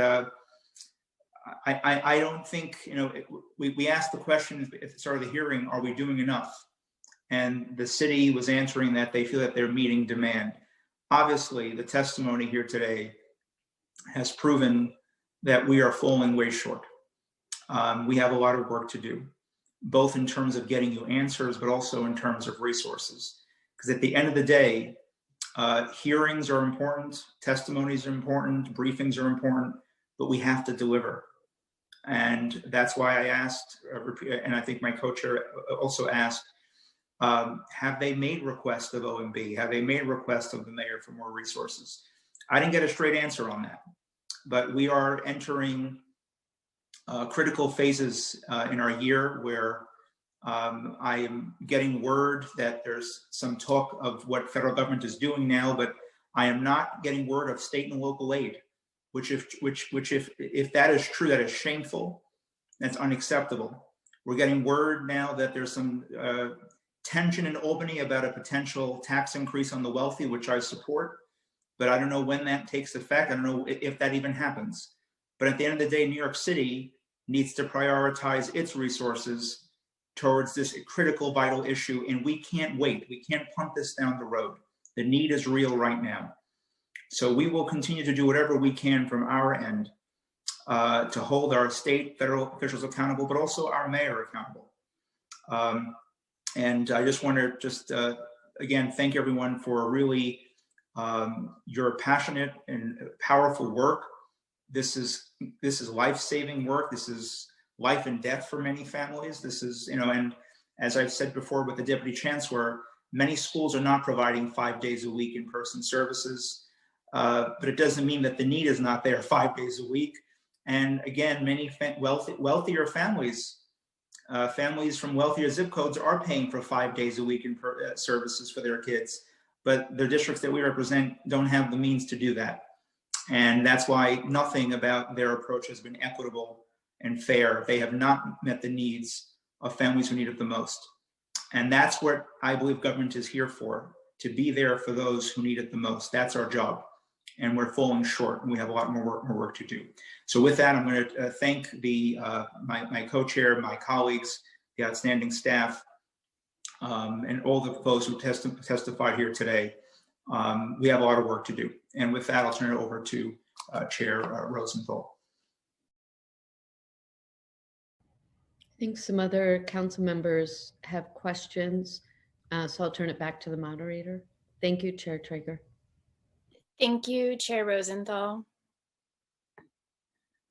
I don't think, we asked the question at the start of the hearing, are we doing enough? And the city was answering that they feel that they're meeting demand. Obviously, the testimony here today has proven that we are falling way short. We have a lot of work to do, both in terms of getting you answers, but also in terms of resources. Because at the end of the day, hearings are important, testimonies are important, briefings are important, but we have to deliver. And that's why I asked, and I think my co-chair also asked, have they made requests of OMB? Have they made requests of the mayor for more resources? I didn't get a straight answer on that, but we are entering critical phases in our year where I am getting word that there's some talk of what federal government is doing now, but I am not getting word of state and local aid, which if that is true, that is shameful. That's unacceptable. We're getting word now that there's some tension in Albany about a potential tax increase on the wealthy, which I support, but I don't know when that takes effect. I don't know if that even happens. But at the end of the day, New York City needs to prioritize its resources towards this critical, vital issue, and we can't wait. We can't punt this down the road. The need is real right now. So we will continue to do whatever we can from our end to hold our state, federal officials accountable, but also our mayor accountable. And I just want to again, thank everyone for really your passionate and powerful work. This is life-saving work. This is life and death for many families. This is, and as I've said before with the Deputy Chancellor, many schools are not providing 5 days a week in-person services, but it doesn't mean that the need is not there 5 days a week. And again, many wealthier families Families from wealthier zip codes are paying for 5 days a week in services for their kids, but the districts that we represent don't have the means to do that. And that's why nothing about their approach has been equitable and fair. They have not met the needs of families who need it the most. And that's what I believe government is here for, to be there for those who need it the most. That's our job. And we're falling short, and we have a lot more work to do. So with that, I'm going to thank my co-chair, my colleagues, the outstanding staff, and all those who testified here today. We have a lot of work to do. And with that, I'll turn it over to Chair Rosenthal. I think some other council members have questions, so I'll turn it back to the moderator. Thank you, Chair Traeger. Thank you, Chair Rosenthal.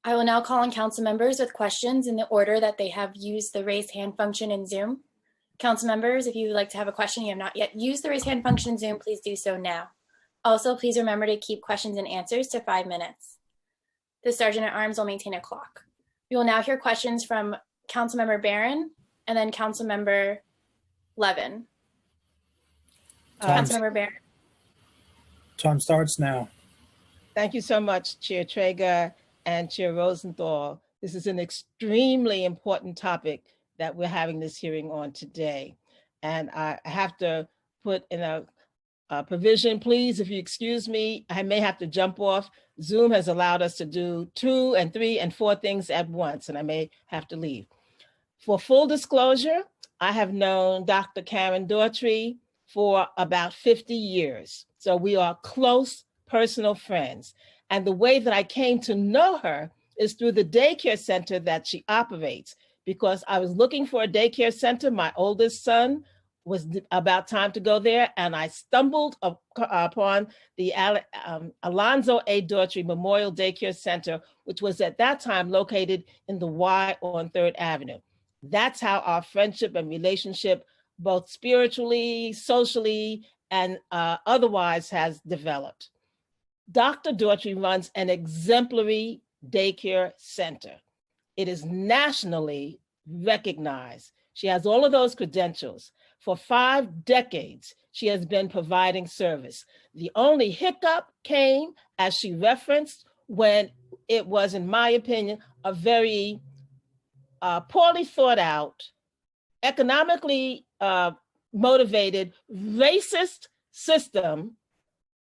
I will now call on council members with questions in the order that they have used the raise hand function in Zoom. Council members, if you would like to have a question, you have not yet used the raise hand function in Zoom, please do so now. Also, please remember to keep questions and answers to 5 minutes. The Sergeant at Arms will maintain a clock. We will now hear questions from Councilmember Barron and then Councilmember Levin. Councilmember Barron. Time starts now. Thank you so much, Chair Traeger and Chair Rosenthal. This is an extremely important topic that we're having this hearing on today. And I have to put in a provision, please, if you excuse me, I may have to jump off. Zoom has allowed us to do 2 and 3 and 4 things at once, and I may have to leave. For full disclosure, I have known Dr. Karen Daughtry for about 50 years. So we are close personal friends. And the way that I came to know her is through the daycare center that she operates, because I was looking for a daycare center. My oldest son was about time to go there, and I stumbled upon the Alonzo A. Daughtry Memorial Daycare Center, which was at that time located in the Y on 3rd Avenue. That's how our friendship and relationship, both spiritually, socially, and otherwise, has developed. Dr. Daughtry runs an exemplary daycare center. It is nationally recognized. She has all of those credentials. For 5 decades, she has been providing service. The only hiccup came, as she referenced, when it was, in my opinion, a very poorly thought out, economically motivated, racist system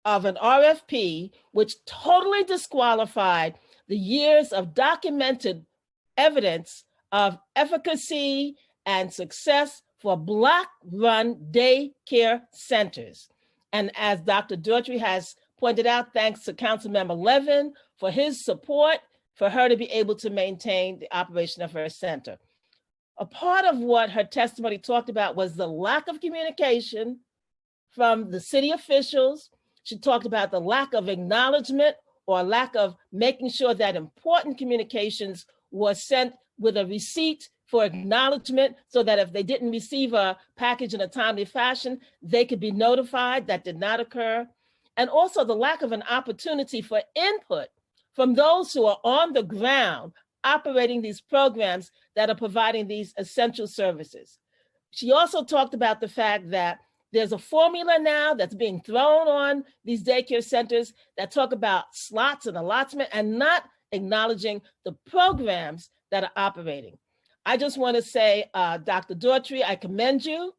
of an RFP, which totally disqualified the years of documented evidence of efficacy and success for Black-run daycare centers. And as Dr. Daughtry has pointed out, thanks to Councilmember Levin for his support for her to be able to maintain the operation of her center. A part of what her testimony talked about was the lack of communication from the city officials. She talked about the lack of acknowledgement or lack of making sure that important communications was sent with a receipt for acknowledgement, so that if they didn't receive a package in a timely fashion, they could be notified. That did not occur. And also the lack of an opportunity for input from those who are on the ground operating these programs that are providing these essential services. She also talked about the fact that there's a formula now that's being thrown on these daycare centers that talk about slots and allotment and not acknowledging the programs that are operating. I just want to say, Dr. Daughtry, I commend you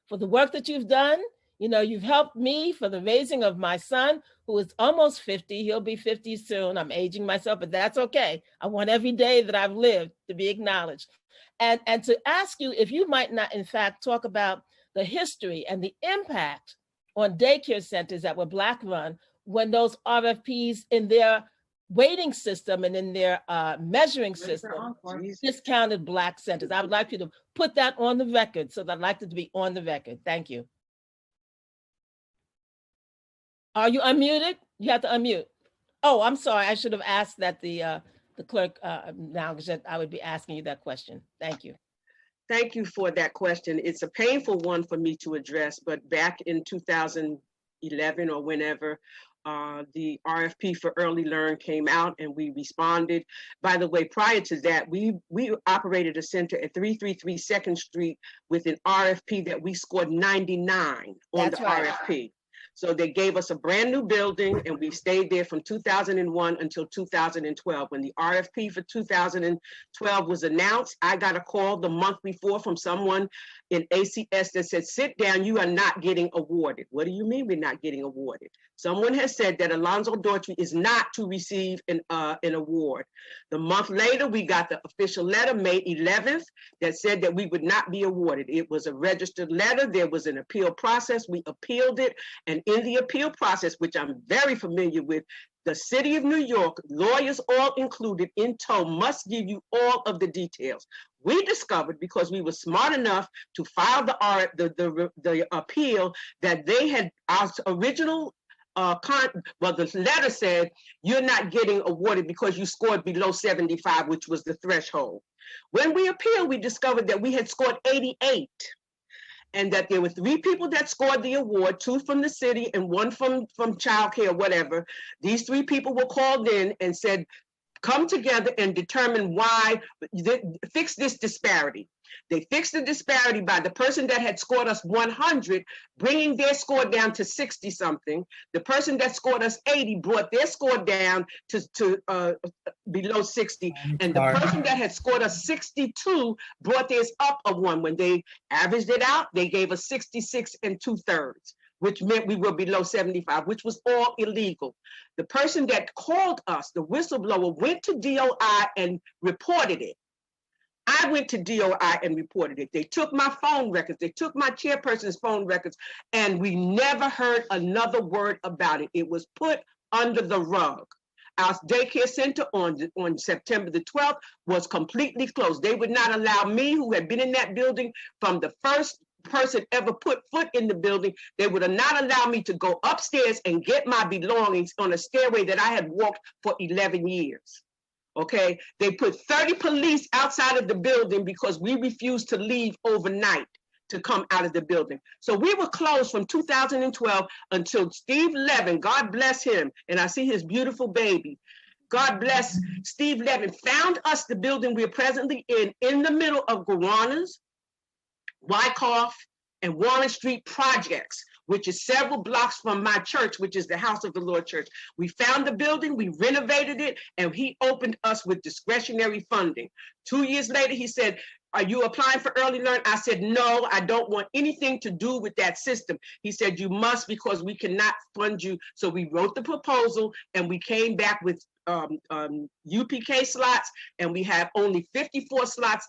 for the work that you've done. You know, you've helped me for the raising of my son, who is almost 50. He'll be 50 soon. I'm aging myself, but that's okay. I want every day that I've lived to be acknowledged. And to ask you if you might not, in fact, talk about the history and the impact on daycare centers that were Black run when those RFPs in their weighting system and in their measuring system discounted Black centers. I would like you to put that on the record, so that I'd like it to be on the record. Thank you. Are you unmuted? You have to unmute. Oh, I'm sorry. I should have asked that the clerk now, because I would be asking you that question. Thank you. Thank you for that question. It's a painful one for me to address, but back in 2011 or whenever, the RFP for Early Learn came out and we responded. By the way, prior to that, we operated a center at 333 2nd Street with an RFP that we scored 99 on the RFP. So they gave us a brand new building and we stayed there from 2001 until 2012. When the RFP for 2012 was announced, I got a call the month before from someone in ACS that said, sit down, you are not getting awarded. What do you mean we're not getting awarded? Someone has said that Alonzo Daughtry is not to receive an award. The month later, we got the official letter, May 11th, that said that we would not be awarded. It was a registered letter. There was an appeal process. We appealed it. And in the appeal process, which I'm very familiar with, the city of New York, lawyers all included in tow, must give you all of the details. We discovered, because we were smart enough to file the appeal, that they had our original the letter said you're not getting awarded because you scored below 75, which was the threshold. When we appealed, we discovered that we had scored 88. And that there were 3 people that scored the award, 2 from the city and 1 from childcare or whatever. These 3 people were called in and said, come together and determine why, fix this disparity. They fixed the disparity by the person that had scored us 100, bringing their score down to 60 something. The person that scored us 80 brought their score down to below 60. And the person that had scored us 62 brought theirs up a 1. When they averaged it out, they gave us 66 2/3. Which meant we were below 75, which was all illegal. The person that called us, the whistleblower, went to DOI and reported it. I went to DOI and reported it. They took my phone records, they took my chairperson's phone records, and we never heard another word about it. It was put under the rug. Our daycare center on September the 12th was completely closed. They would not allow me, who had been in that building from the first person ever put foot in the building, they would not allow me to go upstairs and get my belongings on a stairway that I had walked for 11 years. Okay, they put 30 police outside of the building because we refused to leave overnight to come out of the building. So we were closed from 2012 until Steve Levin, God bless him, and I see his beautiful baby. God bless Steve Levin, found us the building we're presently in the middle of Gowanus, Wyckoff, and Warren Street projects, which is several blocks from my church, which is the House of the Lord Church. We found the building, we renovated it, and he opened us with discretionary funding. 2 years later, he said, are you applying for Early Learn? I said, no, I don't want anything to do with that system. He said, you must, because we cannot fund you. So we wrote the proposal and we came back with UPK slots, and we have only 54 slots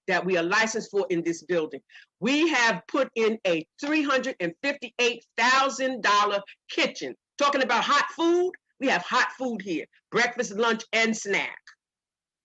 that we are licensed for in this building. We have put in a $358,000 kitchen. Talking about hot food, we have hot food here, breakfast, lunch, and snack.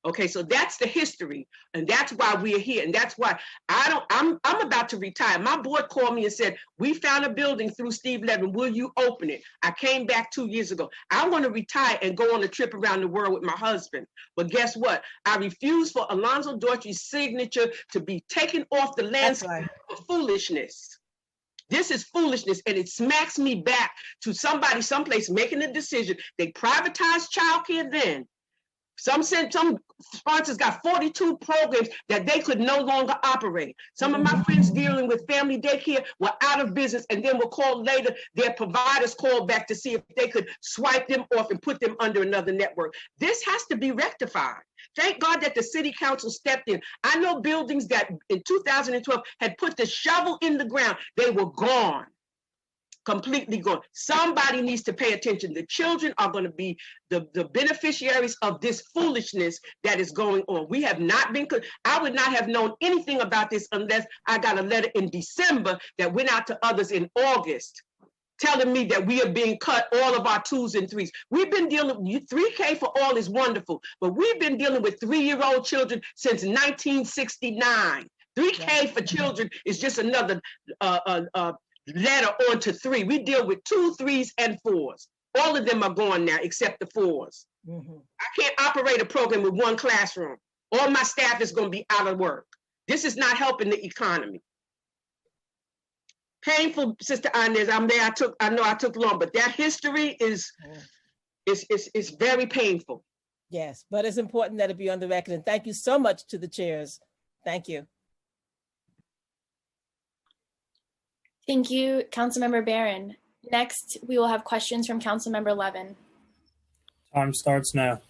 Okay, so that's the history, and that's why we are here, and that's why I'm about to retire. My board called me and said, we found a building through Steve Levin, will you open it? I came back 2 years ago. I want to retire and go on a trip around the world with my husband, but guess what? I refuse for Alonzo Daughtry's signature to be taken off the landscape for foolishness. This is foolishness, and it smacks me back to somebody someplace making a decision. They privatized childcare then. Some sponsors got 42 programs that they could no longer operate. Some of my friends dealing with family daycare were out of business and then were called later. Their providers called back to see if they could swipe them off and put them under another network. This has to be rectified. Thank God that the city council stepped in. I know buildings that in 2012 had put the shovel in the ground. They were gone. Completely gone. Somebody needs to pay attention. The children are going to be the beneficiaries of this foolishness that is going on. We have not been, I would not have known anything about this unless I got a letter in December that went out to others in August telling me that we are being cut all of our 2s and 3s. We've been dealing with 3K for all is wonderful, but we've been dealing with 3-year-old children since 1969. 3K for children is just another letter on to 3. We deal with 2, 3s, and 4s. All of them are gone now except the 4s. I can't operate a program with 1 classroom. All my staff is going to be out of work. This is not helping the economy. painful, Sister Inez. I'm there. I know I took long, but that history is very painful. Yes, but it's important that it be on the record. And thank you so much to the chairs. Thank you. Thank you, Councilmember Barron. Next, we will have questions from Councilmember Levin. Time starts now.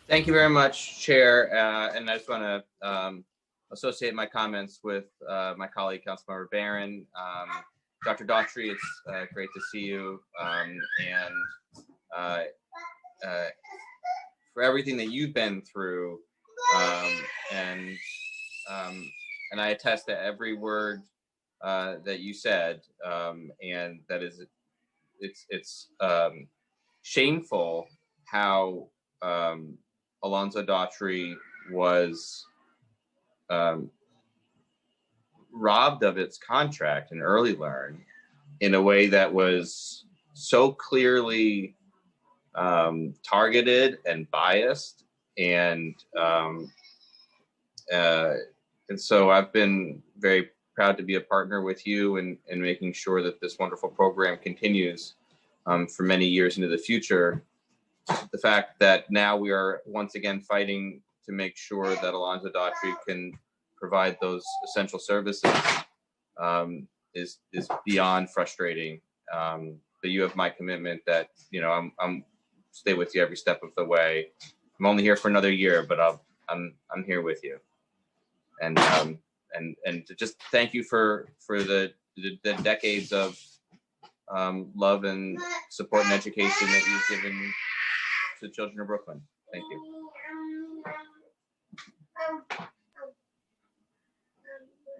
Thank you very much, Chair. And I just want to associate my comments with my colleague, Councilmember Barron. Dr. Daughtry, it's great to see you. For everything that you've been through, and I attest to every word that you said, and that is, it's shameful how Alonzo Daughtry was robbed of its contract in Early Learn in a way that was so clearly targeted and biased, and so I've been very proud to be a partner with you in making sure that this wonderful program continues for many years into the future. The fact that now we are once again fighting to make sure that Alonzo Daughtry can provide those essential services is beyond frustrating. But you have my commitment that, you know, I'm stay with you every step of the way. I'm only here for another year, but I'm here with you. And to just thank you for the decades of love and support and education that you've given to the children of Brooklyn. Thank you.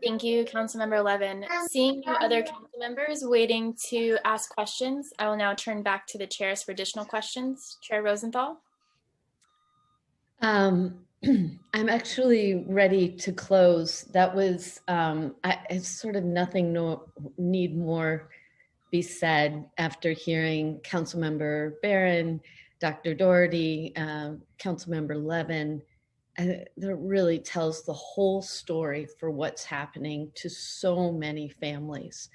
Thank you, Councilmember Levin. Seeing no other council members waiting to ask questions, I will now turn back to the chairs for additional questions. Chair Rosenthal. I'm actually ready to close. That was, it's sort of nothing need more be said after hearing Councilmember Barron, Dr. Doherty, Councilmember Levin. That really tells the whole story for what's happening to so many families.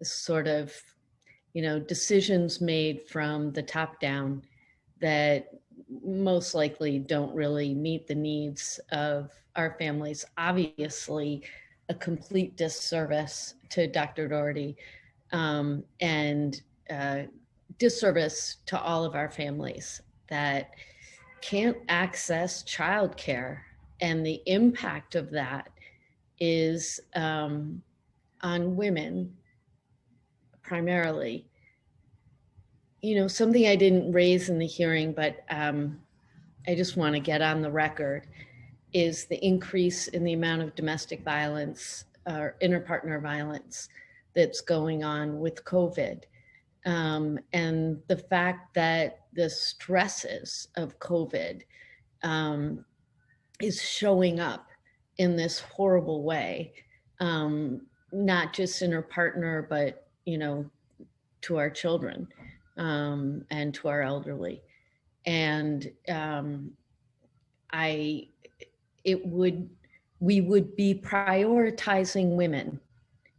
Sort of, you know, decisions made from the top down that most likely don't really meet the needs of our families. Obviously, a complete disservice to Dr. Doherty, and disservice to all of our families that can't access childcare, and the impact of that is on women primarily. You know, something I didn't raise in the hearing, but I just want to get on the record, is the increase in the amount of domestic violence or interpartner violence that's going on with COVID. And the fact that the stresses of COVID is showing up in this horrible way, not just in our partner, but, you know, to our children and to our elderly. And we would be prioritizing women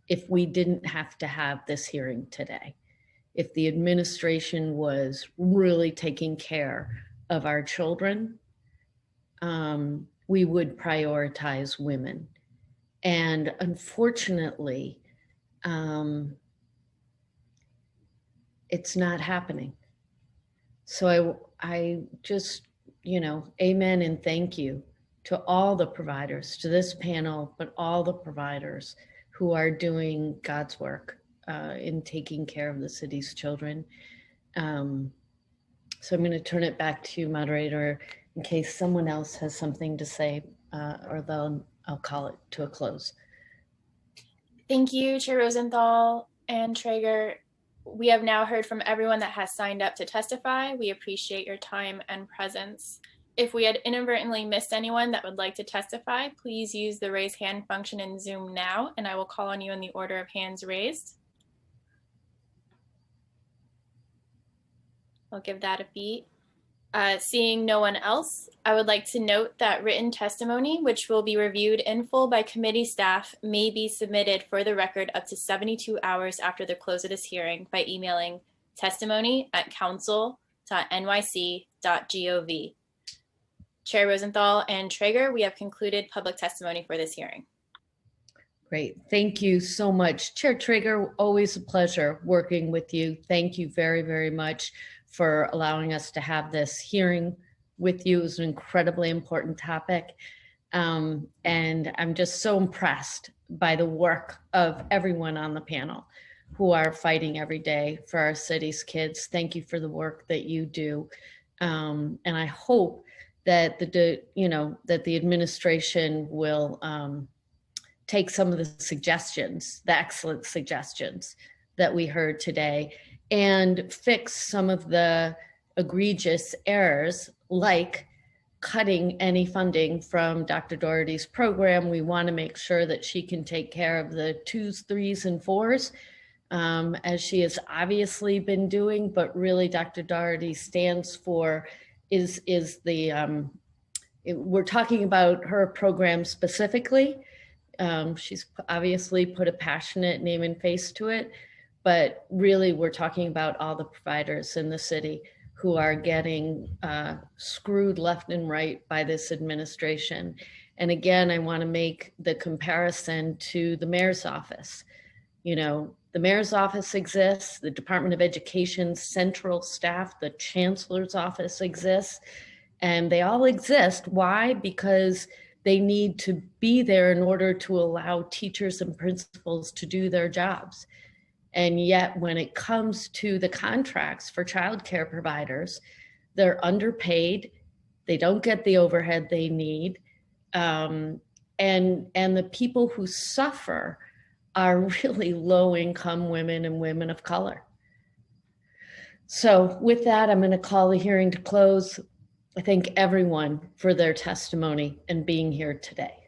if we didn't have to have this hearing today. If the administration was really taking care of our children, we would prioritize women. And unfortunately, it's not happening. So I just, you know, amen and thank you to all the providers, to this panel, but all the providers who are doing God's work in taking care of the city's children. So I'm going to turn it back to you, moderator, in case someone else has something to say, or I'll call it to a close. Thank you, Chair Rosenthal and Traeger. We have now heard from everyone that has signed up to testify. We appreciate your time and presence. If we had inadvertently missed anyone that would like to testify, please use the raise hand function in Zoom now, and I will call on you in the order of hands raised. I'll give that a beat. Seeing no one else, I would like to note that written testimony, which will be reviewed in full by committee staff, may be submitted for the record up to 72 hours after the close of this hearing by emailing testimony@council.nyc.gov. Chair Rosenthal and Traeger, we have concluded public testimony for this hearing. Great. Thank you so much. Chair Traeger, always a pleasure working with you. Thank you very, very much for allowing us to have this hearing with you. It's an incredibly important topic. And I'm just so impressed by the work of everyone on the panel who are fighting every day for our city's kids. Thank you for the work that you do. And I hope that that the administration will take some of the suggestions, the excellent suggestions that we heard today, and fix some of the egregious errors, like cutting any funding from Dr. Doherty's program. We want to make sure that she can take care of the 2s, 3s, and 4s, as she has obviously been doing, but really Dr. Doherty stands for we're talking about her program specifically. She's obviously put a passionate name and face to it, but really we're talking about all the providers in the city who are getting screwed left and right by this administration. And again, I want to make the comparison to the mayor's office. You know, the mayor's office exists, the Department of Education's central staff, the chancellor's office exists, and they all exist. Why? Because they need to be there in order to allow teachers and principals to do their jobs. And yet when it comes to the contracts for childcare providers, they're underpaid, they don't get the overhead they need, and the people who suffer are really low-income women and women of color. So with that, I'm going to call the hearing to close. I thank everyone for their testimony and being here today.